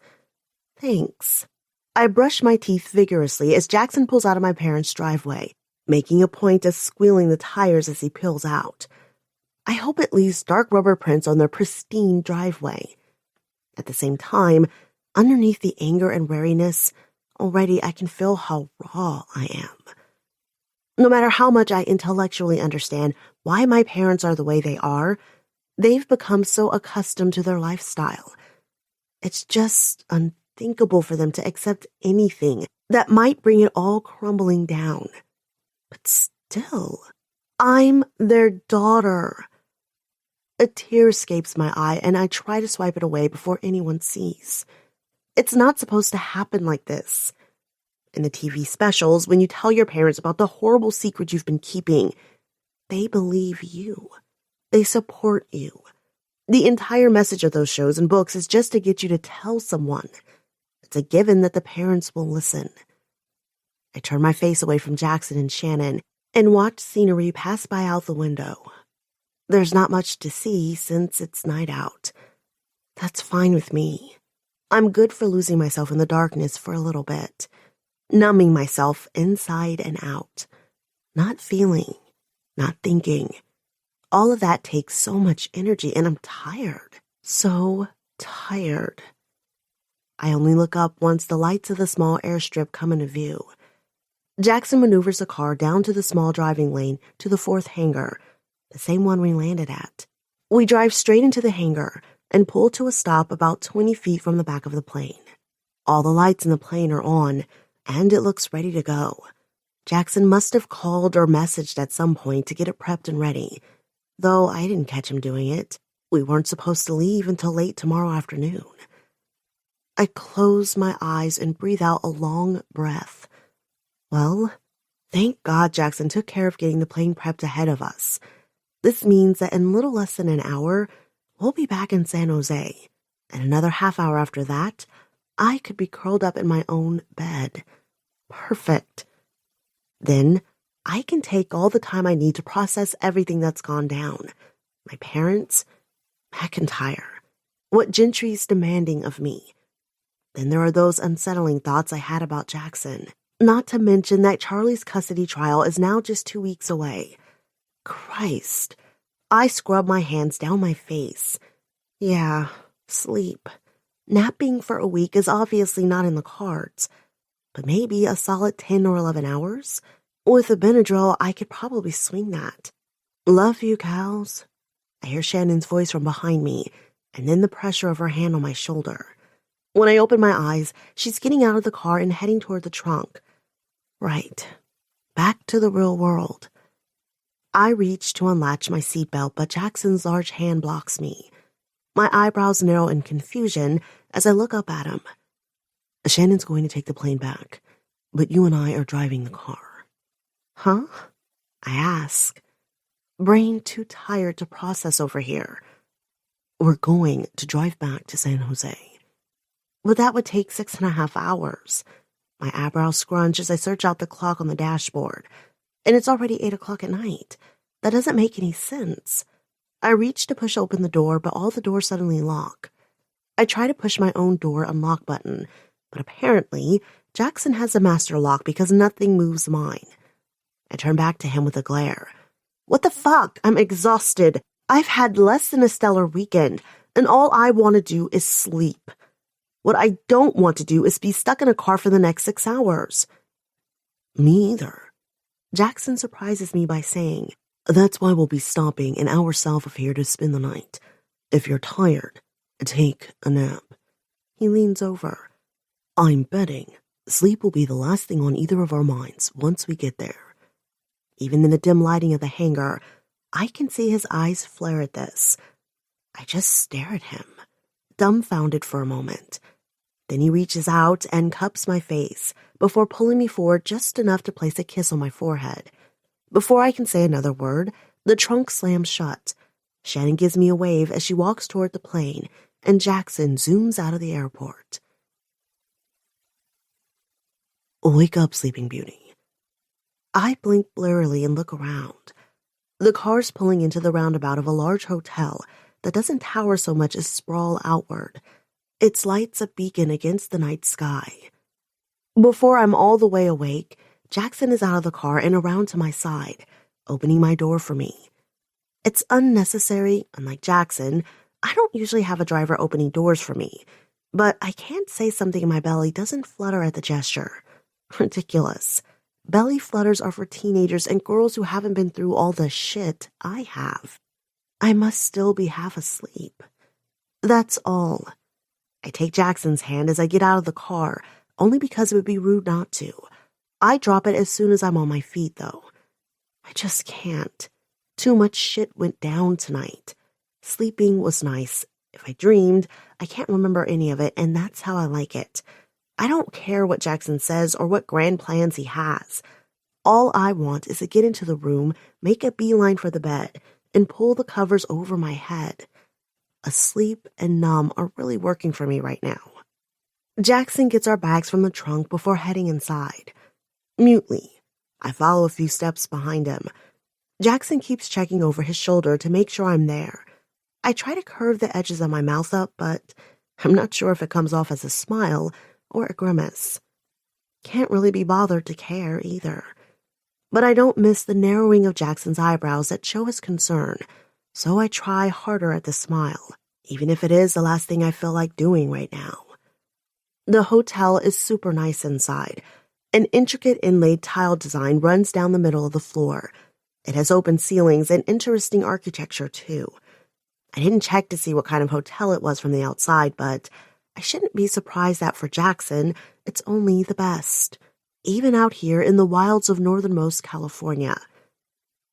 Thanks. I brush my teeth vigorously as Jackson pulls out of my parents' driveway, making a point of squealing the tires as he peels out. I hope it leaves dark rubber prints on their pristine driveway. At the same time, underneath the anger and wariness, already I can feel how raw I am. No matter how much I intellectually understand why my parents are the way they are, they've become so accustomed to their lifestyle. It's just unthinkable for them to accept anything that might bring it all crumbling down. But still, I'm their daughter. A tear escapes my eye, and I try to swipe it away before anyone sees. It's not supposed to happen like this. In the TV specials, when you tell your parents about the horrible secret you've been keeping, they believe you. They support you. The entire message of those shows and books is just to get you to tell someone. It's a given that the parents will listen. I turn my face away from Jackson and Shannon and watch scenery pass by out the window. There's not much to see since it's night out. That's fine with me. I'm good for losing myself in the darkness for a little bit, numbing myself inside and out, not feeling, not thinking. All of that takes so much energy, and I'm tired. So tired. I only look up once the lights of the small airstrip come into view. Jackson maneuvers the car down to the small driving lane to the 4th hangar, the same one we landed at. We drive straight into the hangar and pull to a stop about 20 feet from the back of the plane. All the lights in the plane are on, and it looks ready to go. Jackson must have called or messaged at some point to get it prepped and ready, though I didn't catch him doing it. We weren't supposed to leave until late tomorrow afternoon. I close my eyes and breathe out a long breath. Well, thank God Jackson took care of getting the plane prepped ahead of us. This means that in little less than an hour, we'll be back in San Jose, and another half hour after that, I could be curled up in my own bed. Perfect. Then I can take all the time I need to process everything that's gone down. My parents, McIntyre, what Gentry's demanding of me. Then there are those unsettling thoughts I had about Jackson. Not to mention that Charlie's custody trial is now just 2 weeks away. Christ. I scrub my hands down my face. Yeah, sleep. Napping for a week is obviously not in the cards. But maybe a solid 10 or 11 hours? With a Benadryl, I could probably swing that. Love you, Cals. I hear Shannon's voice from behind me, and then the pressure of her hand on my shoulder. When I open my eyes, she's getting out of the car and heading toward the trunk. Right. Back to the real world. I reach to unlatch my seatbelt, but Jackson's large hand blocks me. My eyebrows narrow in confusion as I look up at him. Shannon's going to take the plane back, but you and I are driving the car. Huh? I ask. Brain too tired to process over here. We're going to drive back to San Jose. But that would take 6.5 hours. My eyebrows scrunch as I search out the clock on the dashboard, and it's already 8 o'clock at night. That doesn't make any sense. I reach to push open the door, but all the doors suddenly lock. I try to push my own door unlock button, but apparently Jackson has a master lock because nothing moves mine. I turn back to him with a glare. What the fuck? I'm exhausted. I've had less than a stellar weekend, and all I want to do is sleep. What I don't want to do is be stuck in a car for the next 6 hours. Me either. Jackson surprises me by saying, that's why we'll be stopping an hour south of here to spend the night. If you're tired, take a nap. He leans over. I'm betting sleep will be the last thing on either of our minds once we get there. Even in the dim lighting of the hangar, I can see his eyes flare at this. I just stare at him, dumbfounded for a moment. Then he reaches out and cups my face before pulling me forward just enough to place a kiss on my forehead. Before I can say another word, the trunk slams shut. Shannon gives me a wave as she walks toward the plane, and Jackson zooms out of the airport. Wake up, Sleeping Beauty. I blink blearily and look around. The car's pulling into the roundabout of a large hotel that doesn't tower so much as sprawl outward. Its lights a beacon against the night sky. Before I'm all the way awake, Jackson is out of the car and around to my side, opening my door for me. It's unnecessary, unlike Jackson. I don't usually have a driver opening doors for me, but I can't say something in my belly doesn't flutter at the gesture. Ridiculous. Belly flutters are for teenagers and girls who haven't been through all the shit I have. I must still be half asleep. That's all. I take Jackson's hand as I get out of the car, only because it would be rude not to. I drop it as soon as I'm on my feet, though. I just can't. Too much shit went down tonight. Sleeping was nice. If I dreamed, I can't remember any of it, and that's how I like it. I don't care what Jackson says or what grand plans he has. All I want is to get into the room, make a beeline for the bed, and pull the covers over my head. Asleep and numb are really working for me right now. Jackson gets our bags from the trunk before heading inside. Mutely, I follow a few steps behind him. Jackson keeps checking over his shoulder to make sure I'm there. I try to curve the edges of my mouth up, but I'm not sure if it comes off as a smile or a grimace. Can't really be bothered to care either. But I don't miss the narrowing of Jackson's eyebrows that show his concern, so I try harder at the smile, even if it is the last thing I feel like doing right now. The hotel is super nice inside. An intricate inlaid tile design runs down the middle of the floor. It has open ceilings and interesting architecture, too. I didn't check to see what kind of hotel it was from the outside, but I shouldn't be surprised that for Jackson, it's only the best, even out here in the wilds of northernmost California.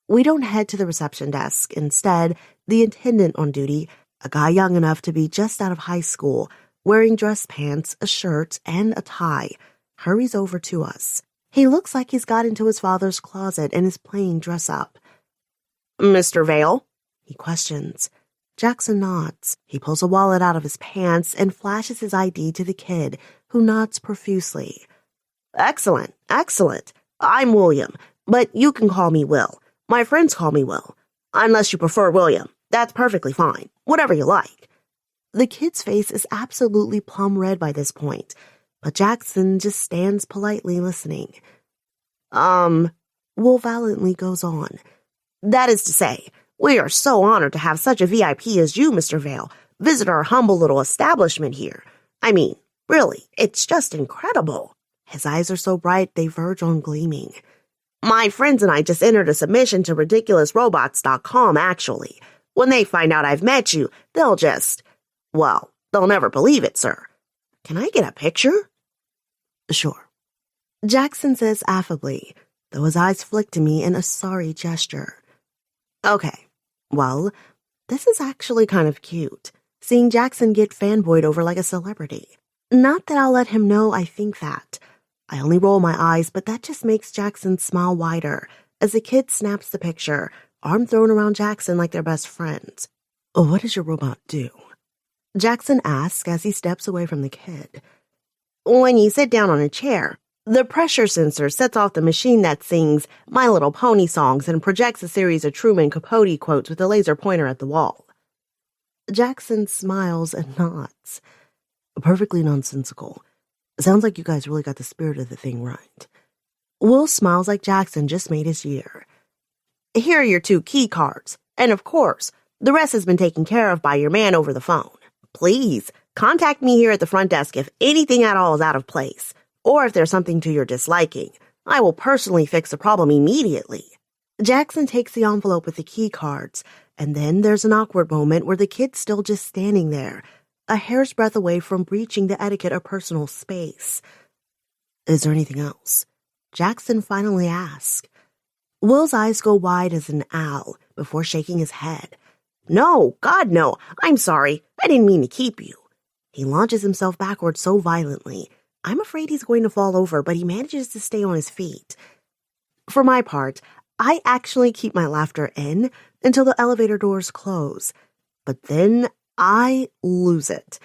We don't head to the reception desk. Instead, the attendant on duty, a guy young enough to be just out of high school, wearing dress pants, a shirt, and a tie, hurries over to us. He looks like he's got into his father's closet and is playing dress-up. "Mr. Vale?" he questions. Jackson nods. He pulls a wallet out of his pants and flashes his ID to the kid, who nods profusely. "Excellent, excellent. I'm William, but you can call me Will. My friends call me Will. Unless you prefer William, that's perfectly fine. Whatever you like." The kid's face is absolutely plum red by this point, but Jackson just stands politely listening. Will valiantly goes on. "That is to say, we are so honored to have such a VIP as you, Mr. Vale, visit our humble little establishment here. I mean, really, it's just incredible." His eyes are so bright they verge on gleaming. "My friends and I just entered a submission to ridiculousrobots.com, actually. When they find out I've met you, they'll never believe it, sir. Can I get a picture?" "Sure," Jackson says affably, though his eyes flick to me in a sorry gesture. "Okay, well, this is actually kind of cute, seeing Jackson get fanboyed over like a celebrity. Not that I'll let him know I think that. I only roll my eyes, but that just makes Jackson smile wider as the kid snaps the picture, arm thrown around Jackson like they're best friends. "What does your robot do?" Jackson asks as he steps away from the kid. "When you sit down on a chair, the pressure sensor sets off the machine that sings My Little Pony songs and projects a series of Truman Capote quotes with a laser pointer at the wall." Jackson smiles and nods. Perfectly nonsensical. Sounds like you guys really got the spirit of the thing right. Will smiles like Jackson just made his year. "Here are your 2 key cards, and of course, the rest has been taken care of by your man over the phone. Please, contact me here at the front desk if anything at all is out of place, or if there's something to your disliking. I will personally fix the problem immediately." Jackson takes the envelope with the key cards, and then there's an awkward moment where the kid's still just standing there, a hair's breadth away from breaching the etiquette of personal space. "Is there anything else?" Jackson finally asks. Will's eyes go wide as an owl before shaking his head. "No, God, no. I'm sorry. I didn't mean to keep you." He launches himself backward so violently. I'm afraid he's going to fall over, but he manages to stay on his feet. For my part, I actually keep my laughter in until the elevator doors close. But then I lose it.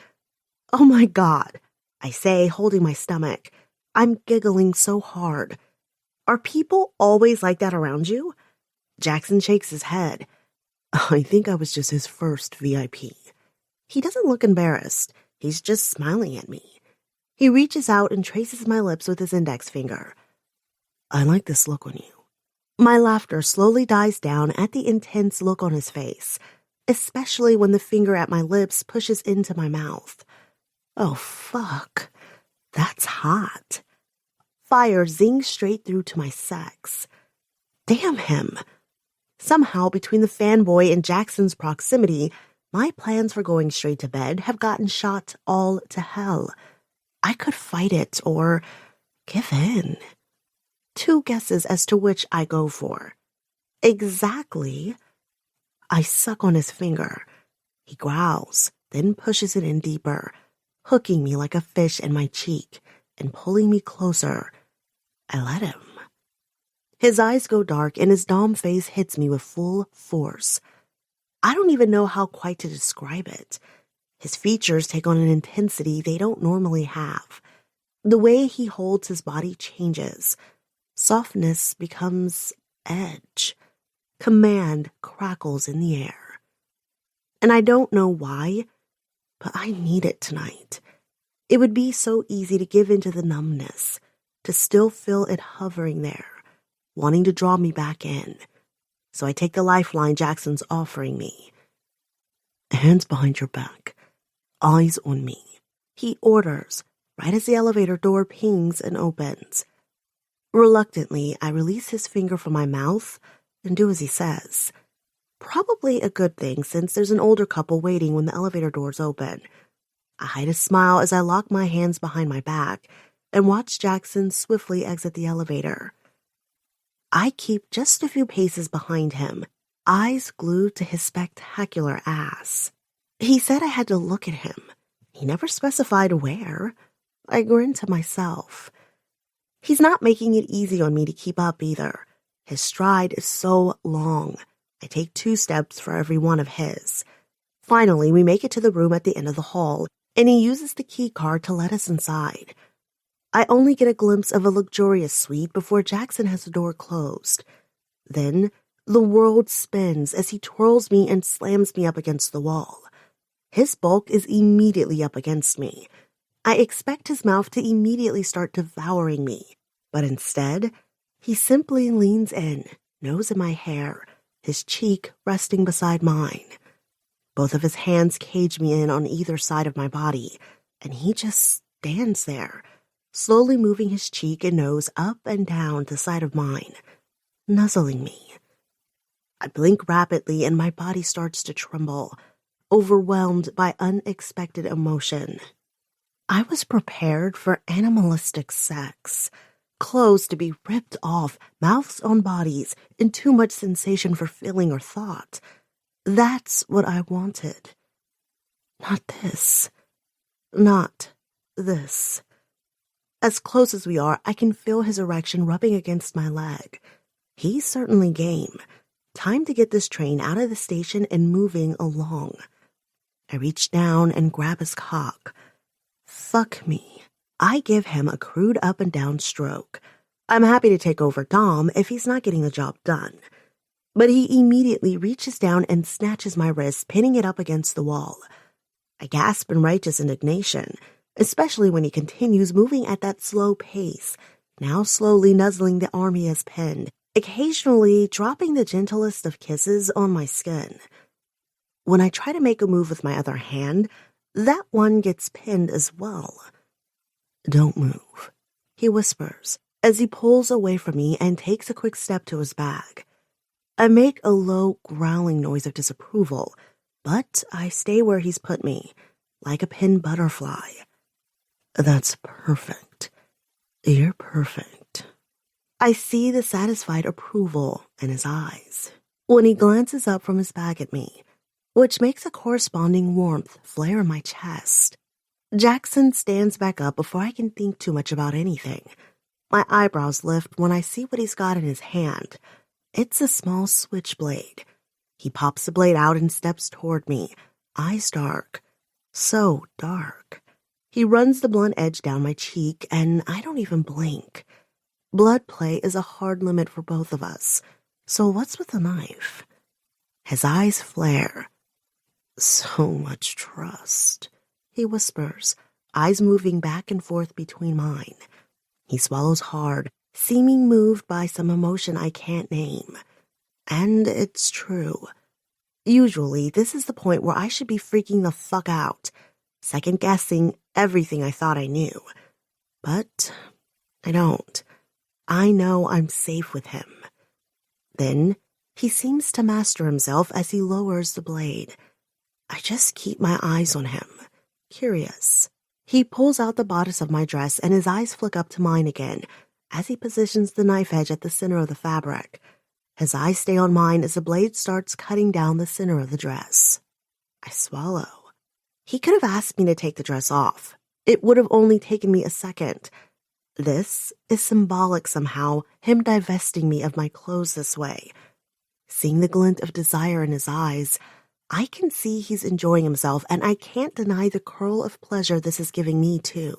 "Oh my God," I say, holding my stomach. I'm giggling so hard. "Are people always like that around you?" Jackson shakes his head. I think I was just his first VIP. He doesn't look embarrassed. He's just smiling at me. He reaches out and traces my lips with his index finger. I like this look on you. My laughter slowly dies down at the intense look on his face, especially when the finger at my lips pushes into my mouth. Oh, fuck. That's hot. Fire zings straight through to my sex. Damn him. Somehow, between the fanboy and Jackson's proximity, my plans for going straight to bed have gotten shot all to hell. I could fight it or give in. 2 guesses as to which I go for. Exactly. I suck on his finger. He growls, then pushes it in deeper, hooking me like a fish in my cheek and pulling me closer. I let him. His eyes go dark and his dom face hits me with full force. I don't even know how quite to describe it. His features take on an intensity they don't normally have. The way he holds his body changes. Softness becomes edge. Command crackles in the air. And I don't know why, but I need it tonight. It would be so easy to give into the numbness, to still feel it hovering there, wanting to draw me back in. So I take the lifeline Jackson's offering me. Hands behind your back, eyes on me, he orders, right as the elevator door pings and opens. Reluctantly, I release his finger from my mouth and do as he says. Probably a good thing since there's an older couple waiting when the elevator doors open. I hide a smile as I lock my hands behind my back and watch Jackson swiftly exit the elevator. I keep just a few paces behind him, eyes glued to his spectacular ass. He said I had to look at him. He never specified where. I grin to myself. He's not making it easy on me to keep up either. His stride is so long. I take 2 steps for every one of his. Finally, we make it to the room at the end of the hall, and he uses the key card to let us inside. I only get a glimpse of a luxurious suite before Jackson has the door closed. Then, the world spins as he twirls me and slams me up against the wall. His bulk is immediately up against me. I expect his mouth to immediately start devouring me, but instead, he simply leans in, nose in my hair, his cheek resting beside mine. Both of his hands cage me in on either side of my body, and he just stands there, slowly moving his cheek and nose up and down the side of mine, nuzzling me. I blink rapidly and my body starts to tremble, overwhelmed by unexpected emotion. I was prepared for animalistic sex, clothes to be ripped off, mouths on bodies, and too much sensation for feeling or thought. That's what I wanted. Not this. Not this. As close as we are, I can feel his erection rubbing against my leg. He's certainly game. Time to get this train out of the station and moving along. I reach down and grab his cock. Fuck me. I give him a crude up and down stroke. I'm happy to take over Dom if he's not getting the job done. But he immediately reaches down and snatches my wrist, pinning it up against the wall. I gasp in righteous indignation, especially when he continues moving at that slow pace, now slowly nuzzling the arm he has pinned, occasionally dropping the gentlest of kisses on my skin. When I try to make a move with my other hand, that one gets pinned as well. Don't move, he whispers, as he pulls away from me and takes a quick step to his bag. I make a low, growling noise of disapproval, but I stay where he's put me, like a pinned butterfly. That's perfect. You're perfect. I see the satisfied approval in his eyes when he glances up from his bag at me, which makes a corresponding warmth flare in my chest. Jackson stands back up before I can think too much about anything. My eyebrows lift when I see what he's got in his hand. It's a small switchblade. He pops the blade out and steps toward me, eyes dark. So dark. He runs the blunt edge down my cheek, and I don't even blink. Blood play is a hard limit for both of us, so what's with the knife? His eyes flare. So much trust, he whispers, eyes moving back and forth between mine. He swallows hard, seeming moved by some emotion I can't name. And it's true. Usually, this is the point where I should be freaking the fuck out, second-guessing everything I thought I knew. But I don't. I know I'm safe with him. Then, he seems to master himself as he lowers the blade. I just keep my eyes on him, curious. He pulls out the bodice of my dress and his eyes flick up to mine again as he positions the knife edge at the center of the fabric. His eyes stay on mine as the blade starts cutting down the center of the dress. I swallow. He could have asked me to take the dress off. It would have only taken me a second. This is symbolic somehow, him divesting me of my clothes this way. Seeing the glint of desire in his eyes, I can see he's enjoying himself, and I can't deny the curl of pleasure this is giving me too.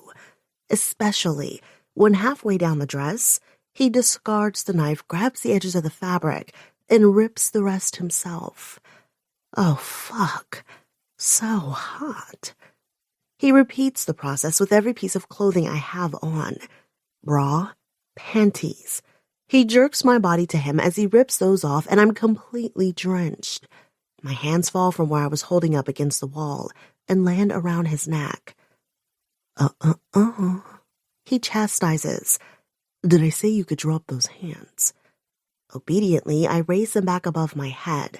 Especially when halfway down the dress, he discards the knife, grabs the edges of the fabric, and rips the rest himself. Oh, fuck. So hot. He repeats the process with every piece of clothing I have on. Bra, panties. He jerks my body to him as he rips those off, and I'm completely drenched. My hands fall from where I was holding up against the wall and land around his neck. He chastises. Did I say you could drop those hands? Obediently, I raise them back above my head,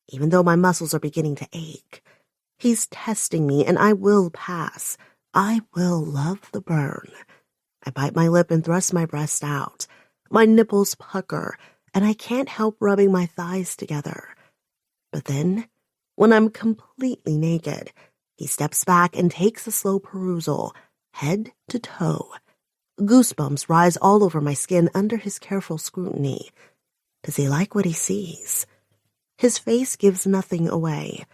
even though my muscles are beginning to ache. He's testing me, and I will pass. I will love the burn. I bite my lip and thrust my breast out. My nipples pucker, and I can't help rubbing my thighs together. But then, when I'm completely naked, he steps back and takes a slow perusal, head to toe. Goosebumps rise all over my skin under his careful scrutiny. Does he like what he sees? His face gives nothing away.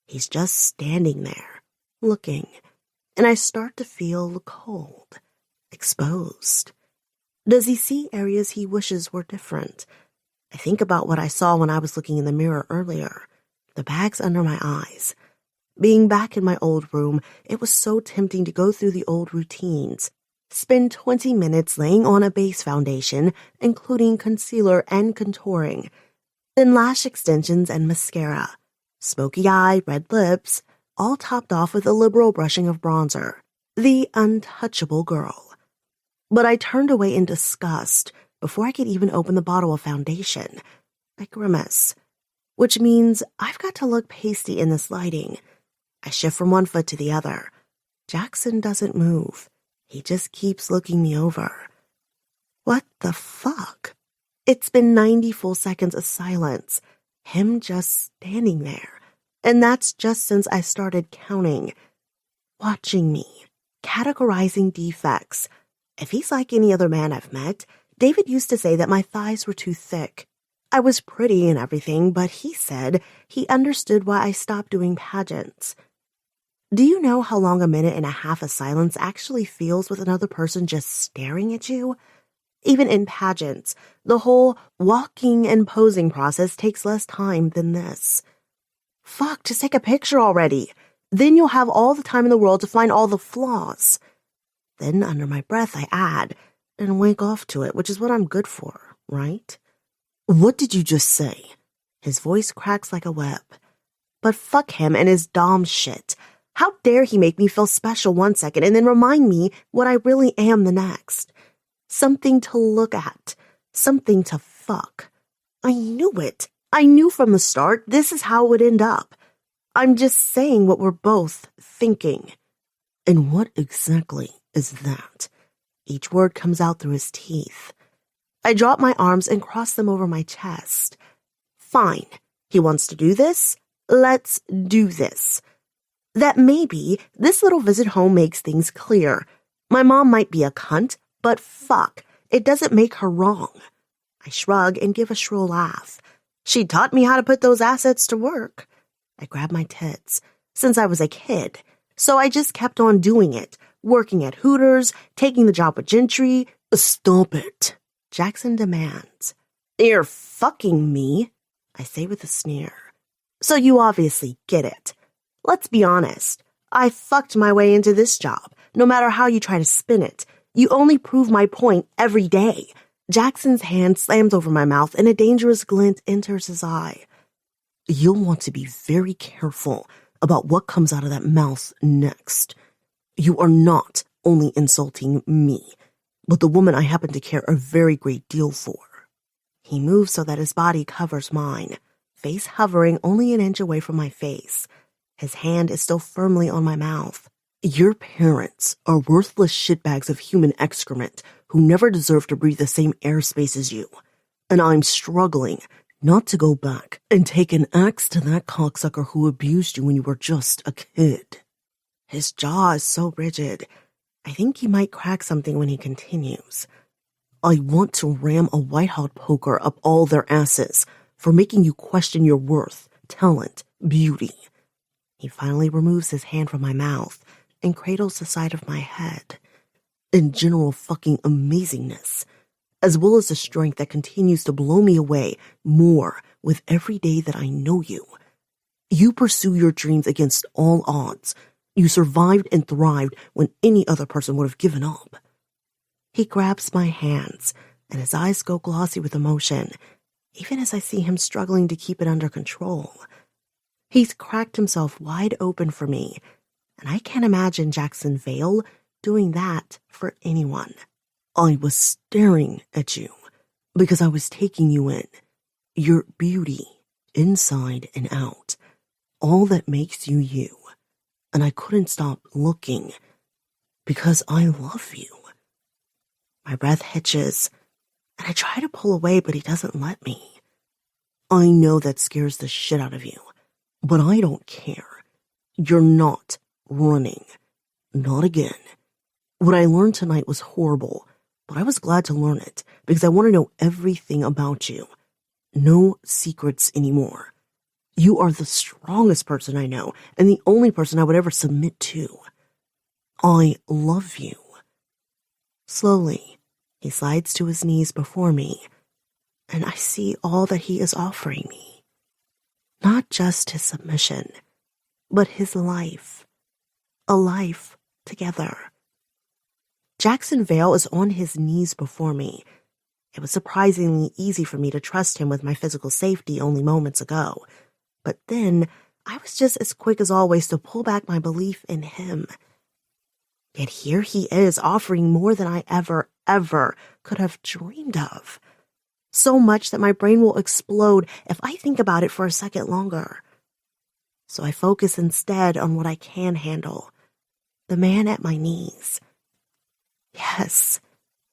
He's just standing there, looking, and I start to feel cold, exposed. Does he see areas he wishes were different? I think about what I saw when I was looking in the mirror earlier, the bags under my eyes. Being back in my old room, it was so tempting to go through the old routines, spend 20 minutes laying on a base foundation, including concealer and contouring, then lash extensions and mascara, smoky eye, red lips, all topped off with a liberal brushing of bronzer. The untouchable girl. But I turned away in disgust before I could even open the bottle of foundation. I grimace, which means I've got to look pasty in this lighting. I shift from one foot to the other. Jackson doesn't move. He just keeps looking me over. What the fuck? It's been 90 full seconds of silence. Him just standing there. And that's just since I started counting. Watching me. Categorizing defects. If he's like any other man I've met, David used to say that my thighs were too thick. I was pretty and everything, but he said he understood why I stopped doing pageants. Do you know how long a minute and a half of silence actually feels with another person just staring at you? Even in pageants, the whole walking and posing process takes less time than this. Fuck, just take a picture already. Then you'll have all the time in the world to find all the flaws. Then, under my breath, I add, and wink off to it, which is what I'm good for, right? What did you just say? His voice cracks like a whip. But fuck him and his dom shit. How dare he make me feel special one second and then remind me what I really am the next? Something to look at. Something to fuck. I knew it. I knew from the start this is how it would end up. I'm just saying what we're both thinking. And what exactly is that? Each word comes out through his teeth. I drop my arms and cross them over my chest. Fine. He wants to do this? Let's do this. That maybe this little visit home makes things clear. My mom might be a cunt, but fuck, it doesn't make her wrong. I shrug and give a shrill laugh. She taught me how to put those assets to work. I grab my tits. Since I was a kid. So I just kept on doing it. Working at Hooters, taking the job with Gentry. Stop it, Jackson demands. You're fucking me, I say with a sneer. So you obviously get it. Let's be honest. I fucked my way into this job. No matter how you try to spin it, you only prove my point every day. Jackson's hand slams over my mouth and a dangerous glint enters his eye. You'll want to be very careful about what comes out of that mouth next. You are not only insulting me, but the woman I happen to care a very great deal for. He moves so that his body covers mine, face hovering only an inch away from my face. His hand is still firmly on my mouth. Your parents are worthless shitbags of human excrement who never deserve to breathe the same airspace as you. And I'm struggling not to go back and take an axe to that cocksucker who abused you when you were just a kid. His jaw is so rigid. I think he might crack something when he continues. I want to ram a white-hot poker up all their asses for making you question your worth, talent, beauty. He finally removes his hand from my mouth and cradles the side of my head. In general fucking amazingness, as well as the strength that continues to blow me away more with every day that I know you. You pursue your dreams against all odds. You survived and thrived when any other person would have given up. He grabs my hands, and his eyes go glossy with emotion, even as I see him struggling to keep it under control. He's cracked himself wide open for me, and I can't imagine Jackson Vale doing that for anyone. I was staring at you because I was taking you in. Your beauty, inside and out. All that makes you you. And I couldn't stop looking because I love you. My breath hitches, and I try to pull away, but he doesn't let me. I know that scares the shit out of you, but I don't care. You're not running. Not again. What I learned tonight was horrible, but I was glad to learn it because I want to know everything about you. No secrets anymore. You are the strongest person I know and the only person I would ever submit to. I love you. Slowly, he slides to his knees before me, and I see all that he is offering me. Not just his submission, but his life. A life together. Jackson Vale is on his knees before me. It was surprisingly easy for me to trust him with my physical safety only moments ago. But then, I was just as quick as always to pull back my belief in him. Yet here he is offering more than I ever could have dreamed of. So much that my brain will explode if I think about it for a second longer. So I focus instead on what I can handle. The man at my knees. Yes,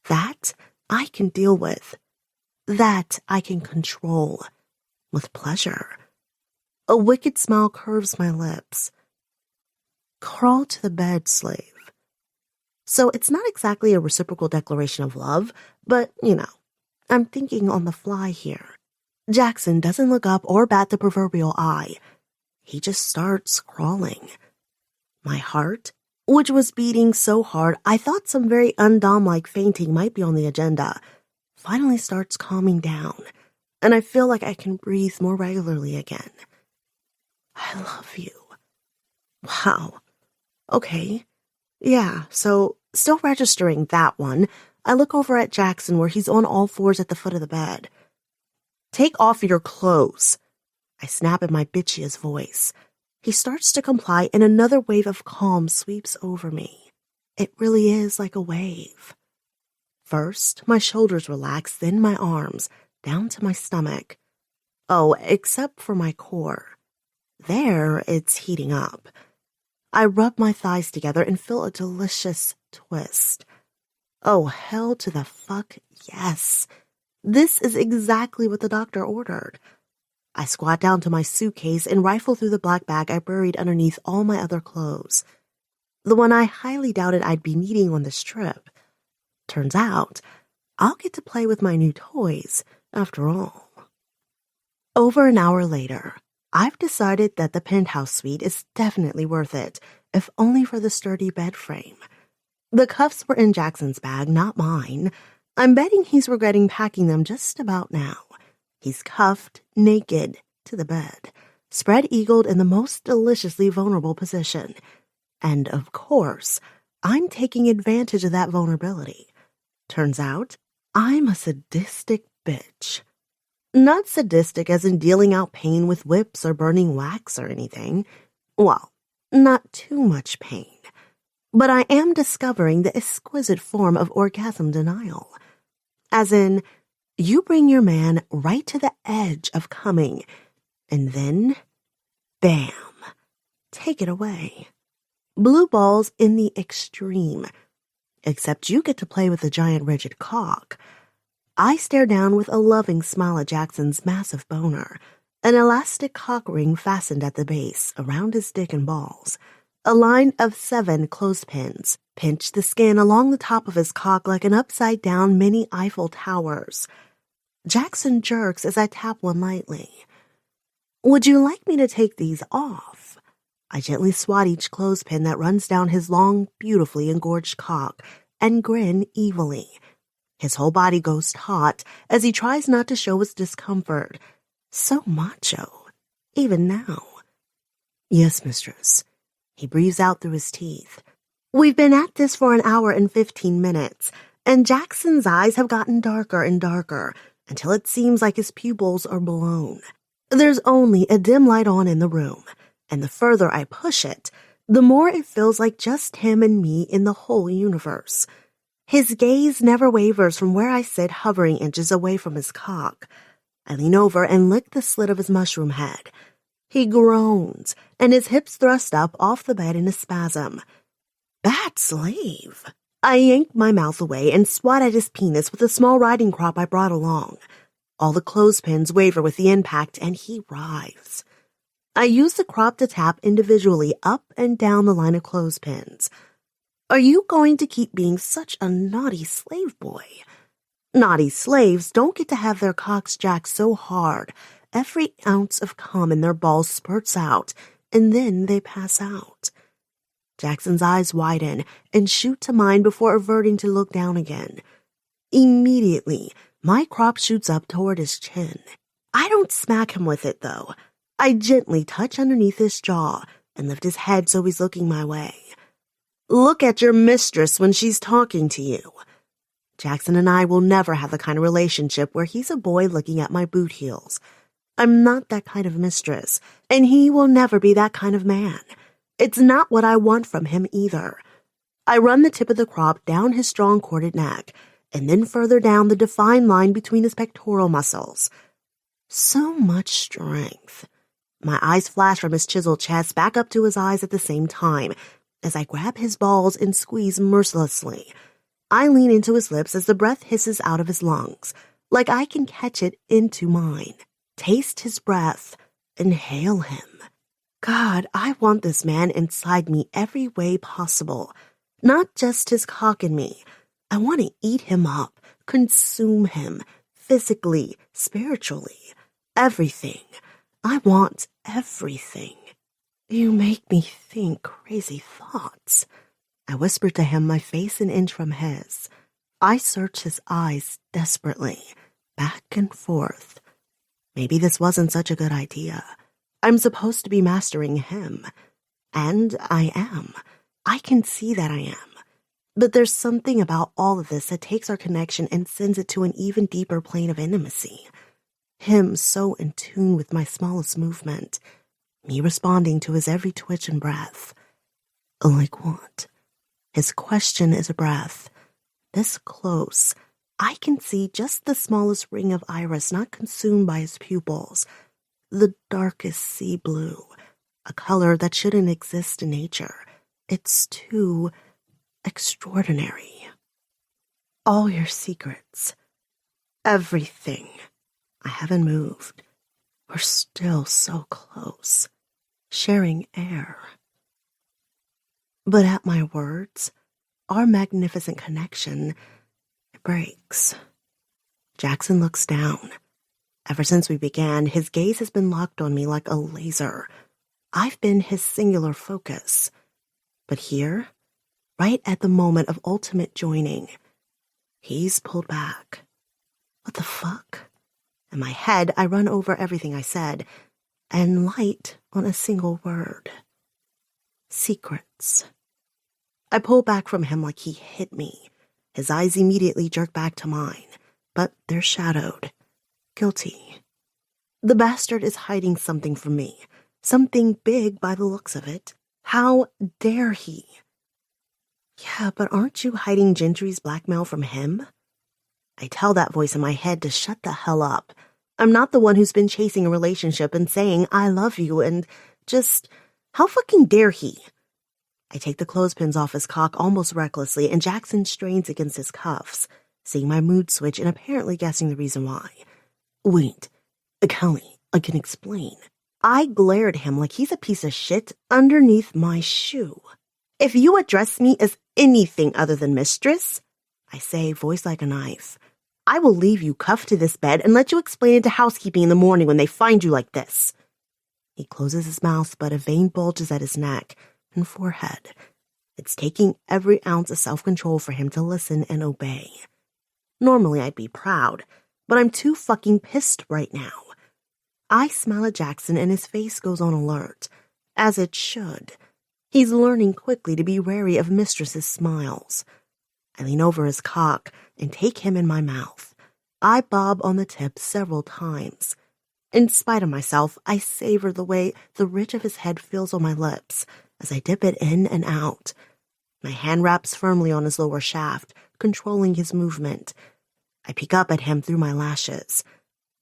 that I can deal with. That I can control. With pleasure. A wicked smile curves my lips. Crawl to the bed, slave. So it's not exactly a reciprocal declaration of love, but, I'm thinking on the fly here. Jackson doesn't look up or bat the proverbial eye. He just starts crawling. My heart, which was beating so hard I thought some very undom-like fainting might be on the agenda, finally starts calming down, and I feel like I can breathe more regularly again. I love you. Wow. Okay. Yeah, so still registering that one, I look over at Jackson where he's on all fours at the foot of the bed. Take off your clothes. I snap in my bitchiest voice. He starts to comply and another wave of calm sweeps over me. It really is like a wave. First, my shoulders relax, then my arms, down to my stomach. Oh, except for my core. There, it's heating up. I rub my thighs together and feel a delicious twist. Oh, hell to the fuck yes. This is exactly what the doctor ordered. I squat down to my suitcase and rifle through the black bag I buried underneath all my other clothes. The one I highly doubted I'd be needing on this trip. Turns out, I'll get to play with my new toys, after all. Over an hour later, I've decided that the penthouse suite is definitely worth it, if only for the sturdy bed frame. The cuffs were in Jackson's bag, not mine. I'm betting he's regretting packing them just about now. He's cuffed, naked, to the bed. spread-eagled in the most deliciously vulnerable position. And of course, I'm taking advantage of that vulnerability. Turns out, I'm a sadistic bitch. Not sadistic as in dealing out pain with whips or burning wax or anything. Well, not too much pain. But I am discovering the exquisite form of orgasm denial. As in, you bring your man right to the edge of coming, and then, bam, take it away. Blue balls in the extreme. Except you get to play with a giant rigid cock. I stare down with a loving smile at Jackson's massive boner, an elastic cock ring fastened at the base around his dick and balls. A line of 7 clothespins pinch the skin along the top of his cock like an upside-down mini Eiffel Towers. Jackson jerks as I tap one lightly. Would you like me to take these off? I gently swat each clothespin that runs down his long, beautifully engorged cock and grin evilly. His whole body goes taut as he tries not to show his discomfort. So macho, even now. Yes, mistress. He breathes out through his teeth. We've been at this for an hour and 15 minutes, and Jackson's eyes have gotten darker and darker until it seems like his pupils are blown. There's only a dim light on in the room, and the further I push it, the more it feels like just him and me in the whole universe. His gaze never wavers from where I sit hovering inches away from his cock. I lean over and lick the slit of his mushroom head. He groans, and his hips thrust up off the bed in a spasm. Bad slave. I yank my mouth away and swat at his penis with a small riding crop I brought along. All the clothespins waver with the impact, and he writhes. I use the crop to tap individually up and down the line of clothespins. Are you going to keep being such a naughty slave boy? Naughty slaves don't get to have their cocks jacked so hard, every ounce of cum in their balls spurts out, and then they pass out. Jackson's eyes widen and shoot to mine before averting to look down again. Immediately, my crop shoots up toward his chin. I don't smack him with it, though. I gently touch underneath his jaw and lift his head so he's looking my way. Look at your mistress when she's talking to you. Jackson and I will never have the kind of relationship where he's a boy looking at my boot heels. I'm not that kind of mistress, and he will never be that kind of man. It's not what I want from him either. I run the tip of the crop down his strong corded neck, and then further down the defined line between his pectoral muscles. So much strength. My eyes flash from his chiseled chest back up to his eyes at the same time, as I grab his balls and squeeze mercilessly. I lean into his lips as the breath hisses out of his lungs, like I can catch it into mine. Taste his breath. Inhale him. God, I want this man inside me every way possible. Not just his cock in me. I want to eat him up, consume him, physically, spiritually. Everything. I want everything. You make me think crazy thoughts. I whispered to him, my face an inch from his. I searched his eyes desperately, back and forth. Maybe this wasn't such a good idea. I'm supposed to be mastering him. And I am. I can see that I am. But there's something about all of this that takes our connection and sends it to an even deeper plane of intimacy. Him so in tune with my smallest movement. Me responding to his every twitch and breath. Like what? His question is a breath. This close, I can see just the smallest ring of iris not consumed by his pupils. The darkest sea blue, a color that shouldn't exist in nature. It's too extraordinary. All your secrets. Everything. I haven't moved. We're still so close, sharing air. But at my words, our magnificent connection, it breaks. Jackson looks down. Ever since we began, his gaze has been locked on me like a laser. I've been his singular focus. But here, right at the moment of ultimate joining, he's pulled back. What the fuck? In my head, I run over everything I said. and light on a single word. Secrets. I pull back from him like he hit me. His eyes immediately jerk back to mine, but they're shadowed. Guilty. The bastard is hiding something from me. Something big by the looks of it. How dare he? Yeah, but aren't you hiding Gentry's blackmail from him? I tell that voice in my head to shut the hell up. I'm not the one who's been chasing a relationship and saying, I love you, and just, how fucking dare he? I take the clothespins off his cock almost recklessly, and Jackson strains against his cuffs, seeing my mood switch and apparently guessing the reason why. Wait, Callie, I can explain. I glare at him like he's a piece of shit underneath my shoe. If you address me as anything other than mistress, I say, voice like a knife, I will leave you cuffed to this bed and let you explain it to housekeeping in the morning when they find you like this. He closes his mouth, but a vein bulges at his neck and forehead. It's taking every ounce of self-control for him to listen and obey. Normally I'd be proud, but I'm too fucking pissed right now. I smile at Jackson and his face goes on alert, as it should. He's learning quickly to be wary of mistress's smiles. I lean over his cock and take him in my mouth. I bob on the tip several times. In spite of myself, I savor the way the ridge of his head feels on my lips as I dip it in and out. My hand wraps firmly on his lower shaft, controlling his movement. I peek up at him through my lashes.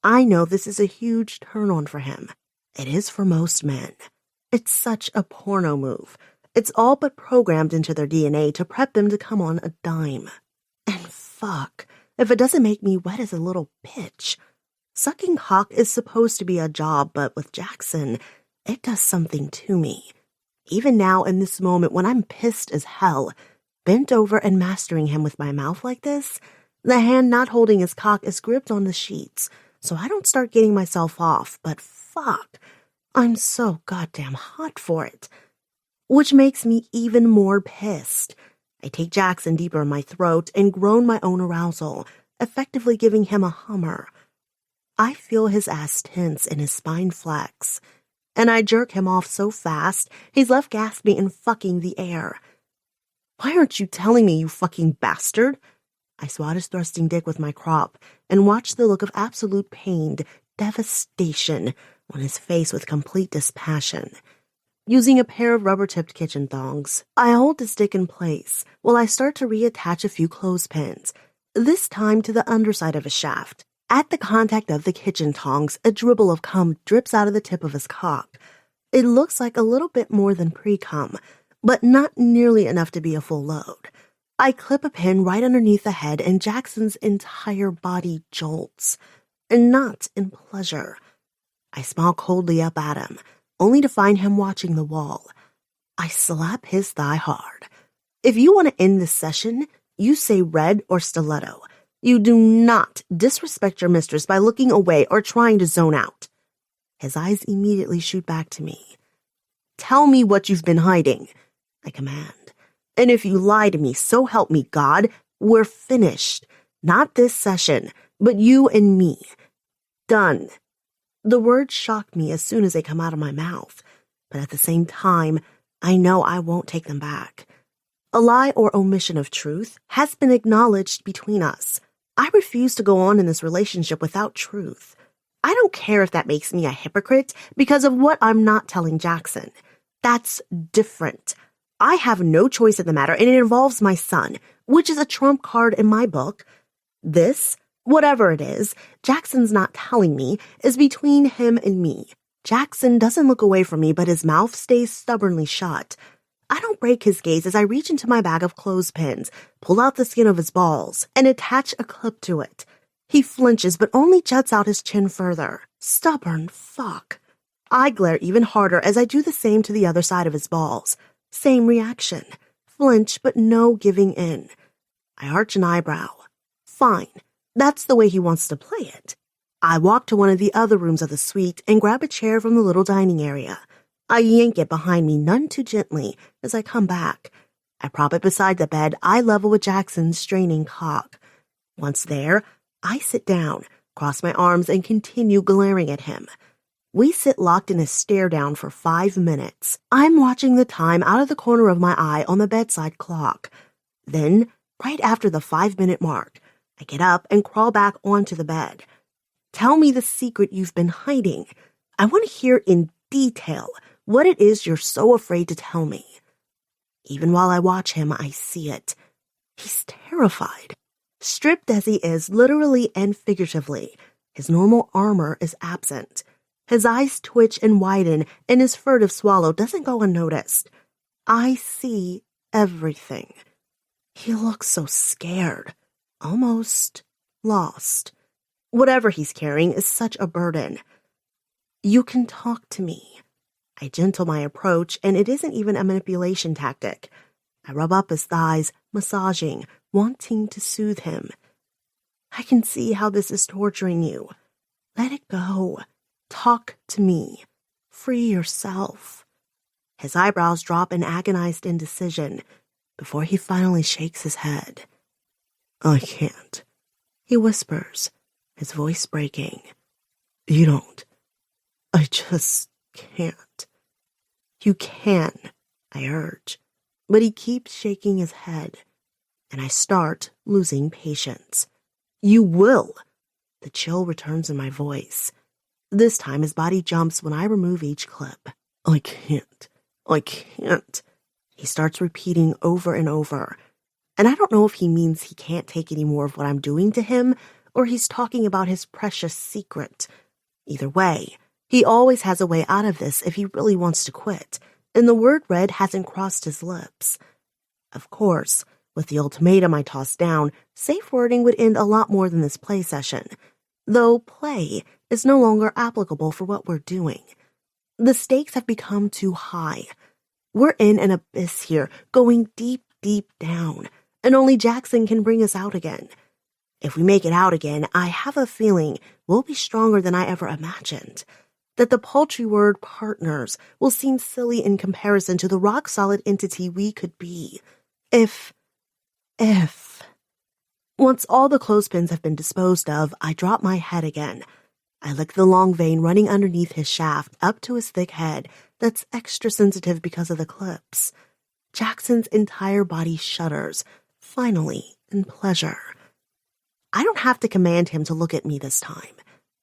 I know this is a huge turn-on for him. It is for most men. It's such a porno move. It's all but programmed into their DNA to prep them to come on a dime. And fuck, if it doesn't make me wet as a little bitch. Sucking cock is supposed to be a job, but with Jackson, it does something to me. Even now in this moment when I'm pissed as hell, bent over and mastering him with my mouth like this, the hand not holding his cock is gripped on the sheets, so I don't start getting myself off, but fuck, I'm so goddamn hot for it. Which makes me even more pissed. I take Jackson deeper in my throat and groan my own arousal, effectively giving him a hummer. I feel his ass tense and his spine flex, and I jerk him off so fast he's left gasping and fucking the air. Why aren't you telling me, you fucking bastard? I swat his thrusting dick with my crop and watch the look of absolute pained devastation on his face with complete dispassion. Using a pair of rubber-tipped kitchen thongs, I hold his dick in place while I start to reattach a few clothespins, this time to the underside of his shaft. At the contact of the kitchen tongs, a dribble of cum drips out of the tip of his cock. It looks like a little bit more than pre-cum, but not nearly enough to be a full load. I clip a pin right underneath the head and Jackson's entire body jolts, and not in pleasure. I smile coldly up at him, only to find him watching the wall. I slap his thigh hard. If you want to end this session, you say red or stiletto. You do not disrespect your mistress by looking away or trying to zone out. His eyes immediately shoot back to me. Tell me what you've been hiding, I command. And if you lie to me, so help me God, we're finished. Not this session, but you and me. Done. The words shock me as soon as they come out of my mouth, but at the same time, I know I won't take them back. A lie or omission of truth has been acknowledged between us. I refuse to go on in this relationship without truth. I don't care if that makes me a hypocrite because of what I'm not telling Jackson. That's different. I have no choice in the matter, and it involves my son, which is a trump card in my book. This, whatever it is, Jackson's not telling me, is between him and me. Jackson doesn't look away from me, but his mouth stays stubbornly shut. I don't break his gaze as I reach into my bag of clothespins, pull out the skin of his balls, and attach a clip to it. He flinches, but only juts out his chin further. Stubborn fuck. I glare even harder as I do the same to the other side of his balls. Same reaction. Flinch, but no giving in. I arch an eyebrow. Fine. That's the way he wants to play it. I walk to one of the other rooms of the suite and grab a chair from the little dining area. I yank it behind me none too gently as I come back. I prop it beside the bed, eye level with Jackson's straining cock. Once there, I sit down, cross my arms, and continue glaring at him. We sit locked in a stare down for 5 minutes. I'm watching the time out of the corner of my eye on the bedside clock. Then, right after the 5-minute mark, I get up and crawl back onto the bed. Tell me the secret you've been hiding. I want to hear in detail what it is you're so afraid to tell me. Even while I watch him, I see it. He's terrified. Stripped as he is, literally and figuratively, his normal armor is absent. His eyes twitch and widen, and his furtive swallow doesn't go unnoticed. I see everything. He looks so scared, almost lost. Whatever he's carrying is such a burden. You can talk to me. I gentle my approach, and it isn't even a manipulation tactic. I rub up his thighs, massaging, wanting to soothe him. I can see how this is torturing you. Let it go. Talk to me. Free yourself. His eyebrows drop in agonized indecision before he finally shakes his head. I can't, he whispers, his voice breaking. You don't. I just can't. You can, I urge, but he keeps shaking his head, and I start losing patience. You will. The chill returns in my voice. This time his body jumps when I remove each clip. I can't. I can't. He starts repeating over and over, and I don't know if he means he can't take any more of what I'm doing to him, or he's talking about his precious secret. Either way, he always has a way out of this if he really wants to quit, and the word red hasn't crossed his lips. Of course, with the ultimatum I tossed down, safe wording would end a lot more than this play session, though play is no longer applicable for what we're doing. The stakes have become too high. We're in an abyss here, going deep, deep down, and only Jackson can bring us out again. If we make it out again, I have a feeling we'll be stronger than I ever imagined. That the paltry word partners will seem silly in comparison to the rock-solid entity we could be. If. Once all the clothespins have been disposed of, I drop my head again. I lick the long vein running underneath his shaft up to his thick head that's extra sensitive because of the clips. Jackson's entire body shudders, finally, in pleasure. I don't have to command him to look at me this time.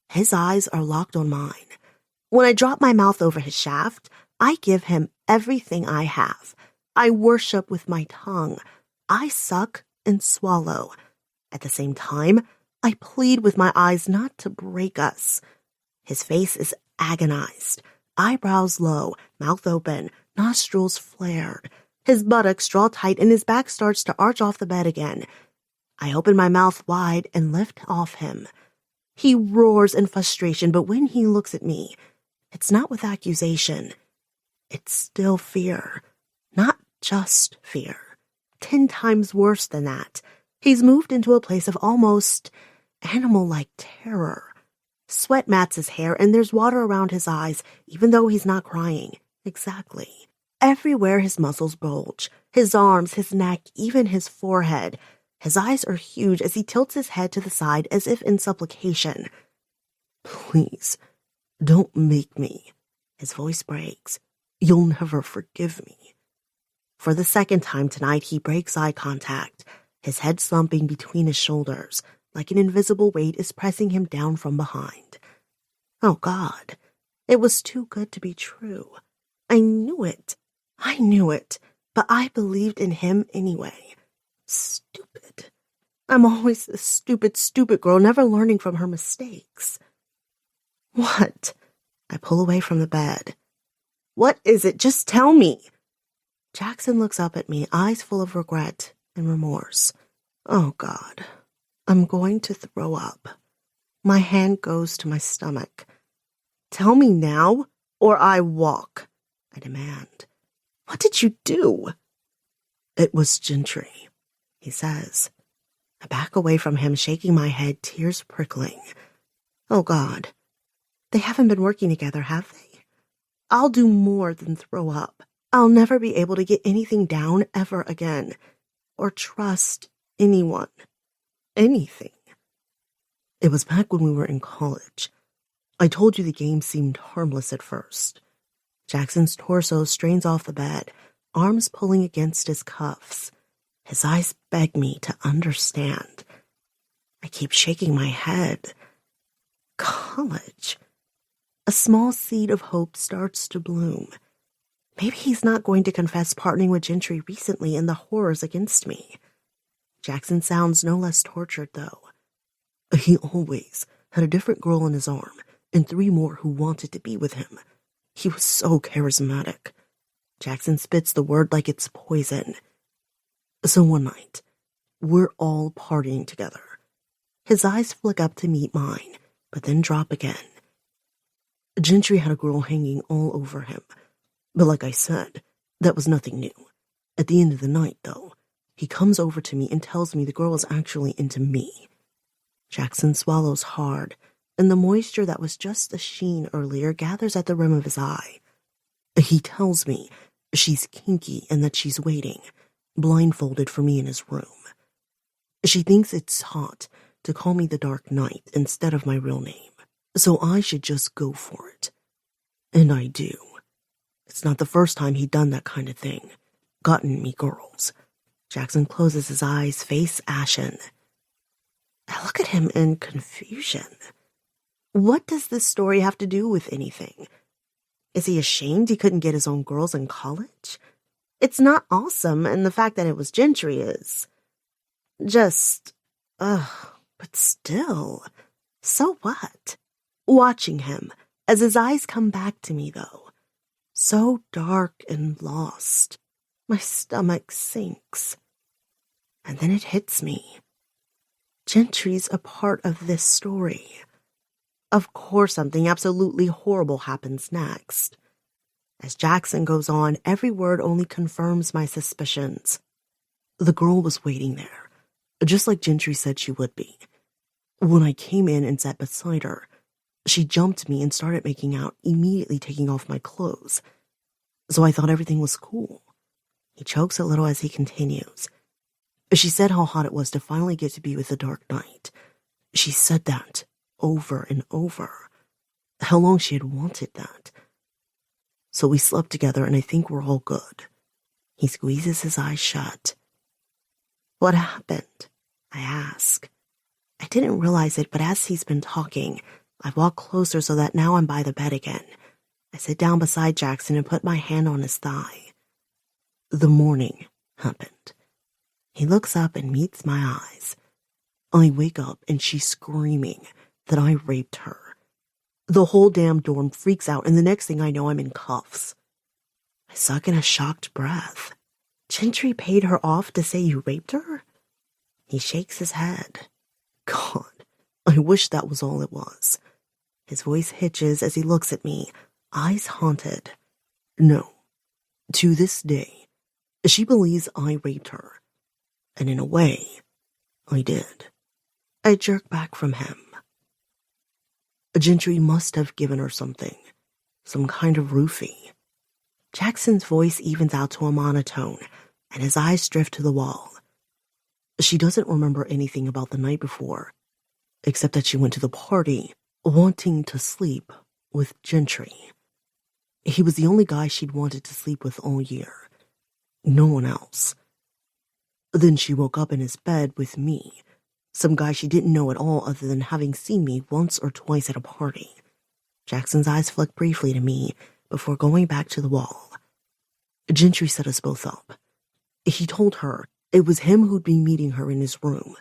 His eyes are locked on mine. When I drop my mouth over his shaft, I give him everything I have. I worship with my tongue. I suck and swallow. At the same time, I plead with my eyes not to break us. His face is agonized, eyebrows low, mouth open, nostrils flared. His buttocks draw tight and his back starts to arch off the bed again. I open my mouth wide and lift off him. He roars in frustration, but when he looks at me, it's not with accusation. It's still fear. Not just fear. 10 times worse than that. He's moved into a place of almost animal-like terror. Sweat mats his hair and there's water around his eyes, even though he's not crying. Exactly. Everywhere his muscles bulge. His arms, his neck, even his forehead. His eyes are huge as he tilts his head to the side as if in supplication. Please, don't make me. His voice breaks. You'll never forgive me. For the second time tonight, he breaks eye contact, his head slumping between his shoulders, like an invisible weight is pressing him down from behind. Oh, God. It was too good to be true. I knew it. But I believed in him anyway. Stupid. I'm always the stupid girl, never learning from her mistakes. What? I pull away from the bed. What is it? Just tell me. Jackson looks up at me, eyes full of regret and remorse. Oh, God. I'm going to throw up. My hand goes to my stomach. Tell me now, or I walk, I demand. What did you do? It was Gentry, he says. I back away from him, shaking my head, tears prickling. Oh, God. They haven't been working together, have they? I'll do more than throw up. I'll never be able to get anything down ever again, or trust anyone. Anything. It was back when we were in college. I told you the game seemed harmless at first. Jackson's torso strains off the bed, arms pulling against his cuffs. His eyes beg me to understand. I keep shaking my head. College. A small seed of hope starts to bloom. Maybe he's not going to confess partnering with Gentry recently in the horrors against me. Jackson sounds no less tortured, though. He always had a different girl in his arm and 3 more who wanted to be with him. He was so charismatic. Jackson spits the word like it's poison. So one night, we're all partying together. His eyes flick up to meet mine, but then drop again. Gentry had a girl hanging all over him, but like I said, that was nothing new. At the end of the night, though, he comes over to me and tells me the girl is actually into me. Jackson swallows hard, and the moisture that was just a sheen earlier gathers at the rim of his eye. He tells me she's kinky and that she's waiting, blindfolded for me in his room. She thinks it's hot to call me the Dark Knight instead of my real name, so I should just go for it. And I do. It's not the first time he'd done that kind of thing, gotten me girls. Jackson closes his eyes, face ashen. I look at him in confusion. What does this story have to do with anything? Is he ashamed he couldn't get his own girls in college? It's not awesome, and the fact that it was Gentry is just, but still, so what? Watching him, as his eyes come back to me, though, so dark and lost, my stomach sinks. And then it hits me. Gentry's a part of this story. Of course, something absolutely horrible happens next. As Jackson goes on, every word only confirms my suspicions. The girl was waiting there, just like Gentry said she would be. When I came in and sat beside her, she jumped me and started making out, immediately taking off my clothes. So I thought everything was cool. He chokes a little as he continues. She said how hot it was to finally get to be with the Dark Knight. She said that over and over. How long she had wanted that. So we slept together, and I think we're all good. He squeezes his eyes shut. What happened? I ask. I didn't realize it, but as he's been talking, I walk closer so that now I'm by the bed again. I sit down beside Jackson and put my hand on his thigh. The morning happened. He looks up and meets my eyes. I wake up and she's screaming that I raped her. The whole damn dorm freaks out, and the next thing I know, I'm in cuffs. I suck in a shocked breath. Gentry paid her off to say you raped her? He shakes his head. God, I wish that was all it was. His voice hitches as he looks at me, eyes haunted. No, to this day, she believes I raped her. And in a way, I did. I jerk back from him. Gentry must have given her something, some kind of roofie. Jackson's voice evens out to a monotone, and his eyes drift to the wall. She doesn't remember anything about the night before, except that she went to the party, wanting to sleep with Gentry. He was the only guy she'd wanted to sleep with all year. No one else. Then she woke up in his bed with me, some guy she didn't know at all other than having seen me once or twice at a party. Jackson's eyes flick briefly to me before going back to the wall. Gentry set us both up. He told her it was him who'd be meeting her in his room,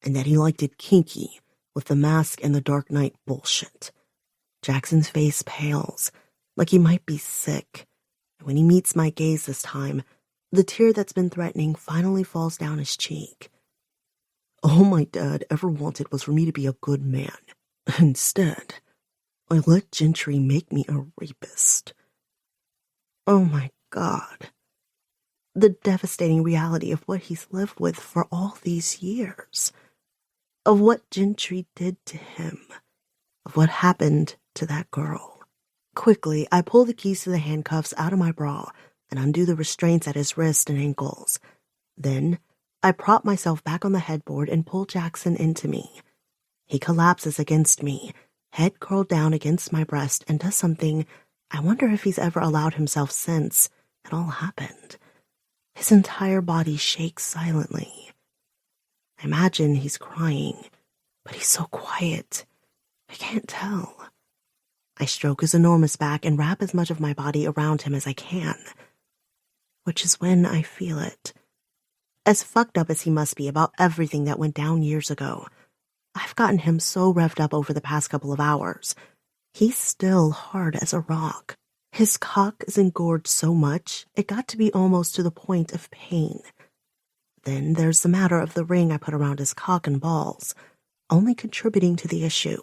and that he liked it kinky with the mask and the Dark Knight bullshit. Jackson's face pales, like he might be sick, and when he meets my gaze this time, the tear that's been threatening finally falls down his cheek. All my dad ever wanted was for me to be a good man. Instead, I let Gentry make me a rapist. Oh my God. The devastating reality of what he's lived with for all these years. Of what Gentry did to him. Of what happened to that girl. Quickly, I pull the keys to the handcuffs out of my bra and undo the restraints at his wrists and ankles. Then, I prop myself back on the headboard and pull Jackson into me. He collapses against me, head curled down against my breast, and does something I wonder if he's ever allowed himself since it all happened. His entire body shakes silently. I imagine he's crying, but he's so quiet. I can't tell. I stroke his enormous back and wrap as much of my body around him as I can, which is when I feel it. As fucked up as he must be about everything that went down years ago, I've gotten him so revved up over the past couple of hours. He's still hard as a rock. His cock is engorged so much, it got to be almost to the point of pain. Then there's the matter of the ring I put around his cock and balls, only contributing to the issue.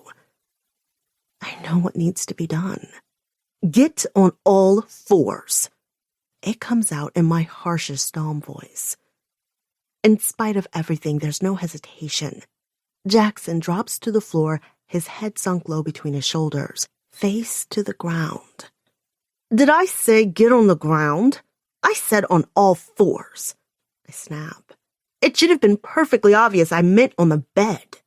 I know what needs to be done. Get on all fours. It comes out in my harshest dom voice. In spite of everything, there's no hesitation. Jackson drops to the floor, his head sunk low between his shoulders, face to the ground. Did I say get on the ground? I said on all fours. I snap. It should have been perfectly obvious I meant on the bed.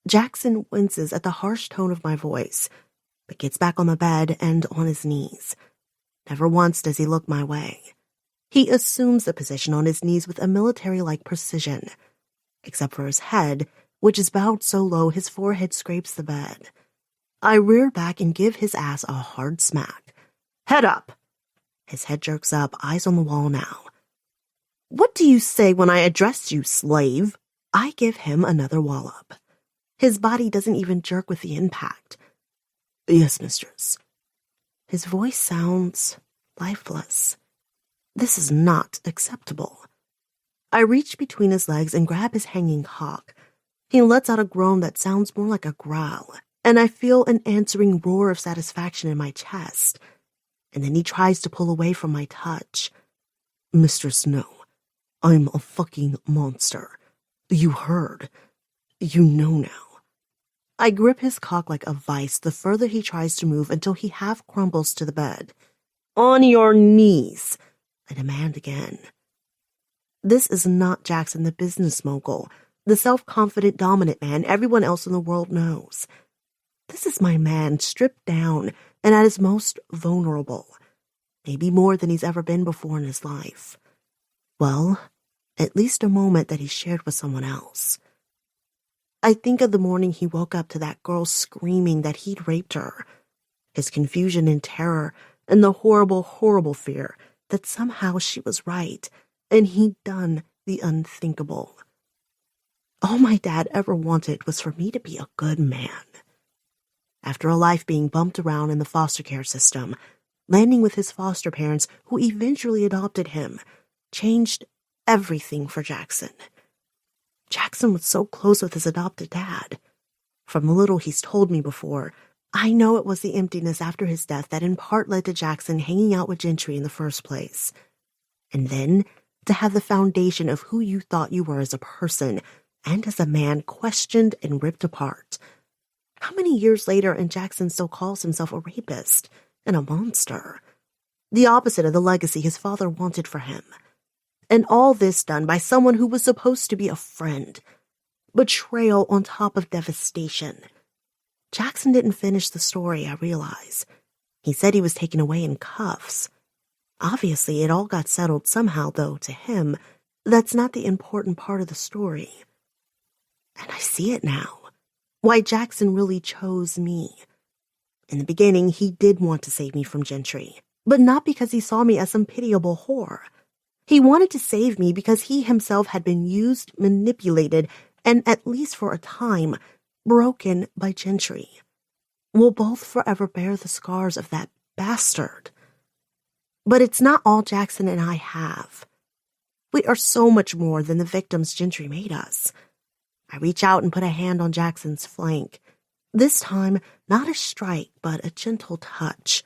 Jackson winces at the harsh tone of my voice, but gets back on the bed and on his knees. Never once does he look my way. He assumes the position on his knees with a military-like precision, except for his head, which is bowed so low his forehead scrapes the bed. I rear back and give his ass a hard smack. Head up! His head jerks up, eyes on the wall now. What do you say when I address you, slave? I give him another wallop. His body doesn't even jerk with the impact. Yes, mistress. His voice sounds lifeless. This is not acceptable. I reach between his legs and grab his hanging cock. He lets out a groan that sounds more like a growl, and I feel an answering roar of satisfaction in my chest. And then he tries to pull away from my touch. Mistress, no. I'm a fucking monster. You heard. You know now. I grip his cock like a vice the further he tries to move until he half crumbles to the bed. On your knees, I demand again. This is not Jackson the business mogul, the self-confident dominant man everyone else in the world knows. This is my man stripped down and at his most vulnerable, maybe more than he's ever been before in his life. Well, at least a moment that he shared with someone else. I think of the morning he woke up to that girl screaming that he'd raped her, his confusion and terror, and the horrible, horrible fear that somehow she was right, and he'd done the unthinkable. All my dad ever wanted was for me to be a good man. After a life being bumped around in the foster care system, landing with his foster parents who eventually adopted him, changed everything for Jackson. Jackson was so close with his adopted dad. From the little he's told me before, I know it was the emptiness after his death that in part led to Jackson hanging out with Gentry in the first place. And then to have the foundation of who you thought you were as a person and as a man questioned and ripped apart. How many years later and Jackson still calls himself a rapist and a monster? The opposite of the legacy his father wanted for him. And all this done by someone who was supposed to be a friend. Betrayal on top of devastation. Jackson didn't finish the story, I realize. He said he was taken away in cuffs. Obviously, it all got settled somehow, though, to him. That's not the important part of the story. And I see it now. Why Jackson really chose me. In the beginning, he did want to save me from Gentry, but not because he saw me as some pitiable whore. He wanted to save me because he himself had been used, manipulated, and, at least for a time, broken by Gentry. We'll both forever bear the scars of that bastard. But it's not all Jackson and I have. We are so much more than the victims Gentry made us. I reach out and put a hand on Jackson's flank. This time, not a strike, but a gentle touch.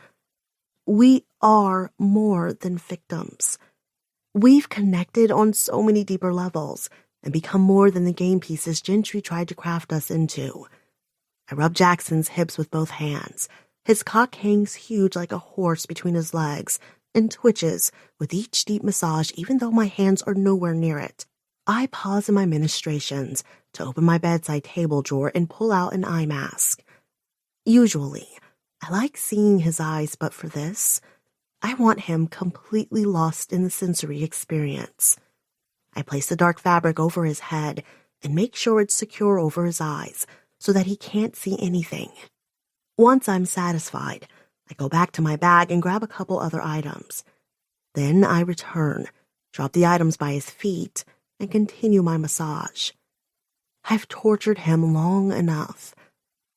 We are more than victims. We've connected on so many deeper levels and become more than the game pieces Gentry tried to craft us into. I rub Jackson's hips with both hands. His cock hangs huge like a horse between his legs and twitches with each deep massage even though my hands are nowhere near it. I pause in my ministrations to open my bedside table drawer and pull out an eye mask. Usually, I like seeing his eyes, but for this, I want him completely lost in the sensory experience. I place the dark fabric over his head and make sure it's secure over his eyes so that he can't see anything. Once I'm satisfied, I go back to my bag and grab a couple other items. Then I return, drop the items by his feet, and continue my massage. I've tortured him long enough,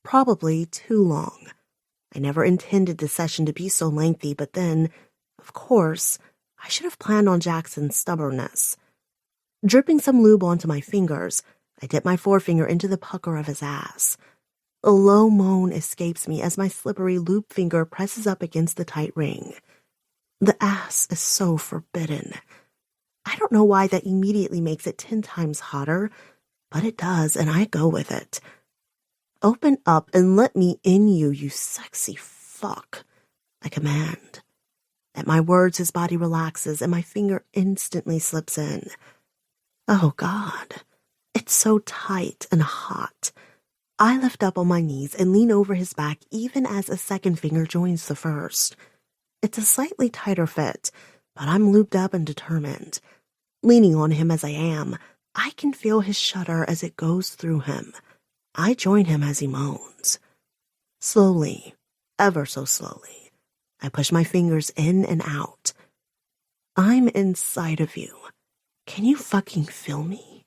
probably too long. I never intended this session to be so lengthy, but then, of course, I should have planned on Jackson's stubbornness. Dripping some lube onto my fingers, I dip my forefinger into the pucker of his ass. A low moan escapes me as my slippery lube finger presses up against the tight ring. The ass is so forbidden. I don't know why that immediately makes it 10 times hotter, but it does, and I go with it. Open up and let me in you, you sexy fuck, I command. At my words, his body relaxes and my finger instantly slips in. Oh, God. It's so tight and hot. I lift up on my knees and lean over his back even as a second finger joins the first. It's a slightly tighter fit, but I'm lubed up and determined. Leaning on him as I am, I can feel his shudder as it goes through him. I join him as he moans. Slowly, ever so slowly, I push my fingers in and out. I'm inside of you. Can you fucking feel me?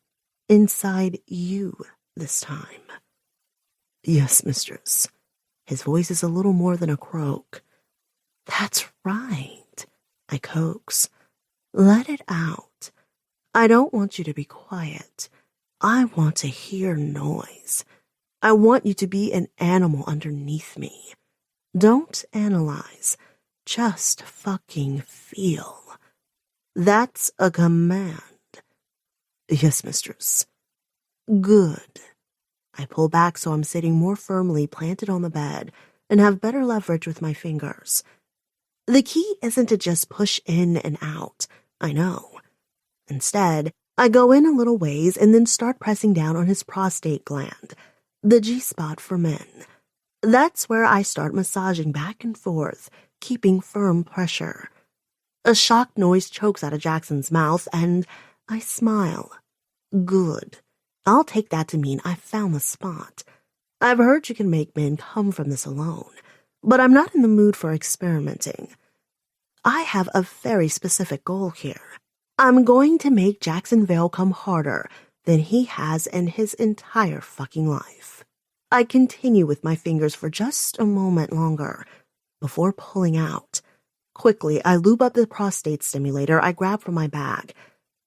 Inside you this time. Yes, mistress. His voice is a little more than a croak. That's right, I coax. Let it out. I don't want you to be quiet. I want to hear noise. I want you to be an animal underneath me. Don't analyze. Just fucking feel. That's a command. Yes, mistress. Good. I pull back so I'm sitting more firmly planted on the bed and have better leverage with my fingers. The key isn't to just push in and out, I know. Instead, I go in a little ways and then start pressing down on his prostate gland, the G-spot for men. That's where I start massaging back and forth, keeping firm pressure. A shocked noise chokes out of Jackson's mouth, and I smile. Good. I'll take that to mean I've found the spot. I've heard you can make men come from this alone, but I'm not in the mood for experimenting. I have a very specific goal here. I'm going to make Jackson Vale come harder than he has in his entire fucking life. I continue with my fingers for just a moment longer before pulling out. Quickly, I lube up the prostate stimulator I grab from my bag.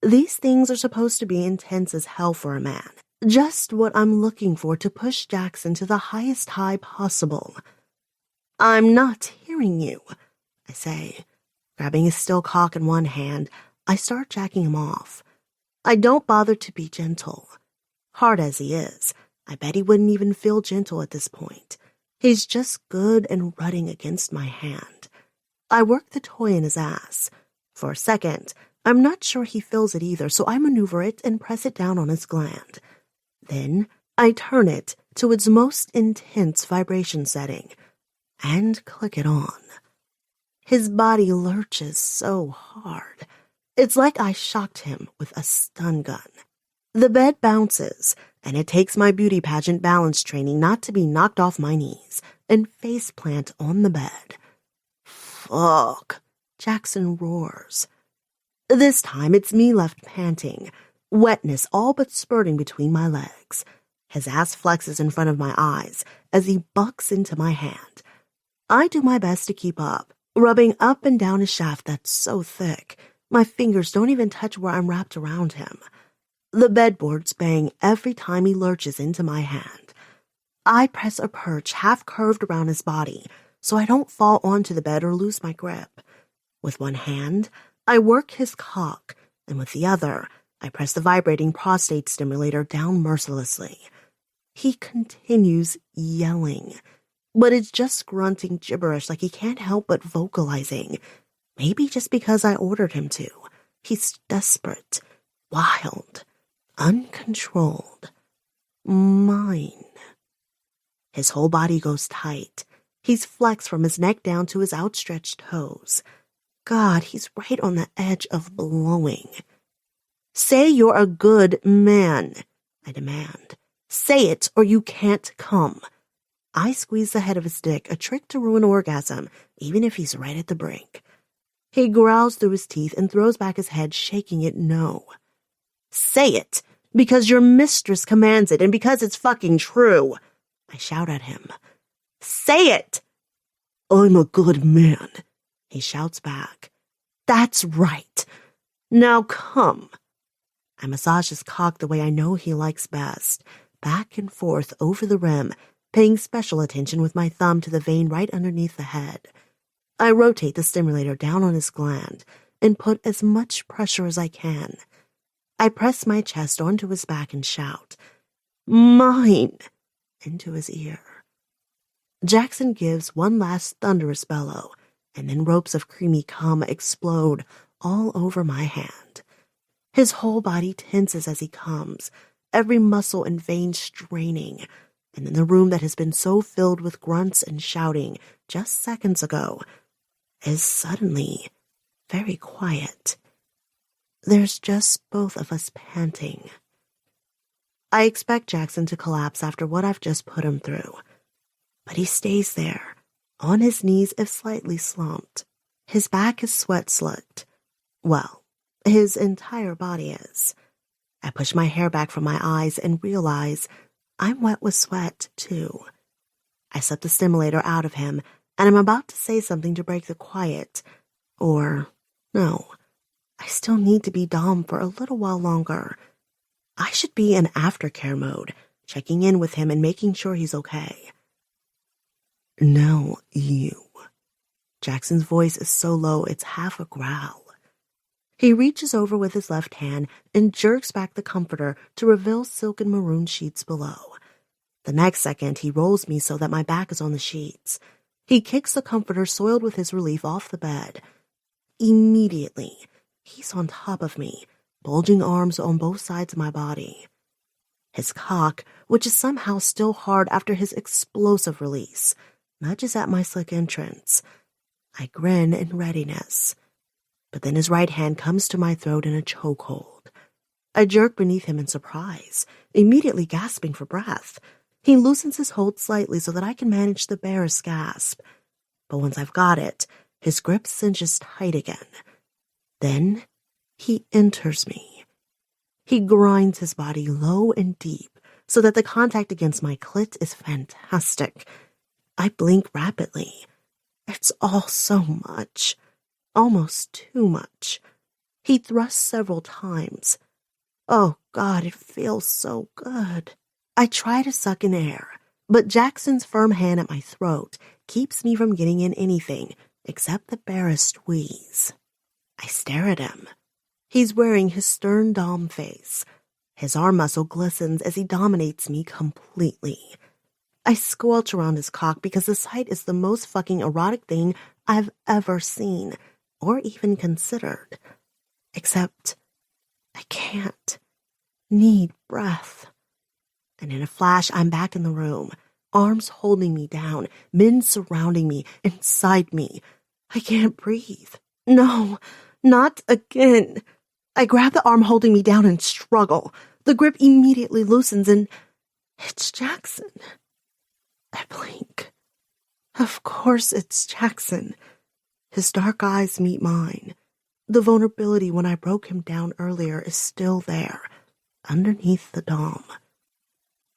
These things are supposed to be intense as hell for a man. Just what I'm looking for to push Jackson to the highest high possible. I'm not hearing you, I say. Grabbing his still cock in one hand, I start jacking him off. I don't bother to be gentle. Hard as he is, I bet he wouldn't even feel gentle at this point. He's just good and rutting against my hand. I work the toy in his ass. For a second, I'm not sure he feels it either, so I maneuver it and press it down on his gland. Then, I turn it to its most intense vibration setting and click it on. His body lurches so hard. It's like I shocked him with a stun gun. The bed bounces, and it takes my beauty pageant balance training not to be knocked off my knees and face plant on the bed. Fuck, Jackson roars. This time it's me left panting, wetness all but spurting between my legs. His ass flexes in front of my eyes as he bucks into my hand. I do my best to keep up, rubbing up and down his shaft that's so thick, my fingers don't even touch where I'm wrapped around him. The bedboards bang every time he lurches into my hand. I press a perch half curved around his body so I don't fall onto the bed or lose my grip. With one hand, I work his cock, and with the other, I press the vibrating prostate stimulator down mercilessly. He continues yelling, but it's just grunting gibberish like he can't help but vocalizing. Maybe just because I ordered him to. He's desperate, wild, uncontrolled. Mine. His whole body goes tight. He's flexed from his neck down to his outstretched toes. God, he's right on the edge of blowing. Say you're a good man, I demand. Say it or you can't come. I squeeze the head of his dick, a trick to ruin orgasm, even if he's right at the brink. He growls through his teeth and throws back his head, shaking it no. Say it, because your mistress commands it and because it's fucking true, I shout at him. Say it! I'm a good man, he shouts back. That's right. Now come. I massage his cock the way I know he likes best, back and forth over the rim, paying special attention with my thumb to the vein right underneath the head. I rotate the stimulator down on his gland and put as much pressure as I can. I press my chest onto his back and shout, "Mine!" into his ear. Jackson gives one last thunderous bellow, and then ropes of creamy cum explode all over my hand. His whole body tenses as he comes, every muscle and vein straining, and in the room that has been so filled with grunts and shouting just seconds ago is suddenly very quiet. There's just both of us panting. I expect Jackson to collapse after what I've just put him through, but he stays there, on his knees if slightly slumped. His back is sweat-slicked. Well, his entire body is. I push my hair back from my eyes and realize I'm wet with sweat, too. I slip the stimulator out of him, and I'm about to say something to break the quiet. Or, no, I still need to be Dom for a little while longer. I should be in aftercare mode, checking in with him and making sure he's okay. No, you. Jackson's voice is so low it's half a growl. He reaches over with his left hand and jerks back the comforter to reveal silken maroon sheets below. The next second, he rolls me so that my back is on the sheets. He kicks the comforter soiled with his relief off the bed. Immediately, he's on top of me, bulging arms on both sides of my body. His cock, which is somehow still hard after his explosive release, nudges at my slick entrance. I grin in readiness. But then his right hand comes to my throat in a chokehold. I jerk beneath him in surprise, immediately gasping for breath. He loosens his hold slightly so that I can manage the barest gasp. But once I've got it, his grip cinches tight again. Then he enters me. He grinds his body low and deep so that the contact against my clit is fantastic. I blink rapidly. It's all so much. Almost too much. He thrusts several times. Oh, God, it feels so good. I try to suck in air, but Jackson's firm hand at my throat keeps me from getting in anything except the barest wheeze. I stare at him. He's wearing his stern Dom face. His arm muscle glistens as he dominates me completely. I squelch around his cock because the sight is the most fucking erotic thing I've ever seen, or even considered. Except, I can't. Need breath. And in a flash, I'm back in the room, arms holding me down, men surrounding me, inside me. I can't breathe. No, not again. I grab the arm holding me down and struggle. The grip immediately loosens and it's Jackson. I blink. Of course it's Jackson. His dark eyes meet mine. The vulnerability when I broke him down earlier is still there, underneath the dome.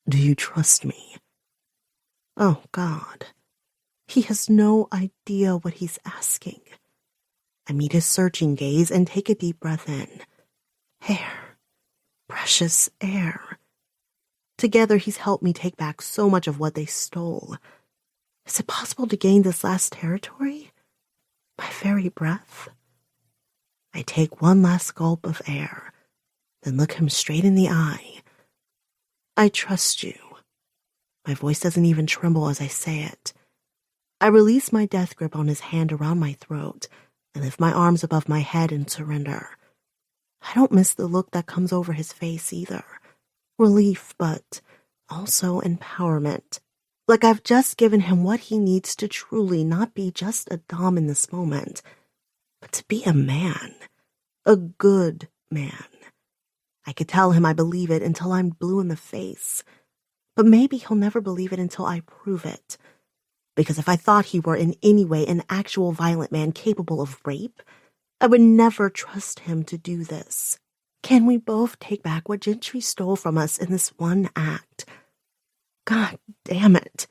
Do you trust me? Oh, God. He has no idea what he's asking. I meet his searching gaze and take a deep breath in. Air. Precious air. Together, he's helped me take back so much of what they stole. Is it possible to gain this last territory? My very breath? I take one last gulp of air, then look him straight in the eye. I trust you. My voice doesn't even tremble as I say it. I release my death grip on his hand around my throat and lift my arms above my head in surrender. I don't miss the look that comes over his face either. Relief, but also empowerment. Like I've just given him what he needs to truly not be just a dom in this moment, but to be a man. A good man. I could tell him I believe it until I'm blue in the face. But maybe he'll never believe it until I prove it. Because if I thought he were in any way an actual violent man capable of rape, I would never trust him to do this. Can we both take back what Gentry stole from us in this one act? God damn it.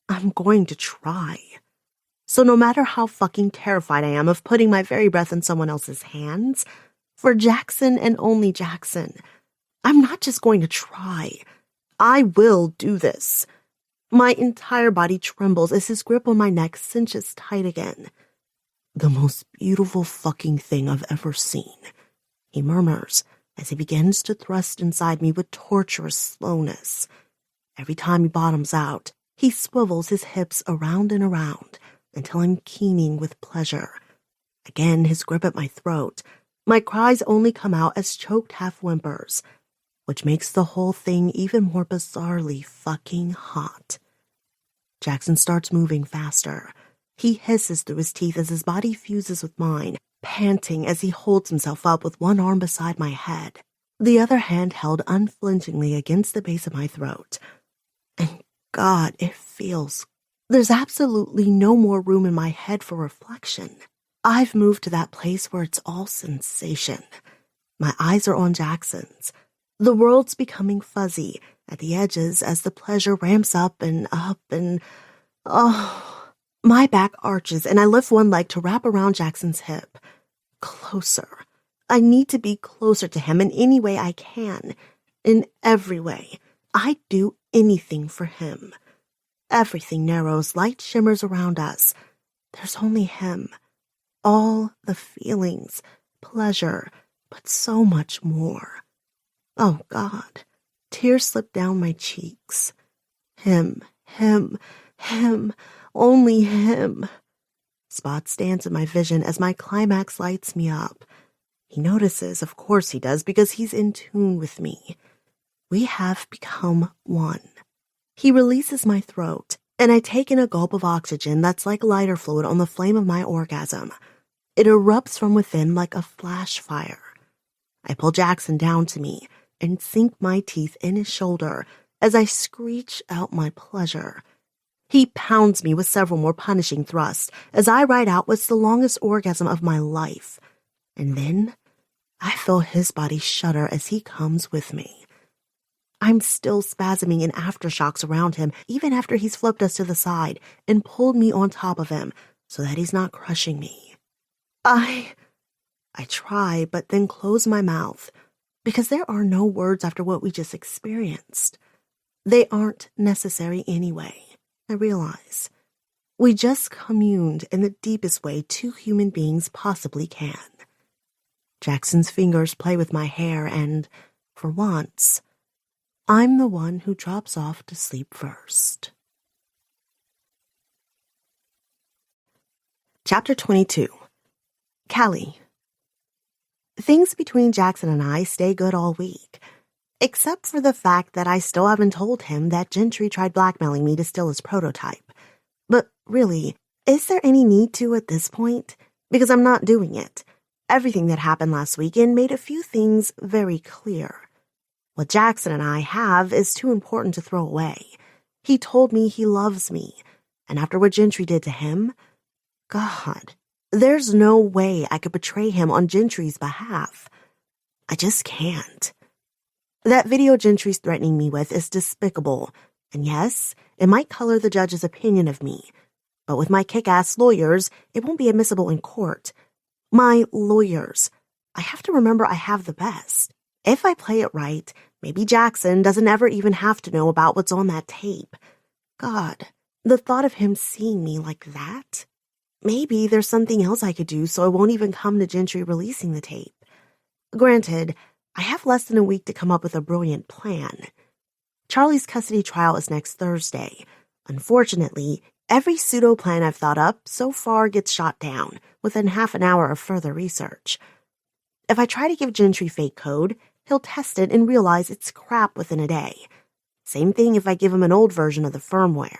I'm going to try. So no matter how fucking terrified I am of putting my very breath in someone else's hands, for Jackson and only Jackson, I'm not just going to try. I will do this. My entire body trembles as his grip on my neck cinches tight again. The most beautiful fucking thing I've ever seen, he murmurs as he begins to thrust inside me with torturous slowness. Every time he bottoms out, he swivels his hips around and around until I'm keening with pleasure. Again, his grip at my throat. My cries only come out as choked half whimpers, which makes the whole thing even more bizarrely fucking hot. Jackson starts moving faster. He hisses through his teeth as his body fuses with mine, panting as he holds himself up with one arm beside my head, the other hand held unflinchingly against the base of my throat. And God, it feels... There's absolutely no more room in my head for reflection. I've moved to that place where it's all sensation. My eyes are on Jackson's. The world's becoming fuzzy at the edges as the pleasure ramps up and... Oh... My back arches and I lift one leg to wrap around Jackson's hip. Closer. I need to be closer to him in any way I can. In every way. I'd do anything for him. Everything narrows, light shimmers around us. There's only him. All the feelings, pleasure, but so much more. Oh, God. Tears slip down my cheeks. Him, only him. Spot stands in my vision as my climax lights me up. He notices, of course he does, because he's in tune with me. We have become one. He releases my throat, and I take in a gulp of oxygen that's like lighter fluid on the flame of my orgasm. It erupts from within like a flash fire. I pull Jackson down to me and sink my teeth in his shoulder as I screech out my pleasure. He pounds me with several more punishing thrusts as I ride out what's the longest orgasm of my life. And then I feel his body shudder as he comes with me. I'm still spasming in aftershocks around him even after he's flipped us to the side and pulled me on top of him so that he's not crushing me. I try, but then close my mouth because there are no words after what we just experienced. They aren't necessary anyway, I realize. We just communed in the deepest way two human beings possibly can. Jackson's fingers play with my hair and, for once, I'm the one who drops off to sleep first. Chapter 22. Callie. Things between Jackson and I stay good all week, except for the fact that I still haven't told him that Gentry tried blackmailing me to steal his prototype. But really, is there any need to at this point? Because I'm not doing it. Everything that happened last weekend made a few things very clear. What Jackson and I have is too important to throw away. He told me he loves me, and after what Gentry did to him, God, there's no way I could betray him on Gentry's behalf. I just can't. That video Gentry's threatening me with is despicable, and yes, it might color the judge's opinion of me, but with my kick-ass lawyers, it won't be admissible in court. My lawyers. I have to remember I have the best. If I play it right, maybe Jackson doesn't ever even have to know about what's on that tape. God, the thought of him seeing me like that? Maybe there's something else I could do so I won't even come to Gentry releasing the tape. Granted, I have less than a week to come up with a brilliant plan. Charlie's custody trial is next Thursday. Unfortunately, every pseudo-plan I've thought up so far gets shot down within half an hour of further research. If I try to give Gentry fake code, he'll test it and realize it's crap within a day. Same thing if I give him an old version of the firmware.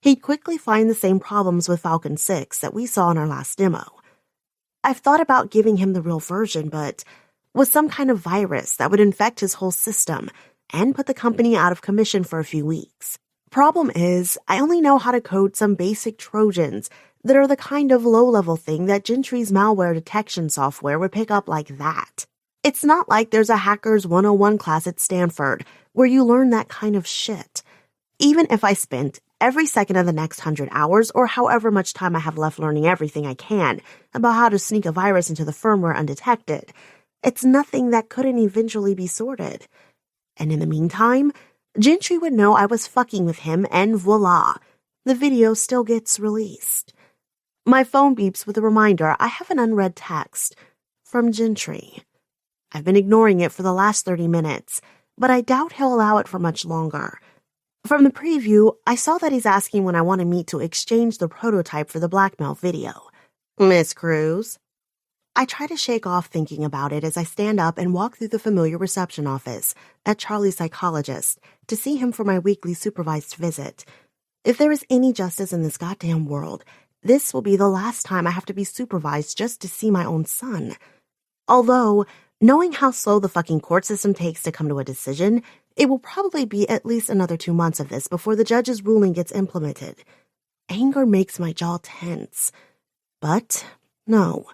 He'd quickly find the same problems with Falcon 6 that we saw in our last demo. I've thought about giving him the real version, but with some kind of virus that would infect his whole system and put the company out of commission for a few weeks. Problem is, I only know how to code some basic Trojans that are the kind of low-level thing that Gentry's malware detection software would pick up like that. It's not like there's a Hackers 101 class at Stanford where you learn that kind of shit. Even if I spent every second of the next 100 hours or however much time I have left learning everything I can about how to sneak a virus into the firmware undetected, it's nothing that couldn't eventually be sorted. And in the meantime, Gentry would know I was fucking with him and voila, the video still gets released. My phone beeps with a reminder I have an unread text from Gentry. I've been ignoring it for the last 30 minutes, but I doubt he'll allow it for much longer. From the preview, I saw that he's asking when I want to meet to exchange the prototype for the blackmail video. Miss Cruise? I try to shake off thinking about it as I stand up and walk through the familiar reception office at Charlie's psychologist to see him for my weekly supervised visit. If there is any justice in this goddamn world, this will be the last time I have to be supervised just to see my own son. Although, knowing how slow the fucking court system takes to come to a decision, it will probably be at least another 2 months of this before the judge's ruling gets implemented. Anger makes my jaw tense. But, no.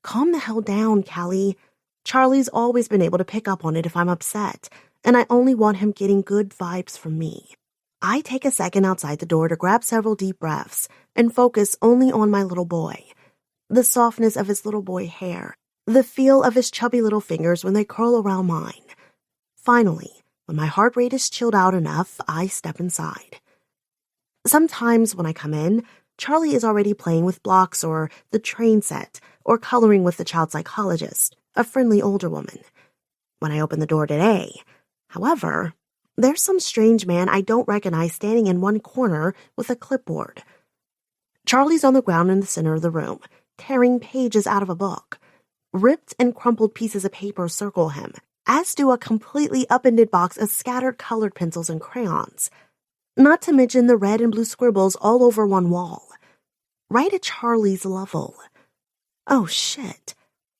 Calm the hell down, Callie. Charlie's always been able to pick up on it if I'm upset, and I only want him getting good vibes from me. I take a second outside the door to grab several deep breaths and focus only on my little boy. The softness of his little boy hair, the feel of his chubby little fingers when they curl around mine. Finally, when my heart rate is chilled out enough, I step inside. Sometimes when I come in, Charlie is already playing with blocks or the train set or coloring with the child psychologist, a friendly older woman. When I open the door today, however, there's some strange man I don't recognize standing in one corner with a clipboard. Charlie's on the ground in the center of the room, tearing pages out of a book. Ripped and crumpled pieces of paper circle him, as do a completely upended box of scattered colored pencils and crayons. Not to mention the red and blue scribbles all over one wall. Right at Charlie's level. Oh shit.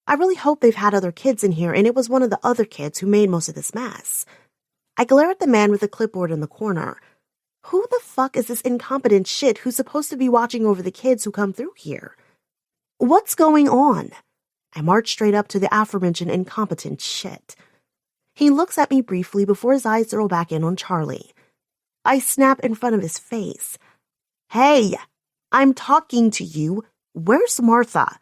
I really hope they've had other kids in here and it was one of the other kids who made most of this mess. I glare at the man with the clipboard in the corner. Who the fuck is this incompetent shit who's supposed to be watching over the kids who come through here? What's going on? I march straight up to the aforementioned incompetent shit. He looks at me briefly before his eyes zero back in on Charlie. I snap in front of his face. Hey, I'm talking to you. Where's Martha?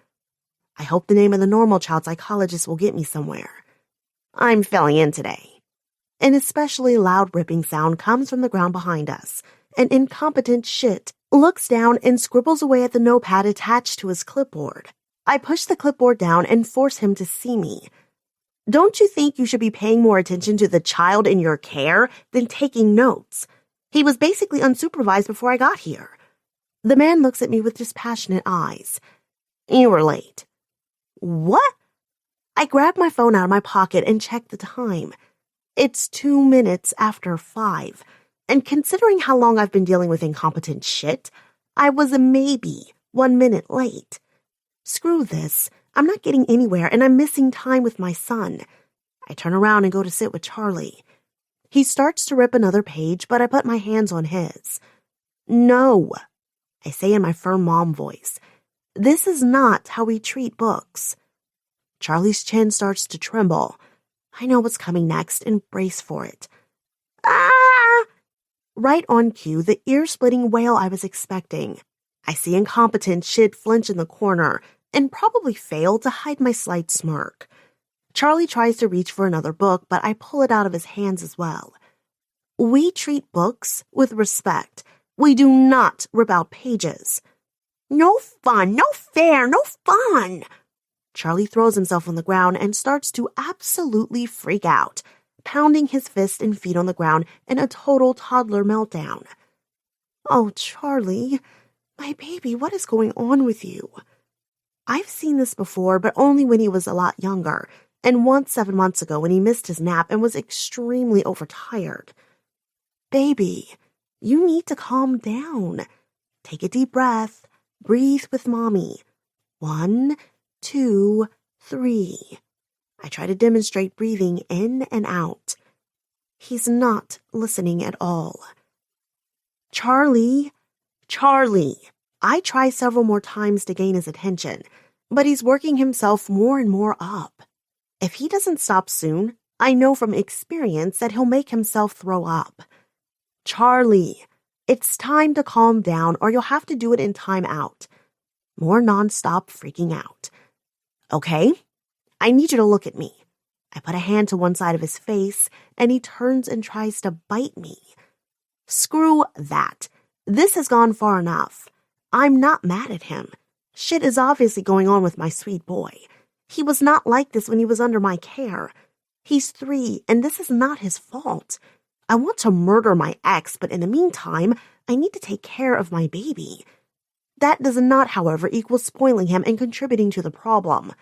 I hope the name of the normal child psychologist will get me somewhere. I'm filling in today. An especially loud ripping sound comes from the ground behind us. An incompetent shit looks down and scribbles away at the notepad attached to his clipboard. I push the clipboard down and force him to see me. Don't you think you should be paying more attention to the child in your care than taking notes? He was basically unsupervised before I got here. The man looks at me with dispassionate eyes. You were late. What? I grab my phone out of my pocket and check the time. It's 2 minutes after 5, and considering how long I've been dealing with incompetent shit, I was maybe 1 minute late. Screw this. I'm not getting anywhere, and I'm missing time with my son. I turn around and go to sit with Charlie. He starts to rip another page, but I put my hands on his. No, I say in my firm mom voice. This is not how we treat books. Charlie's chin starts to tremble. I know what's coming next and brace for it. Ah! Right on cue, the ear-splitting wail I was expecting. I see incompetent shit flinch in the corner and probably fail to hide my slight smirk. Charlie tries to reach for another book, but I pull it out of his hands as well. We treat books with respect. We do not rip out pages. No fun, no fair, no fun. Charlie throws himself on the ground and starts to absolutely freak out, pounding his fist and feet on the ground in a total toddler meltdown. Oh, Charlie, my baby, what is going on with you? I've seen this before, but only when he was a lot younger, and once 7 months ago when he missed his nap and was extremely overtired. Baby, You need to calm down. Take a deep breath. Breathe with mommy. 1, 2, 3. I try to demonstrate breathing in and out. He's not listening at all. Charlie. I try several more times to gain his attention, but he's working himself more and more up. If he doesn't stop soon, I know from experience that he'll make himself throw up. Charlie, it's time to calm down or you'll have to do it in time out. More nonstop freaking out. Okay, I need you to look at me. I put a hand to one side of his face and he turns and tries to bite me. Screw that. This has gone far enough. I'm not mad at him. Shit is obviously going on with my sweet boy. He was not like this when he was under my care. He's 3, and this is not his fault. I want to murder my ex, but in the meantime, I need to take care of my baby. That does not, however, equal spoiling him and contributing to the problem.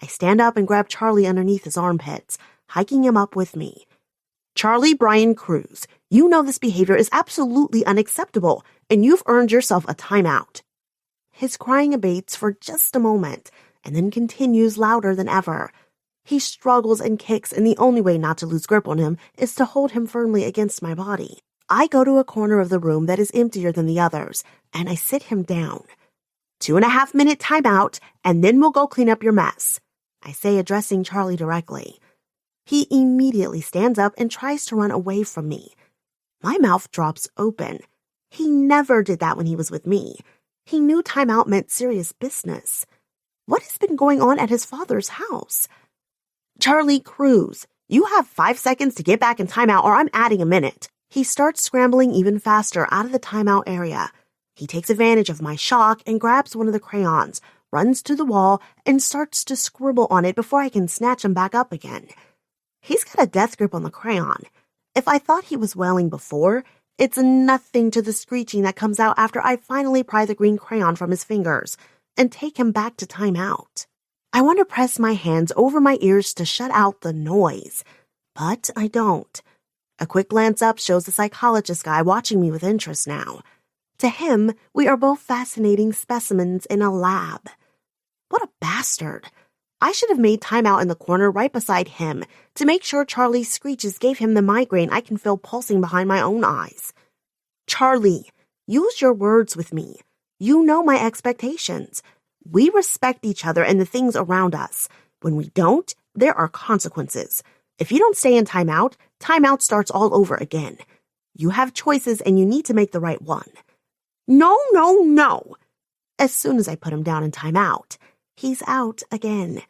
I stand up and grab Charlie underneath his armpits, hiking him up with me. Charlie Brian Cruise, you know this behavior is absolutely unacceptable, and you've earned yourself a timeout. His crying abates for just a moment, and then continues louder than ever. He struggles and kicks, and the only way not to lose grip on him is to hold him firmly against my body. I go to a corner of the room that is emptier than the others, and I sit him down. 2.5-minute timeout, and then we'll go clean up your mess, I say, addressing Charlie directly. He immediately stands up and tries to run away from me. My mouth drops open. He never did that when he was with me. He knew timeout meant serious business. What has been going on at his father's house? Callie Cruise, you have 5 seconds to get back in timeout or I'm adding a minute. He starts scrambling even faster out of the timeout area. He takes advantage of my shock and grabs one of the crayons, runs to the wall, and starts to scribble on it before I can snatch him back up again. He's got a death grip on the crayon. If I thought he was wailing before, it's nothing to the screeching that comes out after I finally pry the green crayon from his fingers and take him back to timeout. I want to press my hands over my ears to shut out the noise, but I don't. A quick glance up shows the psychologist guy watching me with interest now. To him, we are both fascinating specimens in a lab. What a bastard. I should have made timeout in the corner right beside him to make sure Charlie's screeches gave him the migraine I can feel pulsing behind my own eyes. Charlie, use your words with me. You know my expectations. We respect each other and the things around us. When we don't, there are consequences. If you don't stay in timeout, timeout starts all over again. You have choices and you need to make the right one. No. As soon as I put him down in timeout, he's out again.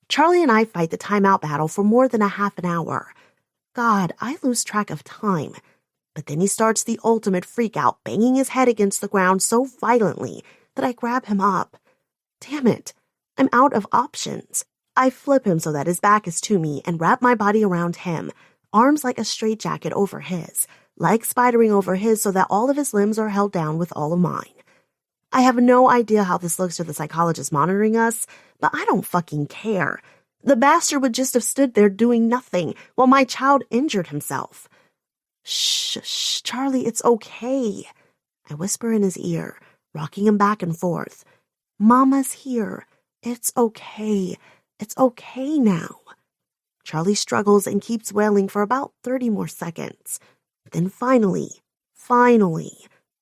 Charlie and I fight the timeout battle for more than a half an hour. God, I lose track of time. But then he starts the ultimate freakout, banging his head against the ground so violently that I grab him up. Damn it, I'm out of options. I flip him so that his back is to me and wrap my body around him, arms like a straitjacket over his, legs spidering over his so that all of his limbs are held down with all of mine. I have no idea how this looks to the psychologist monitoring us, but I don't fucking care. The bastard would just have stood there doing nothing while my child injured himself. Shh, Charlie, it's okay. I whisper in his ear, rocking him back and forth. Mama's here. It's okay. It's okay now. Charlie struggles and keeps wailing for about 30 more seconds. Then finally,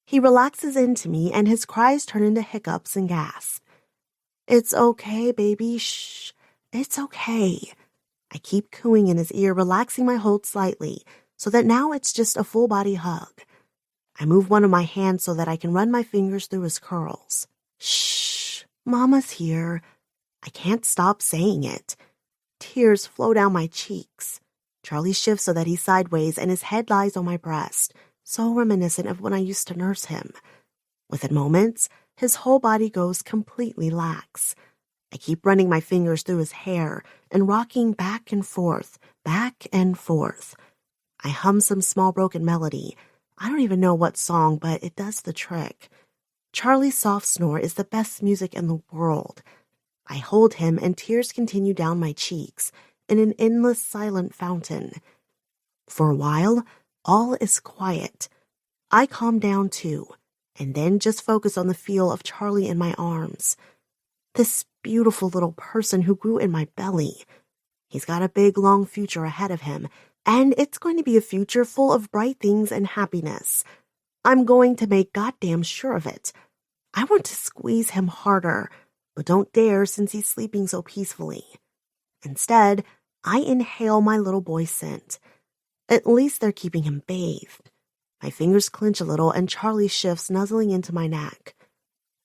he relaxes into me and his cries turn into hiccups and gasps. It's okay, baby. Shh. It's okay. I keep cooing in his ear, relaxing my hold slightly so that now it's just a full body hug. I move one of my hands so that I can run my fingers through his curls. Shh. Mama's here. I can't stop saying it. Tears flow down my cheeks. Charlie shifts so that he's sideways and his head lies on my breast, so reminiscent of when I used to nurse him. Within moments, his whole body goes completely lax. I keep running my fingers through his hair and rocking back and forth. I hum some small broken melody. I don't even know what song, but it does the trick. Charlie's soft snore is the best music in the world. I hold him and tears continue down my cheeks in an endless silent fountain. For a while, all is quiet. I calm down too, and then just focus on the feel of Charlie in my arms. This beautiful little person who grew in my belly. He's got a big, long future ahead of him, and it's going to be a future full of bright things and happiness. I'm going to make goddamn sure of it. I want to squeeze him harder, but don't dare since he's sleeping so peacefully. Instead, I inhale my little boy's scent. At least they're keeping him bathed. My fingers clench a little and Charlie shifts, nuzzling into my neck.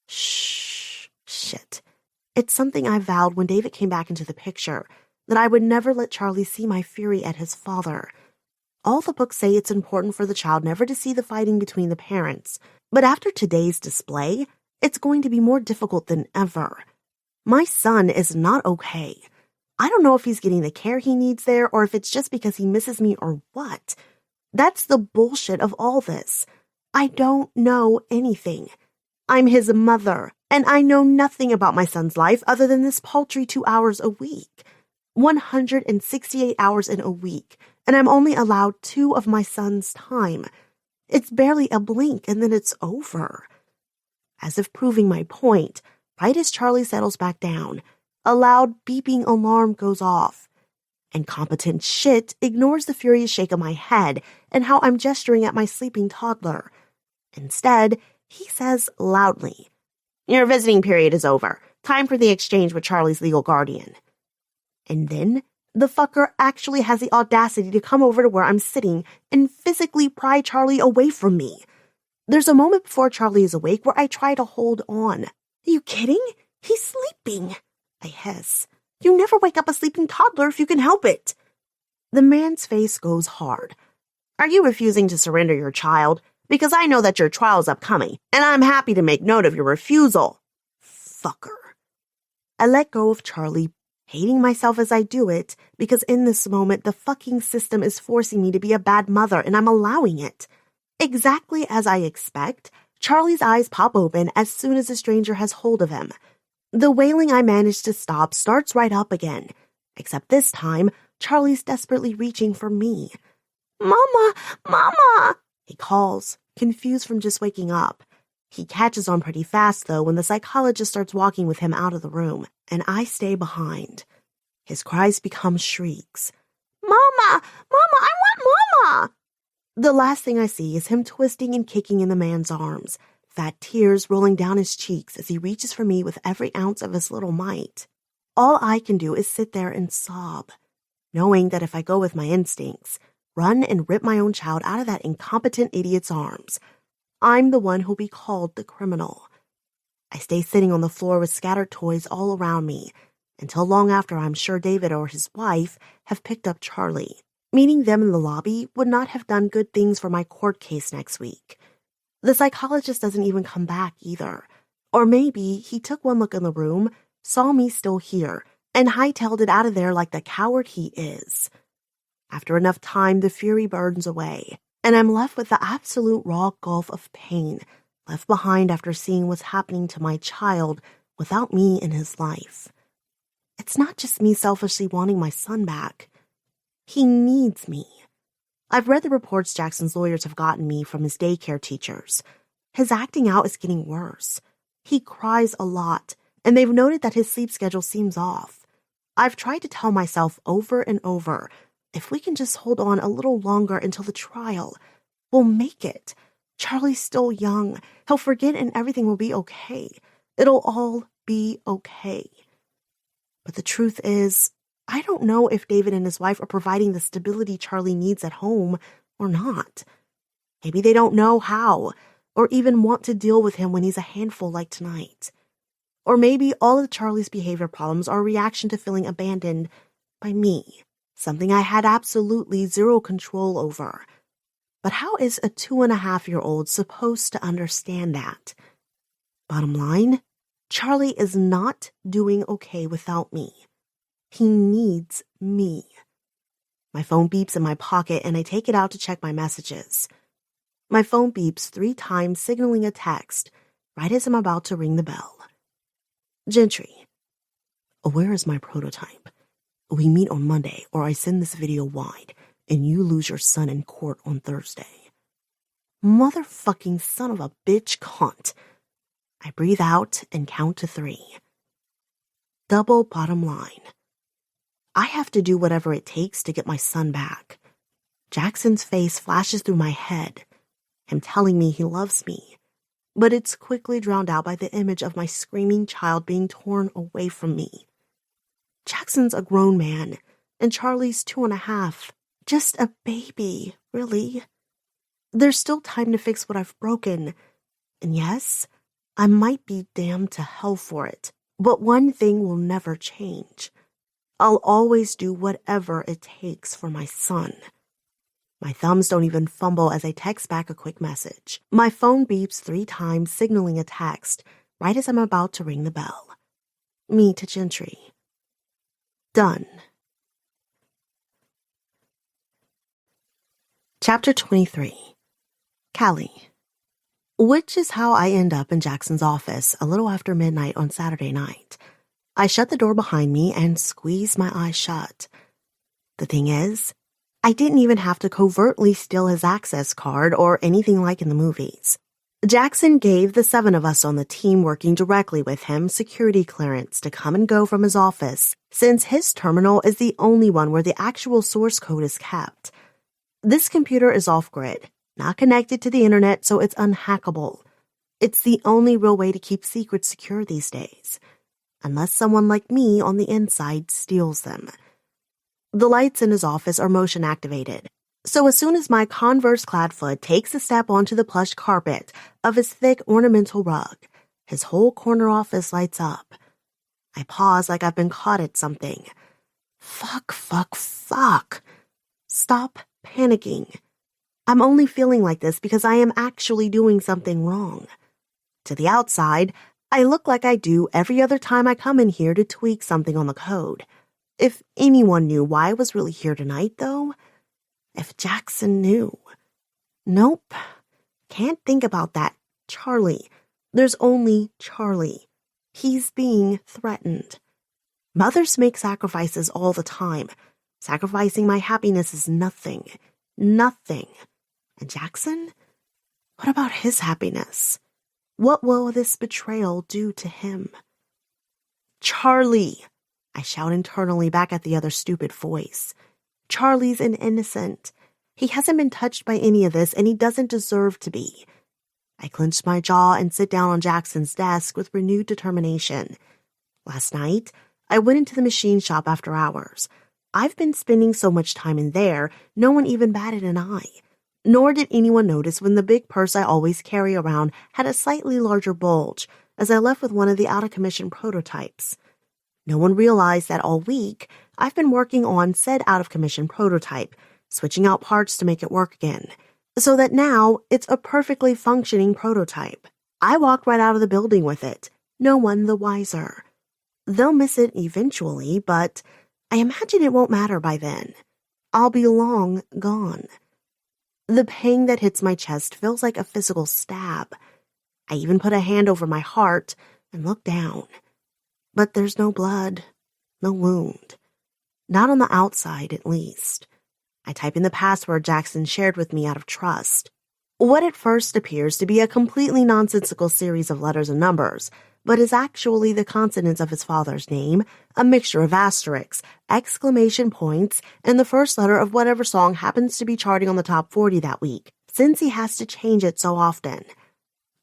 Shh. Shit. It's something I vowed when David came back into the picture, that I would never let Charlie see my fury at his father. All the books say it's important for the child never to see the fighting between the parents, but after today's display, it's going to be more difficult than ever. My son is not okay. I don't know if he's getting the care he needs there or if it's just because he misses me or what. That's the bullshit of all this. I don't know anything. I'm his mother, and I know nothing about my son's life other than this paltry 2 hours a week. 168 hours in a week, and I'm only allowed 2 of my son's time. It's barely a blink, and then it's over. As if proving my point, right as Charlie settles back down, a loud beeping alarm goes off. Incompetent shit ignores the furious shake of my head and how I'm gesturing at my sleeping toddler. Instead, he says loudly, "Your visiting period is over. Time for the exchange with Charlie's legal guardian." And then, the fucker actually has the audacity to come over to where I'm sitting and physically pry Charlie away from me. There's a moment before Charlie is awake where I try to hold on. "Are you kidding? He's sleeping," I hiss. "You never wake up a sleeping toddler if you can help it." The man's face goes hard. "Are you refusing to surrender your child? Because I know that your trial's upcoming, and I'm happy to make note of your refusal." Fucker. I let go of Charlie, hating myself as I do it, because in this moment the fucking system is forcing me to be a bad mother, and I'm allowing it. Exactly as I expect, Charlie's eyes pop open as soon as a stranger has hold of him. The wailing I managed to stop starts right up again, except this time, Charlie's desperately reaching for me. "Mama! Mama!" he calls, confused from just waking up. He catches on pretty fast, though, when the psychologist starts walking with him out of the room, and I stay behind. His cries become shrieks. "Mama! Mama! I want Mama!" The last thing I see is him twisting and kicking in the man's arms, fat tears rolling down his cheeks as he reaches for me with every ounce of his little might. All I can do is sit there and sob, knowing that if I go with my instincts, run and rip my own child out of that incompetent idiot's arms, I'm the one who'll be called the criminal. I stay sitting on the floor with scattered toys all around me, until long after I'm sure David or his wife have picked up Charlie. Meeting them in the lobby would not have done good things for my court case next week. The psychologist doesn't even come back either. Or maybe he took one look in the room, saw me still here, and hightailed it out of there like the coward he is. After enough time, the fury burns away, and I'm left with the absolute raw gulf of pain left behind after seeing what's happening to my child without me in his life. It's not just me selfishly wanting my son back. He needs me. I've read the reports Jackson's lawyers have gotten me from his daycare teachers. His acting out is getting worse. He cries a lot, and they've noted that his sleep schedule seems off. I've tried to tell myself over and over, if we can just hold on a little longer until the trial, we'll make it. Charlie's still young. He'll forget and everything will be okay. It'll all be okay. But the truth is, I don't know if David and his wife are providing the stability Charlie needs at home or not. Maybe they don't know how, or even want to deal with him when he's a handful like tonight. Or maybe all of Charlie's behavior problems are a reaction to feeling abandoned by me, something I had absolutely zero control over. But how is a 2.5-year-old supposed to understand that? Bottom line, Charlie is not doing okay without me. He needs me. My phone beeps in my pocket and I take it out to check my messages. My phone beeps 3 times, signaling a text, right as I'm about to ring the bell. Gentry. Where is my prototype? We meet on Monday or I send this video wide and you lose your son in court on Thursday. Motherfucking son of a bitch cunt. I breathe out and count to 3. Double bottom line. I have to do whatever it takes to get my son back. Jackson's face flashes through my head, him telling me he loves me, but it's quickly drowned out by the image of my screaming child being torn away from me. Jackson's a grown man, and Charlie's 2.5. Just a baby, really. There's still time to fix what I've broken, and yes, I might be damned to hell for it, but one thing will never change. I'll always do whatever it takes for my son. My thumbs don't even fumble as I text back a quick message. My phone beeps 3 times, signaling a text, right as I'm about to ring the bell. Me to Gentry. Done. Chapter 23. Callie. Which is how I end up in Jackson's office a little after midnight on Saturday night. I shut the door behind me and squeeze my eyes shut. The thing is, I didn't even have to covertly steal his access card or anything like in the movies. Jackson gave the 7 of us on the team working directly with him security clearance to come and go from his office, since his terminal is the only one where the actual source code is kept. This computer is off-grid, not connected to the internet, so it's unhackable. It's the only real way to keep secrets secure these days, unless someone like me on the inside steals them. The lights in his office are motion activated, so as soon as my Converse-clad foot takes a step onto the plush carpet of his thick ornamental rug, his whole corner office lights up. I pause like I've been caught at something. Fuck. Stop panicking. I'm only feeling like this because I am actually doing something wrong. To the outside, I look like I do every other time I come in here to tweak something on the code. If anyone knew why I was really here tonight, though, if Jackson knew. Nope. Can't think about that. Charlie. There's only Charlie. He's being threatened. Mothers make sacrifices all the time. Sacrificing my happiness is nothing. Nothing. And Jackson? What about his happiness? What will this betrayal do to him? Charlie! I shout internally back at the other stupid voice. Charlie's an innocent. He hasn't been touched by any of this, and he doesn't deserve to be. I clench my jaw and sit down on Jackson's desk with renewed determination. Last night, I went into the machine shop after hours. I've been spending so much time in there, no one even batted an eye. Nor did anyone notice when the big purse I always carry around had a slightly larger bulge, as I left with one of the out-of-commission prototypes. No one realized that all week, I've been working on said out-of-commission prototype, switching out parts to make it work again, so that now it's a perfectly functioning prototype. I walked right out of the building with it, no one the wiser. They'll miss it eventually, but I imagine it won't matter by then. I'll be long gone. The pang that hits my chest feels like a physical stab. I even put a hand over my heart and look down. But there's no blood, no wound. Not on the outside, at least. I type in the password Jackson shared with me out of trust. What at first appears to be a completely nonsensical series of letters and numbers, but is actually the consonants of his father's name, a mixture of asterisks, exclamation points, and the first letter of whatever song happens to be charting on the top 40 that week, since he has to change it so often.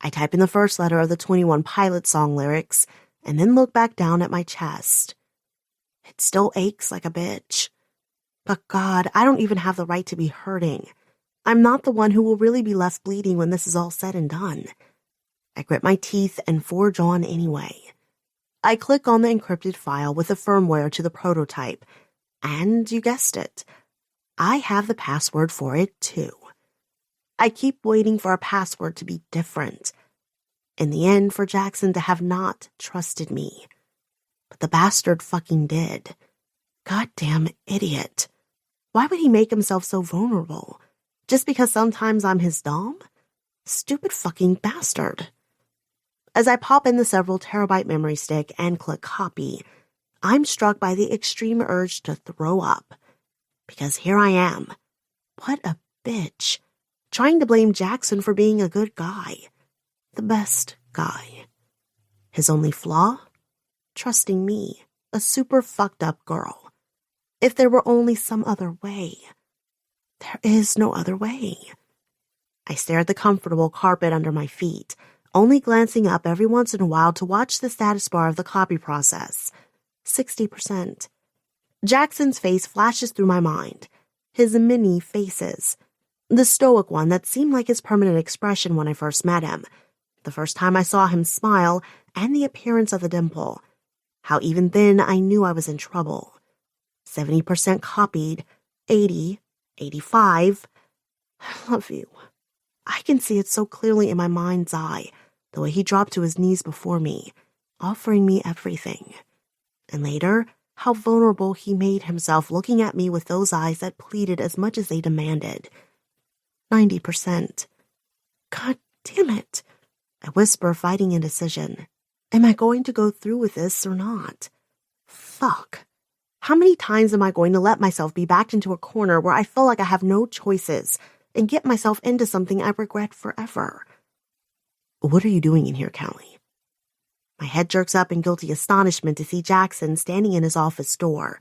I type in the first letter of the 21 Pilots song lyrics, and then look back down at my chest. It still aches like a bitch. But God, I don't even have the right to be hurting. I'm not the one who will really be left bleeding when this is all said and done. I grit my teeth and forge on anyway. I click on the encrypted file with the firmware to the prototype, and you guessed it, I have the password for it too. I keep waiting for a password to be different. In the end, for Jackson to have not trusted me. But the bastard fucking did. Goddamn idiot. Why would he make himself so vulnerable? Just because sometimes I'm his dom? Stupid fucking bastard. As I pop in the several terabyte memory stick and click copy, I'm struck by the extreme urge to throw up. Because here I am. What a bitch. trying to blame Jackson for being a good guy, the best guy. His only flaw? Trusting me, a super fucked up girl. If there were only some other way. There is no other way. I stare at the comfortable carpet under my feet, only glancing up every once in a while to watch the status bar of the copy process. 60%. Jackson's face flashes through my mind. His many faces. The stoic one that seemed like his permanent expression when I first met him. The first time I saw him smile, and the appearance of the dimple. How even then I knew I was in trouble. 70% copied, 80, 85. I love you. I can see it so clearly in my mind's eye, the way he dropped to his knees before me, offering me everything. And later, how vulnerable he made himself looking at me with those eyes that pleaded as much as they demanded. 90%. God damn it. I whisper, fighting indecision. Am I going to go through with this or not? Fuck. How many times am I going to let myself be backed into a corner where I feel like I have no choices and get myself into something I regret forever? What are you doing in here, Callie? My head jerks up in guilty astonishment to see Jackson standing in his office door.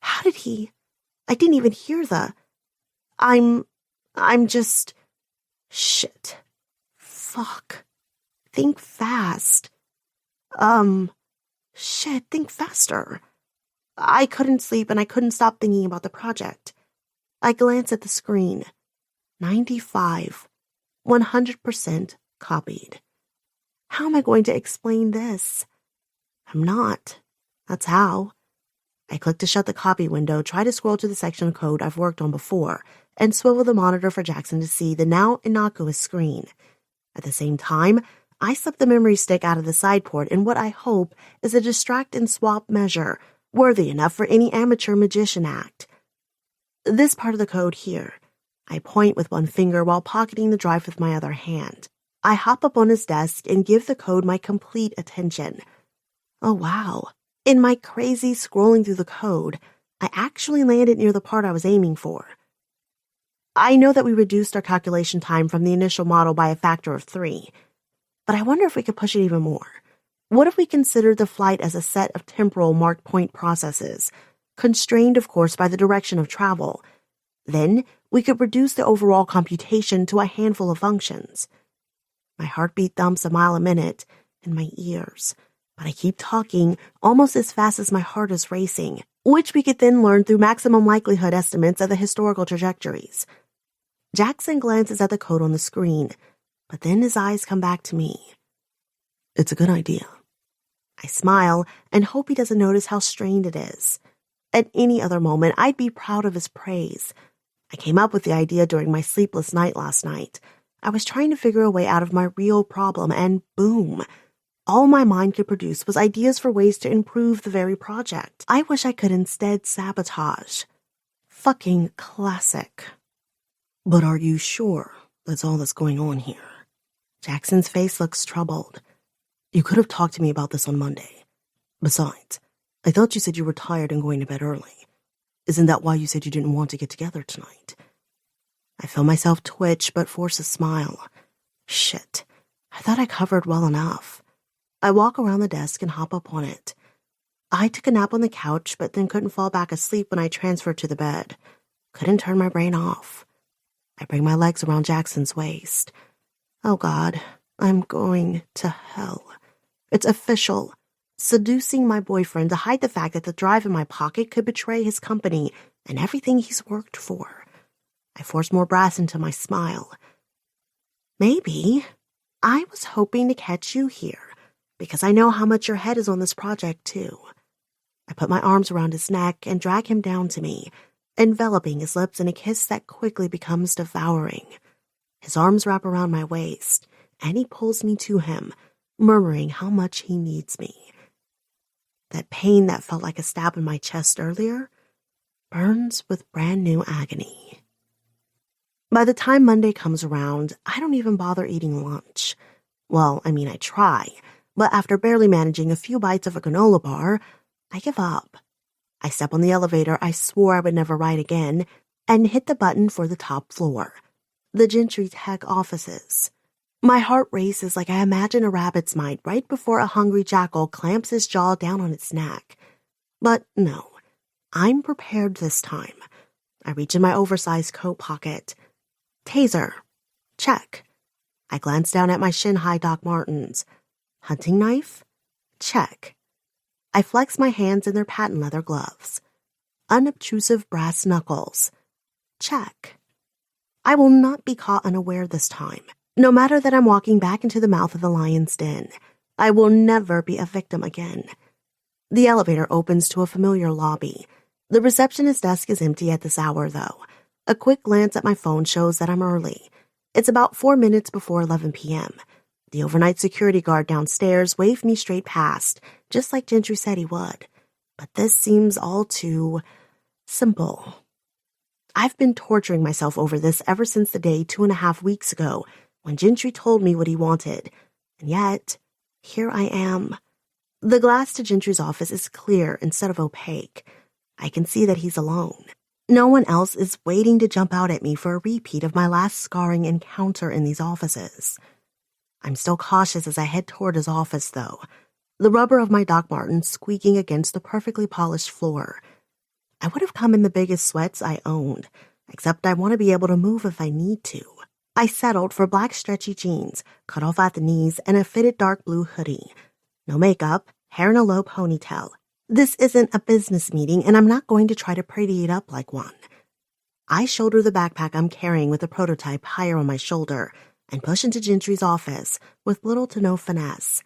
How did he? I didn't even hear I'm just... Shit. Fuck. Think fast. Shit, think faster. I couldn't sleep and I couldn't stop thinking about the project. I glanced at the screen. 95. 100% copied. How am I going to explain this? I'm not. That's how. I click to shut the copy window, try to scroll to the section of code I've worked on before, and swivel the monitor for Jackson to see the now innocuous screen. At the same time, I slip the memory stick out of the side port in what I hope is a distract and swap measure, worthy enough for any amateur magician act. This part of the code here. I point with one finger while pocketing the drive with my other hand. I hop up on his desk and give the code my complete attention. Oh wow. In my crazy scrolling through the code, I actually landed near the part I was aiming for. I know that we reduced our calculation time from the initial model by a factor of 3, but I wonder if we could push it even more. What if we considered the flight as a set of temporal marked point processes, constrained, of course, by the direction of travel? Then we could reduce the overall computation to a handful of functions. My heartbeat thumps a mile a minute in my ears, but I keep talking almost as fast as my heart is racing, which we could then learn through maximum likelihood estimates of the historical trajectories. Jackson glances at the code on the screen, but then his eyes come back to me. It's a good idea. I smile and hope he doesn't notice how strained it is. At any other moment, I'd be proud of his praise. I came up with the idea during my sleepless night last night. I was trying to figure a way out of my real problem, and boom, all my mind could produce was ideas for ways to improve the very project I wish I could instead sabotage. Fucking classic. But are you sure that's all that's going on here? Jackson's face looks troubled. You could have talked to me about this on Monday. Besides, I thought you said you were tired and going to bed early. Isn't that why you said you didn't want to get together tonight? I feel myself twitch but force a smile. Shit, I thought I covered well enough. I walk around the desk and hop up on it. I took a nap on the couch but then couldn't fall back asleep when I transferred to the bed. Couldn't turn my brain off. I bring my legs around Jackson's waist. Oh God, I'm going to hell. It's official. Seducing my boyfriend to hide the fact that the drive in my pocket could betray his company and everything he's worked for. I force more brass into my smile. Maybe. I was hoping to catch you here, because I know how much your head is on this project, too. I put my arms around his neck and drag him down to me, enveloping his lips in a kiss that quickly becomes devouring. His arms wrap around my waist, and he pulls me to him, murmuring how much he needs me. That pain that felt like a stab in my chest earlier burns with brand new agony. By the time Monday comes around, I don't even bother eating lunch. Well, I try, but after barely managing a few bites of a granola bar, I give up. I step on the elevator I swore I would never ride again and hit the button for the top floor, the Gentry Tech offices. My heart races like I imagine a rabbit's might right before a hungry jackal clamps his jaw down on its neck. But no, I'm prepared this time. I reach in my oversized coat pocket. Taser. Check. I glance down at my shin-high Doc Martens. Hunting knife? Check. I flex my hands in their patent leather gloves. Unobtrusive brass knuckles. Check. I will not be caught unaware this time. No matter that I'm walking back into the mouth of the lion's den, I will never be a victim again. The elevator opens to a familiar lobby. The receptionist desk is empty at this hour, though. A quick glance at my phone shows that I'm early. It's about 4 minutes before 11 p.m. The overnight security guard downstairs waved me straight past, just like Gentry said he would. But this seems all too simple. I've been torturing myself over this ever since the day 2.5 weeks ago when Gentry told me what he wanted. And yet, here I am. The glass to Gentry's office is clear instead of opaque. I can see that he's alone. No one else is waiting to jump out at me for a repeat of my last scarring encounter in these offices. I'm still cautious as I head toward his office, though, the rubber of my Doc Martens squeaking against the perfectly polished floor. I would have come in the biggest sweats I owned, except I want to be able to move if I need to. I settled for black stretchy jeans, cut off at the knees, and a fitted dark blue hoodie. No makeup, hair in a low ponytail. This isn't a business meeting, and I'm not going to try to pretty it up like one. I shoulder the backpack I'm carrying with the prototype higher on my shoulder and push into Gentry's office with little to no finesse.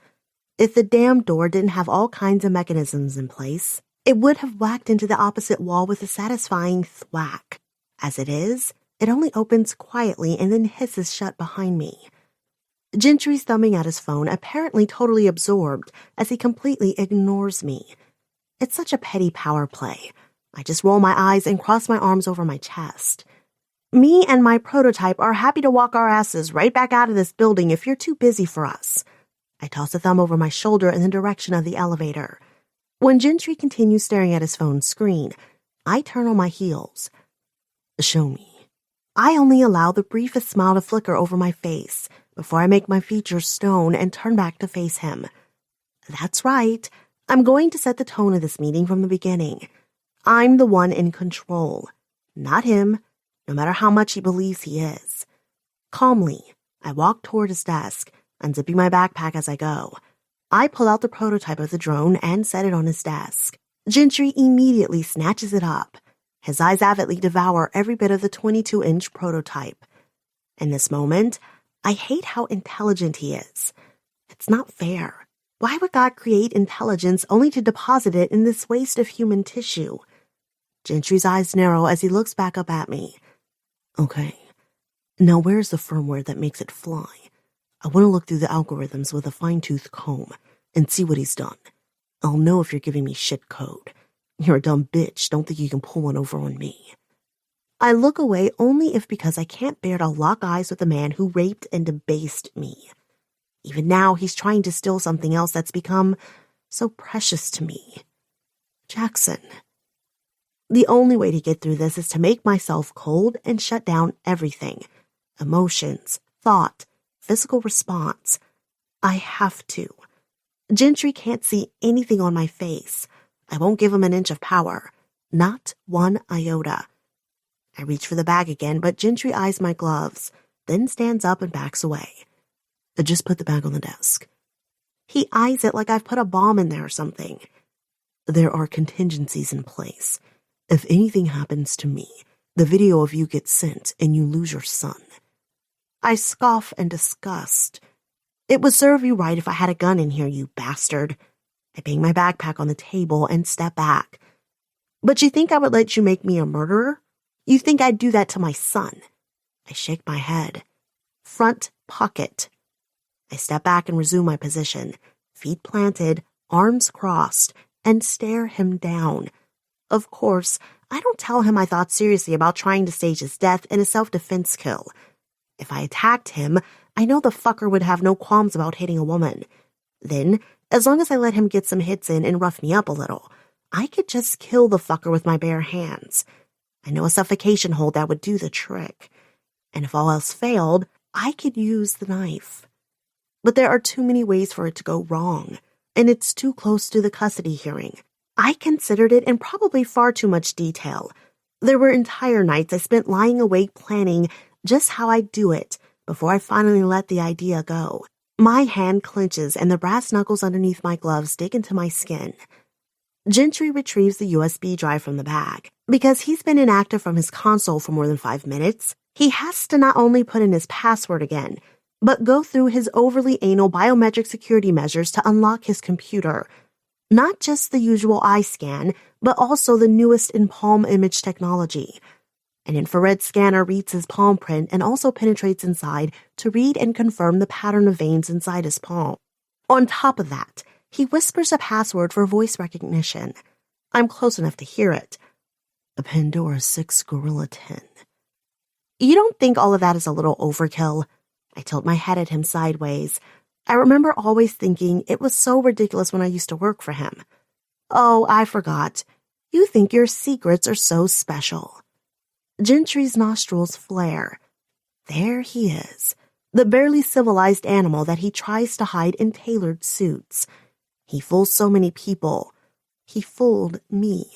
If the damn door didn't have all kinds of mechanisms in place, it would have whacked into the opposite wall with a satisfying thwack. As it is, it only opens quietly and then hisses shut behind me. Gentry's thumbing at his phone, apparently totally absorbed, as he completely ignores me. It's such a petty power play. I just roll my eyes and cross my arms over my chest. Me and my prototype are happy to walk our asses right back out of this building if you're too busy for us. I toss a thumb over my shoulder in the direction of the elevator. When Gentry continues staring at his phone screen, I turn on my heels. Show me. I only allow the briefest smile to flicker over my face before I make my features stone and turn back to face him. That's right. I'm going to set the tone of this meeting from the beginning. I'm the one in control, not him, no matter how much he believes he is. Calmly, I walk toward his desk, unzipping my backpack as I go. I pull out the prototype of the drone and set it on his desk. Gentry immediately snatches it up. His eyes avidly devour every bit of the 22-inch prototype. In this moment, I hate how intelligent he is. It's not fair. Why would God create intelligence only to deposit it in this waste of human tissue? Gentry's eyes narrow as he looks back up at me. Okay, now where's the firmware that makes it fly? I want to look through the algorithms with a fine-tooth comb and see what he's done. I'll know if you're giving me shit code. You're a dumb bitch. Don't think you can pull one over on me. I look away only if because I can't bear to lock eyes with a man who raped and debased me. Even now, he's trying to steal something else that's become so precious to me. Jackson. The only way to get through this is to make myself cold and shut down everything. Emotions, thought, physical response. I have to. Gentry can't see anything on my face. I won't give him an inch of power. Not one iota. I reach for the bag again, but Gentry eyes my gloves, then stands up and backs away. I just put the bag on the desk. He eyes it like I've put a bomb in there or something. There are contingencies in place. If anything happens to me, the video of you gets sent and you lose your son. I scoff in disgust. It would serve you right if I had a gun in here, you bastard. I bang my backpack on the table and step back. But you think I would let you make me a murderer? You think I'd do that to my son? I shake my head. Front pocket. I step back and resume my position, feet planted, arms crossed, and stare him down. Of course, I don't tell him I thought seriously about trying to stage his death in a self-defense kill. If I attacked him, I know the fucker would have no qualms about hitting a woman. Then, as long as I let him get some hits in and rough me up a little, I could just kill the fucker with my bare hands. I know a suffocation hold that would do the trick. and if all else failed, I could use the knife. But there are too many ways for it to go wrong, and it's too close to the custody hearing. I considered it in probably far too much detail. There were entire nights I spent lying awake planning just how I'd do it before I finally let the idea go. My hand clenches and the brass knuckles underneath my gloves dig into my skin. Gentry retrieves the USB drive from the bag. Because he's been inactive from his console for more than 5 minutes, he has to not only put in his password again, but go through his overly anal biometric security measures to unlock his computer. Not just the usual eye scan, but also the newest in palm image technology. An infrared scanner reads his palm print and also penetrates inside to read and confirm the pattern of veins inside his palm. On top of that, he whispers a password for voice recognition. I'm close enough to hear it. A Pandora 6 Gorilla 10. You don't think all of that is a little overkill? I tilt my head at him sideways. I remember always thinking it was so ridiculous when I used to work for him. Oh, I forgot. You think your secrets are so special. Gentry's nostrils flare. There he is, the barely civilized animal that he tries to hide in tailored suits. He fools so many people. He fooled me.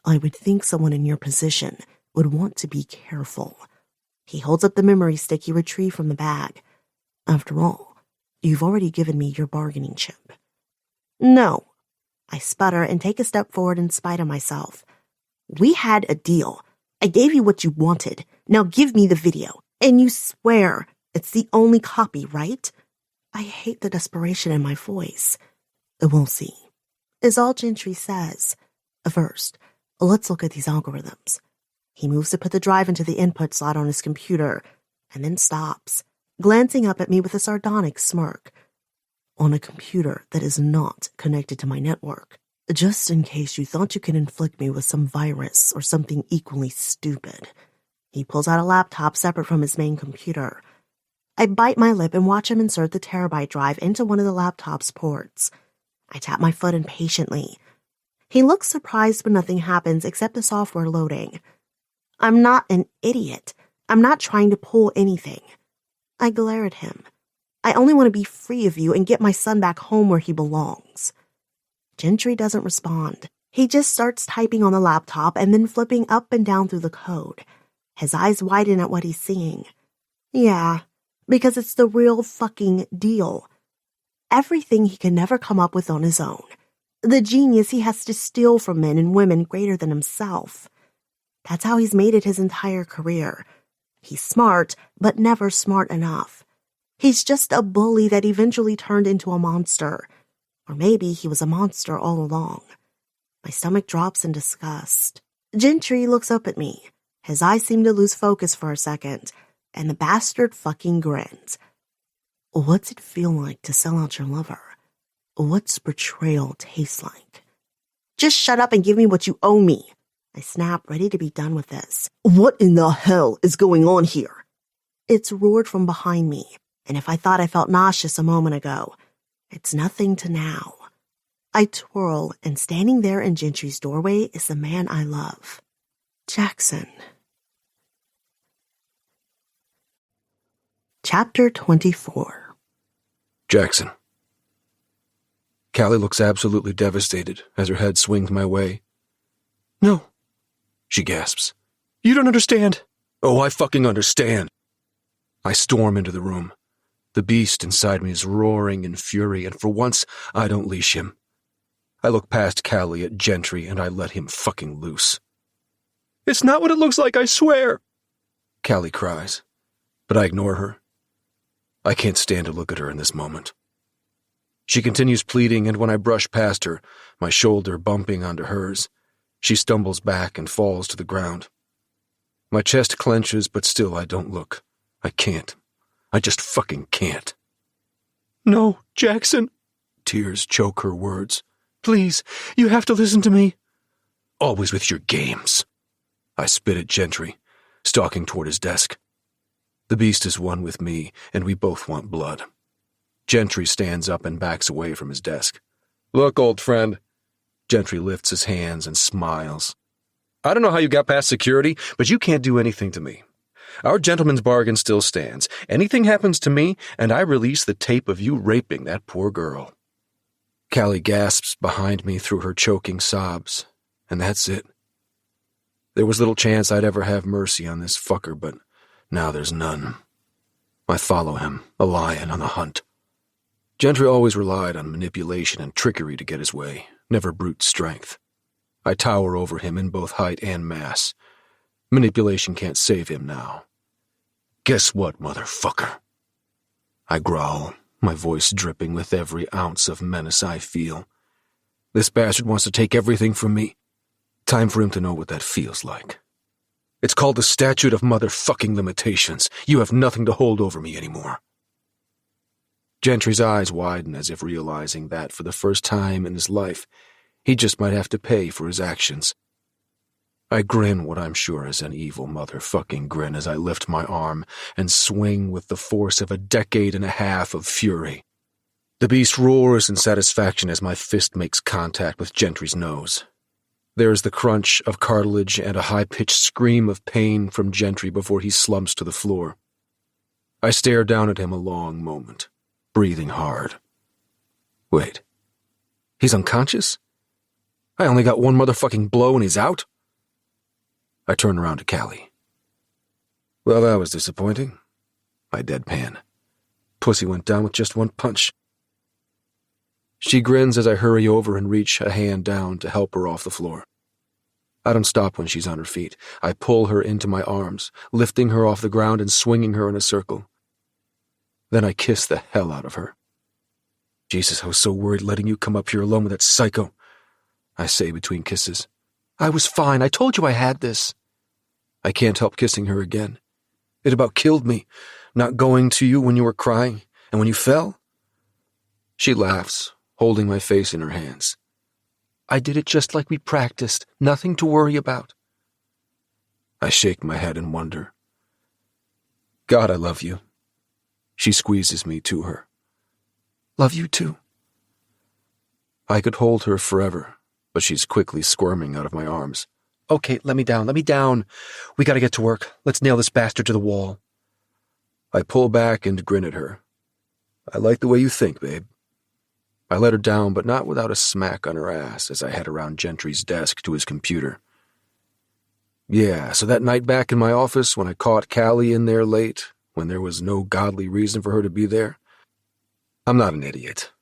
I would think someone in your position would want to be careful. He holds up the memory stick he retrieved from the bag. After all, you've already given me your bargaining chip. No. I sputter and take a step forward in spite of myself. We had a deal. I gave you what you wanted. Now give me the video. And you swear it's the only copy, right? I hate the desperation in my voice. We'll see, is all Gentry says. First, let's look at these algorithms. He moves to put the drive into the input slot on his computer, and then stops, glancing up at me with a sardonic smirk. On a computer that is not connected to my network, just in case you thought you could inflict me with some virus or something equally stupid. He pulls out a laptop separate from his main computer. I bite my lip and watch him insert the terabyte drive into one of the laptop's ports. I tap my foot impatiently. He looks surprised when nothing happens except the software loading. I'm not an idiot. I'm not trying to pull anything. I glare at him. I only want to be free of you and get my son back home where he belongs. Gentry doesn't respond. He just starts typing on the laptop and then flipping up and down through the code. His eyes widen at what he's seeing. Yeah, because it's the real fucking deal. Everything he can never come up with on his own. The genius he has to steal from men and women greater than himself. That's how he's made it his entire career. He's smart, but never smart enough. He's just a bully that eventually turned into a monster. Or maybe he was a monster all along. My stomach drops in disgust. Gentry looks up at me. His eyes seem to lose focus for a second, and the bastard fucking grins. What's it feel like to sell out your lover? What's betrayal taste like? Just shut up and give me what you owe me. I snap, ready to be done with this. What in the hell is going on here? It's roared from behind me, and if I thought I felt nauseous a moment ago, it's nothing to now. I twirl, and standing there in Gentry's doorway is the man I love. Jackson. Chapter 24.
Jackson. Callie looks absolutely devastated as her head swings my way. No, she gasps. You don't understand. Oh, I fucking understand. I storm into the room. The beast inside me is roaring in fury, and for once, I don't leash him. I look past Callie at Gentry, and I let him fucking loose. It's not what it looks like, I swear, Callie cries, but I ignore her. I can't stand to look at her in this moment. She continues pleading, and when I brush past her, my shoulder bumping onto hers, she stumbles back and falls to the ground. My chest clenches, but still I don't look. I can't. I just fucking can't. No, Jackson. Tears choke her words. Please, you have to listen to me. Always with your games. I spit at Gentry, stalking toward his desk. The beast is one with me, and we both want blood. Gentry stands up and backs away from his desk. Look, old friend. Gentry lifts his hands and smiles. I don't know how you got past security, but you can't do anything to me. Our gentleman's bargain still stands. Anything happens to me, and I release the tape of you raping that poor girl." Callie gasps behind me through her choking sobs, and that's it. There was little chance I'd ever have mercy on this fucker, but now there's none. I follow him, a lion on the hunt. Gentry always relied on manipulation and trickery to get his way, never brute strength. I tower over him in both height and mass. Manipulation can't save him now. "Guess what, motherfucker?" I growl, my voice dripping with every ounce of menace I feel. This bastard wants to take everything from me. Time for him to know what that feels like. It's called the Statute of Motherfucking Limitations. You have nothing to hold over me anymore. Gentry's eyes widen as if realizing that, for the first time in his life, he just might have to pay for his actions. I grin what I'm sure is an evil motherfucking grin as I lift my arm and swing with the force of a decade and a half of fury. The beast roars in satisfaction as my fist makes contact with Gentry's nose. There is the crunch of cartilage and a high-pitched scream of pain from Gentry before he slumps to the floor. I stare down at him a long moment, breathing hard. Wait, he's unconscious? I only got one motherfucking blow and he's out? I turn around to Callie. "Well, that was disappointing." I deadpan. "Pussy went down with just one punch." She grins as I hurry over and reach a hand down to help her off the floor. I don't stop when she's on her feet. I pull her into my arms, lifting her off the ground and swinging her in a circle. Then I kiss the hell out of her. "Jesus, I was so worried letting you come up here alone with that psycho," I say between kisses. "I was fine. I told you I had this." I can't help kissing her again. It about killed me, not going to you when you were crying, and when you fell. She laughs, holding my face in her hands. "I did it just like we practiced. Nothing to worry about." I shake my head in wonder. "God, I love you." She squeezes me to her. "Love you too." I could hold her forever, but she's quickly squirming out of my arms. "Okay, let me down. We gotta get to work. Let's nail this bastard to the wall." I pull back and grin at her. "I like the way you think, babe." I let her down, but not without a smack on her ass as I head around Gentry's desk to his computer. "Yeah, so that night back in my office when I caught Callie in there late, when there was no godly reason for her to be there, I'm not an idiot.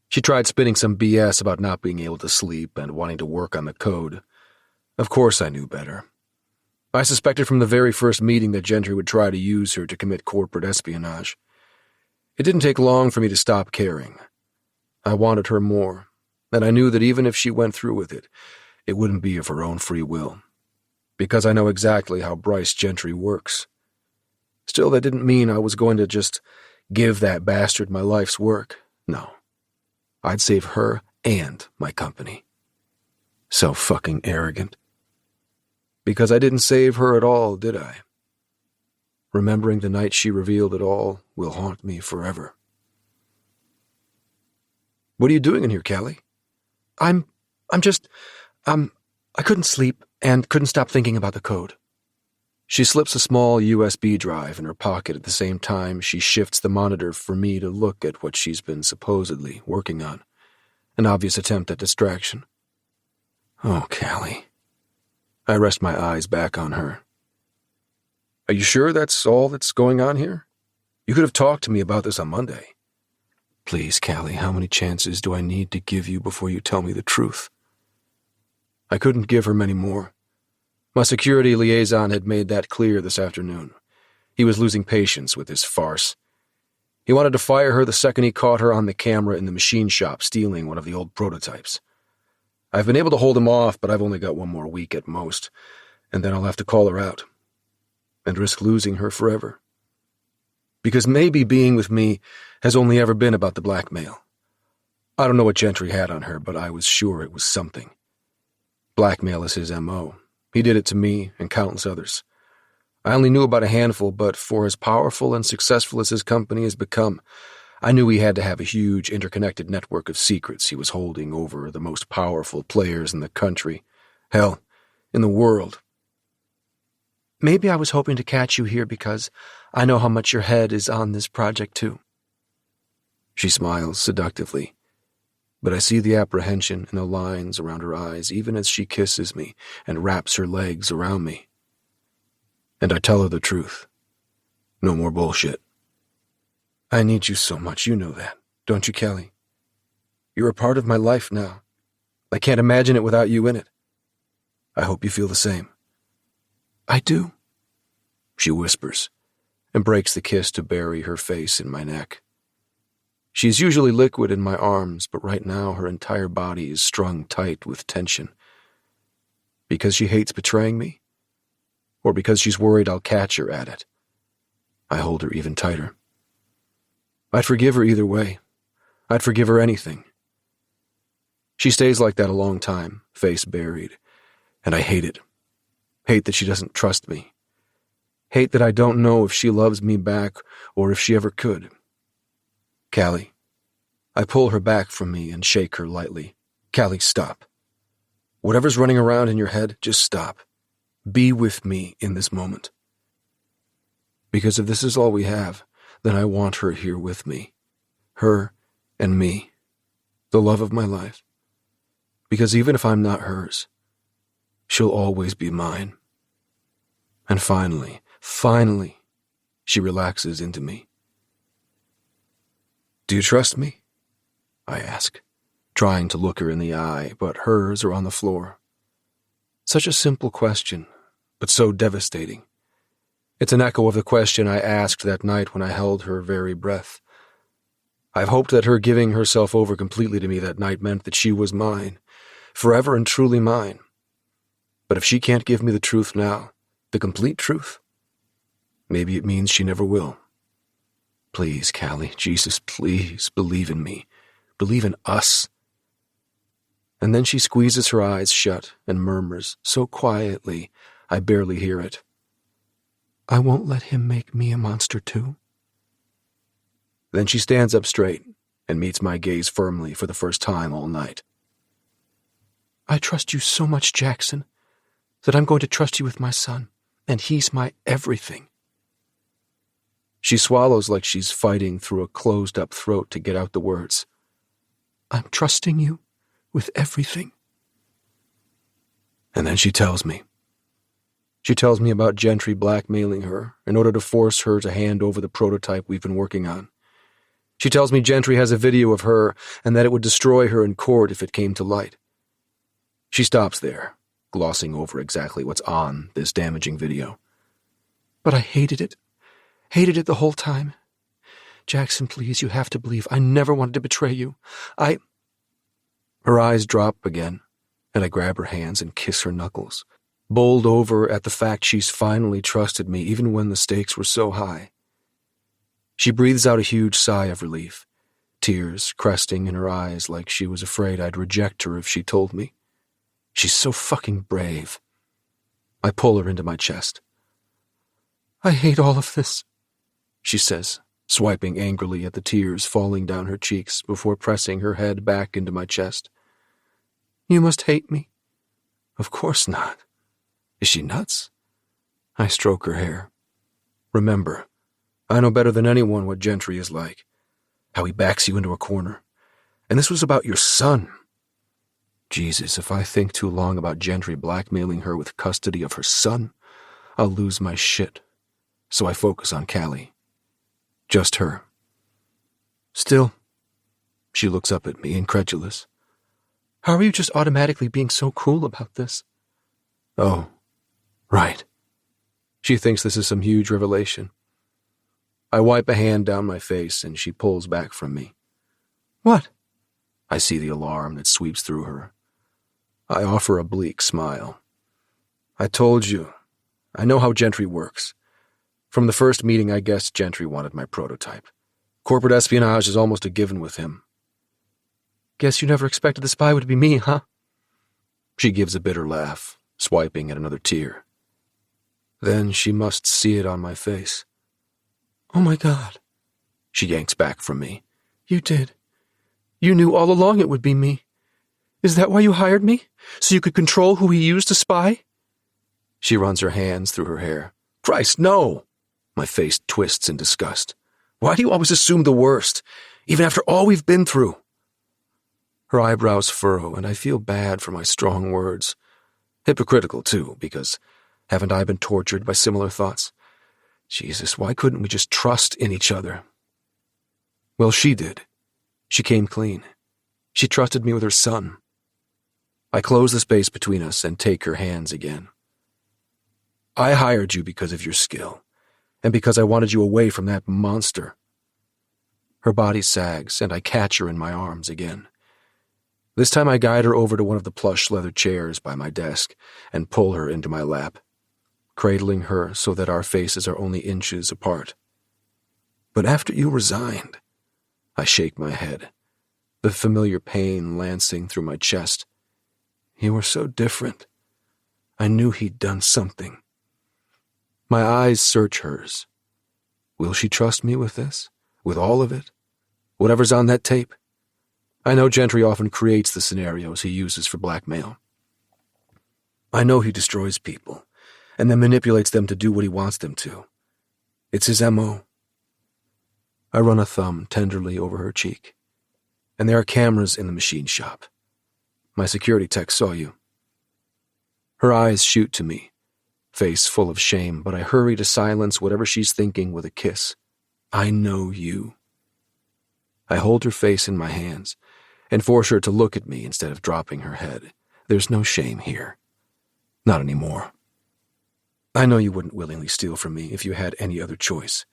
She tried spinning some BS about not being able to sleep and wanting to work on the code. Of course I knew better. I suspected from the very first meeting that Gentry would try to use her to commit corporate espionage. It didn't take long for me to stop caring. I wanted her more, and I knew that even if she went through with it, it wouldn't be of her own free will, because I know exactly how Bryce Gentry works. Still, that didn't mean I was going to just give that bastard my life's work. No. I'd save her and my company. So fucking arrogant. Because I didn't save her at all, did I? Remembering the night she revealed it all will haunt me forever. "What are you doing in here, Callie?" I couldn't sleep and couldn't stop thinking about the code." She slips a small USB drive in her pocket at the same time she shifts the monitor for me to look at what she's been supposedly working on. An obvious attempt at distraction. Oh, Callie. I rest my eyes back on her. "Are you sure that's all that's going on here? You could have talked to me about this on Monday." "Please, Callie, how many chances do I need to give you before you tell me the truth?" I couldn't give her many more. My security liaison had made that clear this afternoon. He was losing patience with this farce. He wanted to fire her the second he caught her on the camera in the machine shop stealing one of the old prototypes. I've been able to hold him off, but I've only got one more week at most, and then I'll have to call her out and risk losing her forever. Because maybe being with me has only ever been about the blackmail. I don't know what Gentry had on her, but I was sure it was something. Blackmail is his M.O. He did it to me and countless others. I only knew about a handful, but for as powerful and successful as his company has become, I knew he had to have a huge interconnected network of secrets he was holding over the most powerful players in the country. Hell, in the world.
Maybe I was hoping to catch you here because I know how much your head is on this project too.
She smiles seductively, but I see the apprehension in the lines around her eyes even as she kisses me and wraps her legs around me. And I tell her the truth. No more bullshit. I need you so much, you know that, don't you, Callie? You're a part of my life now. I can't imagine it without you in it. I hope you feel the same.
I do,
she whispers, and breaks the kiss to bury her face in my neck. She's usually liquid in my arms, but right now her entire body is strung tight with tension. Because she hates betraying me? Or because she's worried I'll catch her at it? I hold her even tighter. I'd forgive her either way. I'd forgive her anything. She stays like that a long time, face buried, and I hate it. Hate that she doesn't trust me. Hate that I don't know if she loves me back or if she ever could. Callie. I pull her back from me and shake her lightly. Callie, stop. Whatever's running around in your head, just stop. Be with me in this moment. Because if this is all we have, then I want her here with me. Her and me. The love of my life. Because even if I'm not hers, she'll always be mine. And finally, she relaxes into me. Do you trust me? I ask, trying to look her in the eye, but hers are on the floor. Such a simple question, but so devastating. It's an echo of the question I asked that night when I held her very breath. I've hoped that her giving herself over completely to me that night meant that she was mine, forever and truly mine. But if she can't give me the truth now, the complete truth, maybe it means she never will. Please, Callie, Jesus, please, believe in me. Believe in us. And then she squeezes her eyes shut and murmurs, so quietly I barely hear it. I won't let him make me a monster too. Then she stands up straight and meets my gaze firmly for the first time all night. I trust you so much, Jackson, that I'm going to trust you with my son, and he's my everything. She swallows like she's fighting through a closed-up throat to get out the words. I'm trusting you with everything. And then she tells me. She tells me about Gentry blackmailing her in order to force her to hand over the prototype we've been working on. She tells me Gentry has a video of her and that it would destroy her in court if it came to light. She stops there, glossing over exactly what's on this damaging video. But I hated it. Hated it the whole time. Jackson, please, you have to believe I never wanted to betray you. Her eyes drop again, and I grab her hands and kiss her knuckles, bowled over at the fact she's finally trusted me even when the stakes were so high. She breathes out a huge sigh of relief, tears cresting in her eyes like she was afraid I'd reject her if she told me. She's so fucking brave. I pull her into my chest. I hate all of this, she says, swiping angrily at the tears falling down her cheeks before pressing her head back into my chest. You must hate me. Of course not. Is she nuts? I stroke her hair. Remember, I know better than anyone what Gentry is like, how he backs you into a corner. And this was about your son. Jesus, if I think too long about Gentry blackmailing her with custody of her son, I'll lose my shit. So I focus on Callie. Just her. Still, she looks up at me, incredulous. How are you just automatically being so cool about this? Oh, right. She thinks this is some huge revelation. I wipe a hand down my face and she pulls back from me. What? I see the alarm that sweeps through her. I offer a bleak smile. I told you. I know how Gentry works. From the first meeting, I guessed Gentry wanted my prototype. Corporate espionage is almost a given with him. Guess you never expected the spy would be me, huh? She gives a bitter laugh, swiping at another tear. Then she must see it on my face. Oh my God. She yanks back from me. You did. You knew all along it would be me. Is that why you hired me? So you could control who he used to spy? She runs her hands through her hair. Christ, no! My face twists in disgust. Why do you always assume the worst, even after all we've been through? Her eyebrows furrow, and I feel bad for my strong words. Hypocritical, too, because haven't I been tortured by similar thoughts? Jesus, why couldn't we just trust in each other? Well, she did. She came clean. She trusted me with her son. I close the space between us and take her hands again. I hired you because of your skill, and because I wanted you away from that monster. Her body sags, and I catch her in my arms again. This time I guide her over to one of the plush leather chairs by my desk and pull her into my lap, cradling her so that our faces are only inches apart. But after you resigned, I shake my head, the familiar pain lancing through my chest. You were so different. I knew he'd done something. My eyes search hers. Will she trust me with this? With all of it? Whatever's on that tape? I know Gentry often creates the scenarios he uses for blackmail. I know he destroys people, and then manipulates them to do what he wants them to. It's his M.O. I run a thumb tenderly over her cheek. And there are cameras in the machine shop. My security tech saw you. Her eyes shoot to me, face full of shame, but I hurry to silence whatever she's thinking with a kiss. I know you. I hold her face in my hands and force her to look at me instead of dropping her head. There's no shame here. Not anymore. I know you wouldn't willingly steal from me if you had any other choice.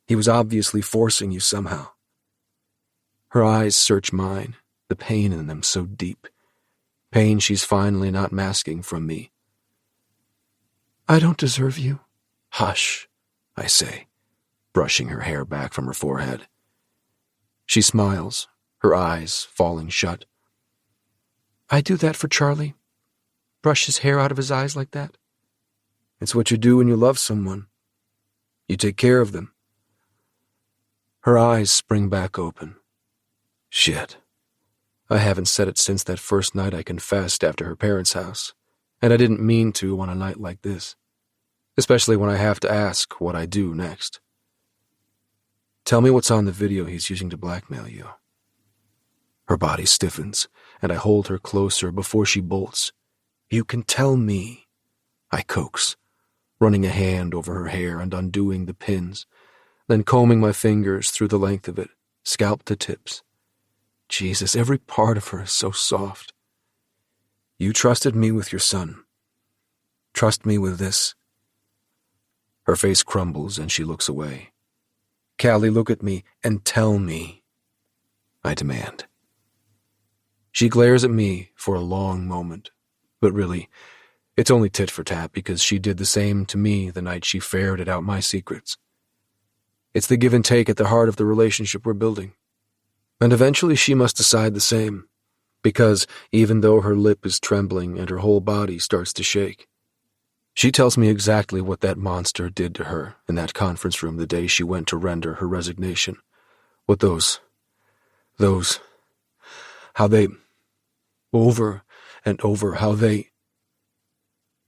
He was obviously forcing you somehow. Her eyes search mine, the pain in them so deep. Pain she's finally not masking from me. I don't deserve you. Hush, I say, brushing her hair back from her forehead. She smiles, her eyes falling shut. I do that for Charlie. Brush his hair out of his eyes like that. It's what you do when you love someone. You take care of them. Her eyes spring back open. Shit. I haven't said it since that first night I confessed after her parents' house, and I didn't mean to on a night like this, especially when I have to ask what I do next. Tell me what's on the video he's using to blackmail you. Her body stiffens, and I hold her closer before she bolts. You can tell me, I coax, running a hand over her hair and undoing the pins, then combing my fingers through the length of it, scalp to tips. Jesus, every part of her is so soft. You trusted me with your son. Trust me with this. Her face crumbles and she looks away. Callie, look at me and tell me, I demand. She glares at me for a long moment, but really, it's only tit for tat because she did the same to me the night she ferreted out my secrets. It's the give and take at the heart of the relationship we're building. And eventually she must decide the same, because even though her lip is trembling and her whole body starts to shake, she tells me exactly what that monster did to her in that conference room the day she went to render her resignation. What how they, over and over, how they...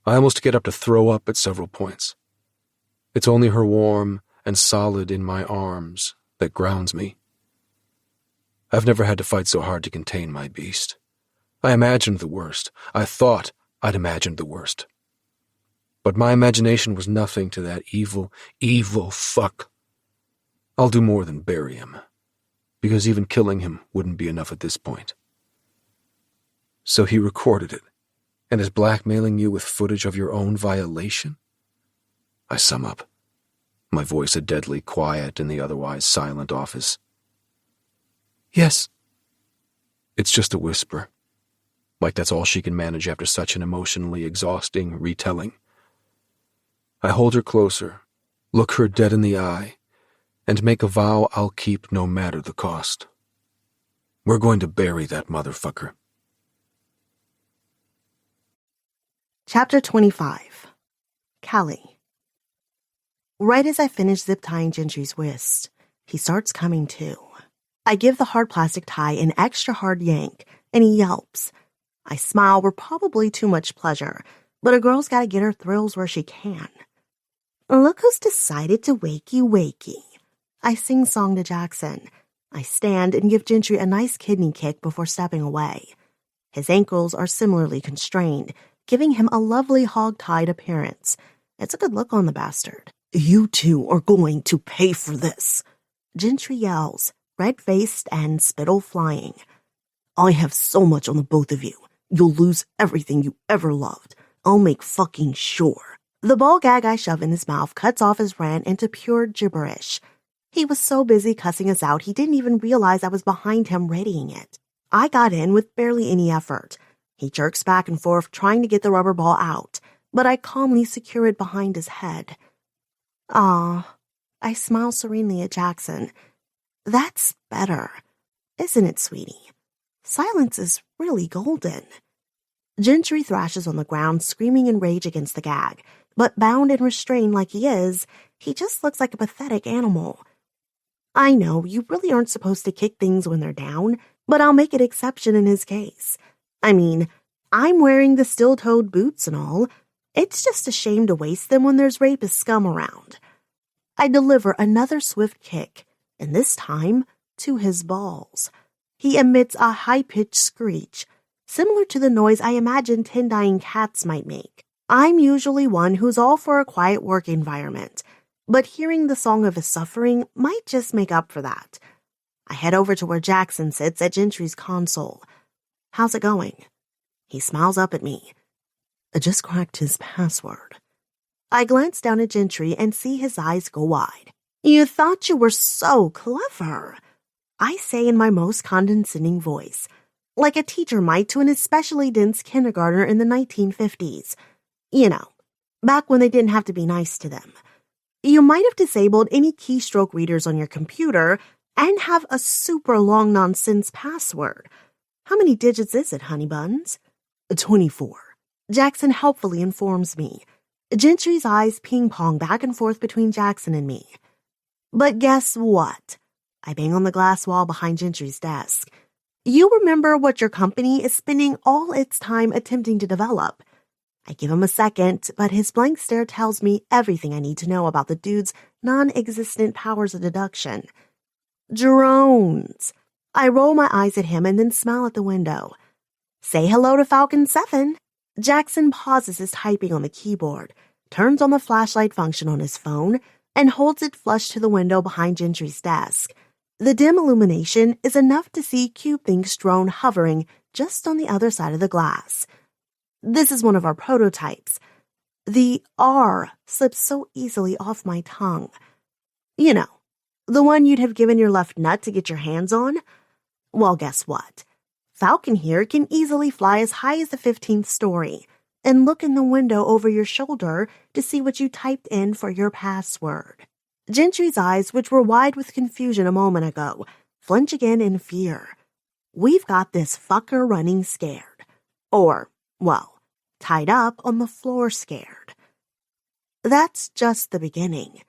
I almost get up to throw up at several points. It's only her warm and solid in my arms that grounds me. I've never had to fight so hard to contain my beast. I imagined the worst. I thought I'd imagined the worst. But my imagination was nothing to that evil, evil fuck. I'll do more than bury him, because even killing him wouldn't be enough at this point. So he recorded it, and is blackmailing you with footage of your own violation? I sum up, my voice a deadly quiet in the otherwise silent office. Yes. It's just a whisper, like that's all she can manage after such an emotionally exhausting retelling. I hold her closer, look her dead in the eye, and make a vow I'll keep no matter the cost. We're going to bury that motherfucker.
Chapter 25. Callie. Right as I finish zip-tying Gentry's wrist, he starts coming to. I give the hard plastic tie an extra hard yank, and he yelps. I smile with probably too much pleasure, but a girl's gotta get her thrills where she can. Look who's decided to wakey wakey. I sing-song to Jackson. I stand and give Gentry a nice kidney kick before stepping away. His ankles are similarly constrained, giving him a lovely hog-tied appearance. It's a good look on the bastard. You two are going to pay for this, Gentry yells, red-faced and spittle flying. I have so much on the both of you. You'll lose everything you ever loved. I'll make fucking sure. The ball gag I shove in his mouth cuts off his rant into pure gibberish. He was so busy cussing us out he didn't even realize I was behind him readying it. I got in with barely any effort. He jerks back and forth trying to get the rubber ball out, but I calmly secure it behind his head. Ah, I smile serenely at Jackson. That's better. Isn't it, sweetie? Silence is really golden. Gentry thrashes on the ground, screaming in rage against the gag, but bound and restrained like he is, he just looks like a pathetic animal. I know you really aren't supposed to kick things when they're down, but I'll make an exception in his case. I mean, I'm wearing the steel-toed boots and all. It's just a shame to waste them when there's rapist scum around. I deliver another swift kick, and this time to his balls. He emits a high-pitched screech, similar to the noise I imagine 10 dying cats might make. I'm usually one who's all for a quiet work environment, but hearing the song of his suffering might just make up for that. I head over to where Jackson sits at Gentry's console. How's it going? He smiles up at me. I just cracked his password. I glance down at Gentry and see his eyes go wide. You thought you were so clever, I say in my most condescending voice, like a teacher might to an especially dense kindergartner in the 1950s. You know, back when they didn't have to be nice to them. You might have disabled any keystroke readers on your computer and have a super long nonsense password. How many digits is it, honey buns? 24. Jackson helpfully informs me. Gentry's eyes ping-pong back and forth between Jackson and me. But guess what? I bang on the glass wall behind Gentry's desk. You remember what your company is spending all its time attempting to develop. I give him a second, but his blank stare tells me everything I need to know about the dude's non-existent powers of deduction. Drones. I roll my eyes at him and then smile at the window. Say hello to Falcon 7. Jackson pauses his typing on the keyboard, turns on the flashlight function on his phone, and holds it flush to the window behind Gentry's desk. The dim illumination is enough to see Cube Think's drone hovering just on the other side of the glass. This is one of our prototypes. The R slips so easily off my tongue. You know, the one you'd have given your left nut to get your hands on? Well, guess what? Falcon here can easily fly as high as the 15th story and look in the window over your shoulder to see what you typed in for your password. Gentry's eyes, which were wide with confusion a moment ago, flinch again in fear. We've got this fucker running scared. Or, well, tied up on the floor scared. That's just the beginning.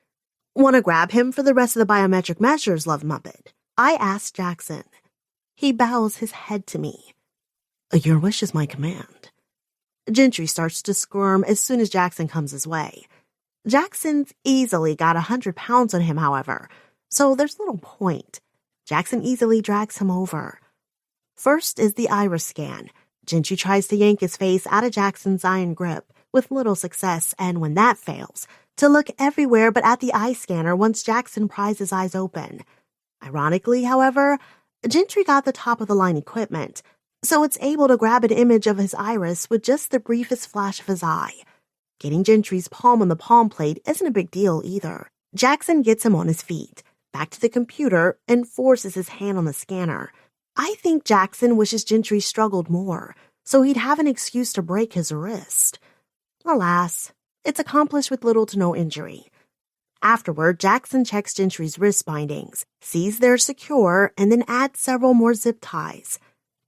Want to grab him for the rest of the biometric measures, love Muppet? I ask Jackson. He bows his head to me. Your wish is my command. Gentry starts to squirm as soon as Jackson comes his way. Jackson's easily got 100 pounds on him, however, so there's little point. Jackson easily drags him over. First is the iris scan. Gentry tries to yank his face out of Jackson's iron grip, with little success, and when that fails, to look everywhere but at the eye scanner once Jackson pries his eyes open. Ironically, however, Gentry got the top-of-the-line equipment, so it's able to grab an image of his iris with just the briefest flash of his eye. Getting Gentry's palm on the palm plate isn't a big deal either. Jackson gets him on his feet, back to the computer, and forces his hand on the scanner. I think Jackson wishes Gentry struggled more, so he'd have an excuse to break his wrist. Alas, it's accomplished with little to no injury. Afterward, Jackson checks Gentry's wrist bindings, sees they're secure, and then adds several more zip ties.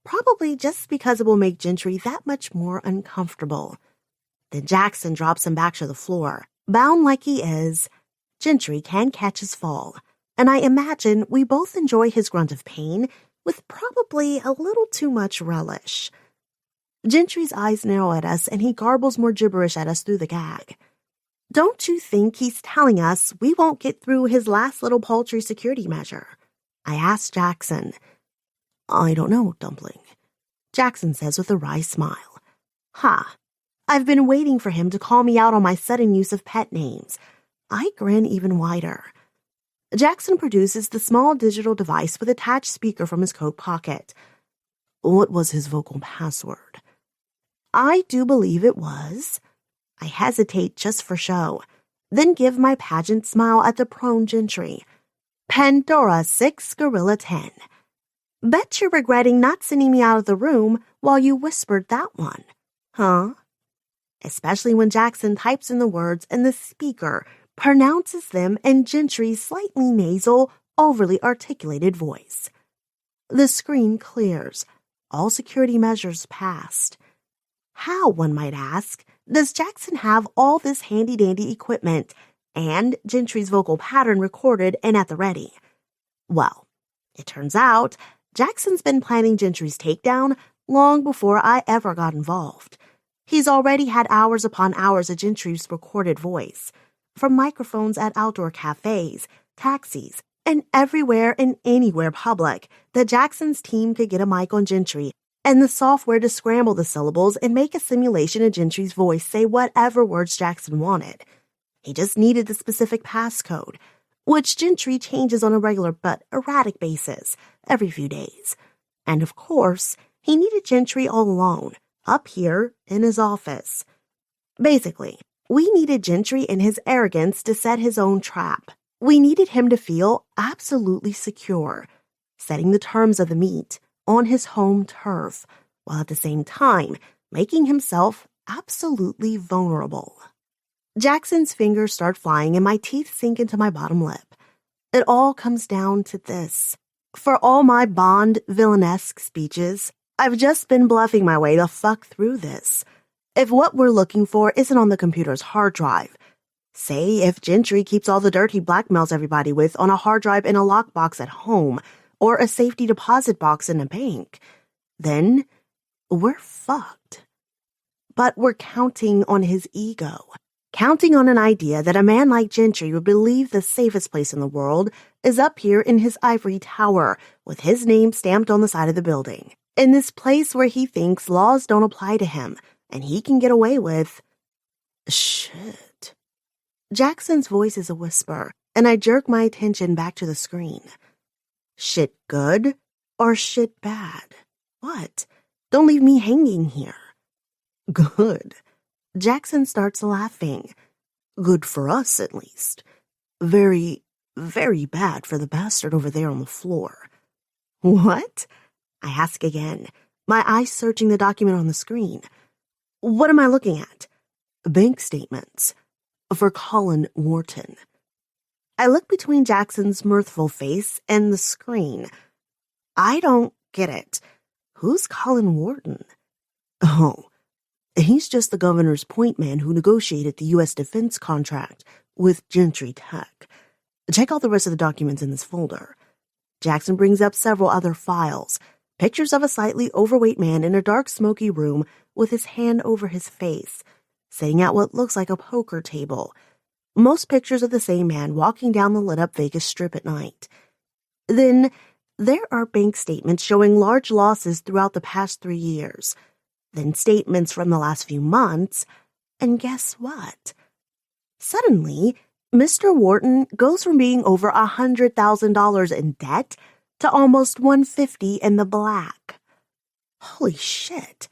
Probably just because it will make Gentry that much more uncomfortable. Then Jackson drops him back to the floor. Bound like he is, Gentry can catch his fall, and I imagine we both enjoy his grunt of pain with probably a little too much relish. Gentry's eyes narrow at us, and he garbles more gibberish at us through the gag. Don't you think he's telling us we won't get through his last little paltry security measure? I asked Jackson. I don't know, Dumpling, Jackson says with a wry smile. Ha! I've been waiting for him to call me out on my sudden use of pet names. I grin even wider. Jackson produces the small digital device with attached speaker from his coat pocket. What was his vocal password? I do believe it was. I hesitate just for show, then give my pageant smile at the prone Gentry. Pandora 6 Gorilla 10. Bet you're regretting not sending me out of the room while you whispered that one, huh? Especially when Jackson types in the words and the speaker pronounces them in Gentry's slightly nasal, overly articulated voice. The screen clears, all security measures passed. How, one might ask, does Jackson have all this handy-dandy equipment and Gentry's vocal pattern recorded and at the ready? Well, it turns out Jackson's been planning Gentry's takedown long before I ever got involved. He's already had hours upon hours of Gentry's recorded voice, from microphones at outdoor cafes, taxis, and everywhere and anywhere public that Jackson's team could get a mic on Gentry and the software to scramble the syllables and make a simulation of Gentry's voice say whatever words Jackson wanted. He just needed the specific passcode, which Gentry changes on a regular but erratic basis every few days. And of course, he needed Gentry all alone, up here in his office. Basically, we needed Gentry in his arrogance to set his own trap. We needed him to feel absolutely secure, setting the terms of the meet on his home turf, while at the same time making himself absolutely vulnerable. Jackson's fingers start flying and my teeth sink into my bottom lip. It all comes down to this. For all my Bond villainesque speeches, I've just been bluffing my way the fuck through this. If what we're looking for isn't on the computer's hard drive, say if Gentry keeps all the dirt he blackmails everybody with on a hard drive in a lockbox at home, or a safety deposit box in a bank, then we're fucked. But we're counting on his ego, counting on an idea that a man like Gentry would believe the safest place in the world is up here in his ivory tower with his name stamped on the side of the building, in this place where he thinks laws don't apply to him and he can get away with shit. Jackson's voice is a whisper, and I jerk my attention back to the screen. Shit good or shit bad? What? Don't leave me hanging here. Good. Jackson starts laughing. Good for us, at least. Very, very bad for the bastard over there on the floor. What? I ask again, my eyes searching the document on the screen. What am I looking at? Bank statements. For Colin Wharton. I look between Jackson's mirthful face and the screen. I don't get it. Who's Colin Wharton? Oh, he's just the governor's point man who negotiated the U.S. defense contract with Gentry Tech. Check out the rest of the documents in this folder. Jackson brings up several other files, pictures of a slightly overweight man in a dark, smoky room with his hand over his face, sitting at what looks like a poker table. Most pictures of the same man walking down the lit-up Vegas Strip at night. Then there are bank statements showing large losses throughout the past 3 years. Then statements from the last few months. And guess what? Suddenly, Mr. Wharton goes from being over $100,000 in debt to almost $150 in the black. Holy shit.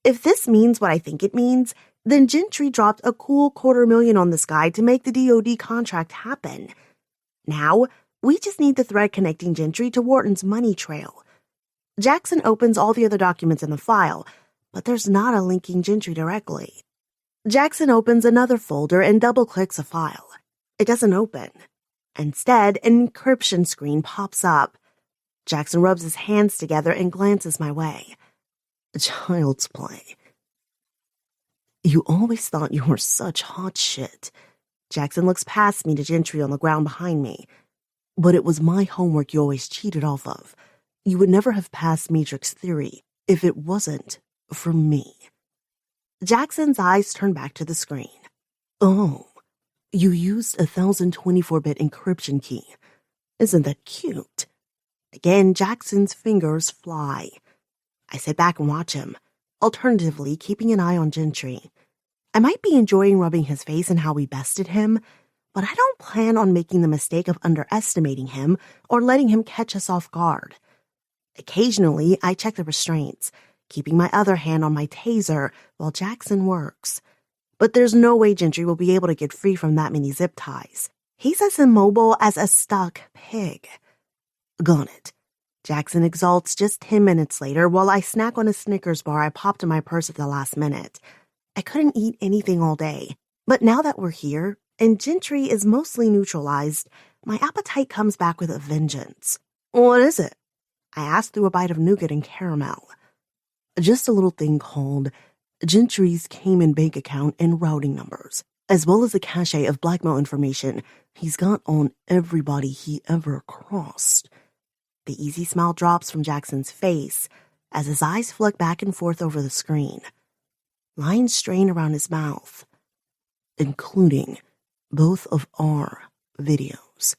If this means what I think it means, then Gentry dropped a cool $250,000 on this guy to make the DoD contract happen. Now, we just need the thread connecting Gentry to Wharton's money trail. Jackson opens all the other documents in the file, but there's not a linking Gentry directly. Jackson opens another folder and double-clicks a file. It doesn't open. Instead, an encryption screen pops up. Jackson rubs his hands together and glances my way. Child's play. You always thought you were such hot shit. Jackson looks past me to Gentry on the ground behind me. But it was my homework you always cheated off of. You would never have passed Matrix Theory if it wasn't For me. Jackson's eyes turned back to the screen. Oh, you used a 1024-bit encryption key. Isn't that cute? Again, Jackson's fingers fly. I sit back and watch him, alternatively keeping an eye on Gentry. I might be enjoying rubbing his face and how we bested him, but I don't plan on making the mistake of underestimating him or letting him catch us off guard. Occasionally, I check the restraints, keeping my other hand on my taser while Jackson works. But there's no way Gentry will be able to get free from that many zip ties. He's as immobile as a stuck pig. Got it. Jackson exults just 10 minutes later while I snack on a Snickers bar I popped in my purse at the last minute. I couldn't eat anything all day, but now that we're here, and Gentry is mostly neutralized, my appetite comes back with a vengeance. What is it? I asked through a bite of nougat and caramel. Just a little thing called Gentry's Cayman bank account and routing numbers, as well as a cache of blackmail information he's got on everybody he ever crossed. The easy smile drops from Jackson's face as his eyes flick back and forth over the screen. Lines strain around his mouth, including both of our videos.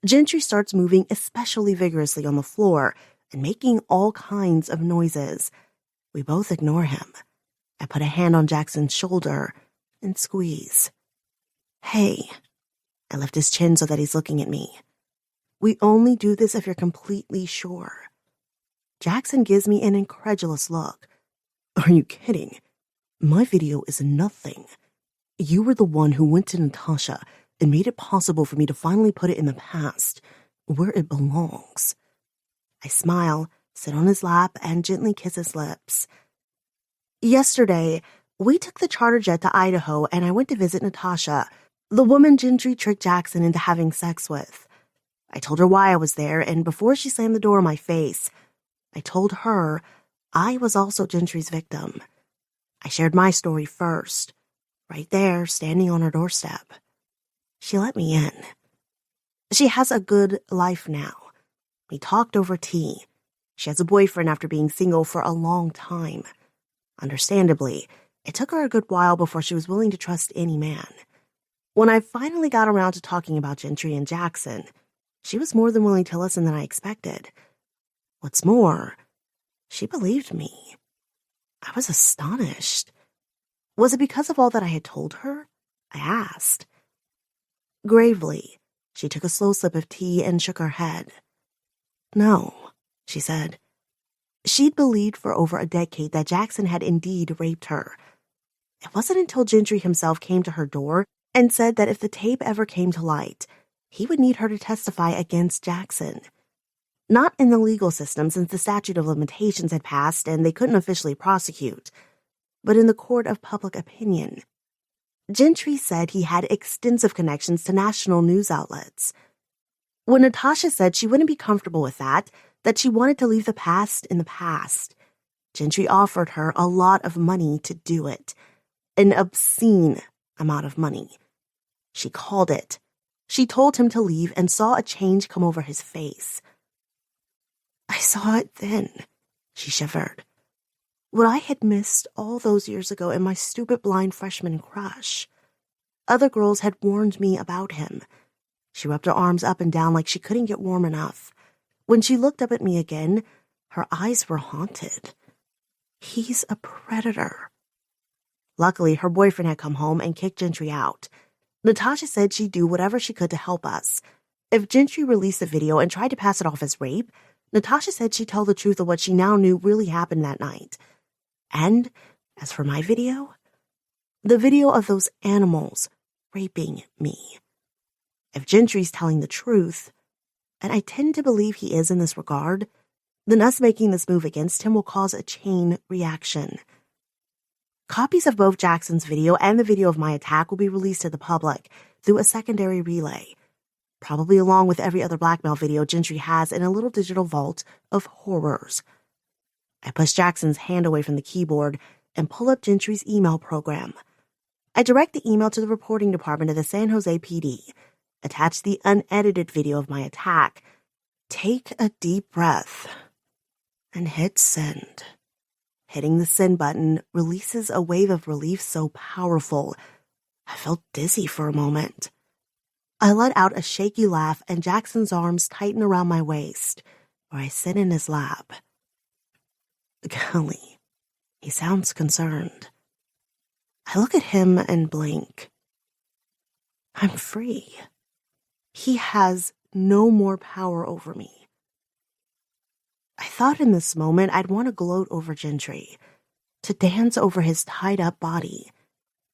Gentry starts moving especially vigorously on the floor and making all kinds of noises. We both ignore him. I put a hand on Jackson's shoulder and squeeze. Hey. I lift his chin so that he's looking at me. We only do this if you're completely sure. Jackson gives me an incredulous look. Are you kidding? My video is nothing. You were the one who went to Natasha and made it possible for me to finally put it in the past, where it belongs. I smile, sit on his lap, and gently kiss his lips. Yesterday, we took the charter jet to Idaho and I went to visit Natasha, the woman Gentry tricked Jackson into having sex with. I told her why I was there, and before she slammed the door in my face, I told her I was also Gentry's victim. I shared my story first, right there, standing on her doorstep. She let me in. She has a good life now. We talked over tea. She has a boyfriend after being single for a long time. Understandably, it took her a good while before she was willing to trust any man. When I finally got around to talking about Gentry and Jackson, she was more than willing to listen than I expected. What's more, she believed me. I was astonished. Was it because of all that I had told her? I asked. Gravely, she took a slow sip of tea and shook her head. No, she said. She'd believed for over a decade that Jackson had indeed raped her. It wasn't until Gentry himself came to her door and said that if the tape ever came to light, he would need her to testify against Jackson. Not in the legal system, since the statute of limitations had passed and they couldn't officially prosecute, but in the court of public opinion. Gentry said he had extensive connections to national news outlets. When Natasha said she wouldn't be comfortable with that she wanted to leave the past in the past, Gentry offered her a lot of money to do it. An obscene amount of money. She called it. She told him to leave and saw a change come over his face. I saw it then, she shivered. What I had missed all those years ago in my stupid blind freshman crush. Other girls had warned me about him. She rubbed her arms up and down like she couldn't get warm enough. When she looked up at me again, her eyes were haunted. He's a predator. Luckily, her boyfriend had come home and kicked Gentry out. Natasha said she'd do whatever she could to help us. If Gentry released the video and tried to pass it off as rape, Natasha said she'd tell the truth of what she now knew really happened that night. And as for my video, the video of those animals raping me. If Gentry's telling the truth, and I tend to believe he is in this regard, then us making this move against him will cause a chain reaction. Copies of both Jackson's video and the video of my attack will be released to the public through a secondary relay, probably along with every other blackmail video Gentry has in a little digital vault of horrors. I push Jackson's hand away from the keyboard and pull up Gentry's email program. I direct the email to the reporting department of the San Jose PD, attach the unedited video of my attack, take a deep breath, and hit send. Hitting the send button releases a wave of relief so powerful, I felt dizzy for a moment. I let out a shaky laugh and Jackson's arms tighten around my waist, where I sit in his lap. Callie, he sounds concerned. I look at him and blink. I'm free. He has no more power over me. I thought in this moment I'd want to gloat over Gentry, to dance over his tied-up body,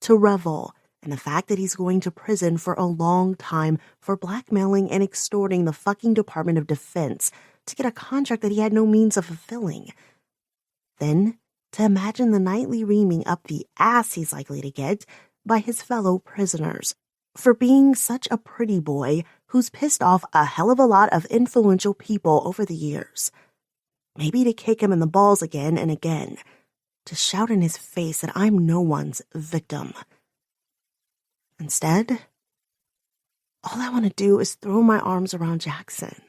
to revel in the fact that he's going to prison for a long time for blackmailing and extorting the fucking Department of Defense to get a contract that he had no means of fulfilling. Then, to imagine the nightly reaming up the ass he's likely to get by his fellow prisoners for being such a pretty boy who's pissed off a hell of a lot of influential people over the years. Maybe to kick him in the balls again and again, to shout in his face that I'm no one's victim. Instead, all I want to do is throw my arms around Jackson.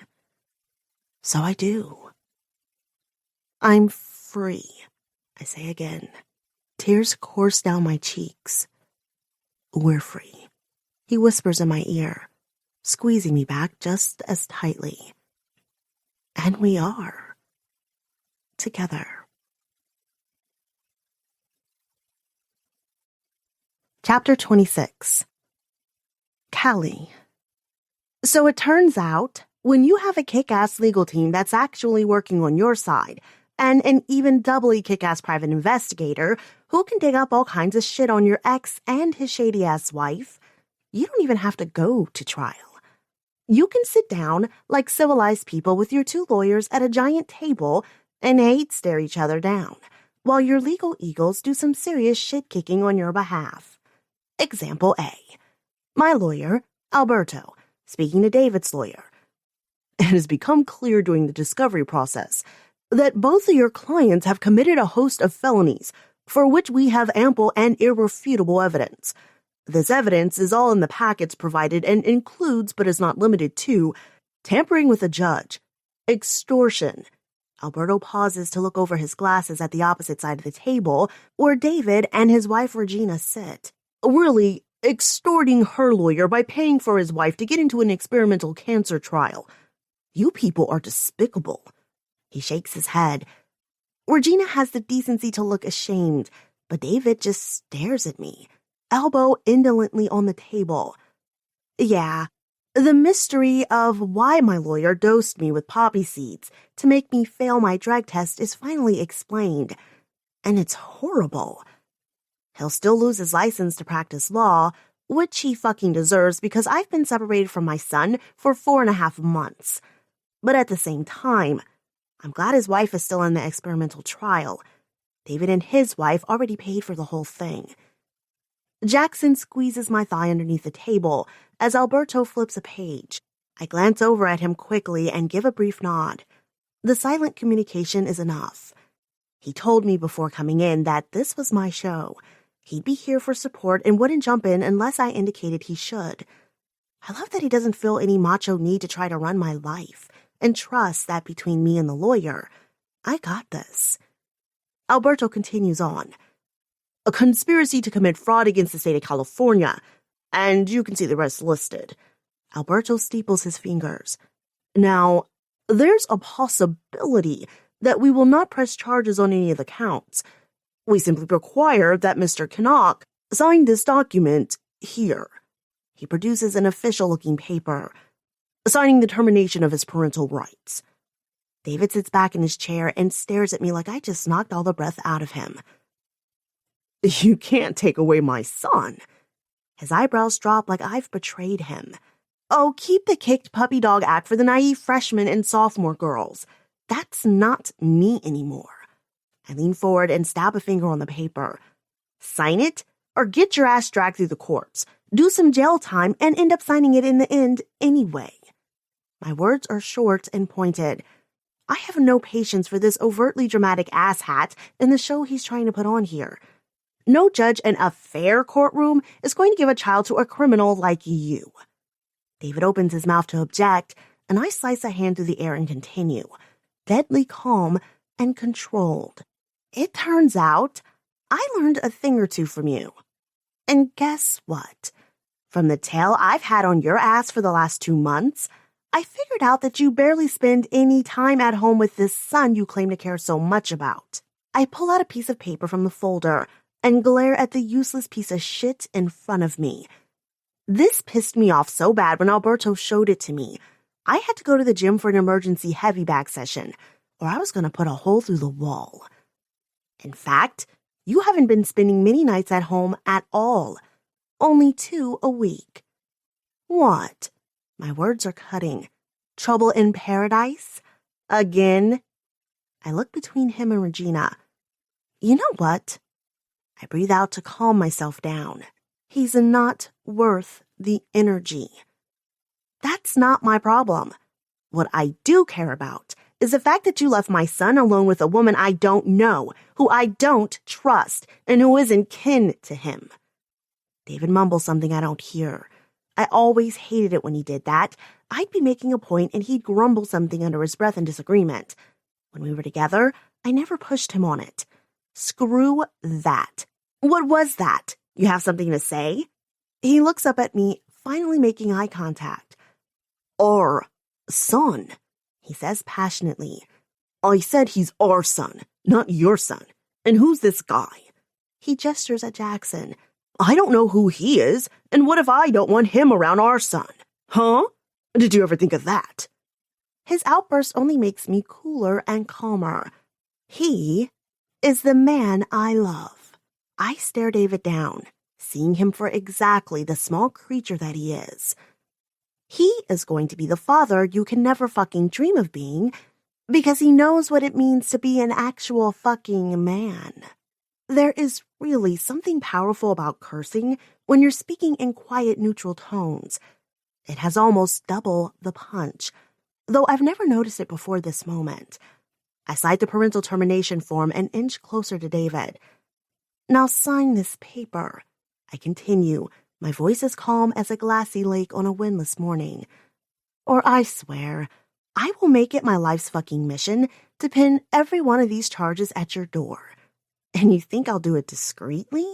So I do. I'm free, I say again. Tears course down my cheeks. We're free, he whispers in my ear, squeezing me back just as tightly. And we are. Together. Chapter 26. Callie. So it turns out, when you have a kick-ass legal team that's actually working on your side, and an even doubly kick-ass private investigator who can dig up all kinds of shit on your ex and his shady-ass wife, you don't even have to go to trial. You can sit down like civilized people with your two lawyers at a giant table and hate stare each other down, while your legal eagles do some serious shit-kicking on your behalf. Example A. My lawyer, Alberto, speaking to David's lawyer. It has become clear during the discovery process that both of your clients have committed a host of felonies for which we have ample and irrefutable evidence. This evidence is all in the packets provided and includes, but is not limited to, tampering with a judge, extortion. Alberto pauses to look over his glasses at the opposite side of the table, where David and his wife Regina sit. Really, extorting her lawyer by paying for his wife to get into an experimental cancer trial. You people are despicable. He shakes his head. Regina has the decency to look ashamed, but David just stares at me, elbow indolently on the table. Yeah. The mystery of why my lawyer dosed me with poppy seeds to make me fail my drug test is finally explained, and it's horrible. He'll still lose his license to practice law, which he fucking deserves because I've been separated from my son for 4.5 months. But at the same time, I'm glad his wife is still in the experimental trial. David and his wife already paid for the whole thing. Jackson squeezes my thigh underneath the table as Alberto flips a page. I glance over at him quickly and give a brief nod. The silent communication is enough. He told me before coming in that this was my show. He'd be here for support and wouldn't jump in unless I indicated he should. I love that he doesn't feel any macho need to try to run my life and trust that between me and the lawyer, I got this. Alberto continues on. A conspiracy to commit fraud against the state of California, and you can see the rest listed. Alberto steeples his fingers. Now, there's a possibility that we will not press charges on any of the counts. We simply require that Mr. Knock sign this document here. He produces an official-looking paper, signing the termination of his parental rights. David sits back in his chair and stares at me like I just knocked all the breath out of him. You can't take away my son. His eyebrows drop like I've betrayed him. Oh, keep the kicked puppy dog act for the naive freshmen and sophomore girls. That's not me anymore. I lean forward and stab a finger on the paper. Sign it, or get your ass dragged through the courts, do some jail time, and end up signing it in the end anyway. My words are short and pointed. I have no patience for this overtly dramatic asshat in the show he's trying to put on here. No judge in a fair courtroom is going to give a child to a criminal like you. David opens his mouth to object, and I slice a hand through the air and continue, deadly calm and controlled. It turns out I learned a thing or two from you. And guess what? From the tale I've had on your ass for the last 2 months, I figured out that you barely spend any time at home with this son you claim to care so much about. I pull out a piece of paper from the folder and glare at the useless piece of shit in front of me. This pissed me off so bad when Alberto showed it to me. I had to go to the gym for an emergency heavy bag session, or I was going to put a hole through the wall. In fact, you haven't been spending many nights at home at all. Only 2 a week. What? My words are cutting. Trouble in paradise? Again? I look between him and Regina. You know what? I breathe out to calm myself down. He's not worth the energy. That's not my problem. What I do care about is the fact that you left my son alone with a woman I don't know, who I don't trust, and who isn't kin to him. David mumbles something I don't hear. I always hated it when he did that. I'd be making a point and he'd grumble something under his breath in disagreement. When we were together, I never pushed him on it. Screw that. What was that? You have something to say? He looks up at me, finally making eye contact. Our son, he says passionately. I said he's our son, not your son. And who's this guy? He gestures at Jackson. I don't know who he is, and what if I don't want him around our son? Huh? Did you ever think of that? His outburst only makes me cooler and calmer. He is the man I love. I stare David down, seeing him for exactly the small creature that he is. He is going to be the father you can never fucking dream of being, because he knows what it means to be an actual fucking man. There is really something powerful about cursing when you're speaking in quiet, neutral tones. It has almost double the punch, though I've never noticed it before this moment. I slide the parental termination form an inch closer to David. Now sign this paper. I continue, my voice as calm as a glassy lake on a windless morning. Or I swear, I will make it my life's fucking mission to pin every one of these charges at your door. And you think I'll do it discreetly?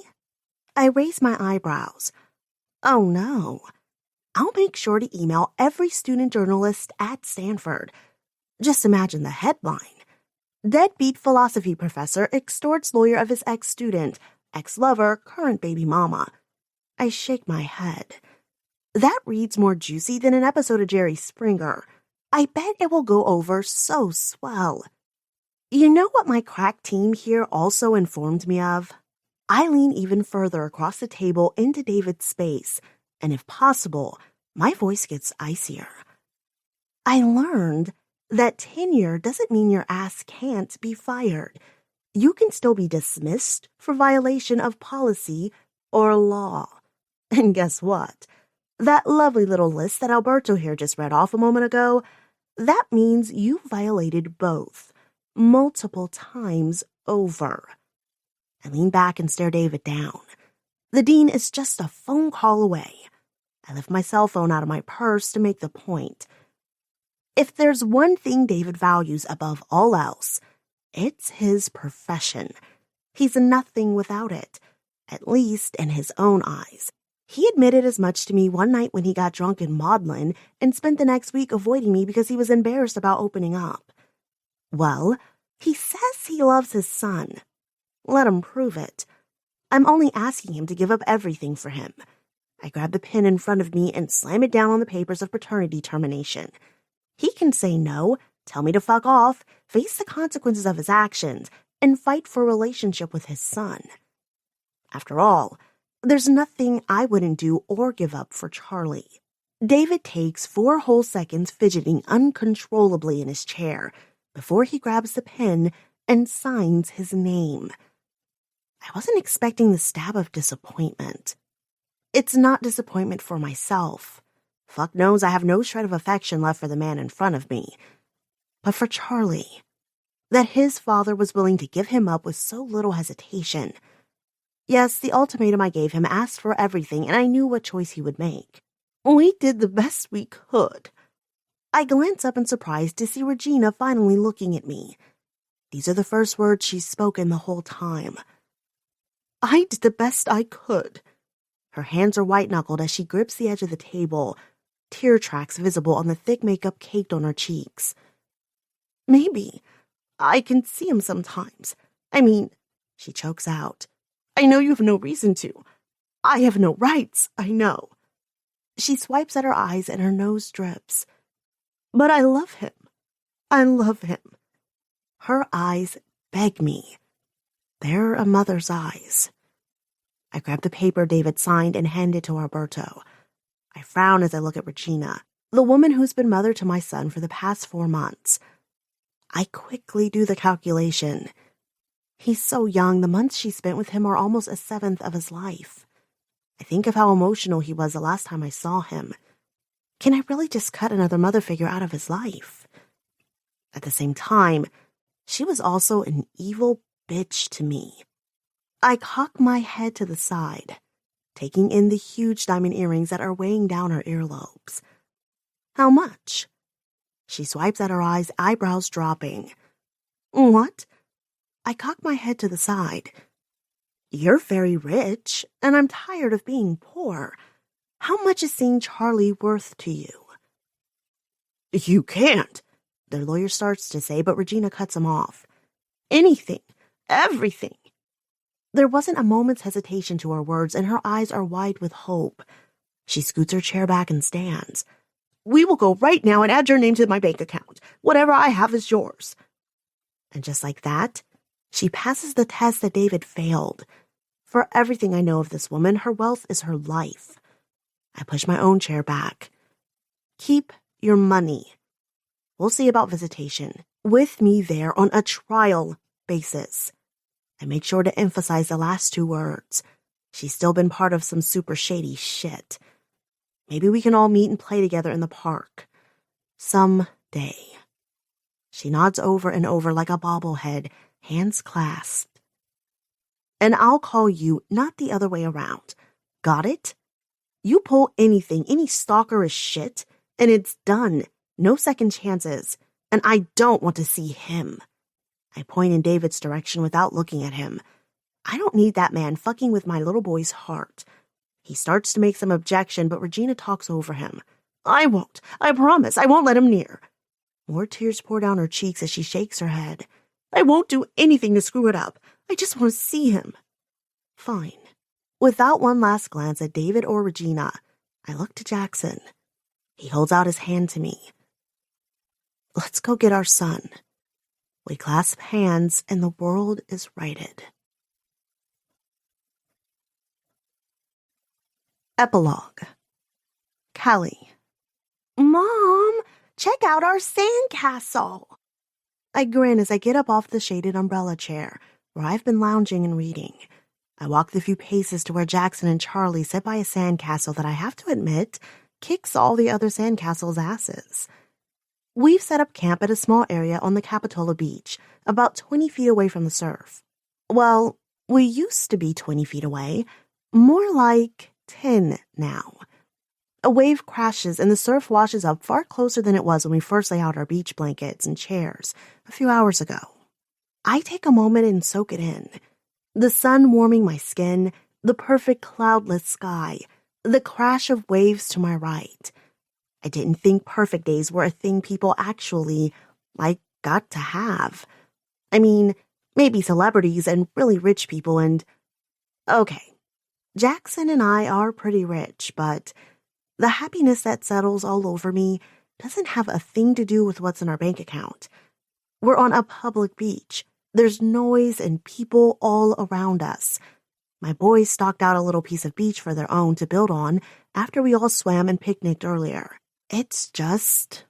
I raise my eyebrows. Oh no. I'll make sure to email every student journalist at Stanford. Just imagine the headline. Deadbeat philosophy professor extorts lawyer of his ex-student, ex-lover, current baby mama. I shake my head. That reads more juicy than an episode of Jerry Springer. I bet it will go over so swell. You know what my crack team here also informed me of? I lean even further across the table into David's space, and if possible, my voice gets icier. I learned that tenure doesn't mean your ass can't be fired. You can still be dismissed for violation of policy or law. And guess what? That lovely little list that Alberto here just read off a moment ago, that means you violated both. Multiple times over. I lean back and stare David down. The dean is just a phone call away. I lift my cell phone out of my purse to make the point. If there's one thing David values above all else, it's his profession. He's nothing without it, at least in his own eyes. He admitted as much to me one night when he got drunk in Maudlin and spent the next week avoiding me because he was embarrassed about opening up. Well, he says he loves his son. Let him prove it. I'm only asking him to give up everything for him. I grab the pen in front of me and slam it down on the papers of paternity termination. He can say no, tell me to fuck off, face the consequences of his actions, and fight for a relationship with his son. After all, there's nothing I wouldn't do or give up for Charlie. David takes 4 whole seconds fidgeting uncontrollably in his chair before he grabs the pen and signs his name. I wasn't expecting the stab of disappointment. It's not disappointment for myself. Fuck knows I have no shred of affection left for the man in front of me. But for Charlie, that his father was willing to give him up with so little hesitation. Yes, the ultimatum I gave him asked for everything, and I knew what choice he would make. We did the best we could. I glance up in surprise to see Regina finally looking at me. These are the first words she's spoken the whole time. I did the best I could. Her hands are white-knuckled as she grips the edge of the table, tear tracks visible on the thick makeup caked on her cheeks. Maybe. I can see him sometimes. I mean, she chokes out. I know you have no reason to. I have no rights, I know. She swipes at her eyes and her nose drips. But I love him. I love him. Her eyes beg me. They're a mother's eyes. I grab the paper David signed and hand it to Alberto. I frown as I look at Regina, the woman who's been mother to my son for the past 4 months. I quickly do the calculation. He's so young, the months she spent with him are almost a seventh of his life. I think of how emotional he was the last time I saw him. Can I really just cut another mother figure out of his life? At the same time, she was also an evil bitch to me. I cock my head to the side, taking in the huge diamond earrings that are weighing down her earlobes. How much? She swipes at her eyes, eyebrows dropping. What? I cock my head to the side. You're very rich, and I'm tired of being poor. How much is seeing Charlie worth to you? You can't, their lawyer starts to say, but Regina cuts him off. Anything, everything. There wasn't a moment's hesitation to her words, and her eyes are wide with hope. She scoots her chair back and stands. We will go right now and add your name to my bank account. Whatever I have is yours. And just like that, she passes the test that David failed. For everything I know of this woman, her wealth is her life. I push my own chair back. Keep your money. We'll see about visitation. With me there on a trial basis. I make sure to emphasize the last 2 words. She's still been part of some super shady shit. Maybe we can all meet and play together in the park. Someday. She nods over and over like a bobblehead, hands clasped. And I'll call you, not the other way around. Got it? You pull anything, any stalkerish shit, and it's done. No second chances. And I don't want to see him. I point in David's direction without looking at him. I don't need that man fucking with my little boy's heart. He starts to make some objection, but Regina talks over him. I won't. I promise. I won't let him near. More tears pour down her cheeks as she shakes her head. I won't do anything to screw it up. I just want to see him. Fine. Without one last glance at David or Regina, I look to Jackson. He holds out his hand to me. Let's go get our son. We clasp hands and the world is righted. Epilogue. Callie. Mom, check out our sandcastle. I grin as I get up off the shaded umbrella chair where I've been lounging and reading. I walk the few paces to where Jackson and Charlie sit by a sandcastle that I have to admit kicks all the other sandcastles' asses. We've set up camp at a small area on the Capitola Beach, about 20 feet away from the surf. Well, we used to be 20 feet away, more like 10 now. A wave crashes and the surf washes up far closer than it was when we first lay out our beach blankets and chairs a few hours ago. I take a moment and soak it in. The sun warming my skin, the perfect cloudless sky, the crash of waves to my right. I didn't think perfect days were a thing people actually, got to have. I mean, maybe celebrities and really rich people and... Okay, Jackson and I are pretty rich, but the happiness that settles all over me doesn't have a thing to do with what's in our bank account. We're on a public beach. There's noise and people all around us. My boys stalked out a little piece of beach for their own to build on after we all swam and picnicked earlier. It's just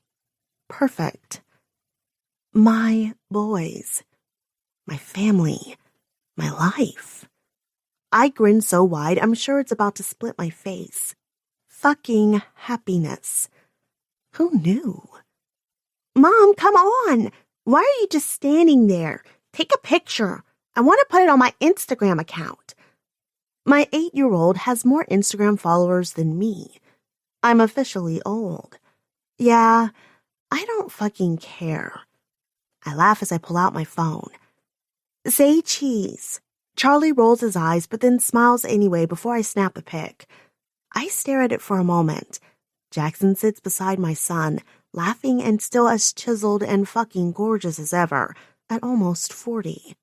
perfect. My boys. My family. My life. I grin so wide I'm sure it's about to split my face. Fucking happiness. Who knew? Mom, come on! Why are you just standing there? Take a picture. I want to put it on my Instagram account. My 8-year-old has more Instagram followers than me. I'm officially old. Yeah, I don't fucking care. I laugh as I pull out my phone. Say cheese. Charlie rolls his eyes but then smiles anyway before I snap a pic. I stare at it for a moment. Jackson sits beside my son, laughing and still as chiseled and fucking gorgeous as ever, at almost 40.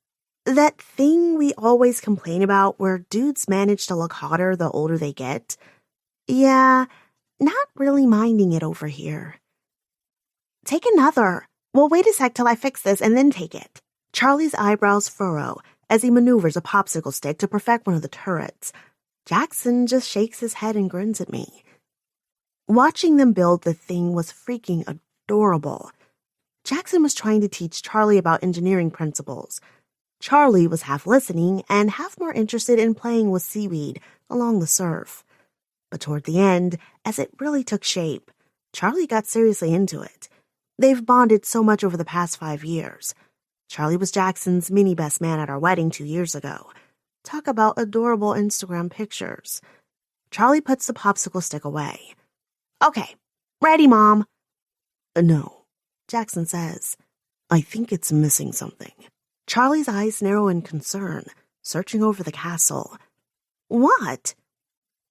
That thing we always complain about where dudes manage to look hotter the older they get? Yeah, not really minding it over here. Take another. Well, wait a sec till I fix this and then take it. Charlie's eyebrows furrow as he maneuvers a popsicle stick to perfect one of the turrets. Jackson just shakes his head and grins at me. Watching them build the thing was freaking adorable. Jackson was trying to teach Charlie about engineering principles. Charlie was half listening and half more interested in playing with seaweed along the surf. But toward the end, as it really took shape, Charlie got seriously into it. They've bonded so much over the past 5 years. Charlie was Jackson's mini best man at our wedding 2 years ago. Talk about adorable Instagram pictures. Charlie puts the popsicle stick away. Okay, ready, Mom. No, Jackson says. I think it's missing something. Charlie's eyes narrow in concern, searching over the castle. What?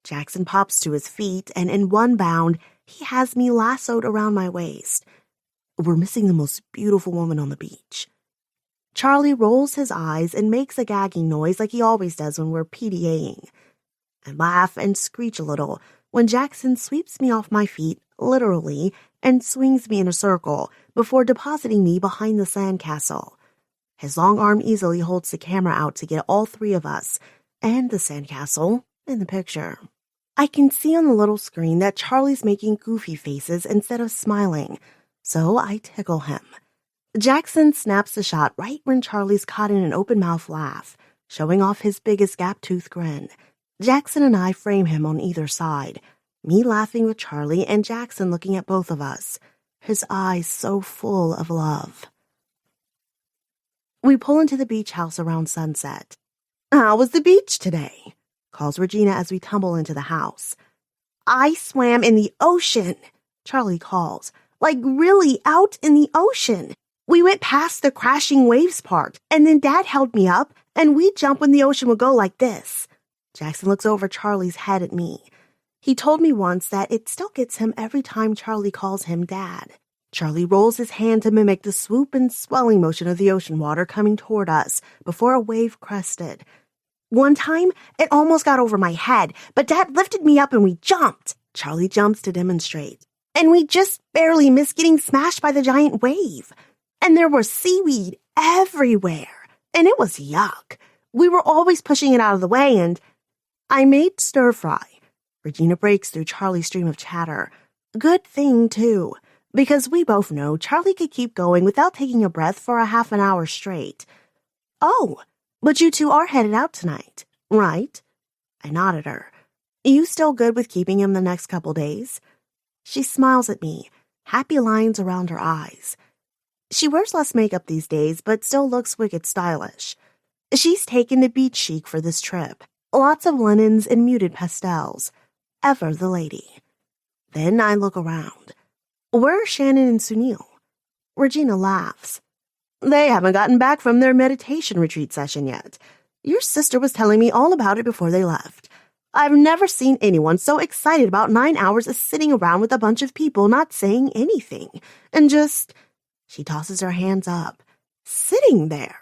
Jackson pops to his feet, and in one bound, he has me lassoed around my waist. We're missing the most beautiful woman on the beach. Charlie rolls his eyes and makes a gagging noise like he always does when we're PDAing. I laugh and screech a little when Jackson sweeps me off my feet, literally, and swings me in a circle before depositing me behind the sandcastle. His long arm easily holds the camera out to get all 3 of us, and the sandcastle, in the picture. I can see on the little screen that Charlie's making goofy faces instead of smiling, so I tickle him. Jackson snaps the shot right when Charlie's caught in an open-mouth laugh, showing off his biggest gap-tooth grin. Jackson and I frame him on either side, me laughing with Charlie and Jackson looking at both of us, his eyes so full of love. We pull into the beach house around sunset. How was the beach today? Calls Regina as we tumble into the house. I swam in the ocean, Charlie calls, like really out in the ocean. We went past the crashing waves part, and then Dad held me up, and we'd jump when the ocean would go like this. Jackson looks over Charlie's head at me. He told me once that it still gets him every time Charlie calls him Dad. Charlie rolls his hand to mimic the swoop and swelling motion of the ocean water coming toward us before a wave crested. One time, it almost got over my head, but Dad lifted me up and we jumped. Charlie jumps to demonstrate. And we just barely missed getting smashed by the giant wave. And there was seaweed everywhere. And it was yuck. We were always pushing it out of the way, and I made stir-fry. Regina breaks through Charlie's stream of chatter. Good thing, too, because we both know Charlie could keep going without taking a breath for a half an hour straight. Oh, but you two are headed out tonight, right? I nod at her. You still good with keeping him the next couple days? She smiles at me, happy lines around her eyes. She wears less makeup these days, but still looks wicked stylish. She's taken to beach chic for this trip. Lots of linens and muted pastels. Ever the lady. Then I look around. Where are Shannon and Sunil? Regina laughs. They haven't gotten back from their meditation retreat session yet. Your sister was telling me all about it before they left. I've never seen anyone so excited about 9 hours of sitting around with a bunch of people not saying anything. And just... She tosses her hands up. Sitting there.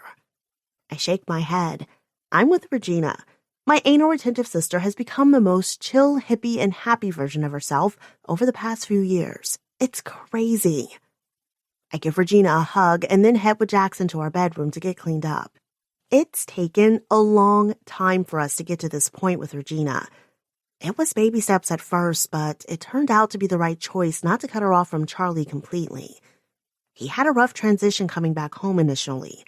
I shake my head. I'm with Regina. My anal retentive sister has become the most chill, hippie, and happy version of herself over the past few years. It's crazy. I give Regina a hug and then head with Jackson to our bedroom to get cleaned up. It's taken a long time for us to get to this point with Regina. It was baby steps at first, but it turned out to be the right choice not to cut her off from Charlie completely. He had a rough transition coming back home initially,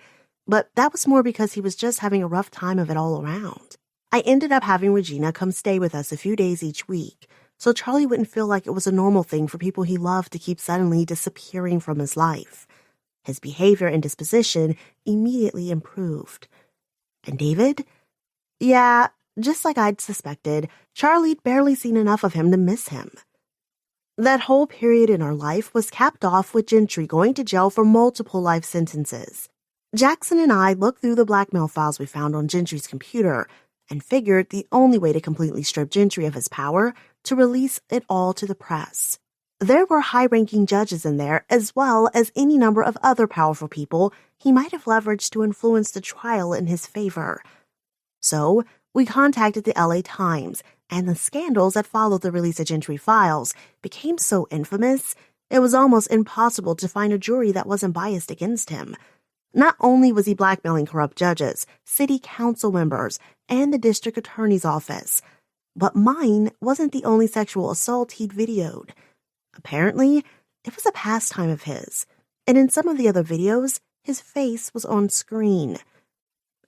but that was more because he was just having a rough time of it all around. I ended up having Regina come stay with us a few days each week, so Charlie wouldn't feel like it was a normal thing for people he loved to keep suddenly disappearing from his life. His behavior and disposition immediately improved. And David? Yeah, just like I'd suspected, Charlie'd barely seen enough of him to miss him. That whole period in our life was capped off with Gentry going to jail for multiple life sentences. Jackson and I looked through the blackmail files we found on Gentry's computer and figured the only way to completely strip Gentry of his power to release it all to the press. There were high-ranking judges in there, as well as any number of other powerful people he might have leveraged to influence the trial in his favor. So, we contacted the LA Times, and the scandals that followed the release of Gentry files became so infamous, it was almost impossible to find a jury that wasn't biased against him. Not only was he blackmailing corrupt judges, city council members, and the district attorney's office, but mine wasn't the only sexual assault he'd videoed. Apparently, it was a pastime of his, and in some of the other videos, his face was on screen.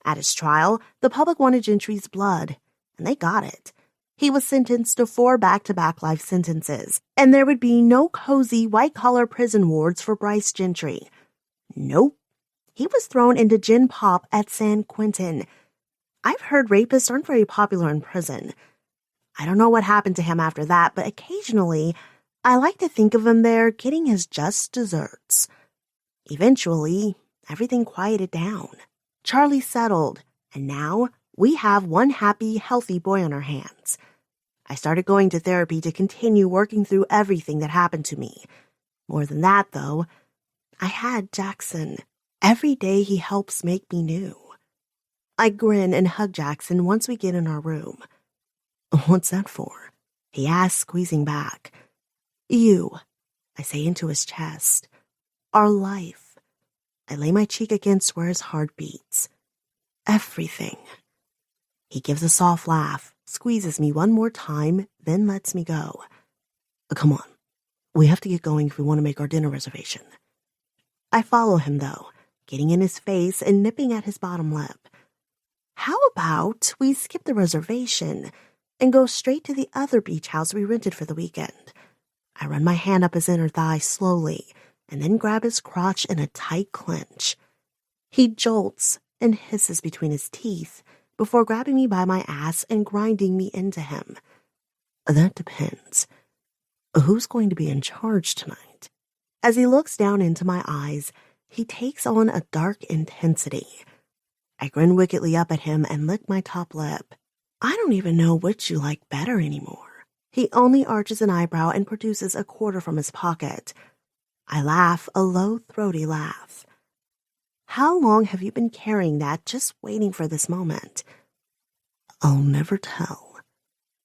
At his trial, the public wanted Gentry's blood, and they got it. He was sentenced to 4 back-to-back life sentences, and there would be no cozy white-collar prison wards for Bryce Gentry. Nope. He was thrown into Gen Pop at San Quentin. I've heard rapists aren't very popular in prison. I don't know what happened to him after that, but occasionally, I like to think of him there getting his just desserts. Eventually, everything quieted down. Charlie settled, and now we have one happy, healthy boy on our hands. I started going to therapy to continue working through everything that happened to me. More than that, though, I had Jackson. Every day he helps make me new. I grin and hug Jackson once we get in our room. "What's that for?" he asks, squeezing back. "You," I say into his chest. "Our life." I lay my cheek against where his heart beats. "Everything." He gives a soft laugh, squeezes me one more time, then lets me go. "Come on. We have to get going if we want to make our dinner reservation." I follow him, though, getting in his face and nipping at his bottom lip. How about we skip the reservation and go straight to the other beach house we rented for the weekend? I run my hand up his inner thigh slowly and then grab his crotch in a tight clench. He jolts and hisses between his teeth before grabbing me by my ass and grinding me into him. "That depends. Who's going to be in charge tonight?" As he looks down into my eyes, he takes on a dark intensity. I grin wickedly up at him and lick my top lip. "I don't even know which you like better anymore." He only arches an eyebrow and produces a quarter from his pocket. I laugh, a low, throaty laugh. "How long have you been carrying that, just waiting for this moment?" "I'll never tell."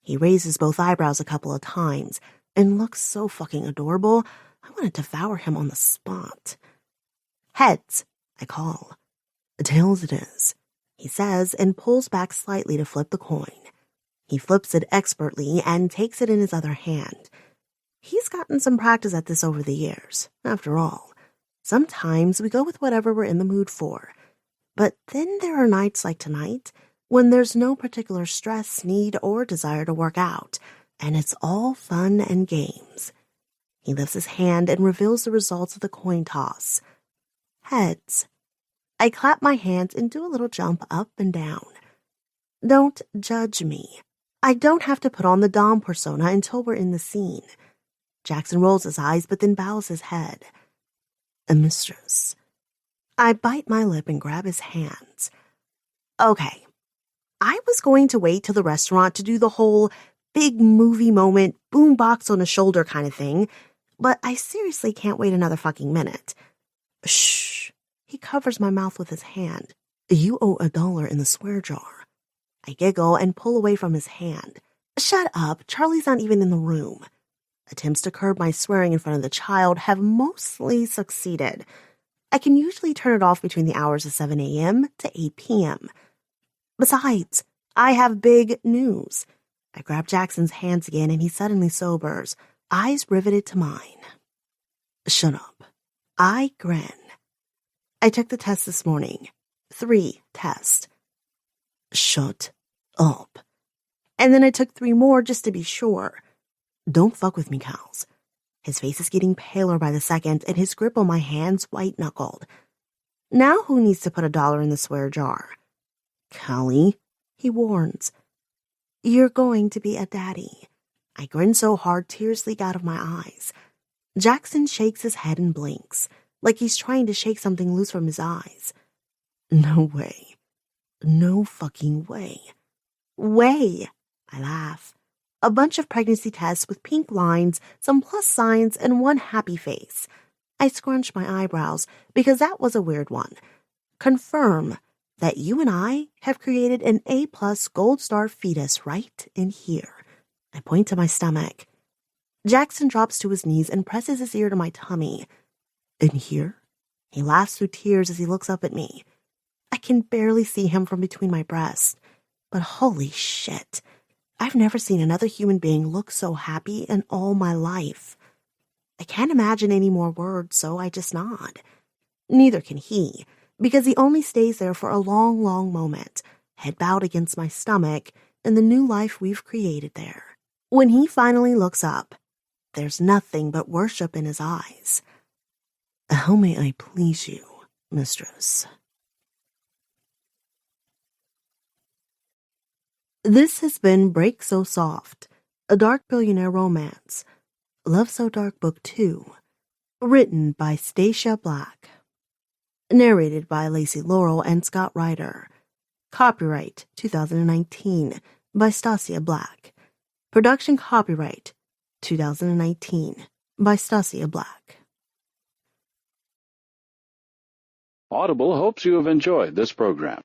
He raises both eyebrows a couple of times and looks so fucking adorable, I want to devour him on the spot. "Heads," I call. "Tails it is," he says and pulls back slightly to flip the coin. He flips it expertly and takes it in his other hand. He's gotten some practice at this over the years. After all, sometimes we go with whatever we're in the mood for. But then there are nights like tonight when there's no particular stress, need, or desire to work out, and it's all fun and games. He lifts his hand and reveals the results of the coin toss. Heads. I clap my hands and do a little jump up and down. Don't judge me. I don't have to put on the Dom persona until we're in the scene. Jackson rolls his eyes but then bows his head. "A mistress." I bite my lip and grab his hands. Okay. I was going to wait till the restaurant to do the whole big movie moment, boombox on the shoulder kind of thing, but I seriously can't wait another fucking minute. Shh. He covers my mouth with his hand. "You owe $1 in the swear jar." I giggle and pull away from his hand. "Shut up. Charlie's not even in the room." Attempts to curb my swearing in front of the child have mostly succeeded. I can usually turn it off between the hours of 7 a.m. to 8 p.m. Besides, I have big news. I grab Jackson's hands again and he suddenly sobers, eyes riveted to mine. "Shut up." I grin. "I took the test this morning. 3 tests." "Shut up." "And then I took 3 more just to be sure." "Don't fuck with me, Cals." His face is getting paler by the second and his grip on my hands white-knuckled. Now who needs to put $1 in the swear jar? "Callie," he warns. "You're going to be a daddy." I grin so hard tears leak out of my eyes. Jackson shakes his head and blinks, like he's trying to shake something loose from his eyes. No way. No fucking way. Way! I laugh. A bunch of pregnancy tests with pink lines, some plus signs, and one happy face. I scrunch my eyebrows because that was a weird one. Confirm that you and I have created an A+ gold star fetus right in here. I point to my stomach. Jackson drops to his knees and presses his ear to my tummy. In here? He laughs through tears as he looks up at me. I can barely see him from between my breasts, but holy shit. I've never seen another human being look so happy in all my life. I can't imagine any more words, so I just nod. Neither can he, because he only stays there for a long, long moment, head bowed against my stomach, in the new life we've created there. When he finally looks up, there's nothing but worship in his eyes. How may I please you, mistress? This has been Break So Soft, a dark billionaire romance. Love So Dark Book 2. Written by Stacia Black. Narrated by Lacey Laurel and Scott Ryder. Copyright 2019 by Stacia Black. Production copyright 2019 by Stacia Black.
Audible hopes you have enjoyed this program.